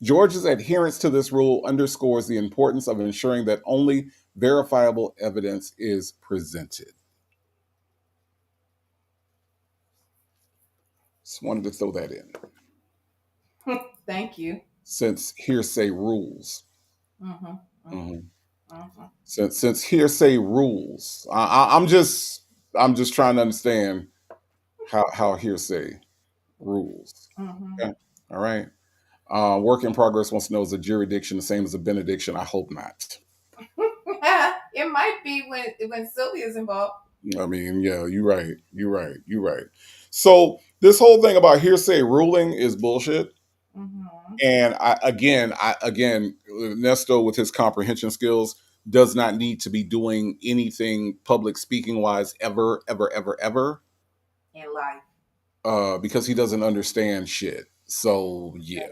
B: Georgia's adherence to this rule underscores the importance of ensuring that only verifiable evidence is presented. Just wanted to throw that in.
C: Thank you.
B: Since hearsay rules.
C: Mm-hmm. Mm-hmm. Mm-hmm.
B: Since hearsay rules, I'm just trying to understand how hearsay rules.
C: Mm-hmm.
B: Okay. All right. Work in progress wants to know, is a jurisdiction the same as a benediction? I hope not.
C: It might be when Sylvia's involved.
B: I mean, yeah, you're right. So this whole thing about hearsay ruling is bullshit.
C: Mm-hmm.
B: And I again, Nesto with his comprehension skills does not need to be doing anything public speaking wise ever
C: In life.
B: because he doesn't understand shit. So yeah,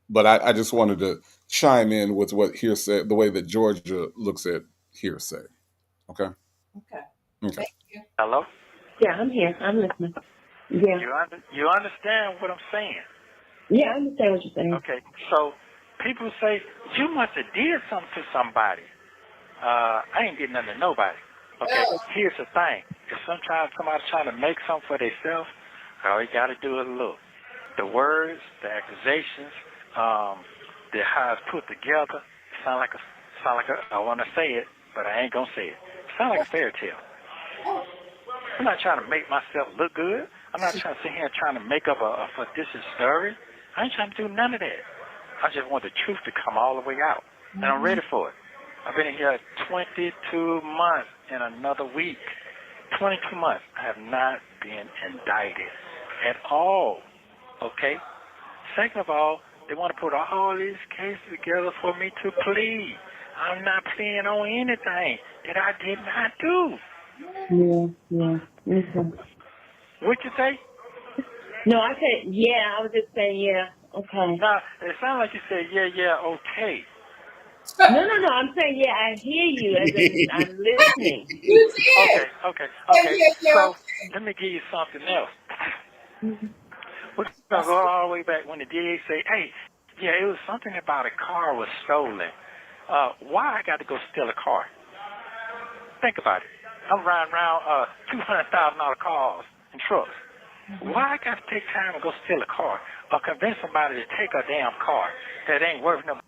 B: but I just wanted to chime in with what hearsay, the way that Georgia looks at hearsay. Okay.
C: Okay.
B: Okay.
C: Thank you.
G: Hello?
K: Yeah, I'm here. I'm listening. Yeah.
G: You understand what I'm saying?
K: Yeah, I understand what you're saying.
G: Okay, so people say, you must have did something to somebody. I ain't did nothing to nobody. Okay, here's the thing. If sometimes somebody's trying to make something for themselves, all you got to do is look. The words, the accusations, the how it's put together, sound like I want to say it, but I ain't going to say it. Sound like a fairy tale. I'm not trying to make myself look good. I'm not trying to sit here and trying to make up a fictitious story. I ain't trying to do none of that. I just want the truth to come all the way out. And I'm ready for it. I've been in here 22 months in another week. 22 months. I have not been indicted at all. Okay? Second of all, they want to put all these cases together for me to plead. I'm not pleading on anything that I did not do.
K: Yeah. Okay.
G: What you say?
K: No, I said, yeah. I was just saying, yeah. Okay.
G: Now, it sounds like you said, yeah, okay.
K: No. I'm saying, yeah, I hear you as in I'm listening.
C: You did.
G: Okay.
C: Yeah.
G: So, let me give you something else. We're going to go all the way back when the DA say, hey, yeah, it was something about a car was stolen. Why I got to go steal a car? Think about it. I'm riding around $200,000 cars and trucks. Why I got to take time and go steal a car or convince somebody to take a damn car that ain't worth no?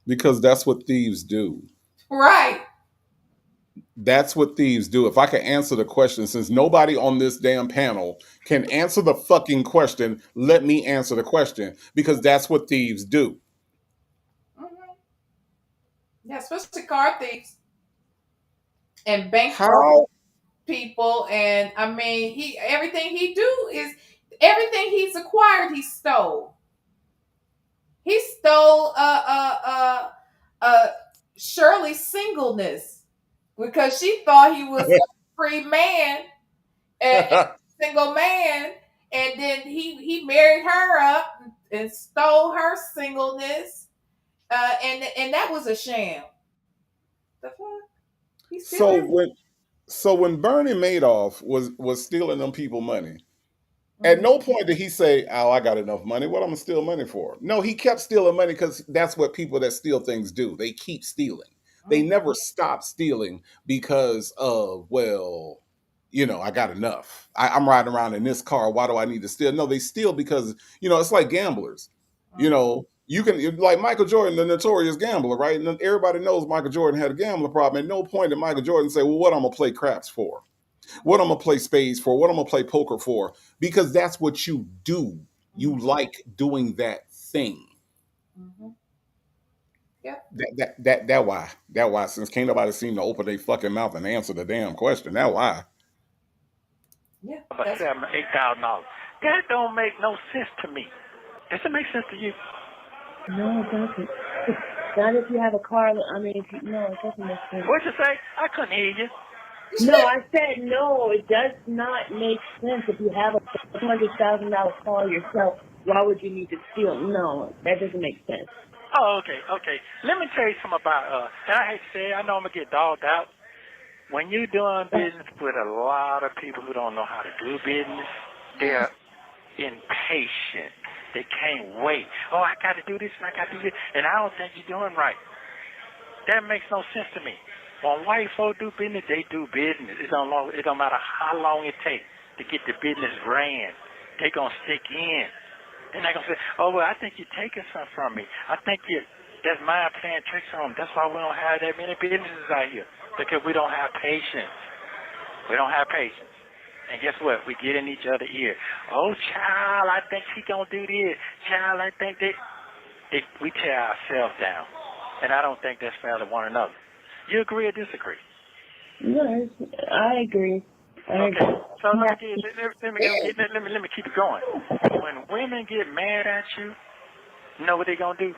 B: Because that's what thieves do.
C: Right.
B: That's what thieves do. If I can answer the question, since nobody on this damn panel can answer the fucking question, let me answer the question, because that's what thieves do.
C: Mm-hmm. Yeah, especially car thieves and bank people. And I mean, everything he's acquired, he stole. He stole Shirley's singleness because she thought he was a free man and single man, and then he married her up and stole her singleness, and that was a sham. The fuck? He's still
B: So
C: in.
B: when Bernie Madoff was stealing them people money, at no point did he say, "Oh, I got enough money. What I'm gonna steal money for?" No, he kept stealing money because that's what people that steal things do. They keep stealing. They never stop stealing because of, well, I got enough. I'm riding around in this car. Why do I need to steal? No, they steal because it's like gamblers. You can, like Michael Jordan, the notorious gambler, right? And everybody knows Michael Jordan had a gambling problem. At no point did Michael Jordan say, "Well, what I'm gonna play craps for? What I'm gonna play spades for? What I'm gonna play poker for?" Because that's what you do. You like doing that thing.
C: Yep.
B: That why. Since can't nobody seem to open their fucking mouth and answer the damn question. That why.
C: Yeah.
G: About $8,000. That don't make no sense to me. Does it make sense to you?
K: No, it doesn't. Not if you have a car. I mean, no, it doesn't make sense.
G: What'd you say? I couldn't hear you.
K: No, I said no. It does not make sense if you have a $100,000 car yourself. Why would you need to steal? No, that doesn't make sense.
G: Oh, okay. Let me tell you something about, and I hate to say it, I know I'm going to get dogged out. When you're doing business with a lot of people who don't know how to do business, they're impatient. They can't wait. Oh, I got to do this and I got to do this. And I don't think you're doing right. That makes no sense to me. When white folk do business, they do business. It don't matter how long it takes to get the business ran. They're going to stick in. They're not going to say, oh, well, I think you're taking something from me. I think that's mind playing tricks on them. That's why we don't have that many businesses out here, because we don't have patience. We don't have patience. And guess what? We get in each other's ear. Oh, child, I think she going to do this. Child, I think that. We tear ourselves down. And I don't think that's fair to one another. You agree or disagree?
K: Yes, I agree.
G: Okay, so let me keep it going. When women get mad at you, you know what they're going to do?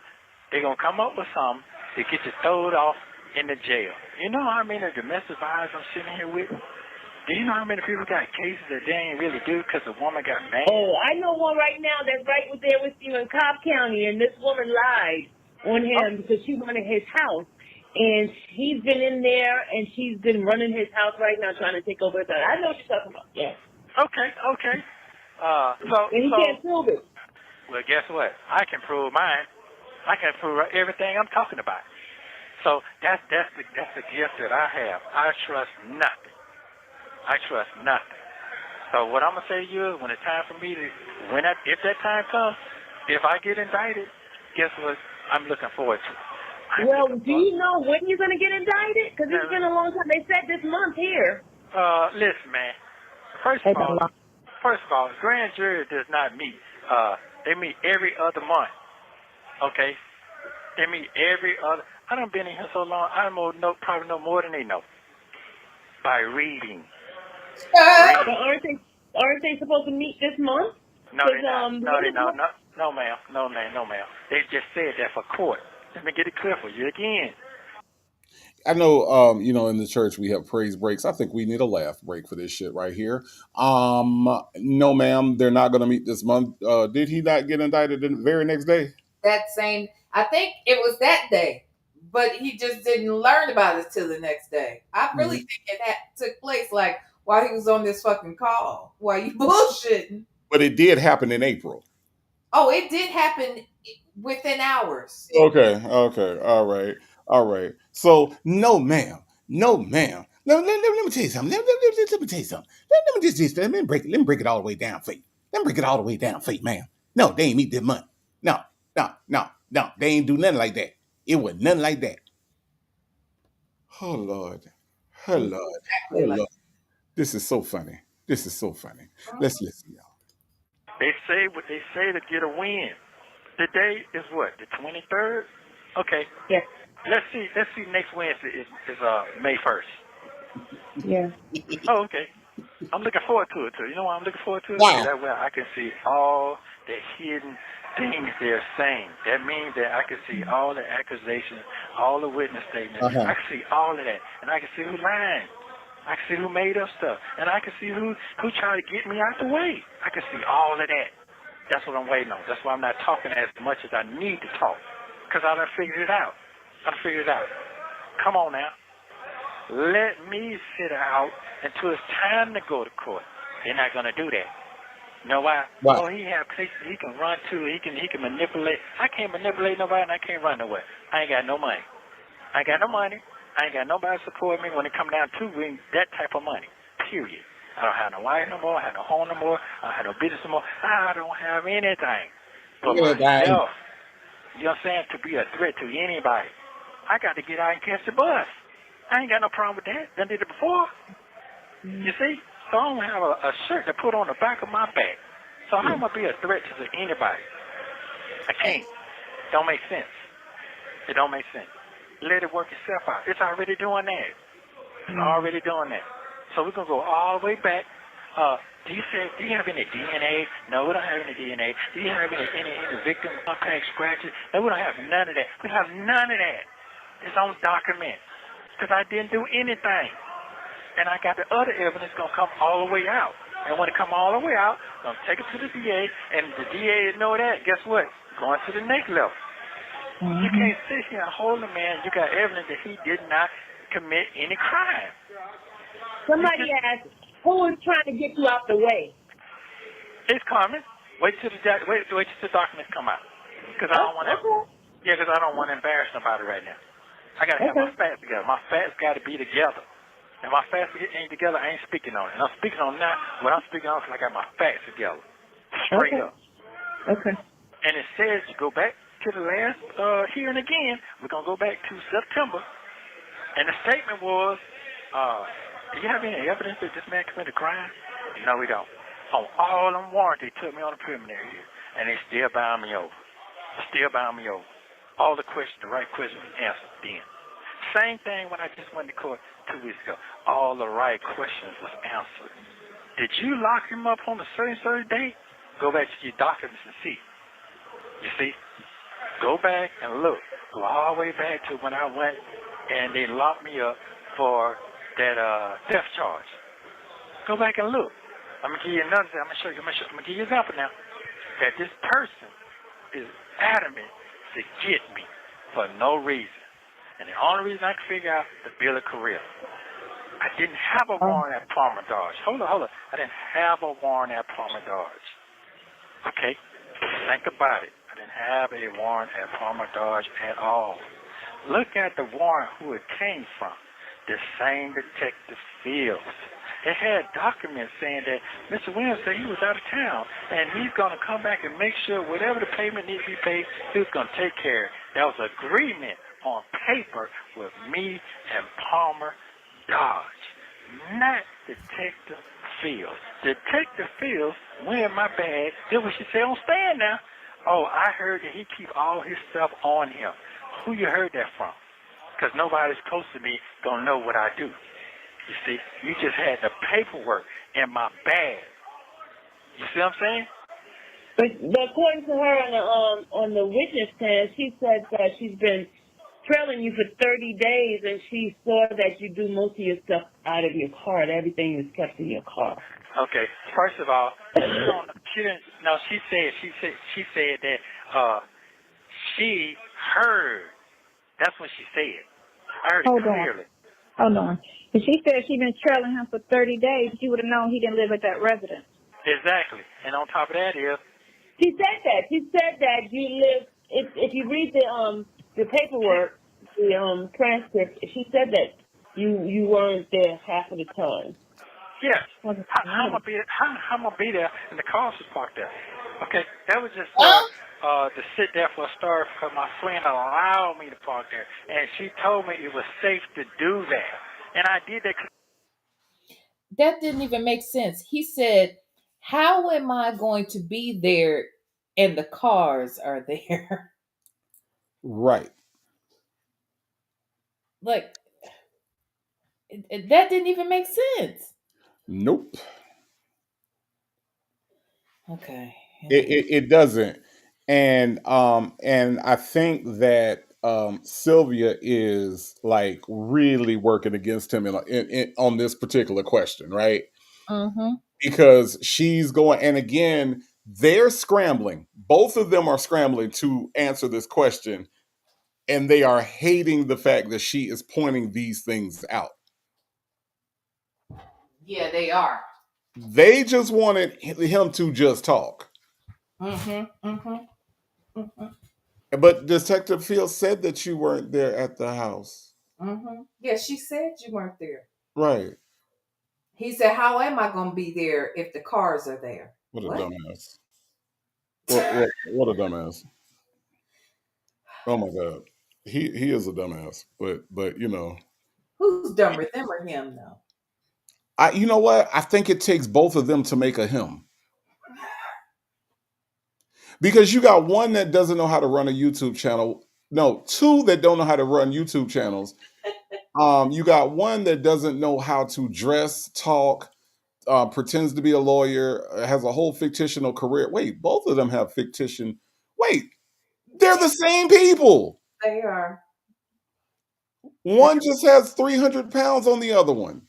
G: They're going to come up with something to get you thrown off in the jail. You know how many domestic violence I'm sitting here with? Do you know how many people got cases that they ain't really do because a woman got mad?
K: Oh, I know one right now that's right there with you in Cobb County, and this woman lied on him because she wanted his house. And he's been in there, and she's been running his house right now, trying to take over his house. I know what you're talking about. Yeah.
G: Okay.
K: And he can't prove it.
G: Well, guess what? I can prove mine. I can prove everything I'm talking about. So that's the gift that I have. I trust nothing. So what I'm gonna say to you is, when it's time for me to, if that time comes, if I get indicted, guess what? I'm looking forward to it.
K: Well, do you know when you're going to get indicted? Because it's been a long time. They said this month here.
G: Listen, man. First of all, grand jury does not meet. They meet every other month. Okay? They meet every other. I done been in here so long, I probably know more than they know. By reading.
K: But aren't they supposed to meet this month?
G: No, they're not. No, ma'am. They just said that for court. Let me get it clear for you again.
B: I know, in the church we have praise breaks. I think we need a laugh break for this shit right here. No, ma'am, they're not going to meet this month. Did he not get indicted the very next day?
C: I think it was that day, but he just didn't learn about it till the next day. I really think it took place like while he was on this fucking call, while you bullshitting.
B: But it did happen in April.
C: Oh, it did happen within hours.
B: Okay, all right. So, no, ma'am. Let me tell you something. Let me tell you something. Let me break it all the way down for you. Let me break it all the way down for you, ma'am. No, they ain't meet this month. No. They ain't do nothing like that. It was nothing like that. Oh, Lord. This is so funny. Let's listen, y'all.
G: They say what they say to get a win. The day is what? The 23rd? Okay.
K: Yes.
G: Let's see. Next Wednesday is May 1st.
K: Yeah.
G: Oh, okay. I'm looking forward to it too. You know why I'm looking forward to it?
B: Wow.
G: That way I can see all the hidden things they're saying. That means that I can see all the accusations, all the witness statements. I can see all of that, and I can see who lied. I can see who made up stuff, and I can see who tried to get me out the way. I can see all of that. That's what I'm waiting on. That's why I'm not talking as much as I need to talk. Because I done figured it out. Come on now. Let me sit out until it's time to go to court. They're not going to do that. You know why?
B: Why?
G: Oh, he have places he can run to. He can manipulate. I can't manipulate nobody, and I can't run nowhere. I ain't got no money. I ain't got nobody support me when it come down to that type of money. Period. I don't have no wife no more. I have no home no more. I don't have no business no more. I don't have anything but myself. You know what I'm saying? To be a threat to anybody. I got to get out and catch the bus. I ain't got no problem with that. Done did it before. You see? So I don't have a shirt to put on the back of my back. So how am I be a threat to anybody? I can't. Don't make sense. It don't make sense. Let it work itself out. It's already doing that. So we're going to go all the way back. Do you have any DNA? No, we don't have any DNA. Do you have any victim contact scratches? No, we don't have none of that. We have none of that. It's on document. Because I didn't do anything. And I got the other evidence going to come all the way out. And when it come all the way out, I'm going to take it to the DA. And the DA know that. Guess what? Going to the next level. Mm-hmm. You can't sit here and hold a man. You got evidence that he did not commit any crime.
K: Somebody asked, who is trying to get you out the way?
G: It's coming. Wait till the documents come out. Because I don't want to. Yeah, because I don't want to embarrass nobody right now. I got to have my facts together. My facts got to be together. If my facts ain't together, I ain't speaking on it. And I'm speaking on now. What I'm speaking on is I got my facts together. Straight up.
K: Okay.
G: And it says you go back to the last hearing again. We're going to go back to September. And the statement was, do you have any evidence that this man committed a crime? No, we don't. On all them warrants, they took me on a preliminary here. And they still bound me over. All the questions, the right questions was answered then. Same thing when I just went to court 2 weeks ago. All the right questions was answered. Did you lock him up on a certain date? Go back to your documents and see. You see? Go back and look. Go all the way back to when I went and they locked me up for that theft charge. Go back and look. I'm going to give you another thing. I'm going to show you. I'm going to give you an example now. That this person is adamant to get me for no reason. And the only reason I can figure out the bill of career. I didn't have a warrant at Palmer Dodge. Hold on. I didn't have a warrant at Palmer Dodge. Okay? Think about it. I didn't have a warrant at Palmer Dodge at all. Look at the warrant who it came from. The same Detective Fields. It had documents saying that Mr. Williams said he was out of town and he's going to come back and make sure whatever the payment needs to be paid, he was going to take care of it. That was agreement on paper with me and Palmer Dodge, not Detective Fields. Detective Fields went in my bag, did what she said on stand now. Oh, I heard that he keep all his stuff on him. Who you heard that from? Because nobody's close to me going to know what I do. You see, you just had the paperwork in my bag. You see what I'm saying?
K: But according to her on the witness stand, she said that she's been trailing you for 30 days, and she saw that you do most of your stuff out of your car. And everything is kept in your car.
G: Okay. First of all, she didn't. No, she said that she heard. That's what she said. I heard it clearly.
H: Hold on. If she said she'd been trailing him for 30 days, she would have known he didn't live at that residence.
G: Exactly. And on top of that is...
K: She said that. She said that you live... If you read the paperwork, the transcript, she said that you weren't there half of the time.
G: Yes. How am I be there and the car was parked there? Okay. That was just... to sit there for a start because my friend allowed me to park there. And she told me it was safe to do that. And I did that.
C: That didn't even make sense. He said, how am I going to be there and the cars are there?
B: Right.
C: Like, that didn't even make sense.
B: Nope.
C: Okay.
B: It doesn't. And I think that Sylvia is like really working against him on this particular question, right?
C: Mm-hmm.
B: Because she's going, and again, They're scrambling. Both of them are scrambling to answer this question, and they are hating the fact that she is pointing these things out.
C: Yeah, they are.
B: They just wanted him to just talk.
C: Mm-hmm. Mm-hmm. Mm-hmm.
B: But Detective Field said that you weren't there at the house.
C: Mm-hmm. Yeah, she said you weren't there.
B: Right.
C: He said, "How am I going to be there if the cars are there?"
B: What a
C: What?
B: dumbass. What a dumbass. Oh my God. He is a dumbass. But you know,
C: Who's dumber, them or him, though?
B: you know what? I think it takes both of them to make a him. Because you got one that doesn't know how to run a YouTube channel. No, two that don't know how to run YouTube channels. You got one that doesn't know how to dress, talk, pretends to be a lawyer, has a whole fictional career. Wait, both of them have fictitious. Wait, they're the same people.
C: They are.
B: One just has 300 pounds on the other one.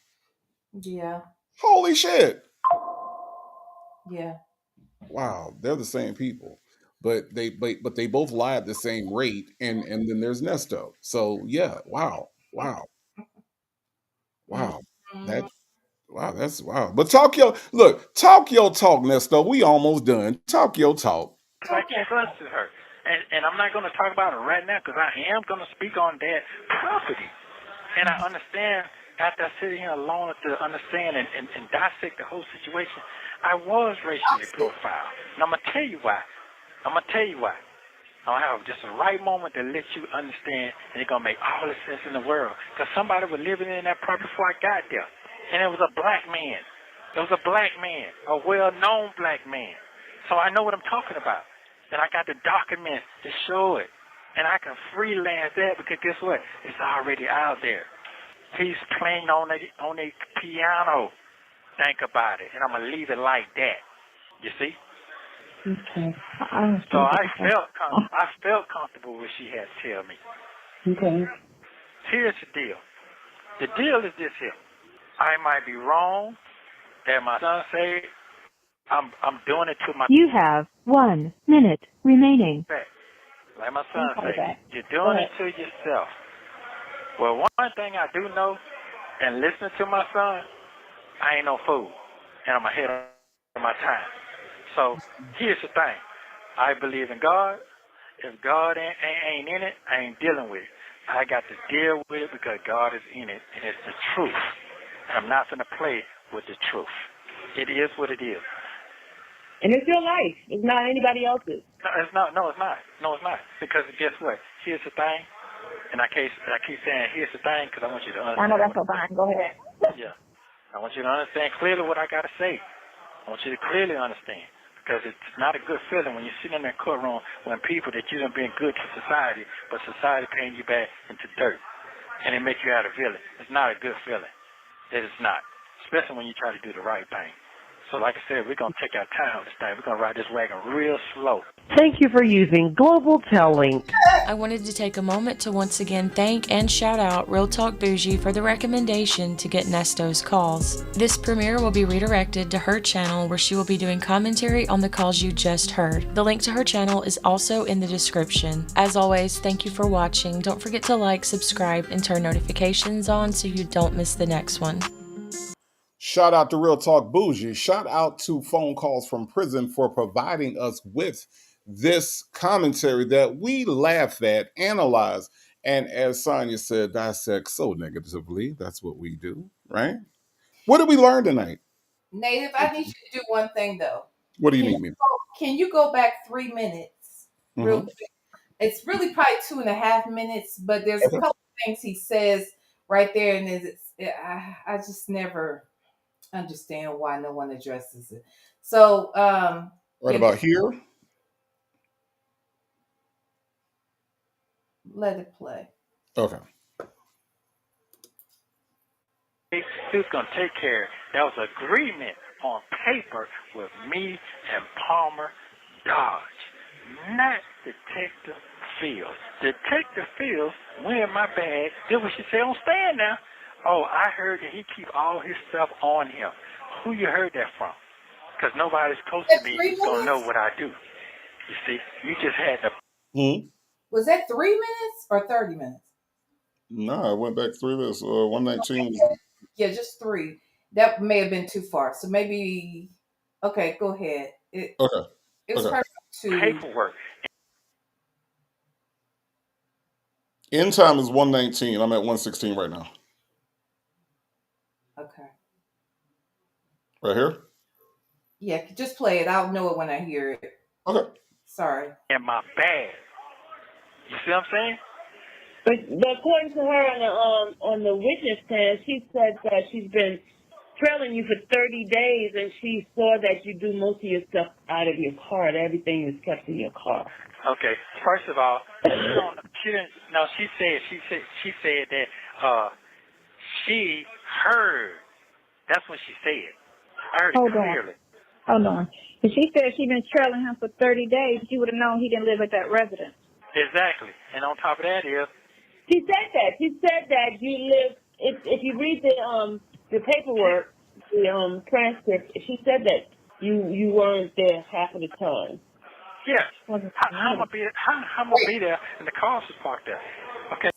C: Yeah.
B: Holy shit.
C: Yeah.
B: Wow, they're the same people. But they both lie at the same rate, and then there's Nesto. So yeah, wow, wow, wow. That
C: Mhm.
B: wow, that's wow. But talk your talk your talk, Nesto. We almost done. Talk your talk.
G: I trusted her. And I'm not going to talk about it right now because I am going to speak on that property. And I understand after I sit here alone to understand and dissect the whole situation, I was racially profiled. And I'm going to tell you why. I'm going to tell you why. I'll have just the right moment to let you understand, and it's going to make all the sense in the world. Because somebody was living in that property before I got there. And it was a black man. It was a black man, a well-known black man. So I know what I'm talking about. And I got the documents to show it. And I can freelance that because guess what? It's already out there. He's playing on a piano. Think about it. And I'm going to leave it like that. You see?
H: Okay.
G: So I felt comfortable with what she had to tell me.
H: Okay.
G: Here's the deal. The deal is this here. I might be wrong. That my son say I'm doing it to my
I: You have 1 minute remaining.
G: back. Like my son
H: Okay.
G: say, you're doing it to yourself. Well, one thing I do know, and listening to my son, I ain't no fool, and I'm ahead of my time. So here's the thing. I believe in God. If God ain't in it, I ain't dealing with it. I got to deal with it because God is in it, and it's the truth. I'm not going to play with the truth. It is what it is.
K: And it's your life. It's not anybody else's.
G: No, it's not. No, it's not. No, it's not. Because guess what? Here's the thing, and I keep saying here's the thing because I want you to understand.
H: I know that's so fine. Go ahead.
G: Yeah. I want you to understand clearly what I got to say. I want you to clearly understand. Because it's not a good feeling when you're sitting in that courtroom when people that you done been good to society, but society paying you back into dirt. And it makes you out of villain. It's not a good feeling. It is not. Especially when you try to do the right thing. So like I said, we're going to take our time with this thing. We're going to ride this wagon real slow.
I: Thank you for using Global Tel Link.
F: I wanted to take a moment to once again thank and shout out Real Talk Bougie for the recommendation to get Nesto's calls. This premiere will be redirected to her channel where she will be doing commentary on the calls you just heard. The link to her channel is also in the description. As always, thank you for watching. Don't forget to like, subscribe, and turn notifications on so you don't miss the next one.
B: Shout out to Real Talk Bougie. Shout out to Phone Calls from Prison for providing us with this commentary that we laugh at, analyze, and as Sonya said, dissect so negatively. That's what we do, right? What did we learn tonight?
C: Native, I need you to do one thing though.
B: What do you need me?
C: Can you go back 3 minutes real quick? It's really probably 2.5 minutes, but there's a couple of things he says right there, and I just never understand why no one addresses it. So,
B: Right about here?
C: Let it play.
B: Okay.
G: He was going to take care. That was an agreement on paper with me and Palmer Dodge, not Detective Fields. Detective Fields went in my bag, did what she said on stand now. Oh, I heard that he keep all his stuff on him. Who you heard that from? because nobody's close to me who's going to know what I do. You see, you just had to.
C: Was that 3 minutes or 30 minutes?
B: No, I went back 3 minutes. 119.
C: Yeah, just 3. That may have been too far. So maybe, okay, go ahead. It was perfect to
G: paperwork.
B: End time is 119. I'm at 116 right now.
C: Okay.
B: Right here?
C: Yeah, just play it. I'll know it when I hear it.
B: Okay.
C: Sorry.
G: In my bag. You see what I'm saying?
K: But according to her on the witness stand, she said that she's been trailing you for 30 days, and she saw that you do most of your stuff out of your car. That everything is kept in your car.
G: Okay. First of all, she didn't. No, she said that she heard. That's what she said. I heard it clearly.
H: Hold on. If she said she'd been trailing him for 30 days, she would have known he didn't live at that residence.
G: Exactly. And on top of that is.
K: She said that. She said that you live. If you read the paperwork, the transcript, she said that you weren't there half of the time.
G: Yes. How am I be? How am I be there? And the cars was parked there. Okay.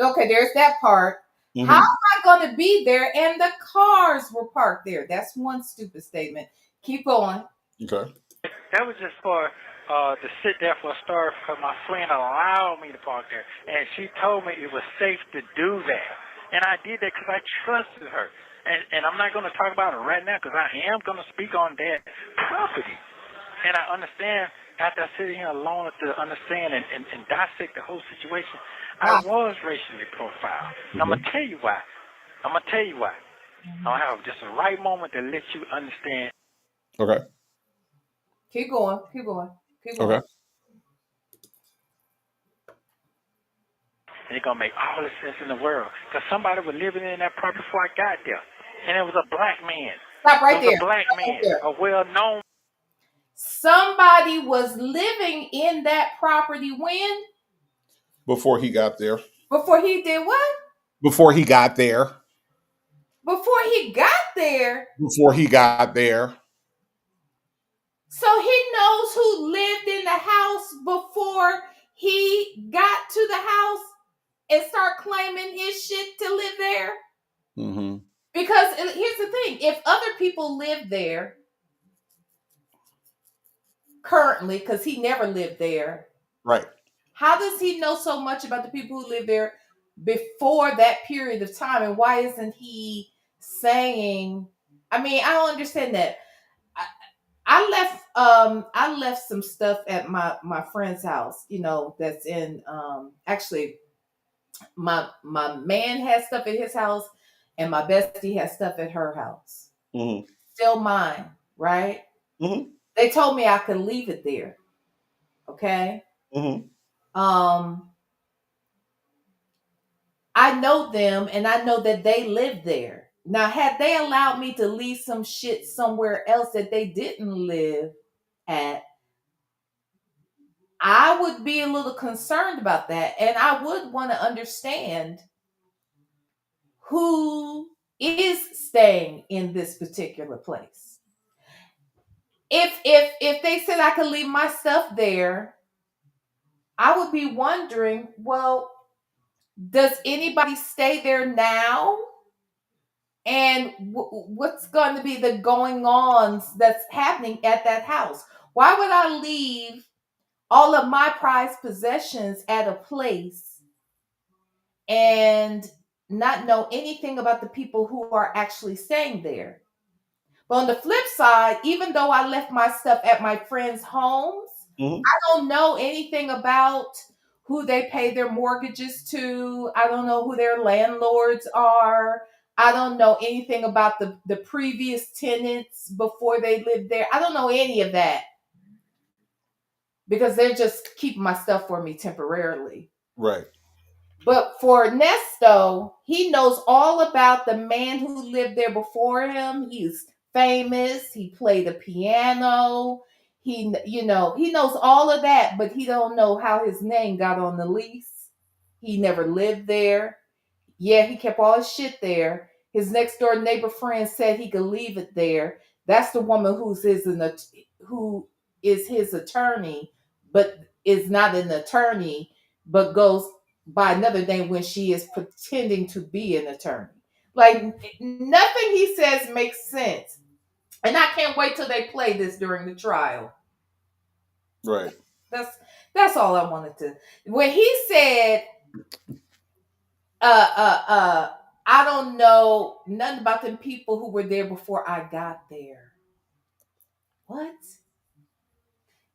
C: Okay, there's that part.
B: Mm-hmm.
C: How am I going to be there and the cars were parked there? That's one stupid statement. Keep going.
B: Okay.
G: That was just for to sit there for a start because my friend allowed me to park there, and she told me it was safe to do that, and I did that because I trusted her. And I'm not going to talk about it right now because I am going to speak on that property, and I understand. After I sit here alone to understand and dissect the whole situation, I was racially profiled. And I'm going to tell you why. I'll have just the right moment to let you understand.
B: Okay.
C: Keep going.
B: Okay.
G: And it's going to make all the sense in the world. Because somebody was living in that property before I got there. And it was a black man.
C: Stop right there.
G: A black man. A well-known.
C: Somebody was living in that property when?
B: Before he got there.
C: Before he did what?
B: Before he got there.
C: Before he got there?
B: Before he got there.
C: So he knows who lived in the house before he got to the house and start claiming his shit to live there?
B: Mm-hmm.
C: Because here's the thing. If other people live there currently, because he never lived there.
B: Right.
C: How does he know so much about the people who lived there before that period of time? And why isn't he saying, I mean, I don't understand that. I left some stuff at my friend's house, that's in actually my man has stuff at his house and my bestie has stuff at her house.
B: Mm-hmm.
C: Still mine, right?
B: Mm-hmm.
C: They told me I could leave it there. Okay.
B: Mm-hmm.
C: I know them and I know that they live there. Now, had they allowed me to leave some shit somewhere else that they didn't live at, I would be a little concerned about that. And I would want to understand who is staying in this particular place. If they said I could leave my stuff there, I would be wondering, well, does anybody stay there now? And what's going to be the going ons that's happening at that house? Why would I leave all of my prized possessions at a place and not know anything about the people who are actually staying there? But on the flip side, even though I left my stuff at my friends' homes,
B: Mm-hmm.
C: I don't know anything about who they pay their mortgages to. I don't know who their landlords are. I don't know anything about the previous tenants before they lived there. I don't know any of that because they're just keeping my stuff for me temporarily.
B: Right.
C: But for Nesto, he knows all about the man who lived there before him. He's famous. He played the piano. He knows all of that, but he don't know how his name got on the lease. He never lived there. Yeah, he kept all his shit there. His next door neighbor friend said he could leave it there. That's the woman who is his attorney, but is not an attorney, but goes by another name when she is pretending to be an attorney. Like nothing he says makes sense. And I can't wait till they play this during the trial.
B: Right.
C: That's that's all I wanted to. When he said, uh, uh, uh, I don't know nothing about them people who were there before I got there. What?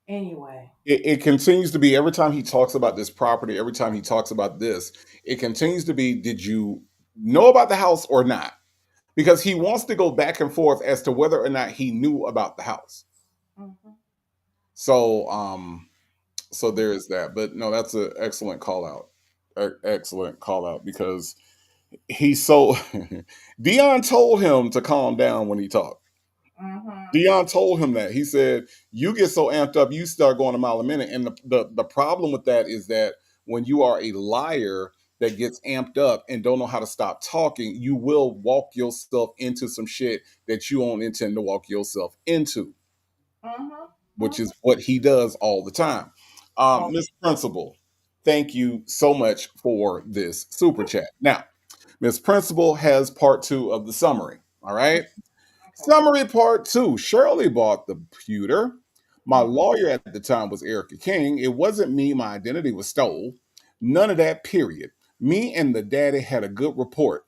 C: Anyway.
B: It continues to be every time he talks about this property, every time he talks about this, it continues to be, did you know about the house or not? Because he wants to go back and forth as to whether or not he knew about the house.
C: Mhm.
B: So so there is that. But no, that's an excellent call out. Excellent call out because he's so Dion told him to calm down when he talked.
C: Mhm.
B: Dion told him that. He said, you get so amped up, you start going a mile a minute. And the problem with that is that when you are a liar that gets amped up and don't know how to stop talking, you will walk yourself into some shit that you don't intend to walk yourself into,
C: Mhm.
B: which is what he does all the time.
C: Oh.
B: Miss Principal, thank you so much for this super chat. Now, Miss Principal has part two of the summary. All right.
C: Okay.
B: Summary part two. Shirley bought the pewter. My
C: Mhm.
B: lawyer at the time was Erica King. It wasn't me. My identity was stole. None of that, period. Me and the daddy had a good report.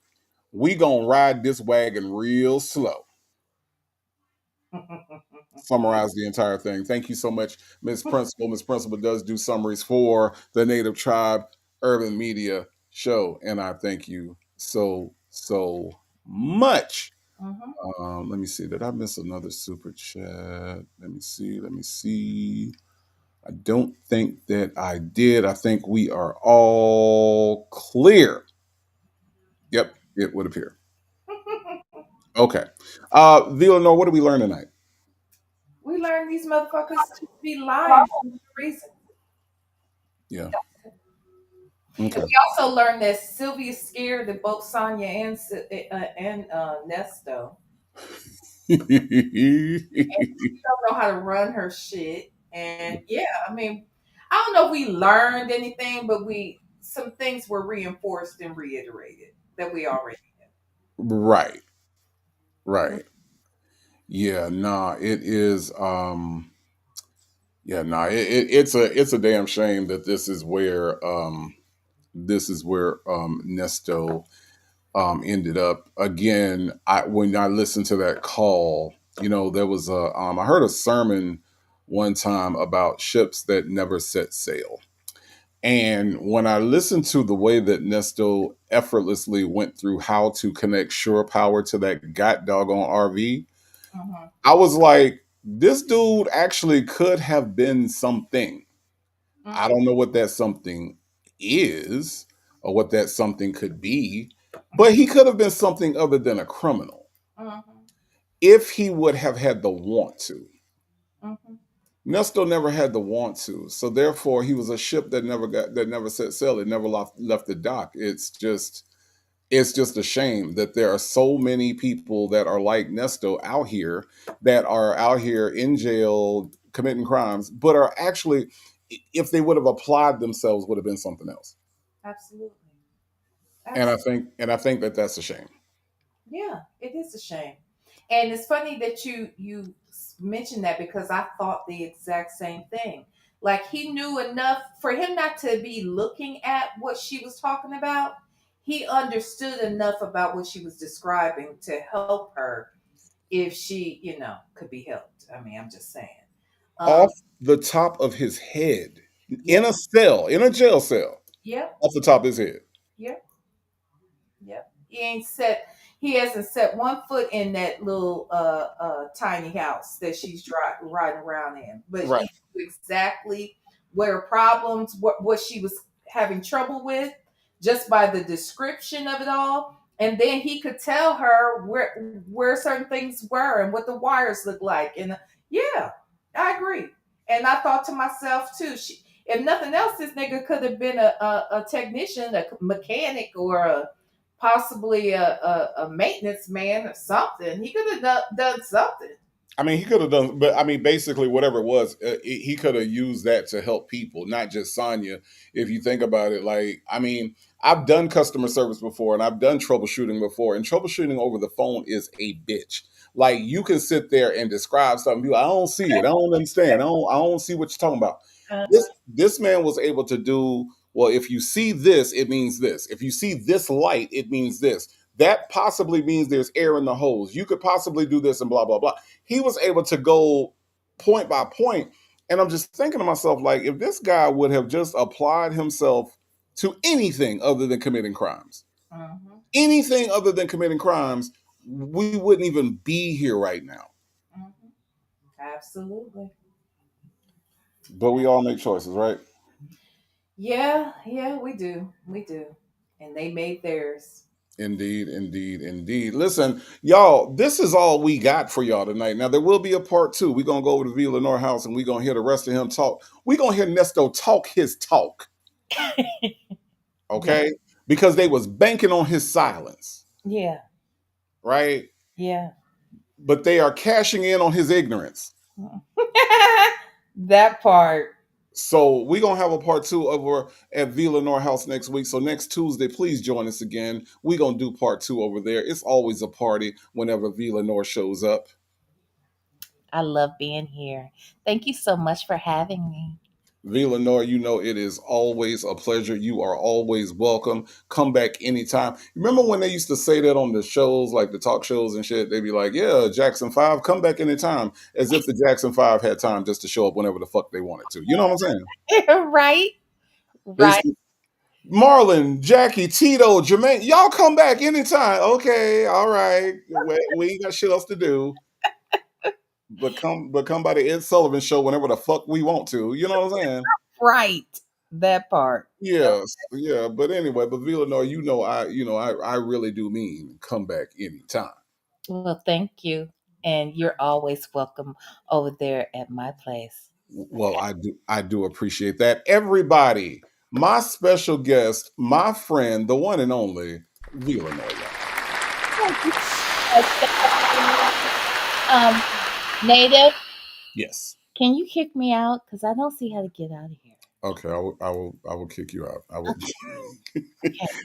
B: We gonna ride this wagon real slow. Summarize the entire thing. Thank you so much, Miss Principal. Miss Principal does do summaries for the Native Tribe Urban Media Show, and I thank you so much.
C: Mhm.
B: Let me see. Did I miss another super chat? Let me see. Let me see. I don't think that I did. I think we are all clear. Yep, it would appear. Okay. Lenore, what did we learn tonight?
C: We learned these motherfuckers to be lying for no reason.
B: Yeah.
C: And
B: Okay.
C: we also learned that Sylvia's scared of both Sonya and Nesto. And she don't know how to run her shit. And yeah, I mean, I don't know if we learned anything, but we some things were reinforced and reiterated that we already
B: Right.
C: knew.
B: Right. Yeah, nah, it is yeah, nah, it's a damn shame that this is where Nesto ended up. Again, I when I listened to that call, there was I heard a sermon one time about ships that never set sail. And when I listened to the way that Nesto effortlessly went through how to connect shore power to that god doggone RV,
C: Mhm.
B: I was like, this dude actually could have been something. I
C: Mhm.
B: don't know what that something is or what that something could be, but
C: Mhm.
B: he could have been something other than a criminal
C: Mhm.
B: if he would have had the want to.
C: Mhm.
B: Nesto never had the want to, so therefore he was a ship that never set sail. It never left the dock. It's just a shame that there are so many people that are like Nesto out here that are out here in jail committing crimes, but are actually, if they would have applied themselves, would have been something else.
C: Absolutely.
B: And I
C: Absolutely.
B: think and I think that that's a shame.
C: Yeah, it is a shame. And it's funny that you mentioned that because I thought the exact same thing. Like he knew enough for him not to be looking at what she was talking about. He understood enough about what she was describing to help her if she, could be helped. I mean, I'm just saying.
B: Off
C: Um,
B: the top of his head, in
C: yep,
B: a cell, in a jail cell,
C: yep,
B: off the top of his head.
C: yep. Yep. He hasn't set one foot in that little tiny house that she's riding around in. But
B: Right.
C: he knew exactly what her problems, what she was having trouble with, just by the description of it all. And then he could tell her where certain things were and what the wires looked like. And yeah, I agree. And I thought to myself too, if nothing else, this nigga could have been a technician, a mechanic, or possibly a maintenance man or something. He could have done something.
B: I mean, he could have done, but I mean, basically, whatever it was, he could have used that to help people, not just Sonya. If you think about it, like, I mean, I've done customer service before and I've done troubleshooting before, and troubleshooting over the phone is a bitch. Like, you can sit there and describe something, I don't see it, I don't understand, I don't see what you're talking about. This man was able to do well. If you see this, it means this. If you see this light, it means this. That possibly means there's air in the hose. You could possibly do this and blah blah blah. He was able to go point by point, and I'm just thinking to myself, like, if this guy would have just applied himself to anything other than committing crimes, anything other than committing crimes, we wouldn't even be here right now.
C: Absolutely.
B: But we all make choices, right?
C: Yeah, we do. We do. And they made theirs.
B: Indeed, indeed, indeed. Listen, y'all, this is all we got for y'all tonight. Now, there will be a part two. We're going to go over to V. Lenore house and we're going to hear the rest of him talk. We're going to hear Nesto talk his talk. Okay? Yeah. Because they was banking on his silence.
C: Yeah.
B: Right?
C: Yeah.
B: But they are cashing in on his ignorance.
C: That part.
B: So we're going to have a part two over at V. Lenore house next week. So next Tuesday, please join us again. We're going to do part two over there. It's always a party whenever V. Lenore shows up.
C: I love being here. Thank you so much for having me.
B: V. Lenore, you know it is always a pleasure. You are always welcome. Come back anytime. Remember when they used to say that on the shows, like the talk shows and shit? They'd be like, yeah, Jackson 5, come back anytime. As if the Jackson 5 had time just to show up whenever the fuck they wanted to. You know what I'm saying?
C: Right. Right.
B: Marlon, Jackie, Tito, Jermaine, y'all come back anytime. Okay, all right. We ain't got shit else to do. But come by the Ed Sullivan show whenever the fuck we want to. You know what I'm saying?
C: Right. That part.
B: Yes, yeah. But anyway, but Villanor, I really do mean come back anytime.
C: Well, thank you. And you're always welcome over there at my place.
B: Well, I do appreciate that. Everybody, my special guest, my friend, the one and only Villanor.
C: Native.
B: Yes.
C: Can you kick me out? Because I don't see how to get out of here.
B: Okay, I will kick you out. I will. Okay.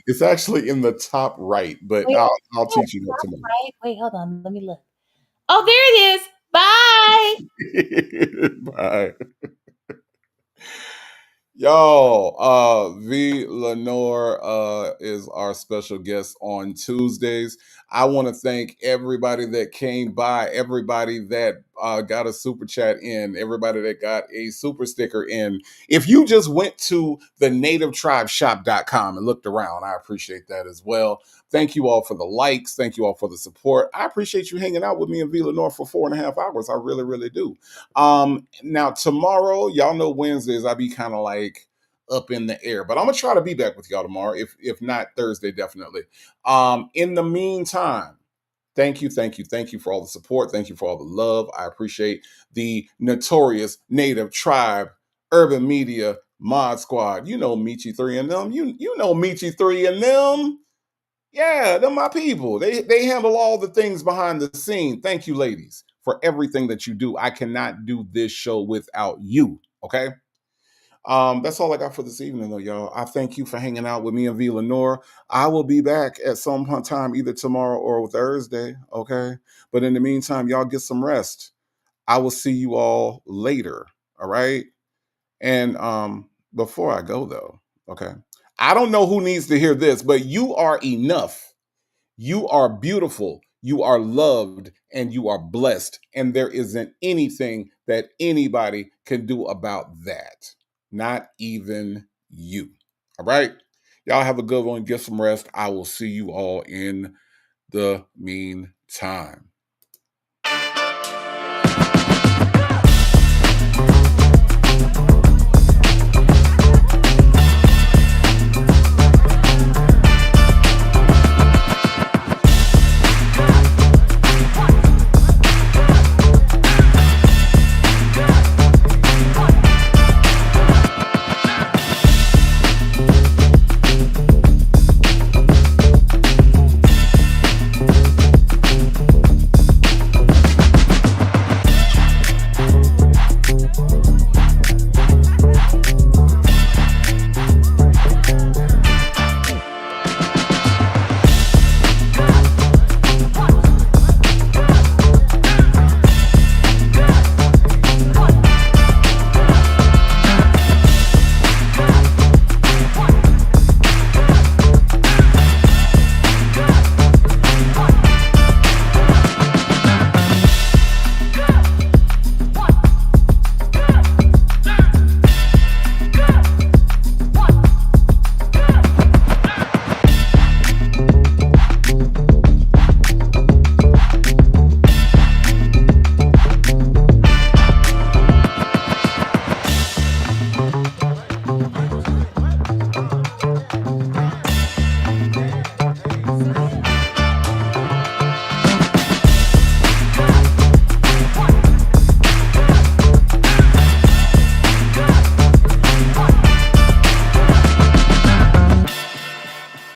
B: It's actually in the top right, but wait, I'll teach you that tomorrow.
C: Right? Wait, hold on. Let me look. Oh, there it is. Bye.
B: Bye. Y'all, V. Lenore is our special guest on Tuesdays. I want to thank everybody that came by, everybody that got a super chat in, everybody that got a super sticker in. If you just went to the nativetribeshop.com and looked around, I appreciate that as well. Thank you all for the likes. Thank you all for the support. I appreciate you hanging out with me and V. Lenore for 4.5 hours. I really, really do. Now, tomorrow, y'all know Wednesdays, I be kind of like up in the air, but I'm gonna try to be back with y'all tomorrow. If not Thursday, definitely. In the meantime, thank you for all the support. Thank you for all the love. I appreciate the notorious Native Tribe Urban Media Mod Squad. You know Michi 3 and them. You know Michi 3 and them. Yeah, they're my people. They handle all the things behind the scene. Thank you, ladies, for everything that you do. I cannot do this show without you. Okay. That's all I got for this evening, though, y'all. I thank you for hanging out with me and V. Lenore. I will be back at some time, either tomorrow or Thursday. Okay. But in the meantime, y'all get some rest. I will see you all later. All right. And before I go, though, okay, I don't know who needs to hear this, but you are enough. You are beautiful. You are loved and you are blessed. And there isn't anything that anybody can do about that. Not even you. All right. Y'all have a good one. Get some rest. I will see you all in the meantime.